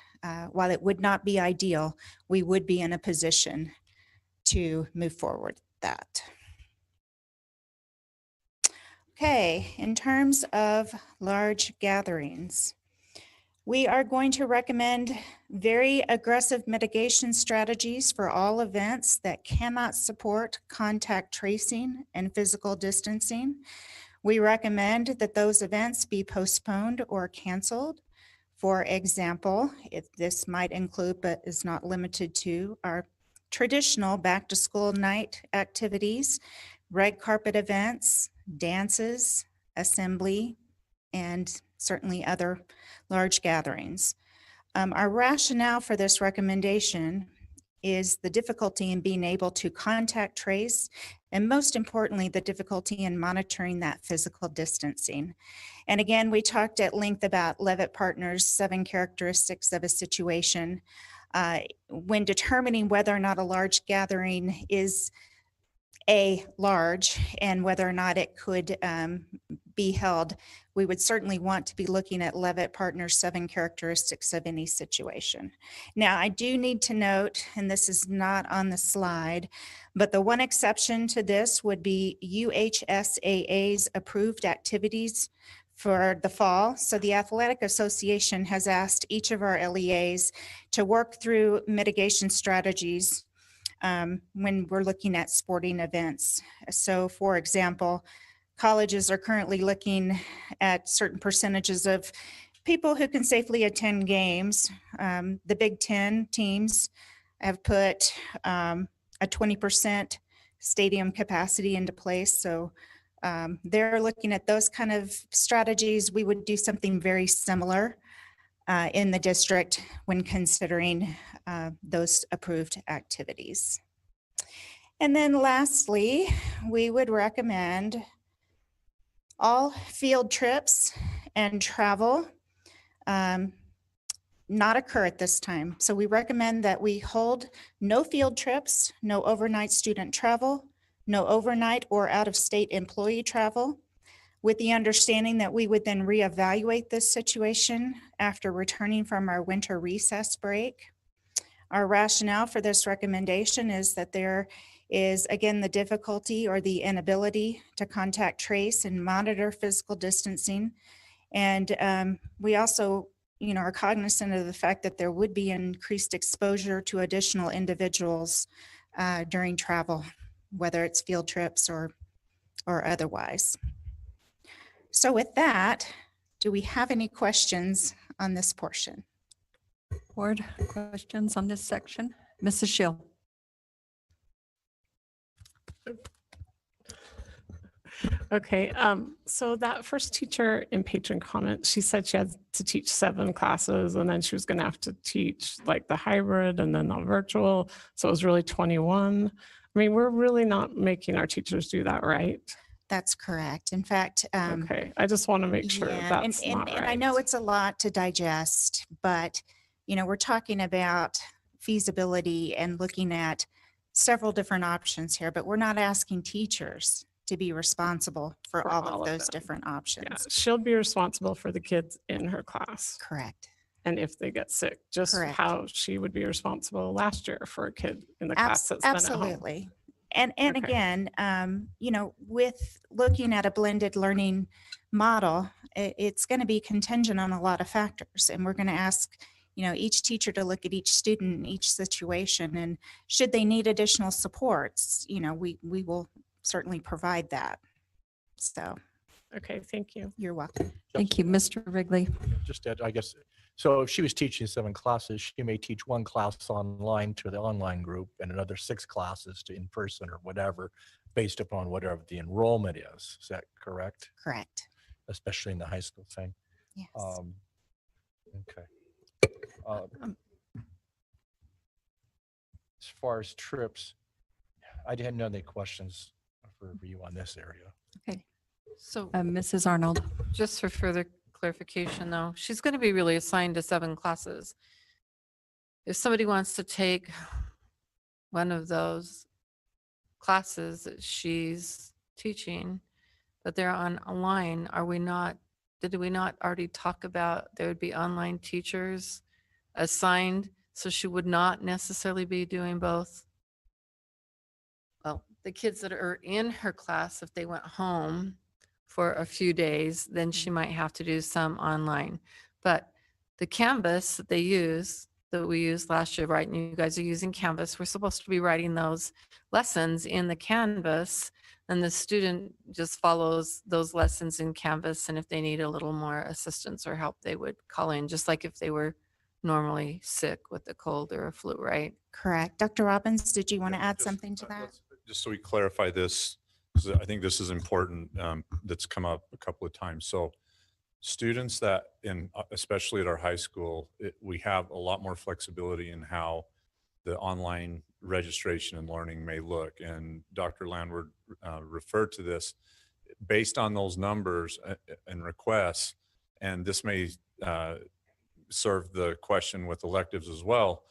while it would not be ideal, we would be in a position to move forward with that. Okay, in terms of large gatherings, we are going to recommend very aggressive mitigation strategies for all events that cannot support contact tracing and physical distancing. We recommend that those events be postponed or canceled. For example, if this might include, but is not limited to, our traditional back-to-school night activities, red carpet events, dances, assembly, and certainly other large gatherings. Our rationale for this recommendation is the difficulty in being able to contact trace, and most importantly, the difficulty in monitoring that physical distancing. And again, we talked at length about Levitt Partners' 7 characteristics of a situation. When determining whether or not a large gathering is large and whether or not it could be held, we would certainly want to be looking at Levitt Partners' 7 characteristics of any situation. Now, I do need to note, and this is not on the slide, but the one exception to this would be UHSAA's approved activities for the fall. So the Athletic Association has asked each of our LEAs to work through mitigation strategies when we're looking at sporting events. So for example, colleges are currently looking at certain percentages of people who can safely attend games. The Big Ten teams have put a 20% stadium capacity into place. So they're looking at those kind of strategies. We would do something very similar in the district when considering those approved activities. And then lastly, we would recommend all field trips and travel not occur at this time. So we recommend that we hold no field trips, no overnight student travel, no overnight or out-of-state employee travel, with the understanding that we would then reevaluate this situation after returning from our winter recess break. Our rationale for this recommendation is that there is, again, the difficulty or the inability to contact trace and monitor physical distancing. And we also, are cognizant of the fact that there would be increased exposure to additional individuals during travel, whether it's field trips or otherwise. So with that, do we have any questions on this portion? Board questions on this section? Mrs. Schill. Okay, so that first teacher in Patron Comments, she said she had to teach 7 classes and then she was going to have to teach like the hybrid and then the virtual. So it was really 21. I mean, we're really not making our teachers do that, right? That's correct. In fact, okay, I just want to make sure that's not right. And I know it's a lot to digest, but we're talking about feasibility and looking at several different options here, but we're not asking teachers to be responsible for all of those different options. Yeah, she'll be responsible for the kids in her class. Correct. And if they get sick, just Correct. how she would be responsible last year for a kid in the class that's been at home. Absolutely. And Okay. again, with looking at a blended learning model, it's going to be contingent on a lot of factors. And we're going to ask, each teacher to look at each student in each situation. And should they need additional supports, we will certainly provide that. So. Okay, thank you. You're welcome. Thank you, Mr. Wrigley. Just that, I guess, so if she was teaching 7 classes, she may teach 1 class online to the online group and another 6 classes to in person or whatever, based upon whatever the enrollment is. Is that correct? Correct. Especially in the high school thing. Yes. Okay. As far as trips, I didn't know any questions for you on this area. Okay. So Mrs. Arnold. just for further clarification though, she's going to be really assigned to 7 classes. If somebody wants to take one of those classes that she's teaching, but they're online, did we not already talk about there would be online teachers assigned, so she would not necessarily be doing both? Well, the kids that are in her class, if they went home, for a few days, then she might have to do some online. But the Canvas that they use, that we used last year, right? And you guys are using Canvas. We're supposed to be writing those lessons in the Canvas, and the student just follows those lessons in Canvas. And if they need a little more assistance or help, they would call in, just like if they were normally sick with a cold or a flu, right? Correct. Dr. Robbins, did you want to add something to that? Just so we clarify this, because I think this is important, that's come up a couple of times. So students that especially at our high school, we have a lot more flexibility in how the online registration and learning may look. And Dr. Landward referred to this based on those numbers and requests. And this may serve the question with electives as well.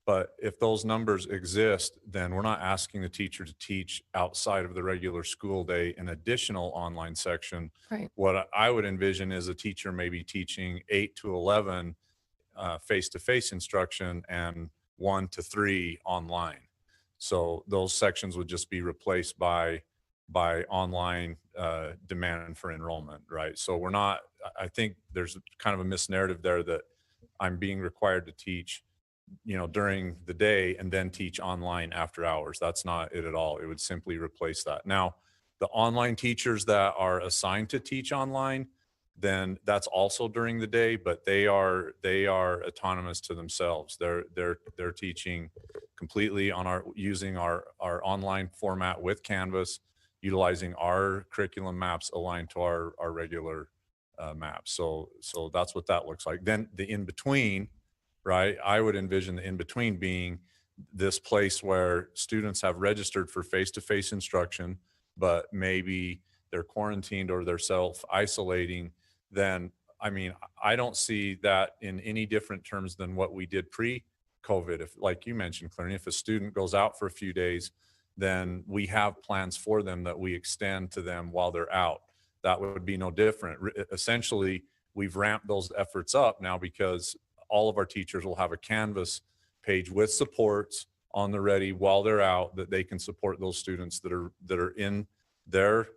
But if those numbers exist, then we're not asking the teacher to teach outside of the regular school day an additional online section. Right. What I would envision is a teacher maybe teaching 8 to 11 face-to-face instruction and 1 to 3 online. So those sections would just be replaced by online demand for enrollment, right? So we're not, I think there's kind of a misnarrative there that I'm being required to teach, during the day and then teach online after hours. That's not it at all. It would simply replace that. Now, the online teachers that are assigned to teach online, then that's also during the day, but they are autonomous to themselves. They're teaching completely on using our online format with Canvas, utilizing our curriculum maps aligned to our regular maps. So that's what that looks like. Then the in-between, right? I would envision the in-between being this place where students have registered for face-to-face instruction, but maybe they're quarantined or they're self-isolating. Then, I don't see that in any different terms than what we did pre-COVID. If, like you mentioned, Clarence, if a student goes out for a few days, then we have plans for them that we extend to them while they're out. That would be no different. Essentially, we've ramped those efforts up now because all of our teachers will have a Canvas page with supports on the ready while they're out, that they can support those students that are in their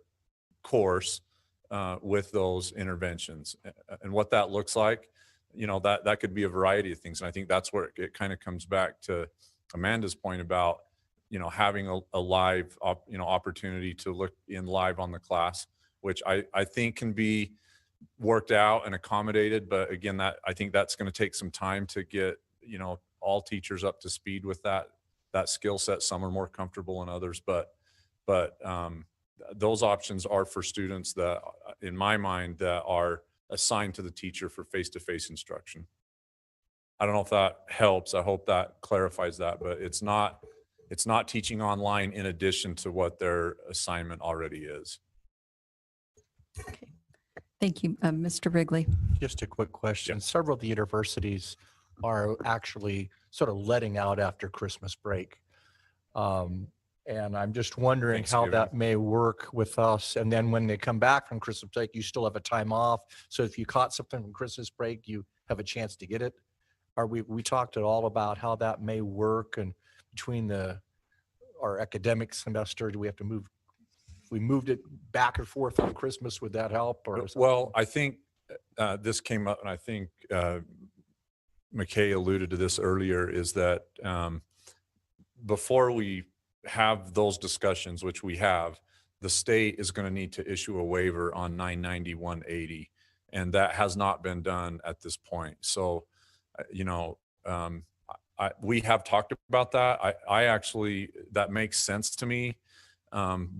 course with those interventions. And what that looks like, that could be a variety of things. And I think that's where it kind of comes back to Amanda's point about, having a live, opportunity to look in live on the class, which I think can be worked out and accommodated. But again, I think that's going to take some time to get, all teachers up to speed with that skill set. Some are more comfortable than others, but those options are for students that, in my mind, that are assigned to the teacher for face-to-face instruction. I don't know if that helps. I hope that clarifies that, but it's not teaching online in addition to what their assignment already is. Okay. Thank you, Mr. Wrigley. Just a quick question. Several of the universities are actually sort of letting out after Christmas break. And I'm just wondering how that may work with us. And then when they come back from Christmas break, you still have a time off. So if you caught something from Christmas break, you have a chance to get it. We talked at all about how that may work, and between our academic semester, do we have to move? If we moved it back and forth on Christmas, would that help? Or well, I think this came up, and I think McKay alluded to this earlier, is that before we have those discussions, which we have, the state is going to need to issue a waiver on 990-180, and that has not been done at this point. So, we have talked about that. I actually, that makes sense to me,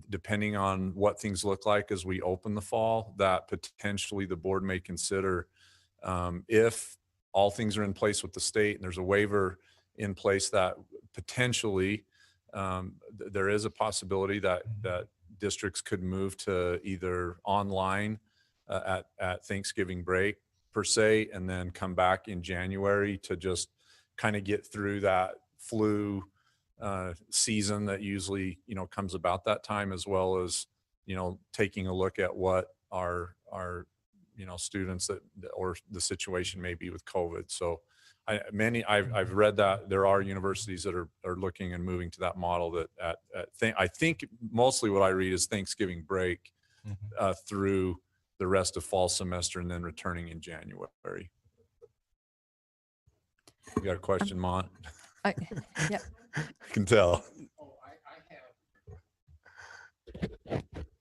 depending on what things look like as we open the fall, that potentially the board may consider, if all things are in place with the state and there's a waiver in place, that potentially there is a possibility that districts could move to either online at Thanksgiving break per se, and then come back in January to just kind of get through that flu season that usually, comes about that time, as well as, taking a look at what our students or the situation may be with COVID. So I've read that there are universities that are looking and moving to that model, that I think mostly what I read is Thanksgiving break through the rest of fall semester and then returning in January. You got a question, Mont? Yeah. I can tell.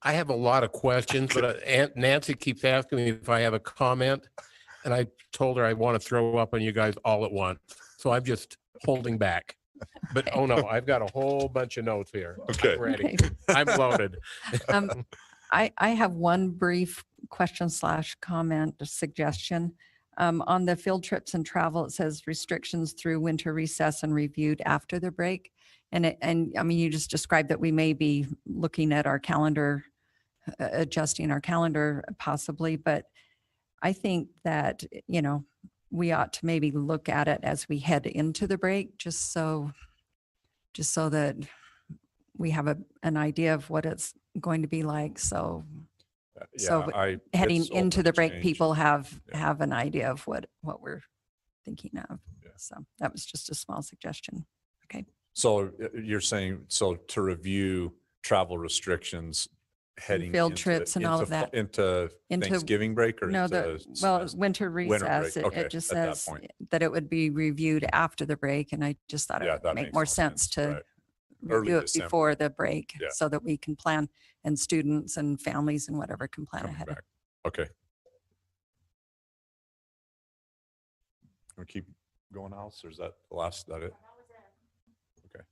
I have a lot of questions, but Aunt Nancy keeps asking me if I have a comment, and I told her I want to throw up on you guys all at once. So I'm just holding back. But oh no, I've got a whole bunch of notes here. Okay. I'm ready. Okay. I'm loaded. I have one brief question / comment or suggestion. On the field trips and travel, it says restrictions through winter recess and reviewed after the break. And I mean, you just described that we may be looking at our calendar, adjusting our calendar possibly, but I think that, you know, we ought to maybe look at it as we head into the break, just so that we have an idea of what it's going to be like. So heading it's into open the to break, change. people have an idea of what we're thinking of. So that was just a small suggestion. Okay. So you're saying, so to review travel restrictions heading Field into trips and all of that. into Thanksgiving break or no, into winter recess. break. Okay, It just at that says point. that it would be reviewed after the break. And I just thought Yeah, it that would make makes more more sense to right. Early review it December. before the break Yeah. so that we can plan, and students and families and whatever can plan Coming ahead. back. Okay. We keep going else, or is that the last, that it? Okay.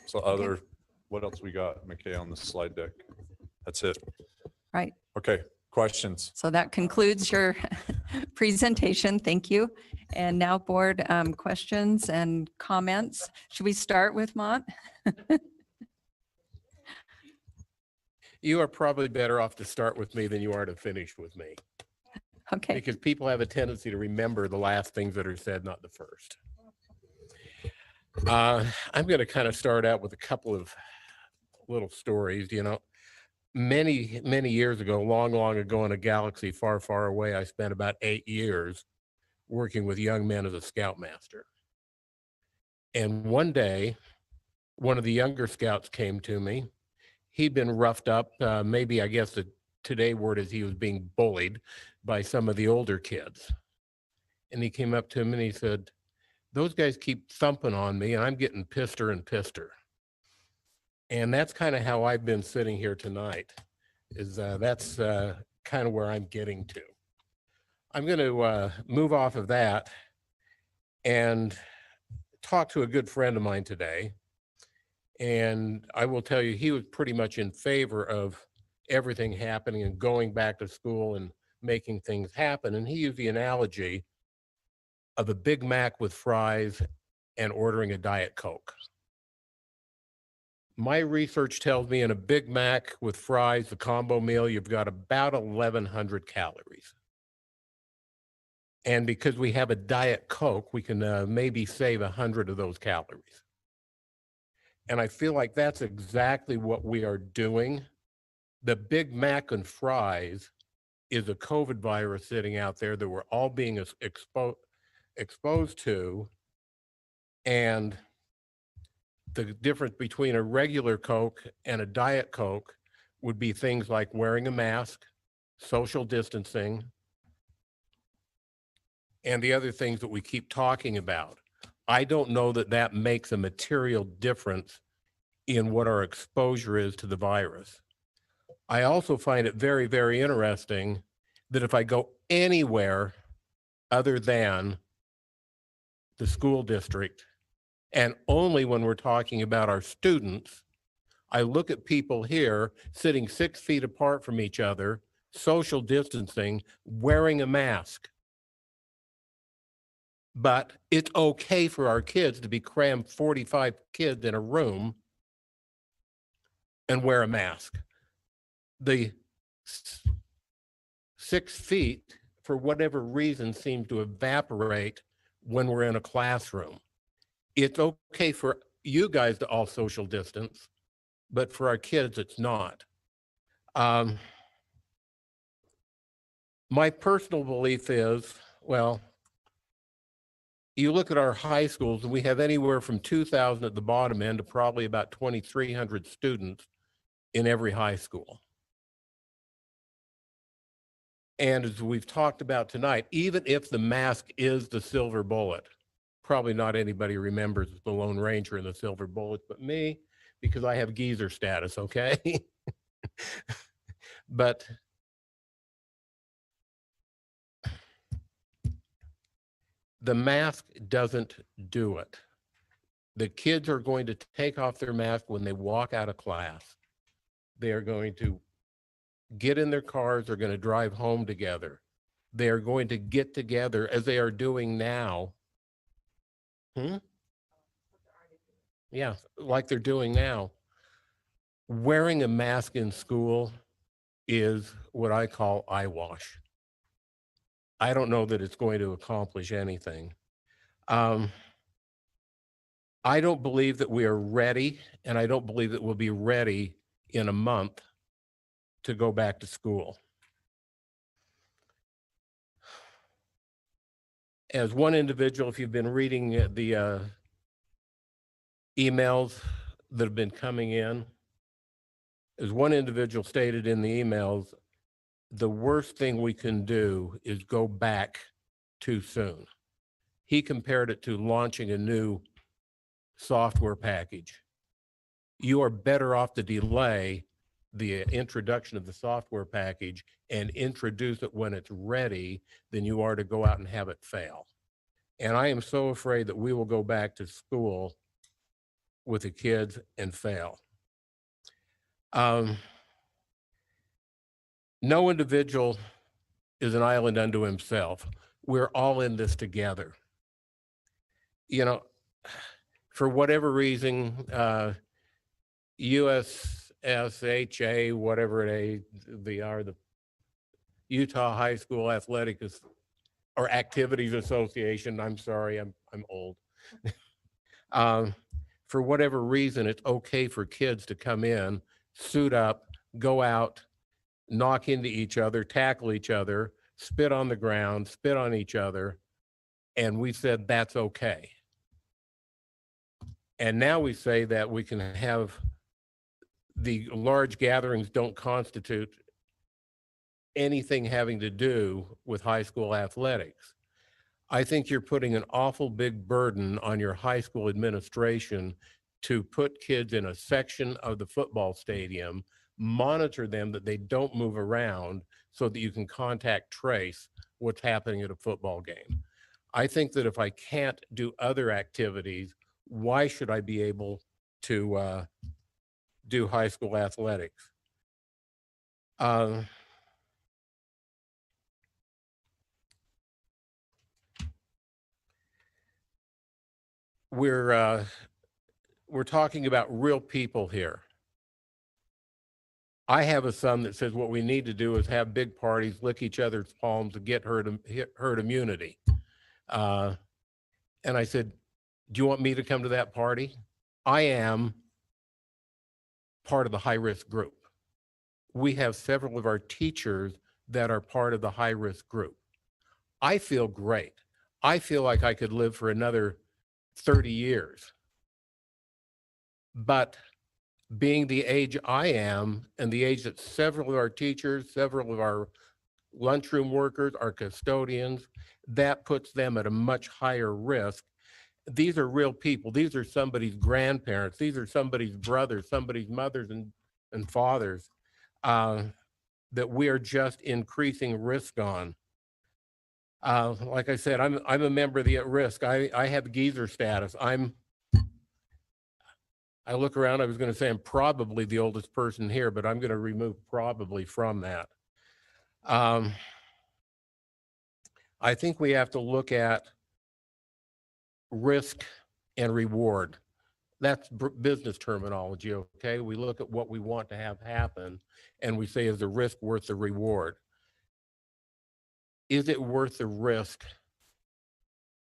So other, what else we got, McKay, on the slide deck? That's it. Right. Okay, questions? So that concludes your presentation. Thank you. And now board questions and comments. Should we start with Mont? You are probably better off to start with me than you are to finish with me. Okay. Because people have a tendency to remember the last things that are said, not the first. I'm going to kind of start out with a couple of little stories. You know, many, many years ago, long, long ago in a galaxy far, far away, I spent about 8 years working with young men as a scoutmaster. And one day, one of the younger scouts came to me. He'd been roughed up. Maybe I guess the today word is he was being bullied by some of the older kids. And he came up to him and he said, "Those guys keep thumping on me and I'm getting pisser and pisser." And that's kind of how I've been sitting here tonight, is that's kind of where I'm getting to. I'm going to move off of that and talk to a good friend of mine today. And I will tell you, he was pretty much in favor of everything happening and going back to school and making things happen. And he used the analogy of a Big Mac with fries and ordering a Diet Coke. My research tells me in a Big Mac with fries, the combo meal, you've got about 1,100 calories. And because we have a Diet Coke, we can maybe save 100 of those calories. And I feel like that's exactly what we are doing. The Big Mac and fries is a COVID virus sitting out there that we're all being exposed to. And the difference between a regular Coke and a Diet Coke would be things like wearing a mask, social distancing, and the other things that we keep talking about. I don't know that that makes a material difference in what our exposure is to the virus. I also find it very, very interesting that if I go anywhere other than the school district, and only when we're talking about our students, I look at people here sitting 6 feet apart from each other, social distancing, wearing a mask. But it's okay for our kids to be crammed 45 kids in a room and wear a mask. The 6 feet, for whatever reason, seems to evaporate when we're in a classroom. It's okay for you guys to all social distance, but for our kids, it's not. My personal belief is, well, you look at our high schools and we have anywhere from 2,000 at the bottom end to probably about 2,300 students in every high school. And as we've talked about tonight, even if the mask is the silver bullet, probably not anybody remembers the Lone Ranger and the silver bullet, but me, because I have geezer status, okay? But the mask doesn't do it. The kids are going to take off their mask when they walk out of class. They are going to get in their cars, they're going to drive home together. They are going to get together as they are doing now. Yeah, like they're doing now. Wearing a mask in school is what I call eyewash. I don't know that it's going to accomplish anything. I don't believe that we are ready, and I don't believe that we'll be ready in a month to go back to school. As one individual, if you've been reading the emails that have been coming in, as one individual stated in the emails, the worst thing we can do is go back too soon. He compared it to launching a new software package. You are better off to delay the introduction of the software package and introduce it when it's ready than you are to go out and have it fail. And I am so afraid that we will go back to school with the kids and fail. No individual is an island unto himself. We're all in this together. You know, for whatever reason, USSHA, whatever they are, the Utah High School Athletic or Activities Association, I'm sorry, I'm old. For whatever reason, it's okay for kids to come in, suit up, go out, knock into each other, tackle each other, spit on the ground, spit on each other, and we said that's okay. And now we say that we can have the large gatherings don't constitute anything having to do with high school athletics. I think you're putting an awful big burden on your high school administration to put kids in a section of the football stadium, monitor them that they don't move around so that you can contact trace what's happening at a football game. I think that if I can't do other activities, why should I be able to do high school athletics? We're talking about real people here. I have a son that says what we need to do is have big parties, lick each other's palms, and get herd immunity. And I said, do you want me to come to that party? I am part of the high-risk group. We have several of our teachers that are part of the high-risk group. I feel great. I feel like I could live for another 30 years. But being the age I am and the age that several of our teachers, several of our lunchroom workers, our custodians, that puts them at a much higher risk. These are real people. These are somebody's grandparents. These are somebody's brothers, somebody's mothers and fathers that we are just increasing risk on. Like I said, I'm a member of the at-risk. I have geezer status. I look around, I was going to say I'm probably the oldest person here, but I'm going to remove probably from that. I think we have to look at risk and reward. That's business terminology, okay? We look at what we want to have happen and we say, is the risk worth the reward? Is it worth the risk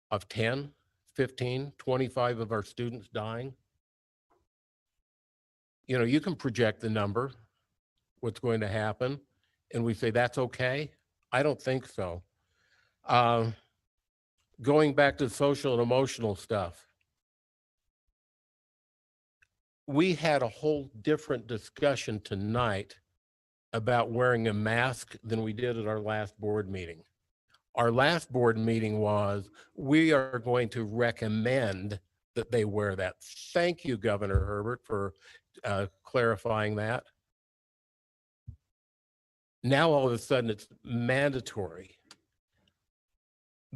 of 10, 15, 25 of our students dying? You know, you can project the number, what's going to happen, and we say that's okay. I don't think so. Going back to social and emotional stuff, we had a whole different discussion tonight about wearing a mask than we did at our last board meeting. Our last board meeting was, we are going to recommend that they wear that. Thank you, Governor Herbert, for clarifying that. Now, all of a sudden, it's mandatory.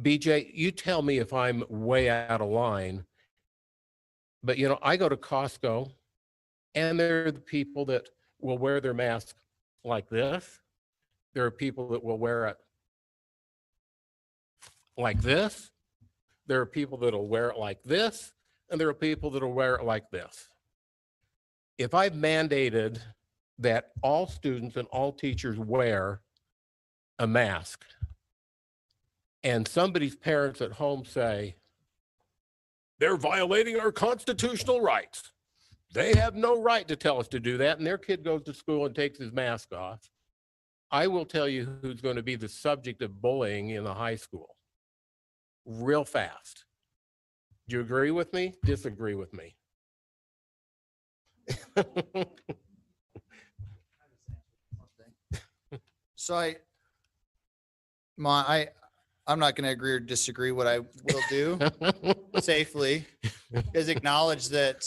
BJ, you tell me if I'm way out of line, but you know, I go to Costco and there are the people that will wear their mask like this. There are people that will wear it like this. There are people that'll wear it like this, and there are people that'll wear it like this. If I've mandated that all students and all teachers wear a mask, and somebody's parents at home say, they're violating our constitutional rights, they have no right to tell us to do that, and their kid goes to school and takes his mask off, I will tell you who's going to be the subject of bullying in the high school real fast. Do you agree with me? Disagree with me? So I'm not going to agree or disagree. What I will do safely is acknowledge that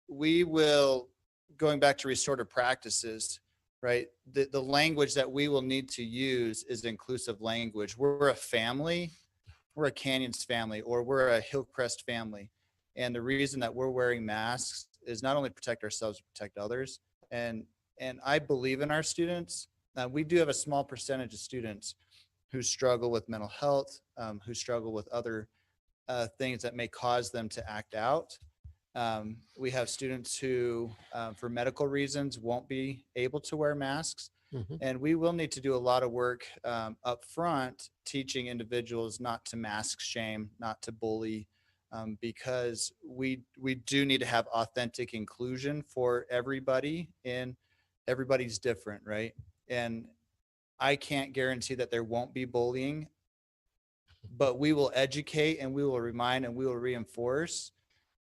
we will, going back to restorative practices, right? The language that we will need to use is inclusive language. We're a family, we're a Canyons family, or we're a Hillcrest family. And the reason that we're wearing masks is not only to protect ourselves, but protect others. And I believe in our students. We do have a small percentage of students who struggle with mental health, who struggle with other things that may cause them to act out. We have students who, for medical reasons, won't be able to wear masks. And we will need to do a lot of work up front, teaching individuals not to mask shame, not to bully, because we do need to have authentic inclusion for everybody, and everybody's different, right? And I can't guarantee that there won't be bullying, but we will educate and we will remind and we will reinforce.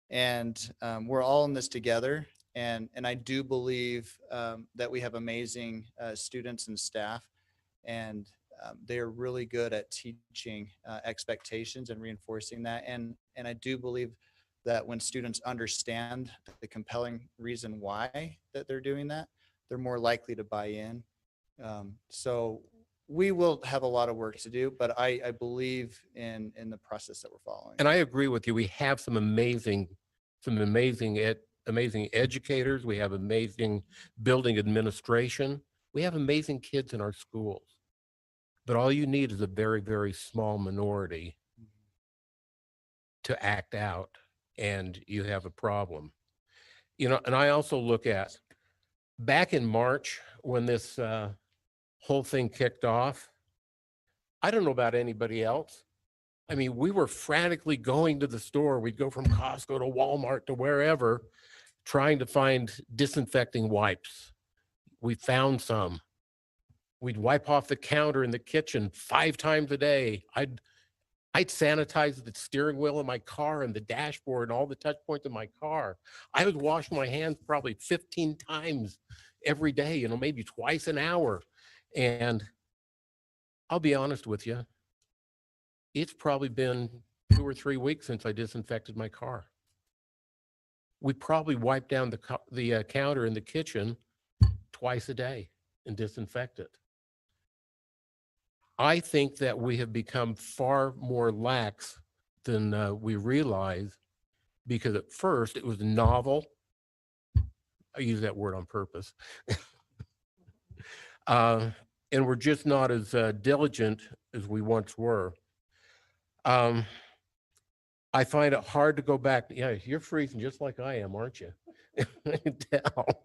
And we're all in this together. And I do believe that we have amazing students and staff, and they're really good at teaching expectations and reinforcing that. And I do believe that when students understand the compelling reason why that they're doing that, they're more likely to buy in. So we will have a lot of work to do, but I believe in the process that we're following. And I agree with you. We have some amazing educators. We have amazing building administration. We have amazing kids in our schools. But all you need is a very, very small minority to act out, and you have a problem. You know, and I also look at back in March when this whole thing kicked off. I don't know about anybody else. I mean, we were frantically going to the store. We'd go from Costco to Walmart to wherever, trying to find disinfecting wipes. We found some. We'd wipe off the counter in the kitchen 5 times a day. I'd sanitize the steering wheel of my car and the dashboard and all the touch points in my car. I would wash my hands probably 15 times every day, you know, maybe twice an hour. And I'll be honest with you, it's probably been 2 or 3 weeks since I disinfected my car. We probably wipe down the counter in the kitchen twice a day and disinfect it. I think that we have become far more lax than we realize, because at first it was novel. I use that word on purpose. And we're just not as diligent as we once were. I find it hard to go back. Yeah, you're freezing just like I am, aren't you? I can tell.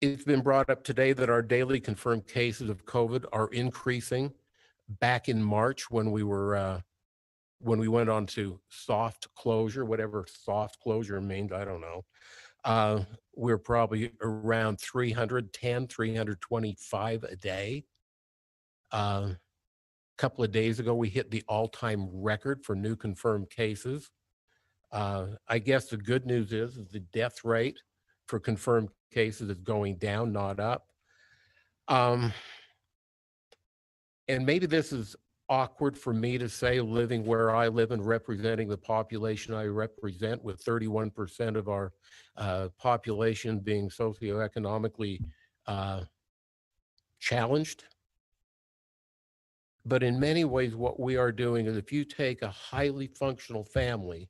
It's been brought up today that our daily confirmed cases of COVID are increasing. Back in March, when we went on to soft closure, whatever soft closure means, I don't know. We're probably around 310, 325 a day. A couple of days ago, we hit the all-time record for new confirmed cases. I guess the good news is the death rate for confirmed cases is going down, not up. And maybe this is awkward for me to say, living where I live and representing the population I represent, with 31% of our population being socioeconomically challenged. But in many ways, what we are doing is, if you take a highly functional family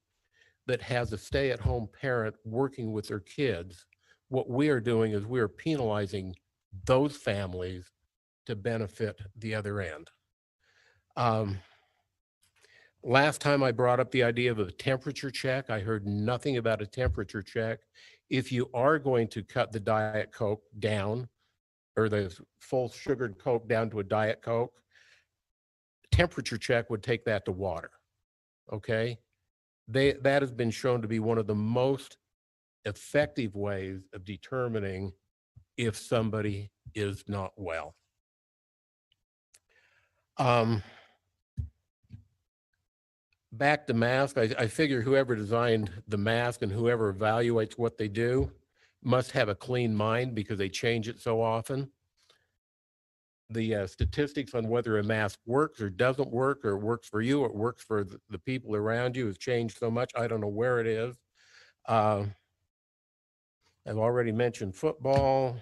that has a stay-at-home parent working with their kids, what we are doing is we are penalizing those families to benefit the other end. Last time I brought up the idea of a temperature check, I heard nothing about a temperature check. If you are going to cut the Diet Coke down, or the full sugared Coke down to a Diet Coke, temperature check would take that to water, okay? That has been shown to be one of the most effective ways of determining if somebody is not well. Back to mask, I figure whoever designed the mask and whoever evaluates what they do must have a clean mind, because they change it so often. The statistics on whether a mask works or doesn't work, or works for you or works for the people around you, has changed so much. I don't know where it is. I've already mentioned football.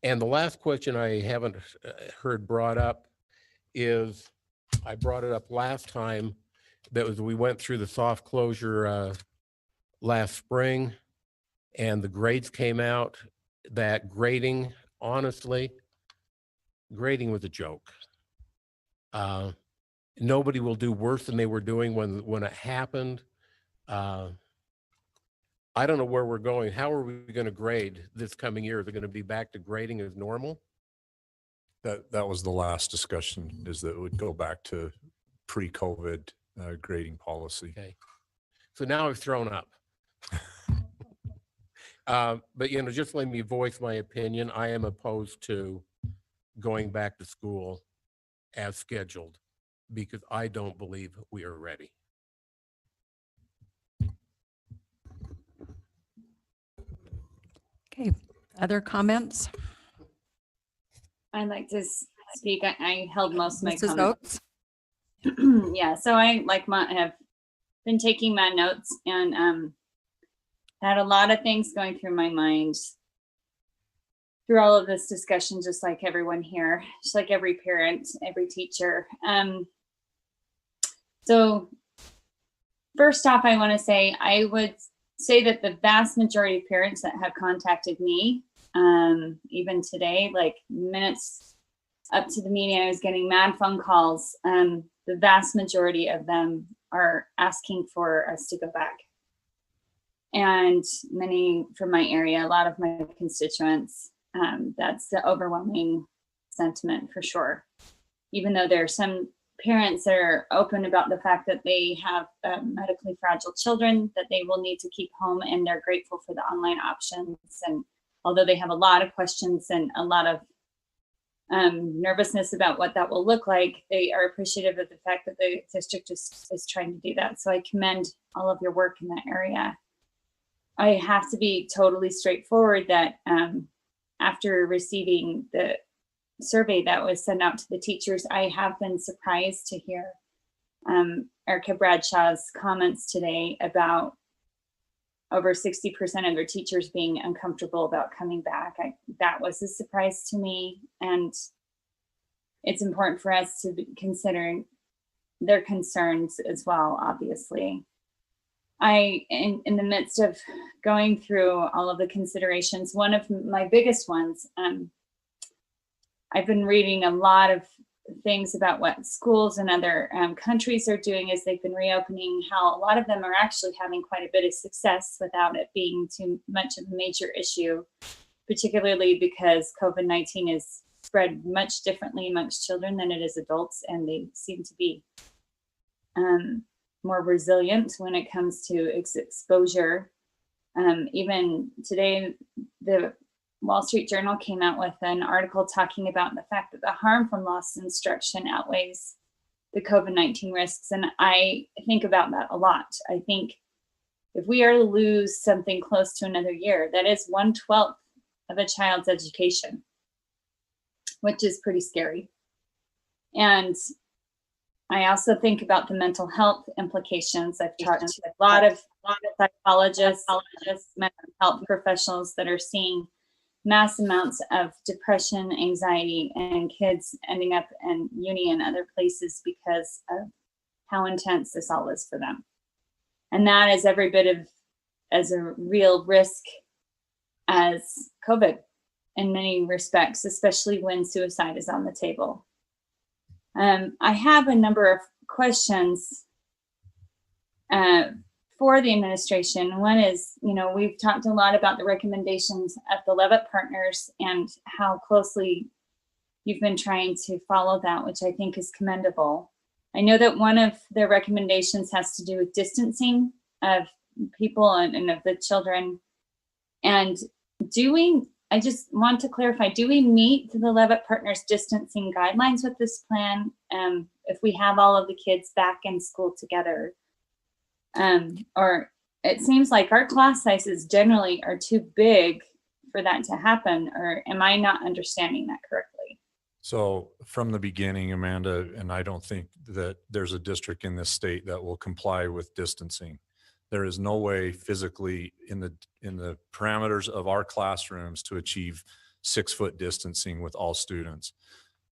And the last question I haven't heard brought up is, I brought it up last time, that was, we went through the soft closure last spring, and the grades came out. That grading, honestly, grading was a joke. Nobody will do worse than they were doing when it happened. I don't know where we're going. How are we going to grade this coming year? Is it going to be back to grading as normal? That was the last discussion, is that it would go back to pre-COVID grading policy. Okay. So now I've thrown up. But, you know, just let me voice my opinion. I am opposed to going back to school as scheduled, because I don't believe we are ready. Okay, other comments? I'd like to speak. I held most of my Mrs. comments. Yeah, so I have been taking my notes, and had a lot of things going through my mind through all of this discussion, just like everyone here, just like every parent, every teacher. So first off, I want to say, I would say that the vast majority of parents that have contacted me, even today, like minutes up to the meeting, I was getting mad phone calls. The vast majority of them are asking for us to go back. And many from my area, a lot of my constituents, that's the overwhelming sentiment for sure. Even though there are some parents that are open about the fact that they have medically fragile children that they will need to keep home, and they're grateful for the online options. And although they have a lot of questions and a lot of nervousness about what that will look like, they are appreciative of the fact that the district is trying to do that. So I commend all of your work in that area. I have to be totally straightforward that after receiving the survey that was sent out to the teachers, I have been surprised to hear Erica Bradshaw's comments today about over 60% of their teachers being uncomfortable about coming back. That was a surprise to me, and it's important for us to consider their concerns as well, obviously. In the midst of going through all of the considerations, one of my biggest ones, I've been reading a lot of things about what schools in other countries are doing as they've been reopening, how a lot of them are actually having quite a bit of success without it being too much of a major issue, particularly because COVID-19 is spread much differently amongst children than it is adults, and they seem to be more resilient when it comes to exposure. Even today, the Wall Street Journal came out with an article talking about the fact that the harm from lost instruction outweighs the COVID-19 risks. And I think about that a lot. I think If we are to lose something close to another year, that is 1/12 of a child's education, which is pretty scary. And I also think about the mental health implications. I've talked to a lot of psychologists, mental health professionals that are seeing mass amounts of depression, anxiety, and kids ending up in uni and other places because of how intense this all is for them. And that is every bit of as a real risk as COVID in many respects, especially when suicide is on the table. I have a number of questions for the administration. One is, we've talked a lot about the recommendations of the Levitt partners and how closely you've been trying to follow that, which I think is commendable. I know that one of the recommendations has to do with distancing of people and of the children. And I just want to clarify, do we meet the Levitt partners distancing guidelines with this plan if we have all of the kids back in school together? Or it seems like our class sizes generally are too big for that to happen, or am I not understanding that correctly? So from the beginning, Amanda, and I don't think that there's a district in this state that will comply with distancing. There is no way physically in the parameters of our classrooms to achieve 6-foot distancing with all students.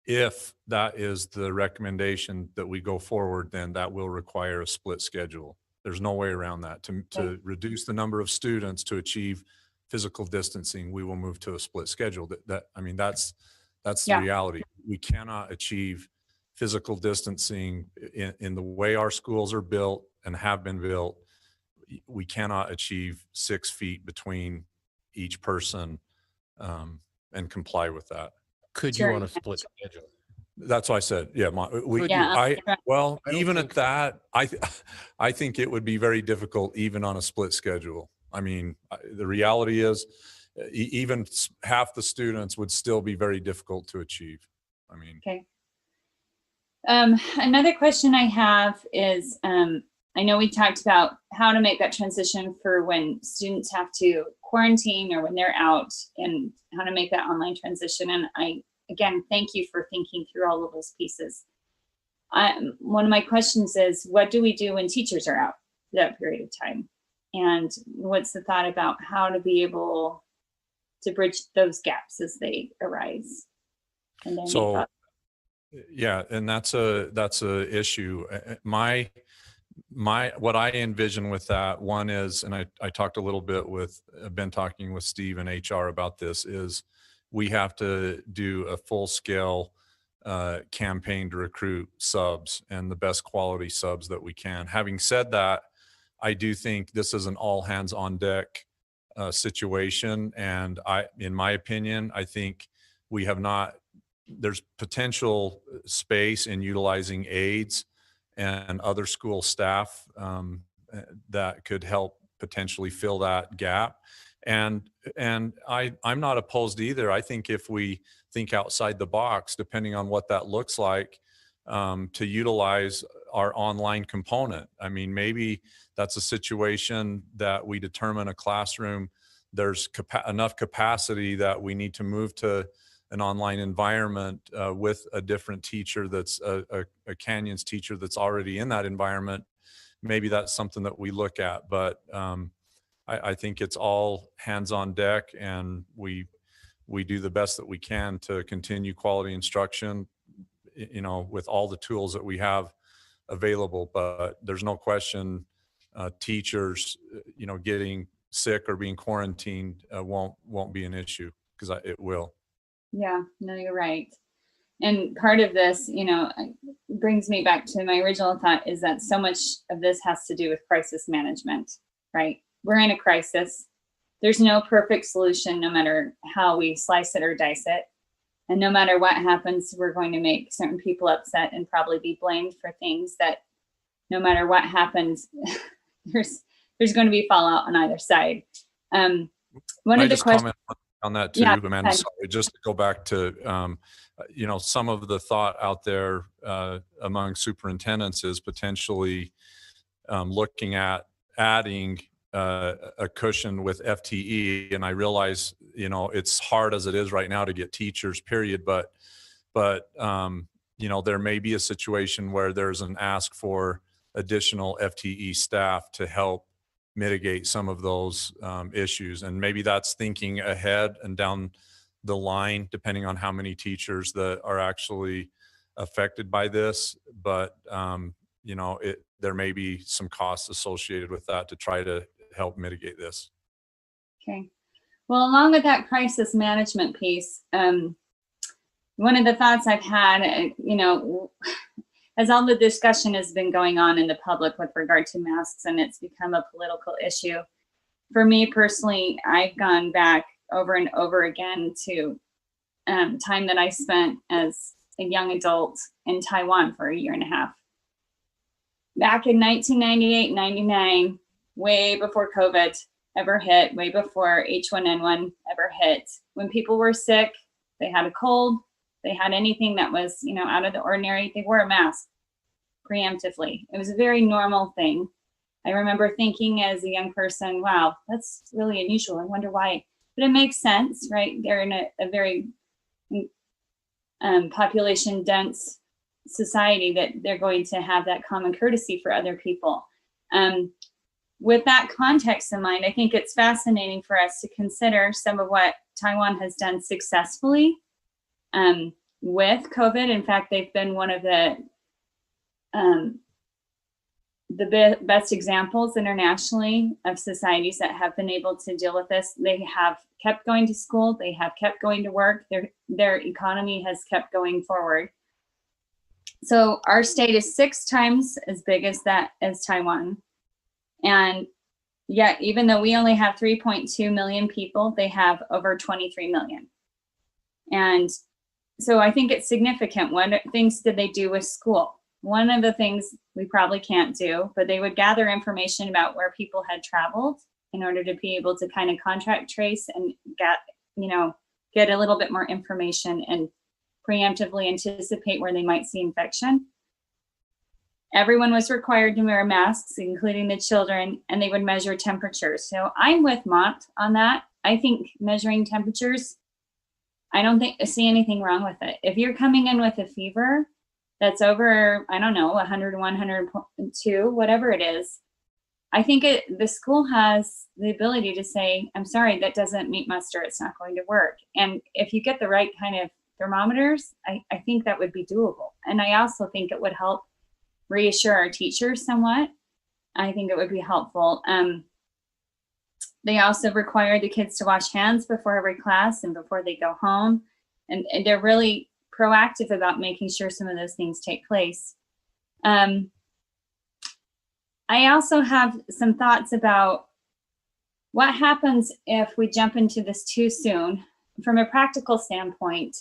If that is the recommendation that we go forward, then that will require a split schedule. There's no way around that. To reduce the number of students to achieve physical distancing, we will move to a split schedule. That's the reality. We cannot achieve physical distancing in the way our schools are built and have been built. We cannot achieve 6 feet between each person and comply with that. Could you on a split schedule? That's why I said, even at that, I think it would be very difficult even on a split schedule. I mean, the reality is even half the students would still be very difficult to achieve. Okay. Another question I have is, I know we talked about how to make that transition for when students have to quarantine or when they're out, and how to make that online transition. And again, thank you for thinking through all of those pieces. One of my questions is, what do we do when teachers are out for that period of time? And what's the thought about how to be able to bridge those gaps as they arise? And then and that's a issue. What I envision with that one is, and I talked a little bit I've been talking with Steve and HR about this, is we have to do a full scale campaign to recruit subs and the best quality subs that we can. Having said that, I do think this is an all hands on deck situation. And in my opinion, I think there's potential space in utilizing aides and other school staff that could help potentially fill that gap. And I'm not opposed either. I think if we think outside the box, depending on what that looks like, to utilize our online component. I mean, maybe that's a situation that we determine a classroom, there's enough capacity that we need to move to an online environment with a different teacher that's a Canyons teacher that's already in that environment. Maybe that's something that we look at, but I think it's all hands on deck, and we do the best that we can to continue quality instruction, with all the tools that we have available. But there's no question teachers, getting sick or being quarantined won't be an issue, because it will. Yeah, no, you're right. And part of this, brings me back to my original thought, is that so much of this has to do with crisis management, right? We're in a crisis. There's no perfect solution, no matter how we slice it or dice it. And no matter what happens, we're going to make certain people upset and probably be blamed for things that, no matter what happens, there's going to be fallout on either side. One of the questions on that too, Amanda, sorry, just to go back to, some of the thought out there among superintendents is potentially looking at adding a cushion with FTE. And I realize, you know, it's hard as it is right now to get teachers, period. But you know, there may be a situation where there's an ask for additional FTE staff to help mitigate some of those issues. And maybe that's thinking ahead and down the line, depending on how many teachers that are actually affected by this. But, you know, there may be some costs associated with that to try to help mitigate this. Okay. Well, along with that crisis management piece, one of the thoughts I've had, you know, as all the discussion has been going on in the public with regard to masks and it's become a political issue, for me personally, I've gone back over and over again to time that I spent as a young adult in Taiwan for 1.5 years. Back in 1998, 99, way before COVID ever hit, way before H1N1 ever hit, when people were sick, they had a cold, they had anything that was, you know, out of the ordinary, they wore a mask preemptively. It was a very normal thing. I remember thinking as a young person, wow, that's really unusual. I wonder why. But it makes sense, right? They're in a very population dense society that they're going to have that common courtesy for other people. With that context in mind, I think it's fascinating for us to consider some of what Taiwan has done successfully with COVID. In fact, they've been one of the best examples internationally of societies that have been able to deal with this. They have kept going to school. They have kept going to work. Their economy has kept going forward. So our state is 6 times as big as Taiwan. And yet, even though we only have 3.2 million people, they have over 23 million. And so I think it's significant. What things did they do with school? One of the things we probably can't do, but they would gather information about where people had traveled in order to be able to kind of contact trace and get a little bit more information and preemptively anticipate where they might see infection. Everyone was required to wear masks, including the children, and they would measure temperatures. So I'm with Mont on that. I think measuring temperatures, I don't see anything wrong with it. If you're coming in with a fever that's over, I don't know, 101, 102, whatever it is, I think the school has the ability to say, I'm sorry, that doesn't meet muster, it's not going to work. And if you get the right kind of thermometers, I think that would be doable. And I also think it would help reassure our teachers somewhat. I think it would be helpful. They also require the kids to wash hands before every class and before they go home. And they're really proactive about making sure some of those things take place. I also have some thoughts about what happens if we jump into this too soon. From a practical standpoint,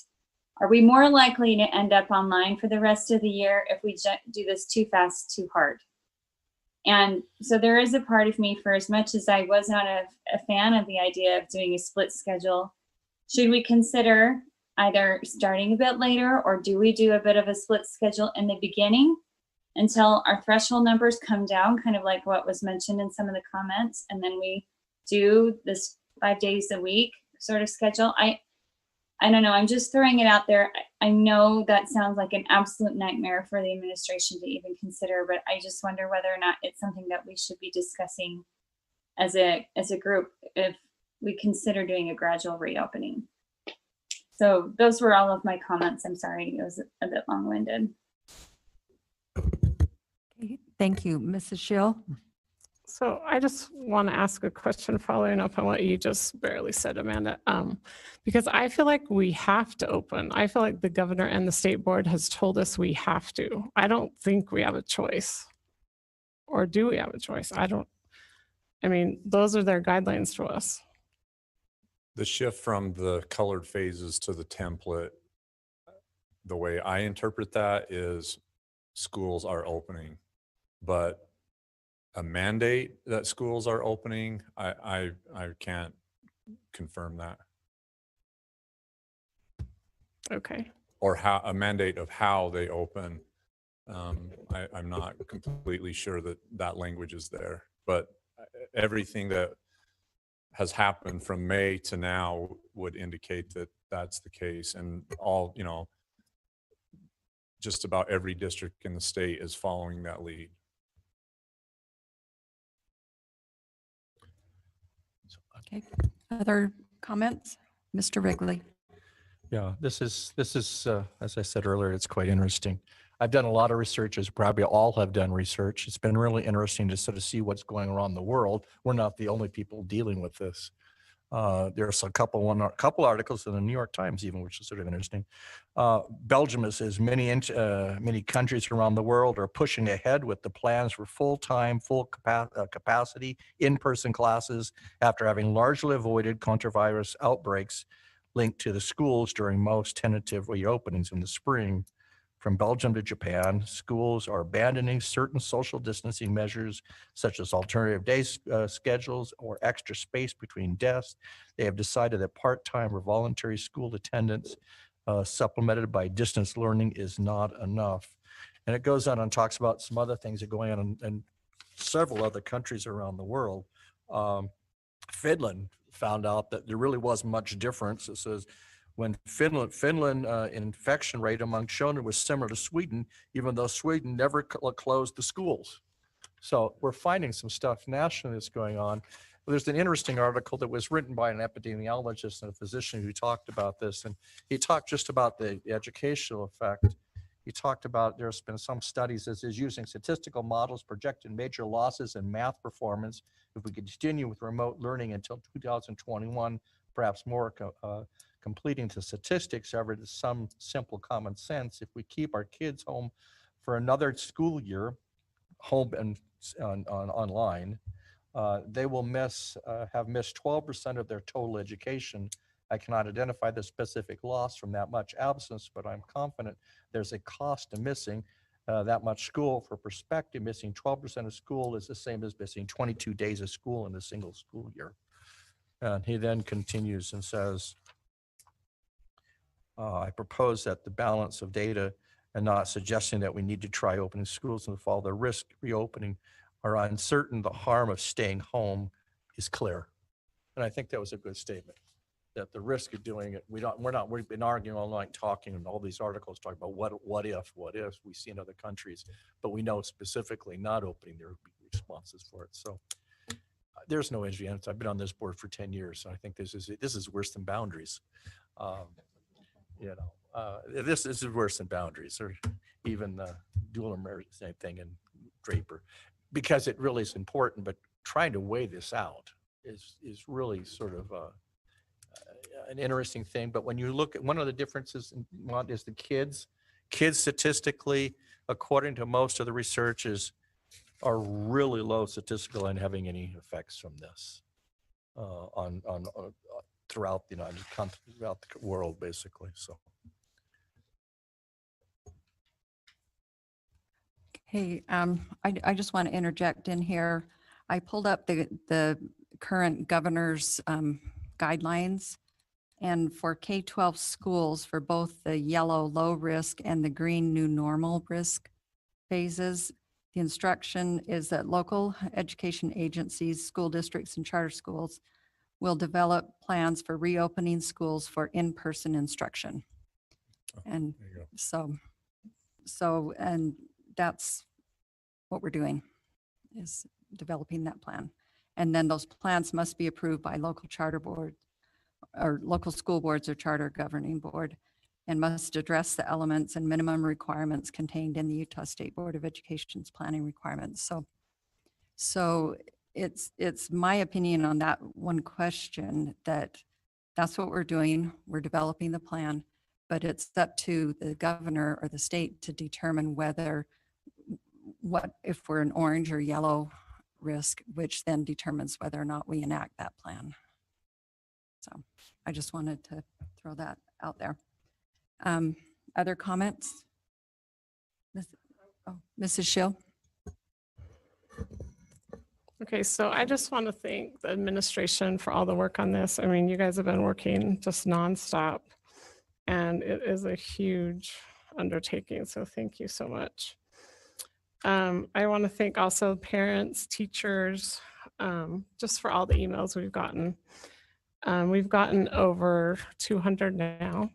are we more likely to end up online for the rest of the year if we do this too fast, too hard? And so there is a part of me, for as much as I was not a fan of the idea of doing a split schedule, should we consider either starting a bit later, or do we do a bit of a split schedule in the beginning until our threshold numbers come down, kind of like what was mentioned in some of the comments, and then we do this 5 days a week sort of schedule? I don't know, I'm just throwing it out there. I know that sounds like an absolute nightmare for the administration to even consider, but I just wonder whether or not it's something that we should be discussing as a group if we consider doing a gradual reopening. So those were all of my comments. I'm sorry, it was a bit long-winded. Thank you, Mrs. Schill. So I just want to ask a question following up on what you just barely said, Amanda, because I feel like we have to open. I feel like the governor and the state board has told us we have to. I don't think we have a choice. Or do we have a choice? I mean, those are their guidelines to us. The shift from the colored phases to the template, the way I interpret that is schools are opening, but a mandate that schools are opening, I can't confirm that. Okay. Or a mandate of how they open. I'm not completely sure that language is there, but everything that has happened from May to now would indicate that that's the case. And all, you know, just about every district in the state is following that lead. Okay, other comments? Mr. Wrigley. Yeah, this is as I said earlier, it's quite interesting. I've done a lot of research, as probably all have done research. It's been really interesting to sort of see what's going around the world. We're not the only people dealing with this. There's a couple articles in the New York Times even, which is sort of interesting. Belgium says many countries around the world are pushing ahead with the plans for full-time, full capacity in-person classes after having largely avoided coronavirus outbreaks linked to the schools during most tentative reopenings in the spring. From Belgium to Japan, schools are abandoning certain social distancing measures, such as alternative day schedules or extra space between desks. They have decided that part-time or voluntary school attendance supplemented by distance learning is not enough. And it goes on and talks about some other things that are going on in several other countries around the world. Finland found out that there really wasn't much difference. It says, when Finland infection rate among children was similar to Sweden, even though Sweden never closed the schools. So we're finding some stuff nationally that's going on. There's an interesting article that was written by an epidemiologist and a physician who talked about this, and he talked just about the educational effect. He talked about there's been some studies that is using statistical models projecting major losses in math performance if we continue with remote learning until 2021, perhaps more. Completing the statistics, however, to some simple common sense, if we keep our kids home for another school year, home and online, they will have missed 12% of their total education. I cannot identify the specific loss from that much absence, but I'm confident there's a cost to missing that much school. For perspective, missing 12% of school is the same as missing 22 days of school in a single school year. And he then continues and says, I propose that the balance of data and not suggesting that we need to try opening schools in the fall, the risk reopening are uncertain, the harm of staying home is clear. And I think that was a good statement, that the risk of doing it, we've been arguing all night, talking, and all these articles talk about what if we see in other countries, but we know specifically not opening, there would be responses for it. So there's no engineer. I've been on this board for 10 years. So I think this is worse than boundaries. This is worse than boundaries, or even dual emergency, same thing in Draper, because it really is important. But trying to weigh this out is really sort of an interesting thing. But when you look at one of the differences is the kids statistically, according to most of the research, are really low statistical and having any effects from this on throughout the throughout the world, basically. So. Hey, I just want to interject in here. I pulled up the current governor's guidelines, and for K-12 schools, for both the yellow low risk and the green new normal risk phases, the instruction is that local education agencies, school districts, and charter schools will develop plans for reopening schools for in-person instruction. And and that's what we're doing, is developing that plan. And then those plans must be approved by local charter board or local school boards or charter governing board, and must address the elements and minimum requirements contained in the Utah State Board of Education's planning requirements. So it's my opinion on that one question that that's what we're doing. We're developing the plan, but it's up to the governor or the state to determine if we're an orange or yellow risk, which then determines whether or not we enact that plan. So I just wanted to throw that out there. Other comments? Mrs. Schill. Okay, so I just want to thank the administration for all the work on this. I mean, you guys have been working just nonstop, and it is a huge undertaking. So thank you so much. I want to thank also parents, teachers, just for all the emails we've gotten. We've gotten over 200 now,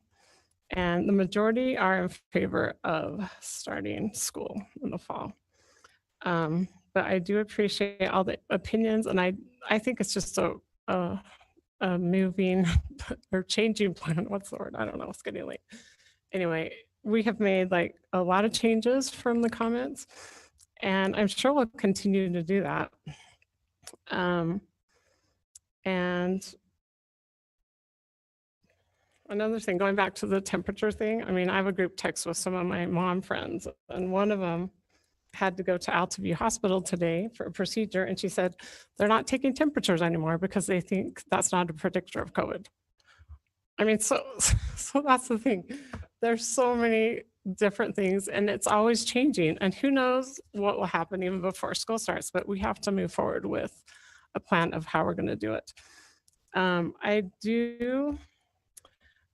and the majority are in favor of starting school in the fall. But I do appreciate all the opinions, and I think it's just a moving or changing plan. What's the word? I don't know. It's getting late. Anyway, we have made like a lot of changes from the comments, and I'm sure we'll continue to do that. And another thing, going back to the temperature thing, I mean, I have a group text with some of my mom friends, and one of them had to go to Altaview Hospital today for a procedure, and she said they're not taking temperatures anymore because they think that's not a predictor of COVID. I mean, so that's the thing. There's so many different things, and it's always changing, and who knows what will happen even before school starts, but we have to move forward with a plan of how we're going to do it. I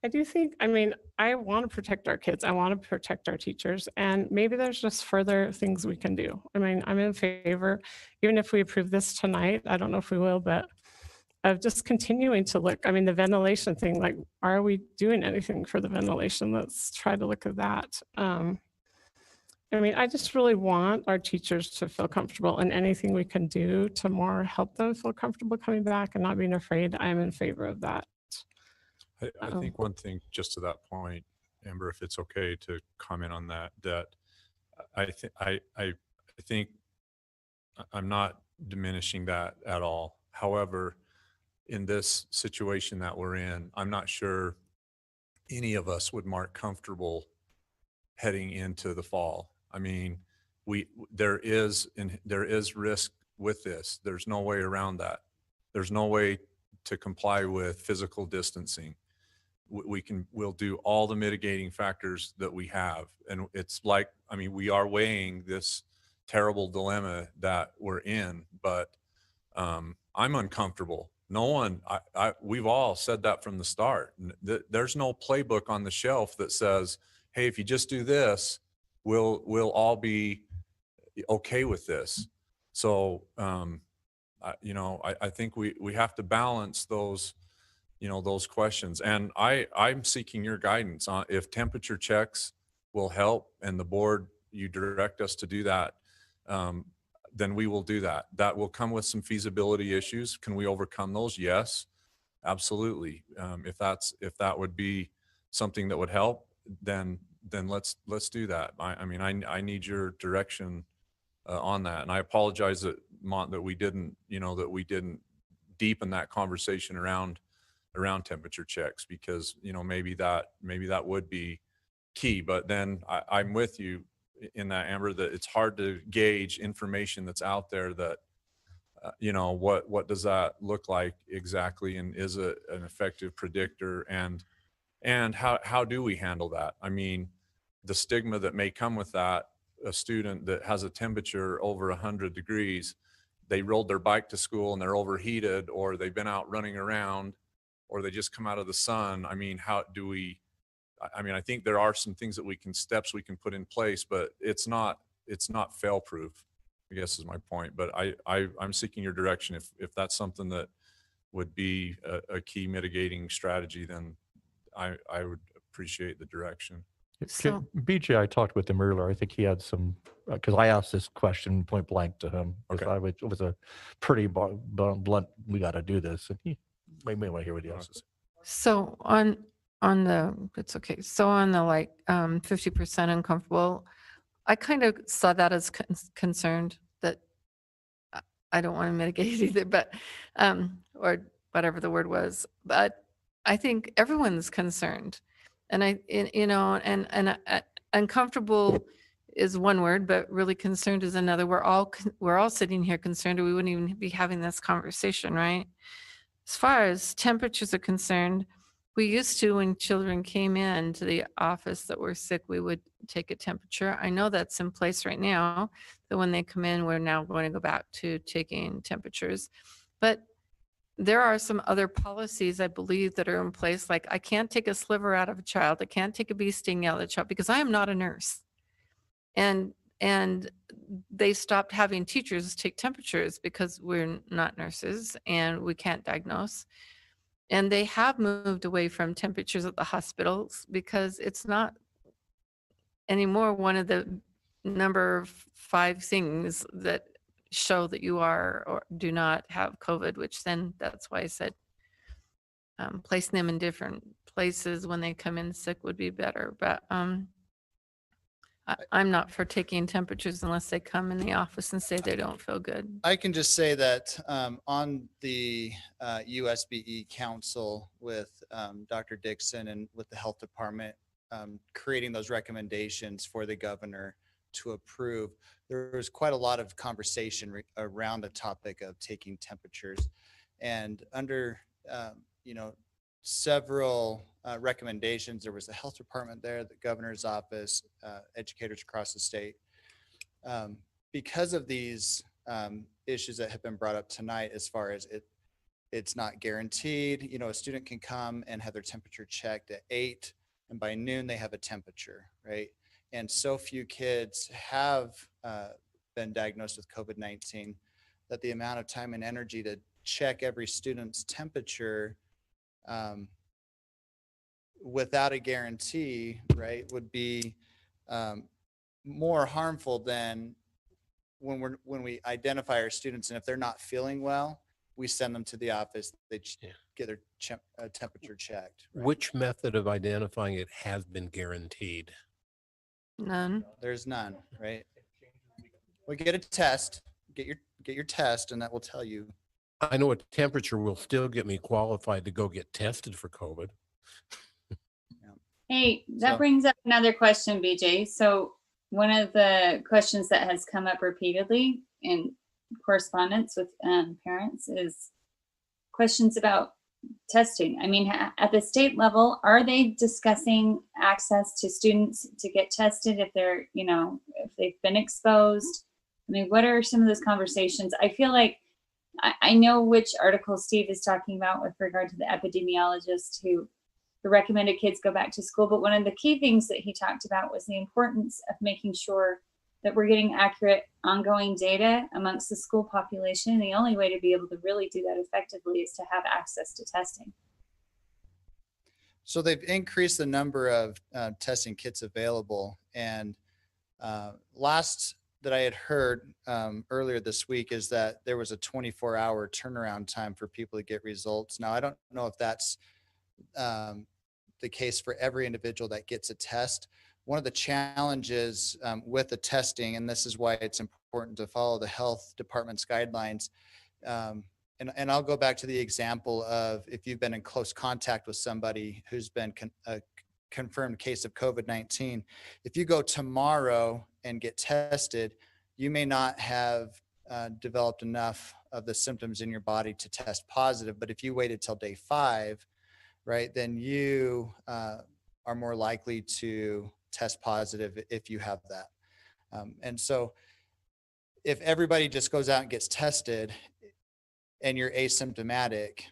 do think, I mean, I want to protect our kids. I want to protect our teachers, and maybe there's just further things we can do. I mean, I'm in favor, even if we approve this tonight, I don't know if we will, but of just continuing to look. I mean, the ventilation thing, like, are we doing anything for the ventilation? Let's try to look at that. I mean, I just really want our teachers to feel comfortable, and anything we can do to more help them feel comfortable coming back and not being afraid, I'm in favor of that. I think one thing, just to that point, Amber, if it's okay to comment on that, that I think I'm not diminishing that at all. However, in this situation that we're in, I'm not sure any of us would mark comfortable heading into the fall. I mean, there is risk with this. There's no way around that. There's no way to comply with physical distancing. We'll do all the mitigating factors that we have. And it's like, I mean, we are weighing this terrible dilemma that we're in, but I'm uncomfortable. No one, we've all said that from the start. There's no playbook on the shelf that says, hey, if you just do this, we'll all be okay with this. So, I think we have to balance those, those questions. And I'm seeking your guidance on if temperature checks will help and the board, you direct us to do that, then we will do that. That will come with some feasibility issues. Can we overcome those? Yes, absolutely. If that would be something that would help, then let's do that. I mean, I need your direction on that. And I apologize that we didn't deepen that conversation around temperature checks, because maybe that would be key. But then I'm with you in that, Amber, that it's hard to gauge information that's out there that what does that look like exactly, and is it an effective predictor, and how do we handle that? I mean, the stigma that may come with that, a student that has a temperature over 100 degrees, they rode their bike to school and they're overheated, or they've been out running around, or they just come out of the sun. I mean, how do we, I think there are some things that steps we can put in place, but it's not fail proof, I guess is my point. But I'm seeking your direction. If that's something that would be a key mitigating strategy, then I would appreciate the direction. So, BJ, I talked with him earlier. I think he had some, because I asked this question point blank to him. Okay. It was a pretty blunt, we got to do this. And he may want to hear what he else is. So on the, it's okay. So on the 50% uncomfortable, I kind of saw that as concerned that I don't want to mitigate it either, but, or whatever the word was, but I think everyone's concerned. And uncomfortable is one word, but really concerned is another. We're all sitting here concerned, or we wouldn't even be having this conversation, right? As far as temperatures are concerned, we used to, when children came in to the office that were sick, we would take a temperature. I know that's in place right now, that when they come in, we're now going to go back to taking temperatures. But there are some other policies, I believe, that are in place. Like, I can't take a sliver out of a child. I can't take a bee sting out of a child because I am not a nurse. And And they stopped having teachers take temperatures because we're not nurses and we can't diagnose. And they have moved away from temperatures at the hospitals because it's not anymore one of the number 5 things that show that you are or do not have COVID, which then that's why I said placing them in different places when they come in sick would be better. But I'm not for taking temperatures unless they come in the office and say they don't feel good. I can just say that on the USBE council with Dr. Dixon and with the health department creating those recommendations for the governor to approve, there was quite a lot of conversation around the topic of taking temperatures. And under several recommendations, there was the health department there, the governor's office, educators across the state. Because of these issues that have been brought up tonight, as far as it's not guaranteed, a student can come and have their temperature checked at 8, and by noon they have a temperature, right? And so few kids have been diagnosed with COVID-19 that the amount of time and energy to check every student's temperature without a guarantee, right, would be more harmful than when we identify our students, and if they're not feeling well, we send them to the office. They get their temperature checked. Right? Which method of identifying it has been guaranteed? None. There's none, right? We get a test, get your test, and that will tell you. I know a temperature will still get me qualified to go get tested for COVID. Hey, that brings up another question, BJ. So one of the questions that has come up repeatedly in correspondence with parents is questions about testing. I mean, at the state level, are they discussing access to students to get tested if they're, if they've been exposed? I mean, what are some of those conversations? I feel like I know which article Steve is talking about with regard to the epidemiologist who recommended kids go back to school. But one of the key things that he talked about was the importance of making sure that we're getting accurate ongoing data amongst the school population. And the only way to be able to really do that effectively is to have access to testing. So they've increased the number of testing kits available. And last that I had heard earlier this week is that there was a 24-hour turnaround time for people to get results. Now, I don't know if that's the case for every individual that gets a test. One of the challenges with the testing, and this is why it's important to follow the health department's guidelines, and I'll go back to the example of if you've been in close contact with somebody who's been a confirmed case of COVID-19, if you go tomorrow and get tested, you may not have developed enough of the symptoms in your body to test positive. But if you waited till day 5, right, then you are more likely to test positive if you have that. And so if everybody just goes out and gets tested and you're asymptomatic,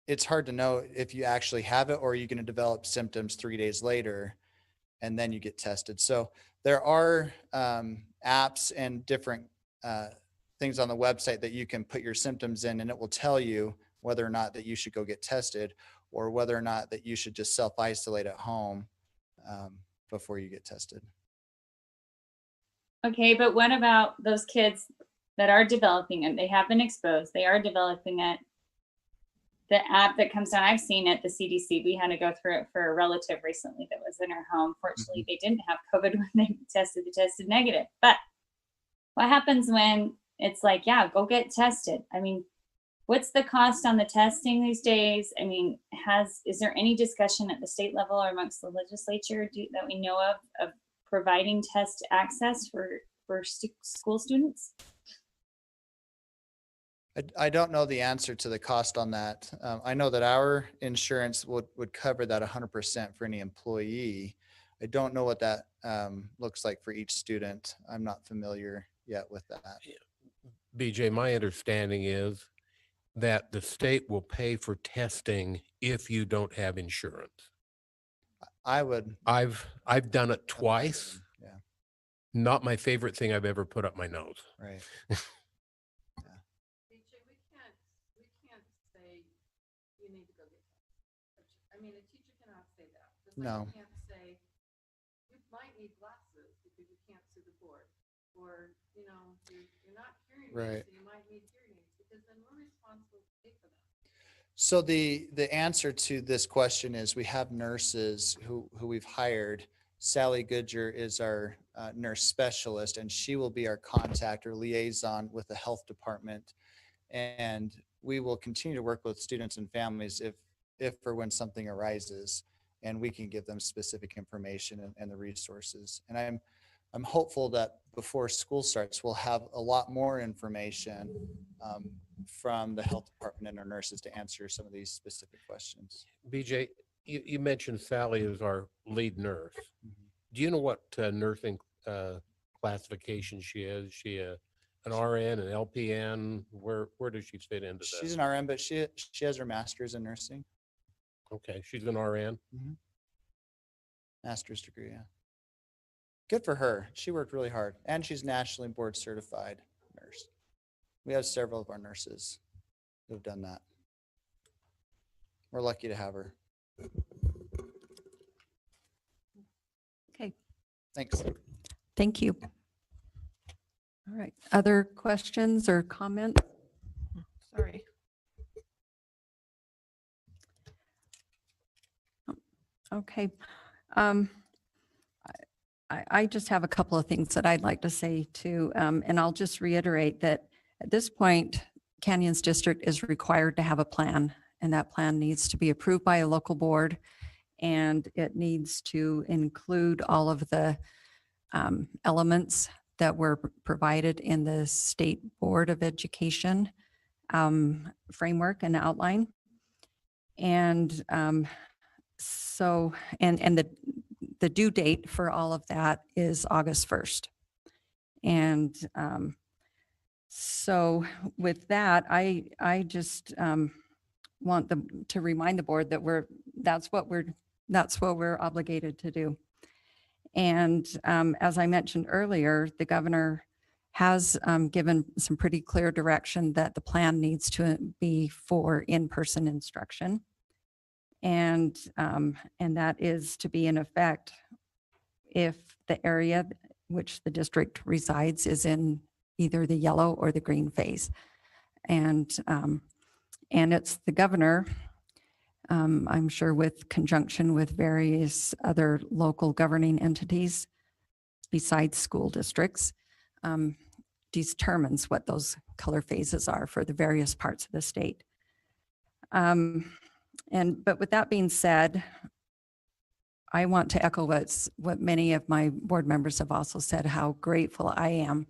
it's hard to know if you actually have it, or are you going to develop symptoms 3 days later and then you get tested. So there are apps and different things on the website that you can put your symptoms in, and it will tell you whether or not that you should go get tested or whether or not that you should just self-isolate at home before you get tested. Okay, but what about those kids that are developing it? They have been exposed, they are developing it. The app that comes down, I've seen it, the CDC, we had to go through it for a relative recently that was in her home. Fortunately, they didn't have COVID when they tested negative. But what happens when it's like, yeah, go get tested? I mean, what's the cost on the testing these days? I mean, is there any discussion at the state level or amongst the legislature that we know of providing test access for school students? I don't know the answer to the cost on that. I know that our insurance would cover that 100% for any employee. I don't know what that looks like for each student. I'm not familiar yet with that. BJ, my understanding is that the state will pay for testing if you don't have insurance. I've done it twice, not my favorite thing I've ever put up my nose. Right. I mean, a teacher cannot say that. Just like No. you can't say, you might need glasses because you can't see the board. Or, you know, you're not hearing Right. aids, so you might need hearing aids, because then we're responsible to pay for that. So the answer to this question is we have nurses who we've hired. Sally Goodger is our nurse specialist, and she will be our contact or liaison with the health department. And we will continue to work with students and families if or when something arises, and we can give them specific information and the resources. And I'm hopeful that before school starts, we'll have a lot more information from the health department and our nurses to answer some of these specific questions. BJ, you mentioned Sally is our lead nurse. Do you know what nursing classification she is? Is she an RN, an LPN? Where does she fit into that? She's an RN, but she has her master's in nursing. Okay, she's an RN. Master's degree, yeah. Good for her. She worked really hard, and she's nationally board certified nurse. We have several of our nurses who have done that. We're lucky to have her. Okay. Thanks. Thank you. All right. Other questions or comments? Sorry. Okay. I just have a couple of things that I'd like to say too. And I'll just reiterate that at this point, Canyons District is required to have a plan, and that plan needs to be approved by a local board, and it needs to include all of the elements that were provided in the State Board of Education framework and outline. And so, and the due date for all of that is August 1st. And so with that, I just want to remind the board that that's what we're obligated to do. And as I mentioned earlier, the governor has given some pretty clear direction that the plan needs to be for in-person instruction. And that is to be in effect if the area which the district resides is in either the yellow or the green phase. And it's the governor, I'm sure with conjunction with various other local governing entities besides school districts, determines what those color phases are for the various parts of the state. But with that being said, I want to echo what many of my board members have also said, how grateful I am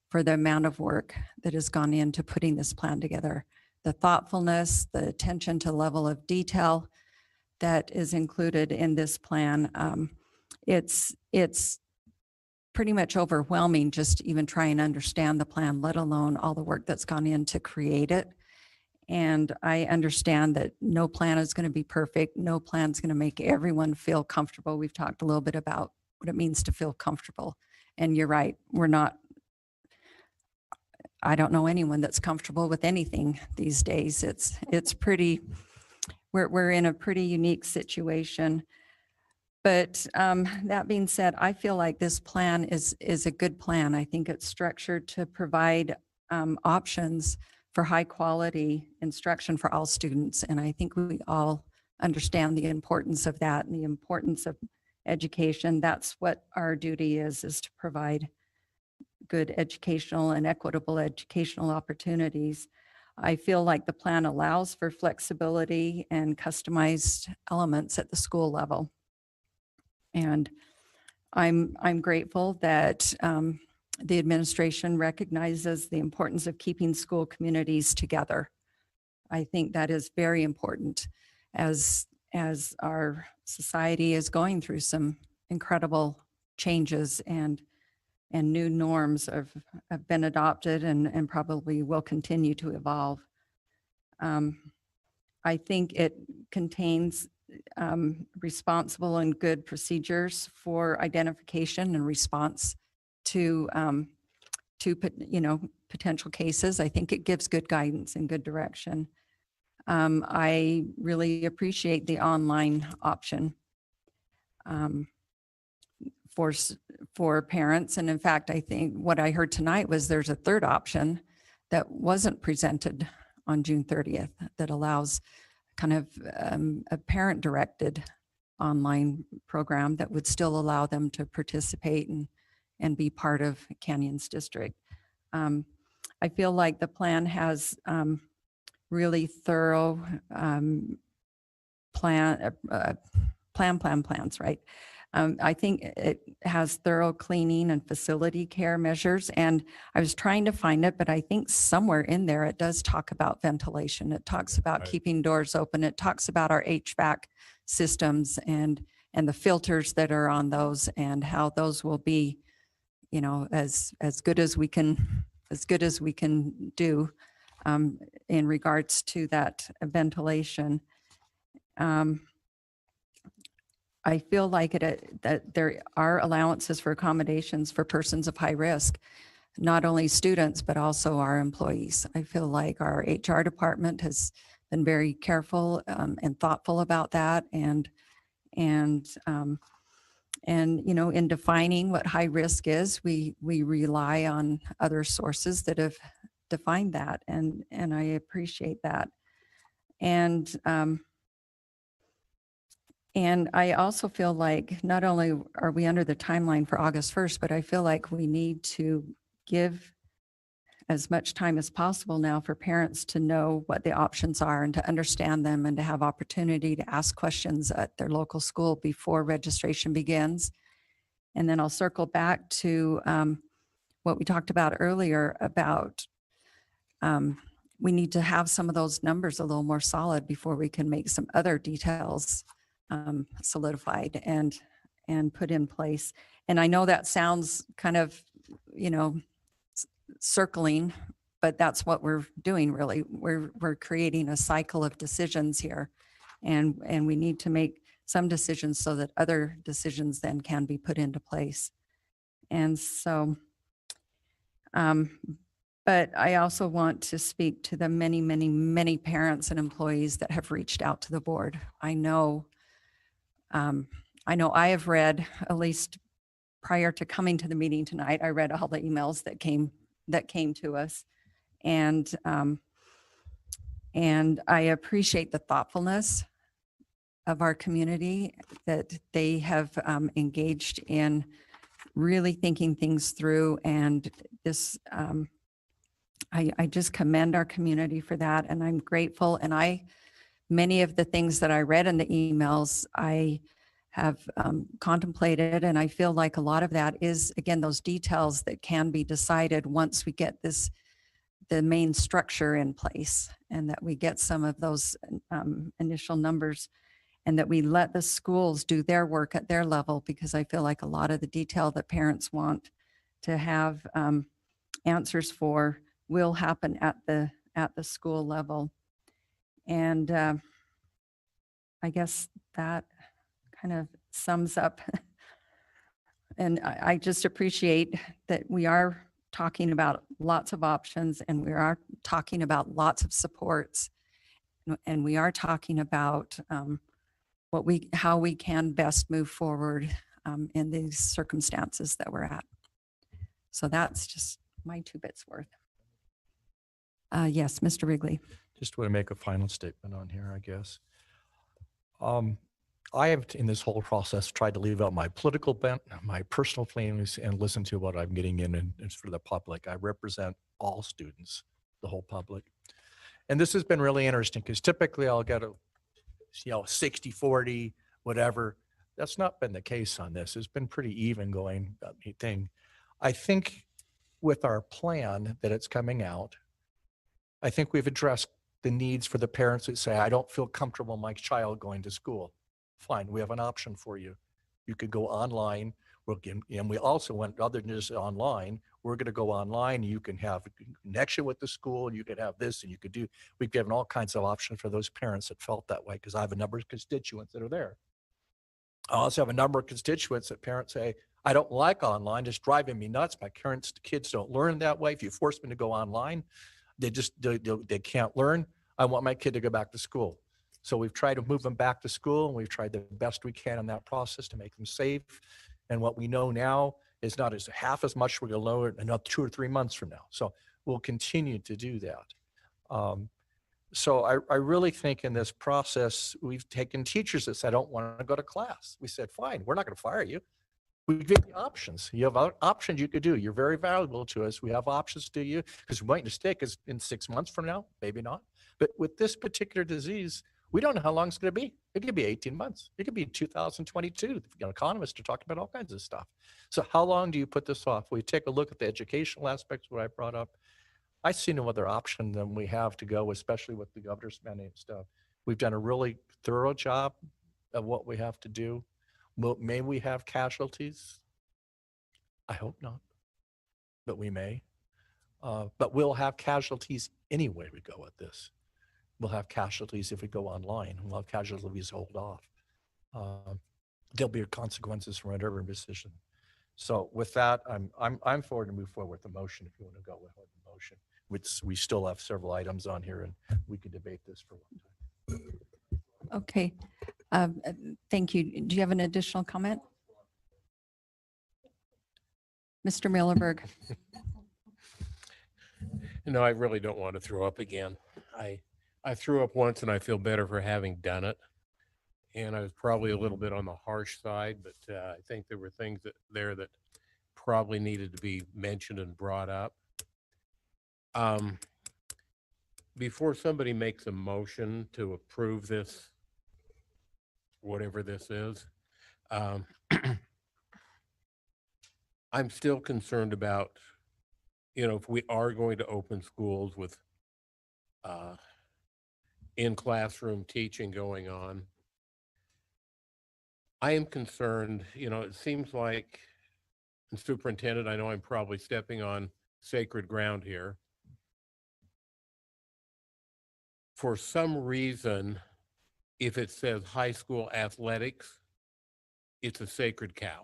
for the amount of work that has gone into putting this plan together. The thoughtfulness, the attention to level of detail that is included in this plan. It's pretty much overwhelming just to even try and understand the plan, let alone all the work that's gone in to create it. And I understand that no plan is going to be perfect. No plan is going to make everyone feel comfortable. We've talked a little bit about what it means to feel comfortable. And you're right, I don't know anyone that's comfortable with anything these days. It's pretty, we're in a pretty unique situation. But that being said, I feel like this plan is a good plan. I think it's structured to provide options for high quality instruction for all students. And I think we all understand the importance of that and the importance of education. That's what our duty is to provide good educational and equitable educational opportunities. I feel like the plan allows for flexibility and customized elements at the school level. And I'm grateful that the administration recognizes the importance of keeping school communities together. I think that is very important as our society is going through some incredible changes and new norms have been adopted and probably will continue to evolve. I think it contains responsible and good procedures for identification and response to, potential cases. I think it gives good guidance and good direction. I really appreciate the online option for parents. And in fact, I think what I heard tonight was there's a third option that wasn't presented on June 30th that allows kind of a parent-directed online program that would still allow them to participate and be part of Canyons District. I feel like the plan has really thorough plans, right? I think it has thorough cleaning and facility care measures. And I was trying to find it, but I think somewhere in there it does talk about ventilation. It talks about keeping doors open. It talks about our HVAC systems and the filters that are on those and how those will be, as good as we can do in regards to that ventilation. I feel like that there are allowances for accommodations for persons of high risk, not only students, but also our employees. I feel like our HR department has been very careful and thoughtful about that. And in defining what high risk is, we rely on other sources that have defined that. And I appreciate that. And I also feel like not only are we under the timeline for August 1st, but I feel like we need to give as much time as possible now for parents to know what the options are and to understand them and to have opportunity to ask questions at their local school before registration begins. And then I'll circle back to what we talked about earlier about we need to have some of those numbers a little more solid before we can make some other details solidified and put in place. And I know that sounds kind of, circling, but that's what we're doing really. We're creating a cycle of decisions here, and we need to make some decisions so that other decisions then can be put into place. And so, but I also want to speak to the many, many, many parents and employees that have reached out to the board. I know I have read, at least prior to coming to the meeting tonight, I read all the emails that came to us. And I appreciate the thoughtfulness of our community that they have engaged in really thinking things through. And this, I just commend our community for that. And I'm grateful. And many of the things that I read in the emails, I have contemplated, and I feel like a lot of that is, again, those details that can be decided once we get the main structure in place, and that we get some of those initial numbers, and that we let the schools do their work at their level, because I feel like a lot of the detail that parents want to have answers for will happen at the school level. And I guess that kind of sums up. And I just appreciate that we are talking about lots of options, and we are talking about lots of supports, and we are talking about how we can best move forward in these circumstances that we're at. So that's just my 2 bits worth. Yes, Mr. Wrigley. Just want to make a final statement on here, I guess. I have, in this whole process, tried to leave out my political bent, my personal feelings, and listen to what I'm getting in and it's for the public. I represent all students, the whole public. And this has been really interesting because typically I'll get a 60-40, whatever. That's not been the case on this. It's been pretty even going thing. I think with our plan that it's coming out, I think we've addressed the needs for the parents that say, I don't feel comfortable my child going to school. Fine, we have an option for you. You could go online. And we also went, other than just online, we're going to go online. You can have a connection with the school. You could have this, and we've given all kinds of options for those parents that felt that way, because I have a number of constituents that are there. I also have a number of constituents that parents say, I don't like online. It's driving me nuts. My current kids don't learn that way. If you force them to go online, they can't learn. I want my kid to go back to school. So we've tried to move them back to school, and we've tried the best we can in that process to make them safe. And what we know now is not as half as much we're going to lower another 2 or 3 months from now. So we'll continue to do that. So I really think in this process, we've taken teachers that said, I don't want to go to class. We said, fine, we're not going to fire you. We give you options. You have options you could do. You're very valuable to us. We have options to you because we might mistake us in 6 months from now, maybe not. But with this particular disease, we don't know how long it's going to be. It could be 18 months. It could be 2022. Economists are talking about all kinds of stuff. So how long do you put this off? We take a look at the educational aspects, what I brought up. I see no other option than we have to go, especially with the governor's mandate stuff. We've done a really thorough job of what we have to do. May we have casualties? I hope not, but we may. But we'll have casualties anyway we go with this. We'll have casualties if we go online. We'll have casualties hold off. There'll be consequences from whatever decision. So with that, I'm forward to move forward with the motion if you want to go with the motion. We still have several items on here, and we could debate this for one time. Okay. Thank you. Do you have an additional comment? Mr. Millerberg. No, I really don't want to throw up again. I threw up once and I feel better for having done it. And I was probably a little bit on the harsh side, but I think there were things that probably needed to be mentioned and brought up. Before somebody makes a motion to approve this, whatever this is, I'm still concerned about, if we are going to open schools with in-classroom teaching going on, I am concerned, it seems like, and Superintendent, I know I'm probably stepping on sacred ground here. For some reason, if it says high school athletics, it's a sacred cow.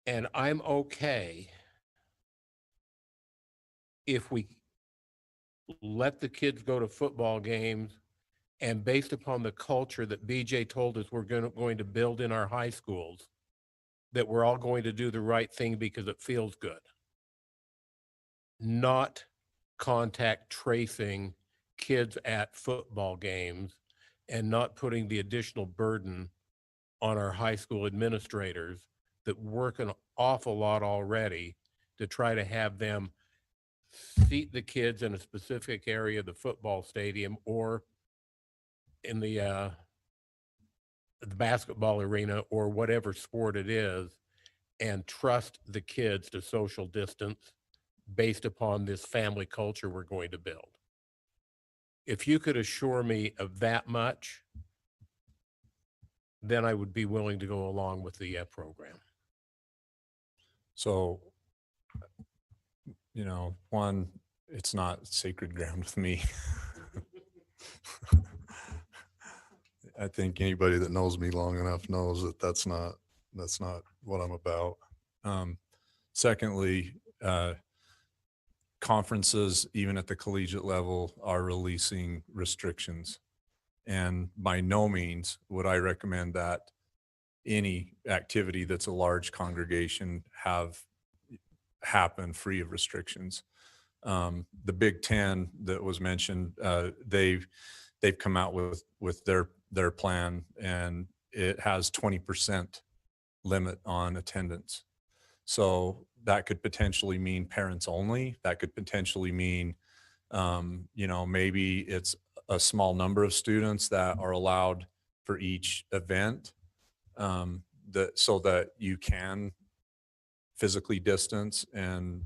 And I'm okay if we let the kids go to football games and based upon the culture that BJ told us we're going to build in our high schools, that we're all going to do the right thing because it feels good. Not contact tracing kids at football games and not putting the additional burden on our high school administrators that work an awful lot already to try to have them seat the kids in a specific area of the football stadium or in the basketball arena or whatever sport it is, and trust the kids to social distance based upon this family culture we're going to build. If you could assure me of that much, then I would be willing to go along with the program. So, one, it's not sacred ground with me. I think anybody that knows me long enough knows that that's not what I'm about. Secondly, conferences, even at the collegiate level, are releasing restrictions. And by no means would I recommend that any activity that's a large congregation have happen free of restrictions. The Big Ten that was mentioned, they've come out with their plan, and it has 20% limit on attendance. So that could potentially mean parents only. That could potentially mean, maybe it's a small number of students that are allowed for each event, so that you can physically distance and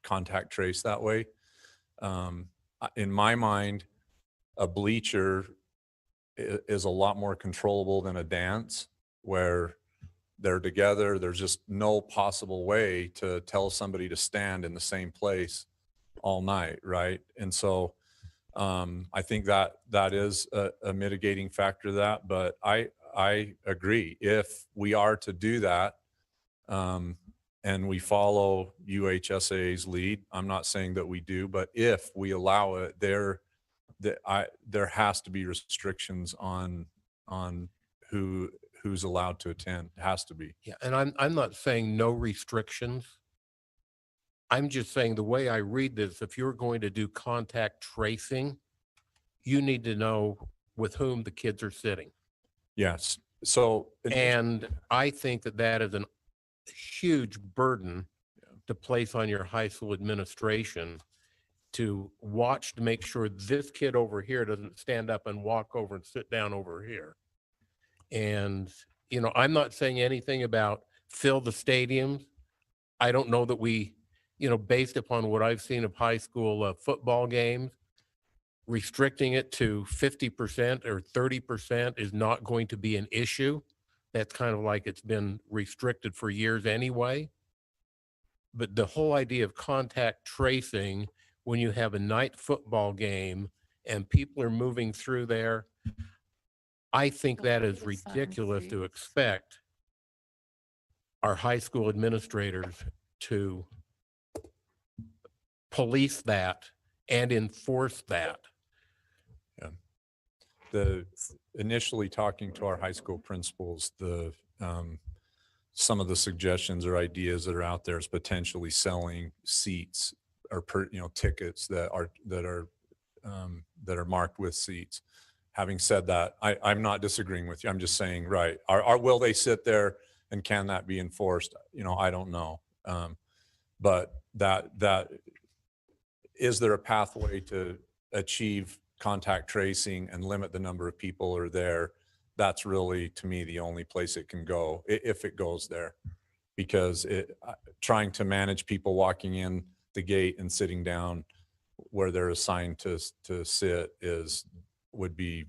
contact trace that way. In my mind, a bleacher is a lot more controllable than a dance where they're together. There's just no possible way to tell somebody to stand in the same place all night, right? And so I think that is a mitigating factor to that, but I agree. If we are to do that, and we follow UHSA's lead, I'm not saying that we do, but if we allow it, there has to be restrictions on who's allowed to attend. It has to be. Yeah, and I'm not saying no restrictions. I'm just saying the way I read this, if you're going to do contact tracing, you need to know with whom the kids are sitting. Yes. So, and I think that is a huge burden to place on your high school administration to watch to make sure this kid over here doesn't stand up and walk over and sit down over here. And, you know, I'm not saying anything about fill the stadiums. I don't know that we, you know, based upon what I've seen of high school football games, restricting it to 50% or 30% is not going to be an issue. That's kind of like it's been restricted for years anyway. But the whole idea of contact tracing when you have a night football game and people are moving through there, I think that is ridiculous to expect our high school administrators to police that and enforce that. Initially talking to our high school principals, some of the suggestions or ideas that are out there is potentially selling seats or tickets that are marked with seats. Having said that, I'm not disagreeing with you. I'm just saying, right, will they sit there and can that be enforced? You know, I don't know. But that is there a pathway to achieve contact tracing and limit the number of people are there? That's really, to me, the only place it can go, if it goes there, because trying to manage people walking in the gate and sitting down where they're assigned to sit would be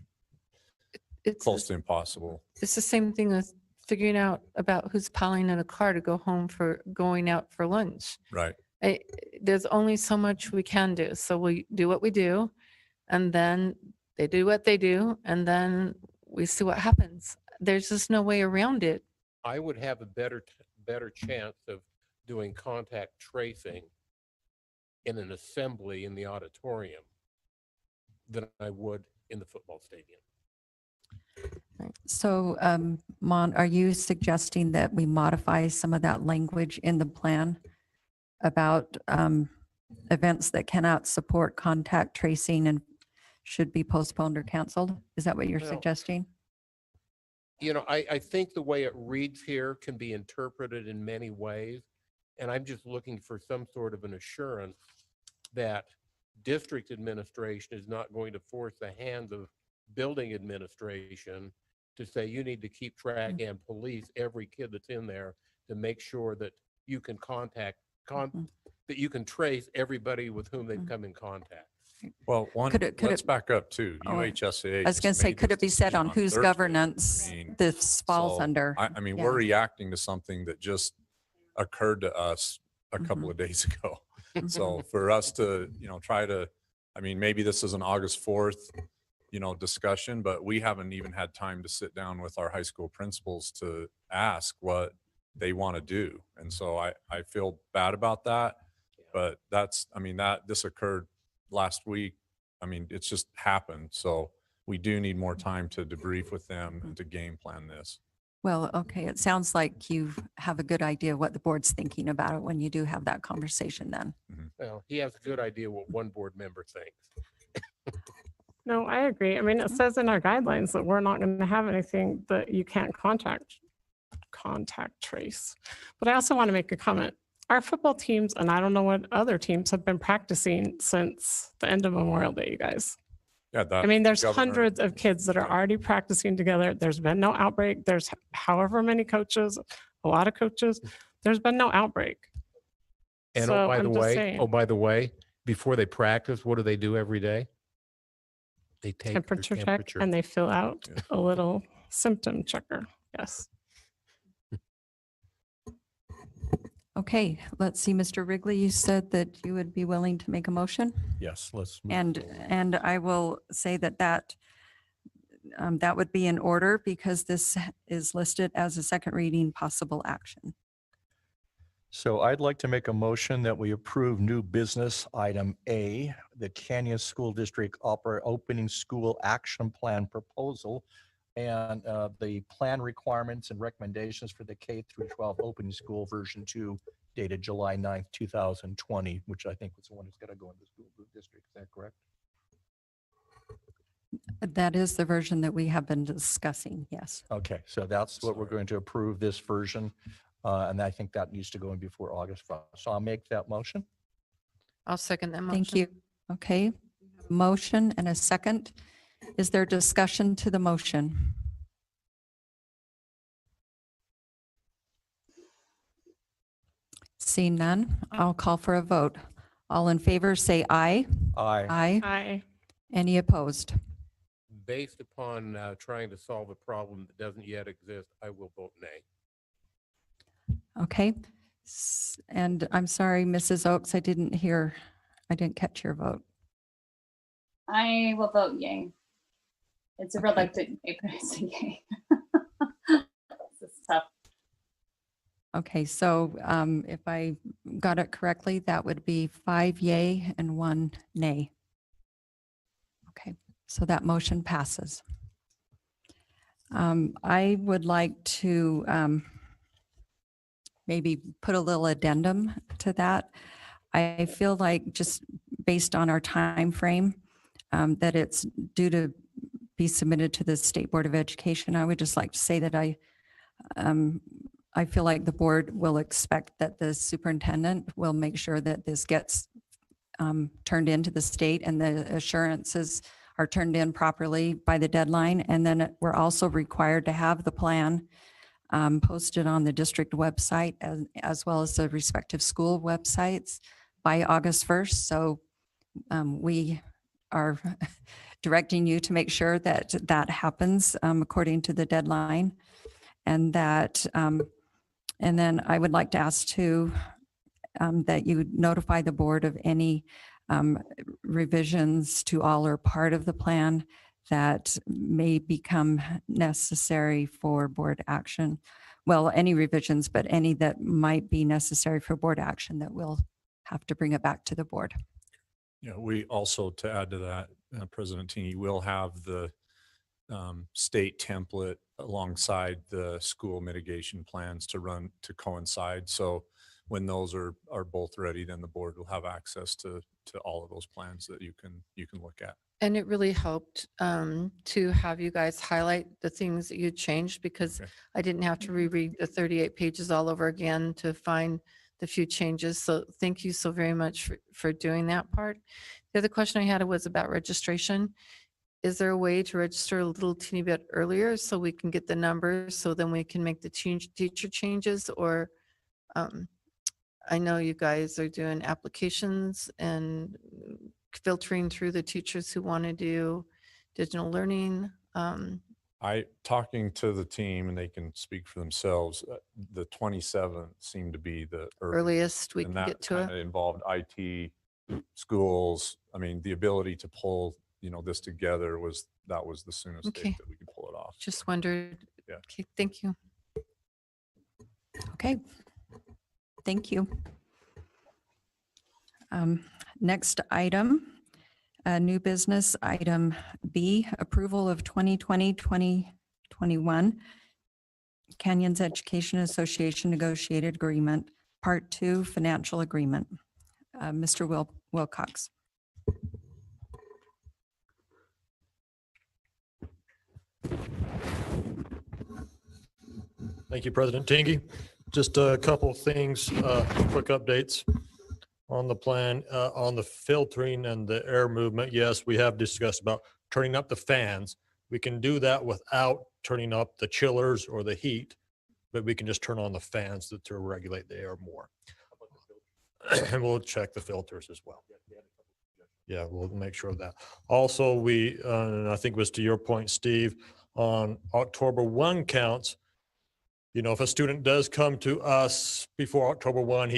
close to impossible. It's the same thing as figuring out about who's piling in a car to go home for going out for lunch. Right. There's only so much we can do. So we do what we do, and then they do what they do, and then we see what happens. There's just no way around it. I would have a better chance of doing contact tracing in an assembly in the auditorium than I would in the football stadium. So, Mon, are you suggesting that we modify some of that language in the plan about events that cannot support contact tracing and should be postponed or canceled? Is that what you're suggesting? You know, I think the way it reads here can be interpreted in many ways. And I'm just looking for some sort of an assurance that district administration is not going to force the hands of building administration to say you need to keep track and police every kid that's in there to make sure that you can that you can trace everybody with whom they've come in contact. Well, let's back up too. UHSA. I was going to say, could it be said on whose governance this falls under? I mean, we're reacting to something that just occurred to us a couple of days ago. So for us to, try to, I mean, maybe this is an August 4th, discussion, but we haven't even had time to sit down with our high school principals to ask what they want to do. And so I feel bad about that, but this occurred last week. I mean, it's just happened. So we do need more time to debrief with them and to game plan this. Well, okay. It sounds like you have a good idea what the board's thinking about it when you do have that conversation then. Well, he has a good idea what one board member thinks. No, I agree. I mean, it says in our guidelines that we're not going to have anything that you can't contact trace. But I also want to make a comment. Our football teams, and I don't know what other teams, have been practicing since the end of Memorial Day, you guys. Yeah, I mean, there's hundreds of kids that are already practicing together. There's been no outbreak. There's however many coaches, a lot of coaches. There's been no outbreak. And So by I'm the way, before they practice, what do they do every day? They take temperature their check temperature. and they fill out a little symptom checker. Yes. Okay, let's see, Mr. Wrigley, you said that you would be willing to make a motion? Yes, let's. move And, forward. and I will say that that would be in order because this is listed as a second reading possible action. So I'd like to make a motion that we approve new business item A, the Canyon School District Opening School Action Plan Proposal, and the plan requirements and recommendations for the K through 12 opening school version 2 dated July 9th, 2020, which I think was the one that's got to go in the school district. Is that correct? That is the version that we have been discussing, yes. Okay, so that's what we're going to approve, this version. And I think that needs to go in before August 1st. So I'll make that motion. I'll second that motion. Thank you. Okay, motion and a second. Is there discussion to the motion? Seeing none, I'll call for a vote. All in favor, say aye. Aye. Aye. Aye. Any opposed? Based upon trying to solve a problem that doesn't yet exist, I will vote nay. Okay. And I'm sorry, Mrs. Oaks, I didn't catch your vote. I will vote yay. It's a reluctant yay, but it's a yay. This is tough. Okay, so if I got it correctly, that would be 5 yay and 1 nay. Okay, so that motion passes. I would like to maybe put a little addendum to that. I feel like just based on our time frame, that it's due to be submitted to the State Board of Education. I would just like to say that I feel like the board will expect that the superintendent will make sure that this gets turned into the state and the assurances are turned in properly by the deadline. And then we're also required to have the plan posted on the district website as well as the respective school websites by August 1st. So we are directing you to make sure that that happens according to the deadline, and that and then I would like to ask too that you notify the board of any revisions to all or part of the plan that may become necessary for board action. Well, any revisions, but any that might be necessary for board action that we'll have to bring it back to the board. Yeah, we also, to add to that, President Tingy will have the state template alongside the school mitigation plans to run to coincide. So when those are both ready, then the board will have access to all of those plans that you can look at. And it really helped to have you guys highlight the things that you changed, because I didn't have to reread the 38 pages all over again to find the few changes. So thank you so very much for doing that part. The other question I had was about registration. Is there a way to register a little teeny bit earlier so we can get the numbers so then we can make the teacher changes? Or I know you guys are doing applications and filtering through the teachers who want to do digital learning. Talking to the team, and they can speak for themselves, the 27th seemed to be the earliest we and can that get to kinda it. involved IT, schools. I mean, the ability to pull, this together that was the soonest Okay. date that we could pull it off. Just wondered. Yeah. Okay, thank you. Okay, thank you. Next item, new business item B, approval of 2020-2021 Canyons Education Association negotiated agreement, part 2, financial agreement. Mr. Wilcox. Thank you, President Tingy. Just a couple of things, quick updates on the plan, on the filtering and the air movement. Yes, we have discussed about turning up the fans. We can do that without turning up the chillers or the heat, but we can just turn on the fans to regulate the air more. And we'll check the filters as well. Yeah, we'll make sure of that. Also, and I think it was to your point, Steve, on October 1 counts, you know, if a student does come to us before October 1,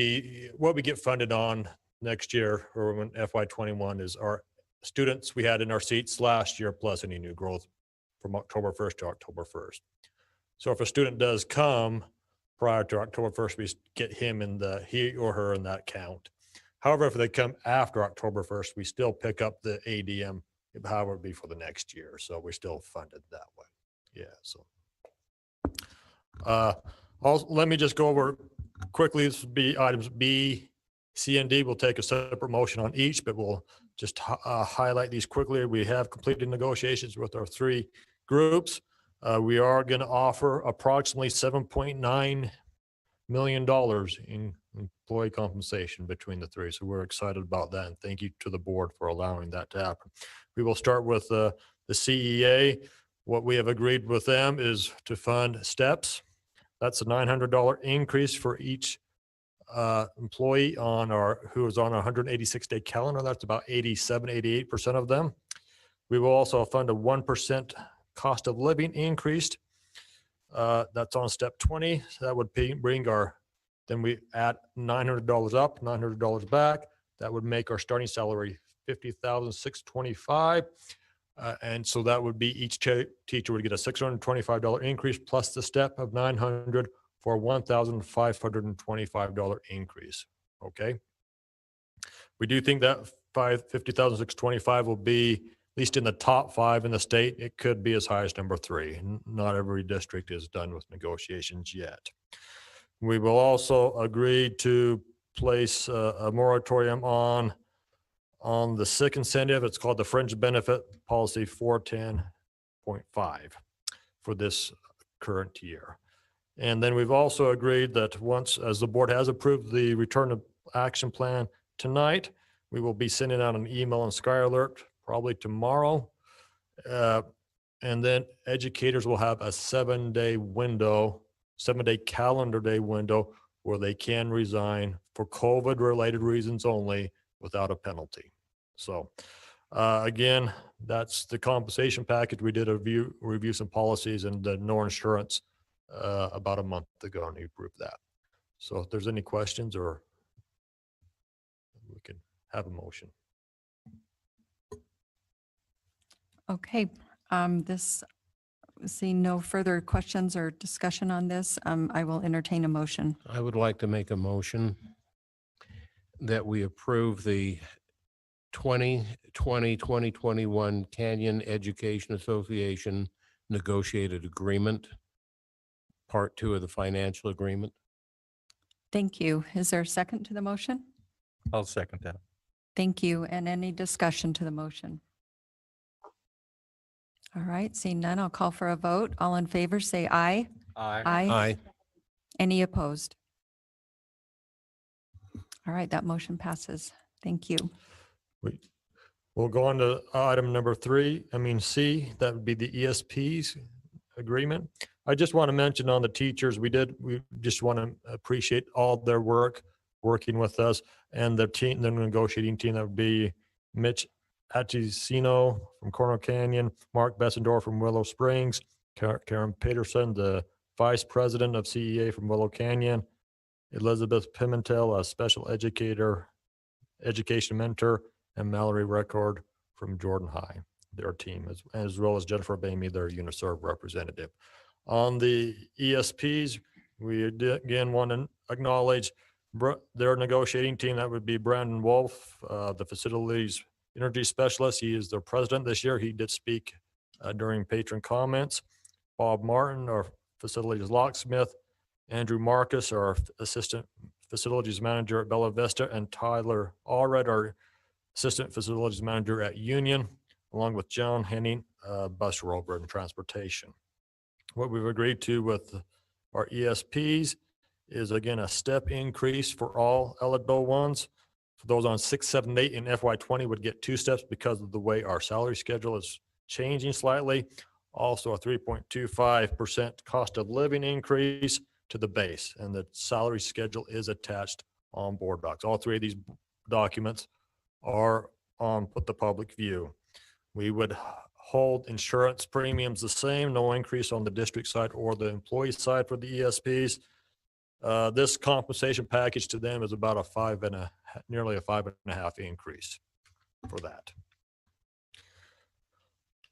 what we get funded on next year or when FY21 is our students we had in our seats last year plus any new growth from October 1st to October 1st. So if a student does come prior to October 1st, we get he or her in that count. However, if they come after October 1st, we still pick up the ADM, however it be for the next year. So we're still funded that way. Yeah, so. Also, let me just go over quickly. This would be items B, C, and D. We'll take a separate motion on each, but we'll just highlight these quickly. We have completed negotiations with our 3 groups. We are going to offer approximately $7.9 million in employee compensation between the 3. So we're excited about that. And thank you to the board for allowing that to happen. We will start with the CEA. What we have agreed with them is to fund steps. That's a $900 increase for each employee who is on a 186-day calendar. That's about 88% of them. We will also fund a 1% cost of living increase. That's on step 20. So that would bring then we add $900 up, $900 back. That would make our starting salary $50,625. And so that would be each teacher would get a $625 increase plus the step of $900 for a $1,525 increase. Okay. We do think that $50,625 will be at least in the top 5 in the state. It could be as high as number 3. Not every district is done with negotiations yet. We will also agree to place a moratorium on the sick incentive. It's called the Fringe Benefit Policy 410.5 for this current year. And then we've also agreed that once, as the board has approved the return to action plan tonight, we will be sending out an email and Sky Alert probably tomorrow. And then educators will have a 7-day calendar day window where they can resign for COVID-related reasons only without a penalty. So again, that's the compensation package. We did a review some policies and the no insurance about a month ago, and we approved that. So if there's any questions, or we can have a motion. Okay, seeing no further questions or discussion on this, I will entertain a motion. I would like to make a motion that we approve the 2020-2021 Canyon Education Association negotiated agreement, part 2 of the financial agreement. Thank you. Is there a second to the motion? I'll second that. Thank you. And any discussion to the motion? All right, seeing none, I'll call for a vote. All in favor, say aye. Aye. Aye. Any opposed? All right, that motion passes. Thank you. We'll go on to item number C. That would be the ESP's agreement. I just want to mention on the teachers, we just want to appreciate all their work working with us and the negotiating team. That would be Mitch Atchison from Coronel Canyon, Mark Bessendorf from Willow Springs, Karen Peterson, the vice president of CEA from Willow Canyon, Elizabeth Pimentel, a special education mentor, and Mallory Record from Jordan High, their team, as well as Jennifer Bamey, their UNISERV representative. On the ESPs, we again want to acknowledge their negotiating team. That would be Brandon Wolf, the facilities energy specialist. He is their president this year. He did speak during patron comments. Bob Martin, our facilities locksmith, Andrew Marcus, our assistant facilities manager at Bella Vista, and Tyler Allred, our assistant facilities manager at Union, along with John Henning, bus rover and transportation. What we've agreed to with our ESPs is, again, a step increase for all eligible ones. For those on 6, 7, 8 in FY20 would get 2 steps because of the way our salary schedule is changing slightly. Also a 3.25% cost of living increase to the base, and the salary schedule is attached on board docs. All 3 of these documents are on the public view. We would hold insurance premiums the same, no increase on the district side or the employee side for the ESPs. This compensation package to them is about nearly a 5.5 increase for that.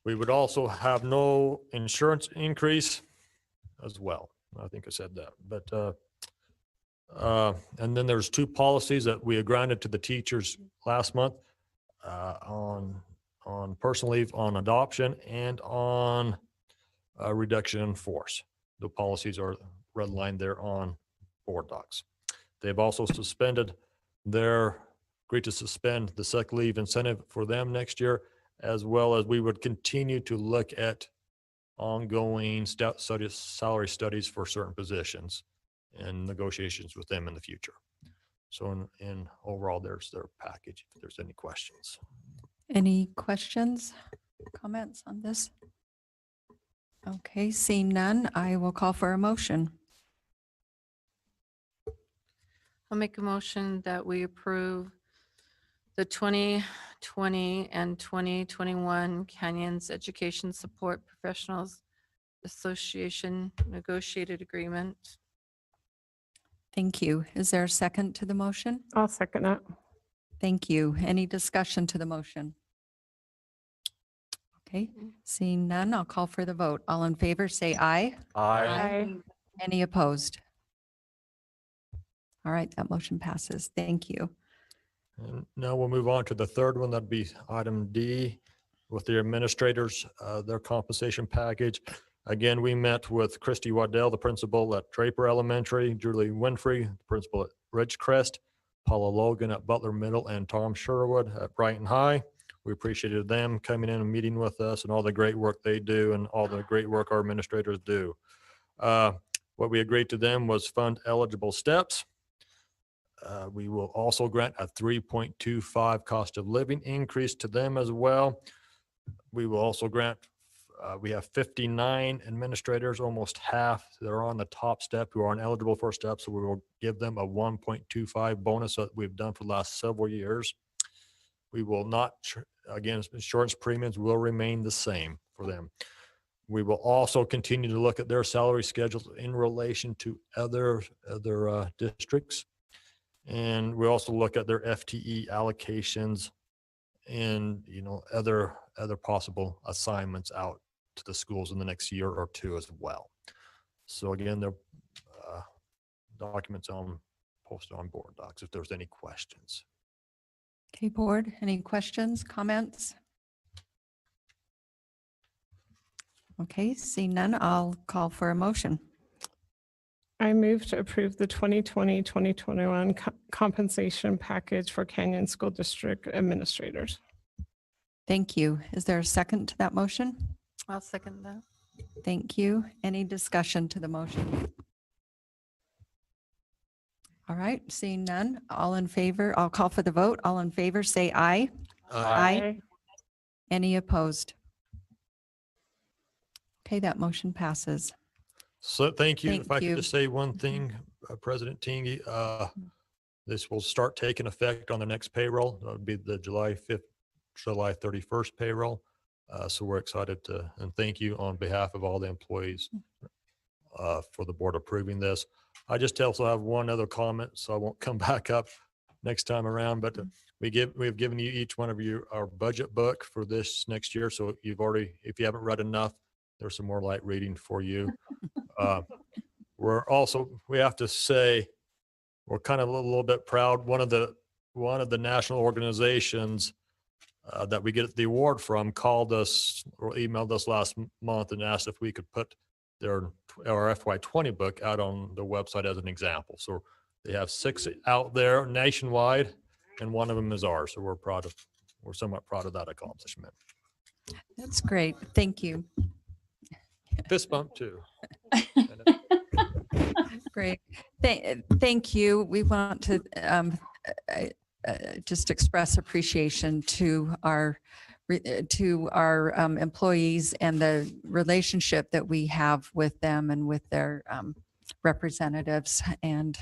We would also have no insurance increase as well. I think I said that, but and then there's 2 policies that we granted to the teachers last month on personal leave, on adoption, and on reduction in force. The policies are redlined there on board docs. They've also agreed to suspend the sick leave incentive for them next year, as well as we would continue to look at ongoing salary studies for certain positions and negotiations with them in the future. So in overall, there's their package, if there's any questions. Any questions, comments on this? Okay, seeing none, I will call for a motion. I'll make a motion that we approve the 2020 and 2021 Canyons Education Support Professionals Association negotiated agreement. Thank you. Is there a second to the motion? I'll second it. Thank you. Any discussion to the motion? Okay, seeing none, I'll call for the vote. All in favor, say aye. Aye. Any opposed? All right, that motion passes. Thank you. And now we'll move on to the third one. That'd be item D with the administrators, their compensation package. Again, we met with Christy Waddell, the principal at Draper Elementary, Julie Winfrey, the principal at Ridgecrest, Paula Logan at Butler Middle, and Tom Sherwood at Brighton High. We appreciated them coming in and meeting with us and all the great work they do and all the great work our administrators do. What we agreed to them was fund eligible steps. We will also grant a 3.25 cost of living increase to them as well. We will also grant, we have 59 administrators, almost half that are on the top step who aren't eligible for a step. So we will give them a 1.25 bonus that we've done for the last several years. We will not, again, insurance premiums will remain the same for them. We will also continue to look at their salary schedules in relation to other districts. And we also look at their FTE allocations and, other possible assignments out to the schools in the next year or two as well. So again, there are documents posted on board docs if there's any questions. Okay, board, any questions, comments? Okay, seeing none, I'll call for a motion. I move to approve the 2020-2021 compensation package for Canyon School District administrators. Thank you. Is there a second to that motion? I'll second that. Thank you. Any discussion to the motion? All right, seeing none, all in favor, I'll call for the vote. All in favor, say aye. Aye. Any opposed? Okay, that motion passes. So thank you. Thank If I you. could just say one thing, President Tingy, this will start taking effect on the next payroll. That would be the July 31st payroll. So we're excited and thank you on behalf of all the employees for the board approving this. I just also have one other comment, so I won't come back up next time around, but we've given you each one of you our budget book for this next year. So if you haven't read enough, there's some more light reading for you. We have to say, we're kind of a little bit proud. One of the national organizations that we get the award from called us or emailed us last month and asked if we could put our FY20 book out on the website as an example. So they have 6 out there nationwide, and one of them is ours. So we're somewhat proud of that accomplishment. That's great. Thank you. Fist bump too. Great. Thank you. We want to just express appreciation to our employees and the relationship that we have with them and with their representatives. And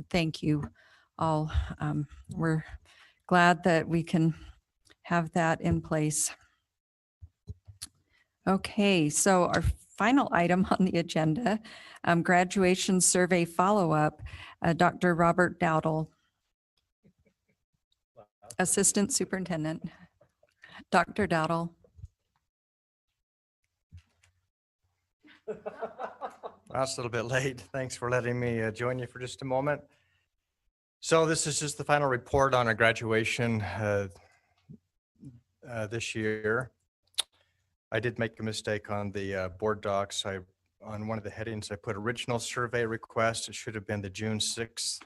thank you all. We're glad that we can have that in place. Okay, so our final item on the agenda, graduation survey follow-up, Dr. Robert Dowdle, Assistant Superintendent. Dr. Dowdle. That's a little bit late. Thanks for letting me join you for just a moment. So this is just the final report on our graduation this year. I did make a mistake on the board docs. On one of the headings, I put original survey request. It should have been the June 16th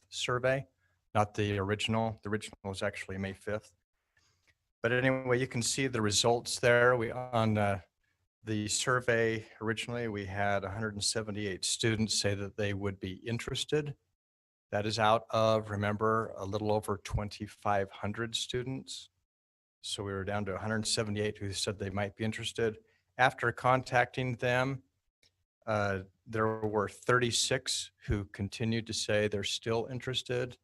survey, not the original. The original was actually May 5th. But anyway, you can see the results there. On the survey, originally, we had 178 students say that they would be interested. That is out of, remember, a little over 2,500 students. So we were down to 178 who said they might be interested. After contacting them, there were 36 who continued to say they're still interested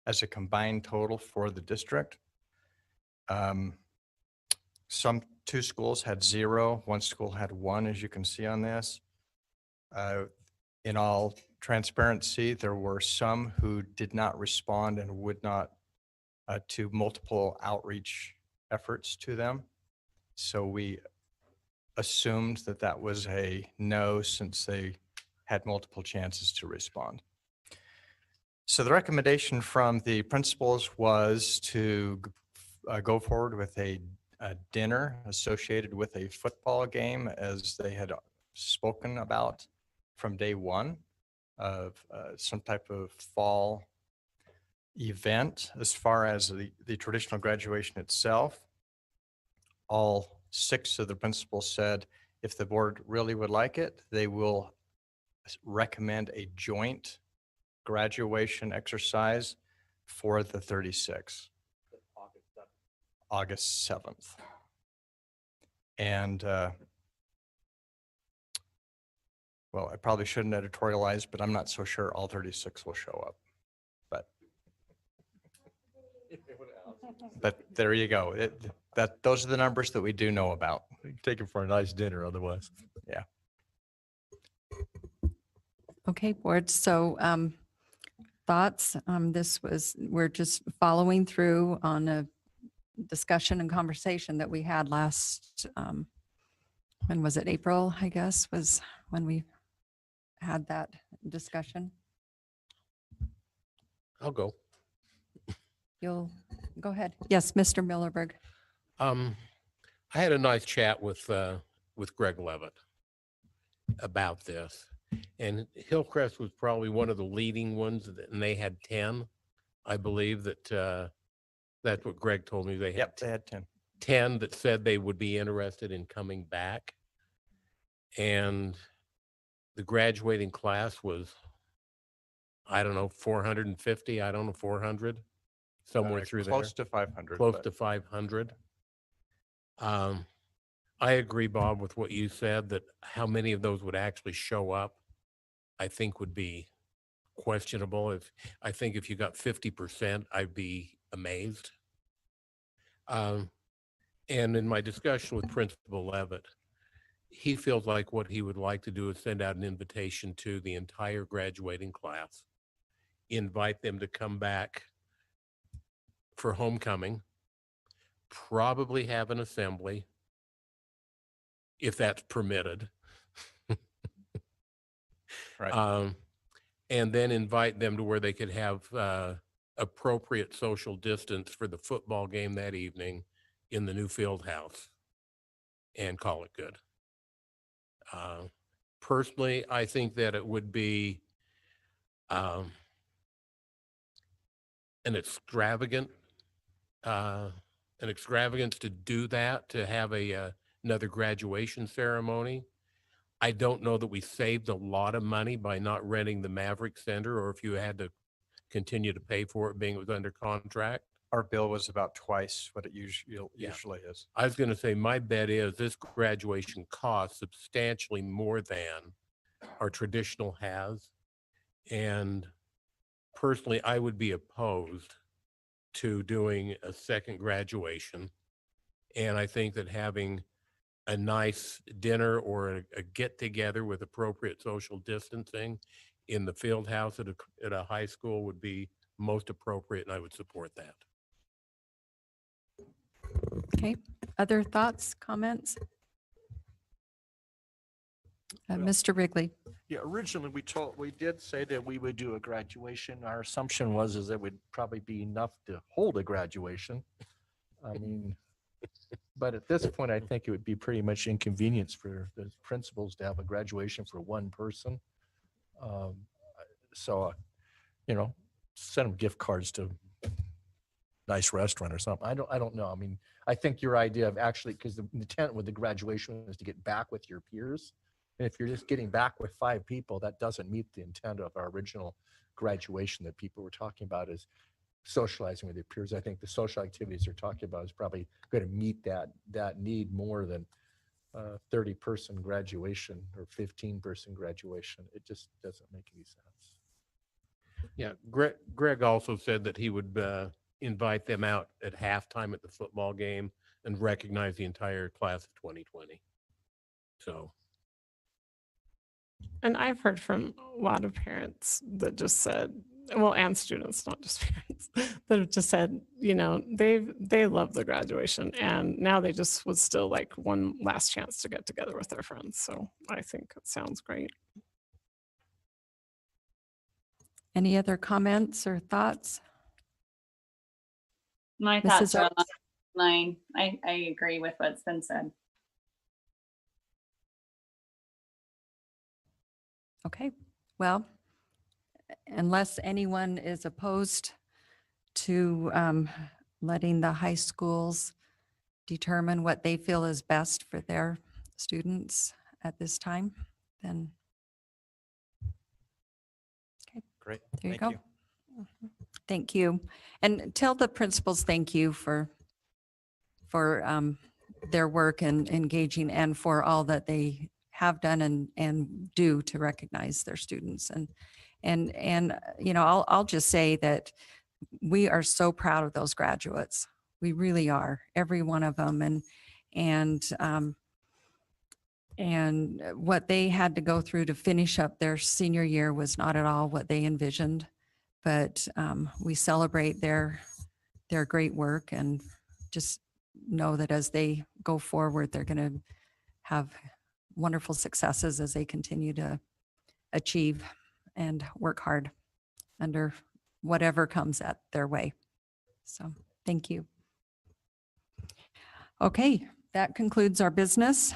as a combined total for the district. Some 2 schools had 0, 1 school had 1, as you can see on this. In all transparency, there were some who did not respond and would not to multiple outreach efforts to them. So we assumed that that was a no since they had multiple chances to respond. So the recommendation from the principals was to go forward with a dinner associated with a football game, as they had spoken about from day one, of some type of fall event. As far as the traditional graduation itself, all 6 of the principals said if the board really would like it, they will recommend a joint graduation exercise for the 36. August 7th. And well, I probably shouldn't editorialize, but I'm not so sure all 36 will show up. But there you go. Those are the numbers that we do know about. Take them for a nice dinner otherwise. Yeah. Okay, board. So thoughts? We're just following through on a discussion and conversation that we had last, when was it? April, I guess, was when we had that discussion. I'll go. You'll go ahead. Yes, Mr. Millerberg. I had a nice chat with Greg Levitt about this, and Hillcrest was probably one of the leading ones, and they had 10. I believe that that's what Greg told me. They had, they had 10. 10 that said they would be interested in coming back, and the graduating class was, I don't know, 450. I don't know, 400. Somewhere through there. Close to 500. Close to 500. I agree, Bob, with what you said, that how many of those would actually show up, I think would be questionable. I think if you got 50%, I'd be amazed. And in my discussion with Principal Levitt, he feels like what he would like to do is send out an invitation to the entire graduating class, invite them to come back for homecoming, probably have an assembly, if that's permitted. Right. And then invite them to where they could have appropriate social distance for the football game that evening in the new field house and call it good. Personally, I think that it would be an extravagance to do that, to have another graduation ceremony. I don't know that we saved a lot of money by not renting the Maverick Center, or if you had to continue to pay for it being it was under contract. Our bill was about twice what it usually is. I was going to say, my bet is this graduation costs substantially more than our traditional has. And personally, I would be opposed to doing a second graduation And I think that having a nice dinner or a get together with appropriate social distancing in the field house at a high school would be most appropriate, and I would support that. Okay, other thoughts, comments? Mr. Wrigley. Yeah, originally we did say that we would do a graduation. Our assumption was is that would probably be enough to hold a graduation. I mean, but at this point, I think it would be pretty much inconvenience for the principals to have a graduation for one person. So, you know, send them gift cards to a nice restaurant or something. I don't know. I mean, I think your idea of actually, because the intent with the graduation is to get back with your peers. And if you're just getting back with 5 people, that doesn't meet the intent of our original graduation that people were talking about is socializing with your peers. I think the social activities they're talking about is probably going to meet that need more than 30-person graduation or 15-person graduation. It just doesn't make any sense. Yeah, Greg also said that he would invite them out at halftime at the football game and recognize the entire class of 2020. So. And I've heard from a lot of parents that just said, well, and students, not just parents, that have just said, you know, they love the graduation and now they just would still like one last chance to get together with their friends. So I think it sounds great. Any other comments or thoughts? My Mrs. thoughts are Oaks? online. I agree with what's been said. Okay, well, unless anyone is opposed to letting the high schools determine what they feel is best for their students at this time, then. Okay, Great. there you Thank go. Thank you. And tell the principals thank you for their work and engaging and for all that they have done and do to recognize their students. And you know, I'll just say that we are so proud of those graduates. We really are, every one of them. And what they had to go through to finish up their senior year was not at all what they envisioned. But we celebrate their great work and just know that as they go forward, they're going to have wonderful successes as they continue to achieve and work hard under whatever comes at their way. So thank you. Okay, that concludes our business.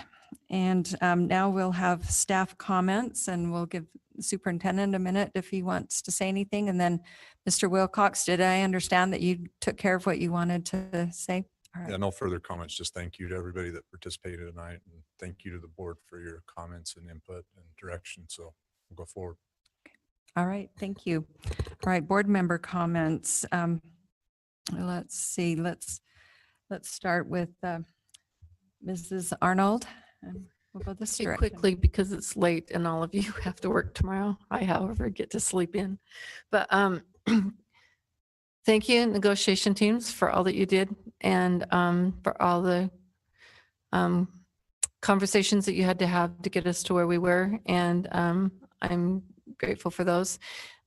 And now we'll have staff comments and we'll give the superintendent a minute if he wants to say anything. And then Mr. Wilcox, did I understand that you took care of what you wanted to say? All right. Yeah, no further comments. Just thank you to everybody that participated tonight, and thank you to the board for your comments and input and direction. So we'll go forward. All right, thank you. All right, board member comments. Let's see, let's start with Mrs. Arnold. And we'll go this Too direction. quickly because it's late and all of you have to work tomorrow. I, however, get to sleep in. But thank you, negotiation teams, for all that you did and for all the conversations that you had to have to get us to where we were. And I'm grateful for those.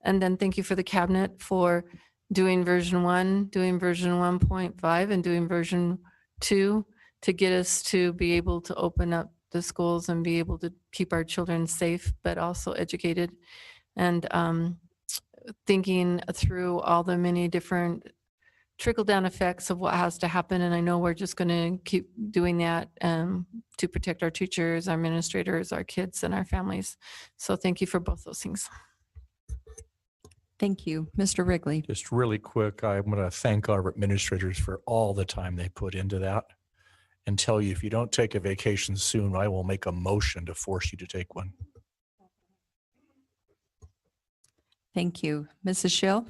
And then thank you for the cabinet for doing version 1, doing version 1.5, and doing version 2 to get us to be able to open up the schools and be able to keep our children safe, but also educated. And thinking through all the many different trickle-down effects of what has to happen. And I know we're just going to keep doing that to protect our teachers, our administrators, our kids, and our families. So thank you for both those things. Thank you. Mr. Wrigley. Just really quick, I'm going to thank our administrators for all the time they put into that and tell you if you don't take a vacation soon, I will make a motion to force you to take one. Thank you. Mrs. Schill?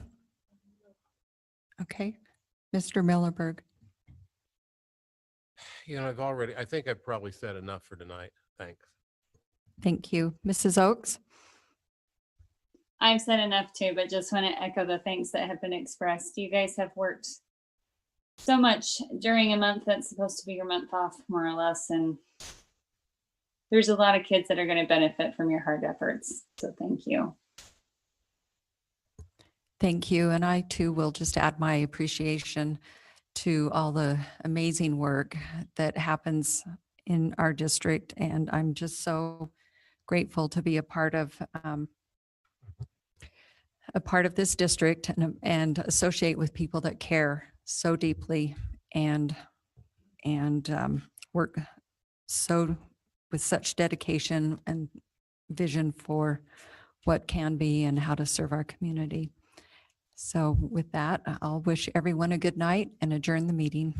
Okay. Mr. Millerberg? You know, I think I've probably said enough for tonight. Thanks. Thank you. Mrs. Oaks? I've said enough too, but just want to echo the thanks that have been expressed. You guys have worked so much during a month that's supposed to be your month off, more or less. And there's a lot of kids that are going to benefit from your hard efforts. So thank you. Thank you. And I too will just add my appreciation to all the amazing work that happens in our district. And I'm just so grateful to be a part of this district and associate with people that care so deeply and work so with such dedication and vision for what can be and how to serve our community. So with that, I'll wish everyone a good night and adjourn the meeting.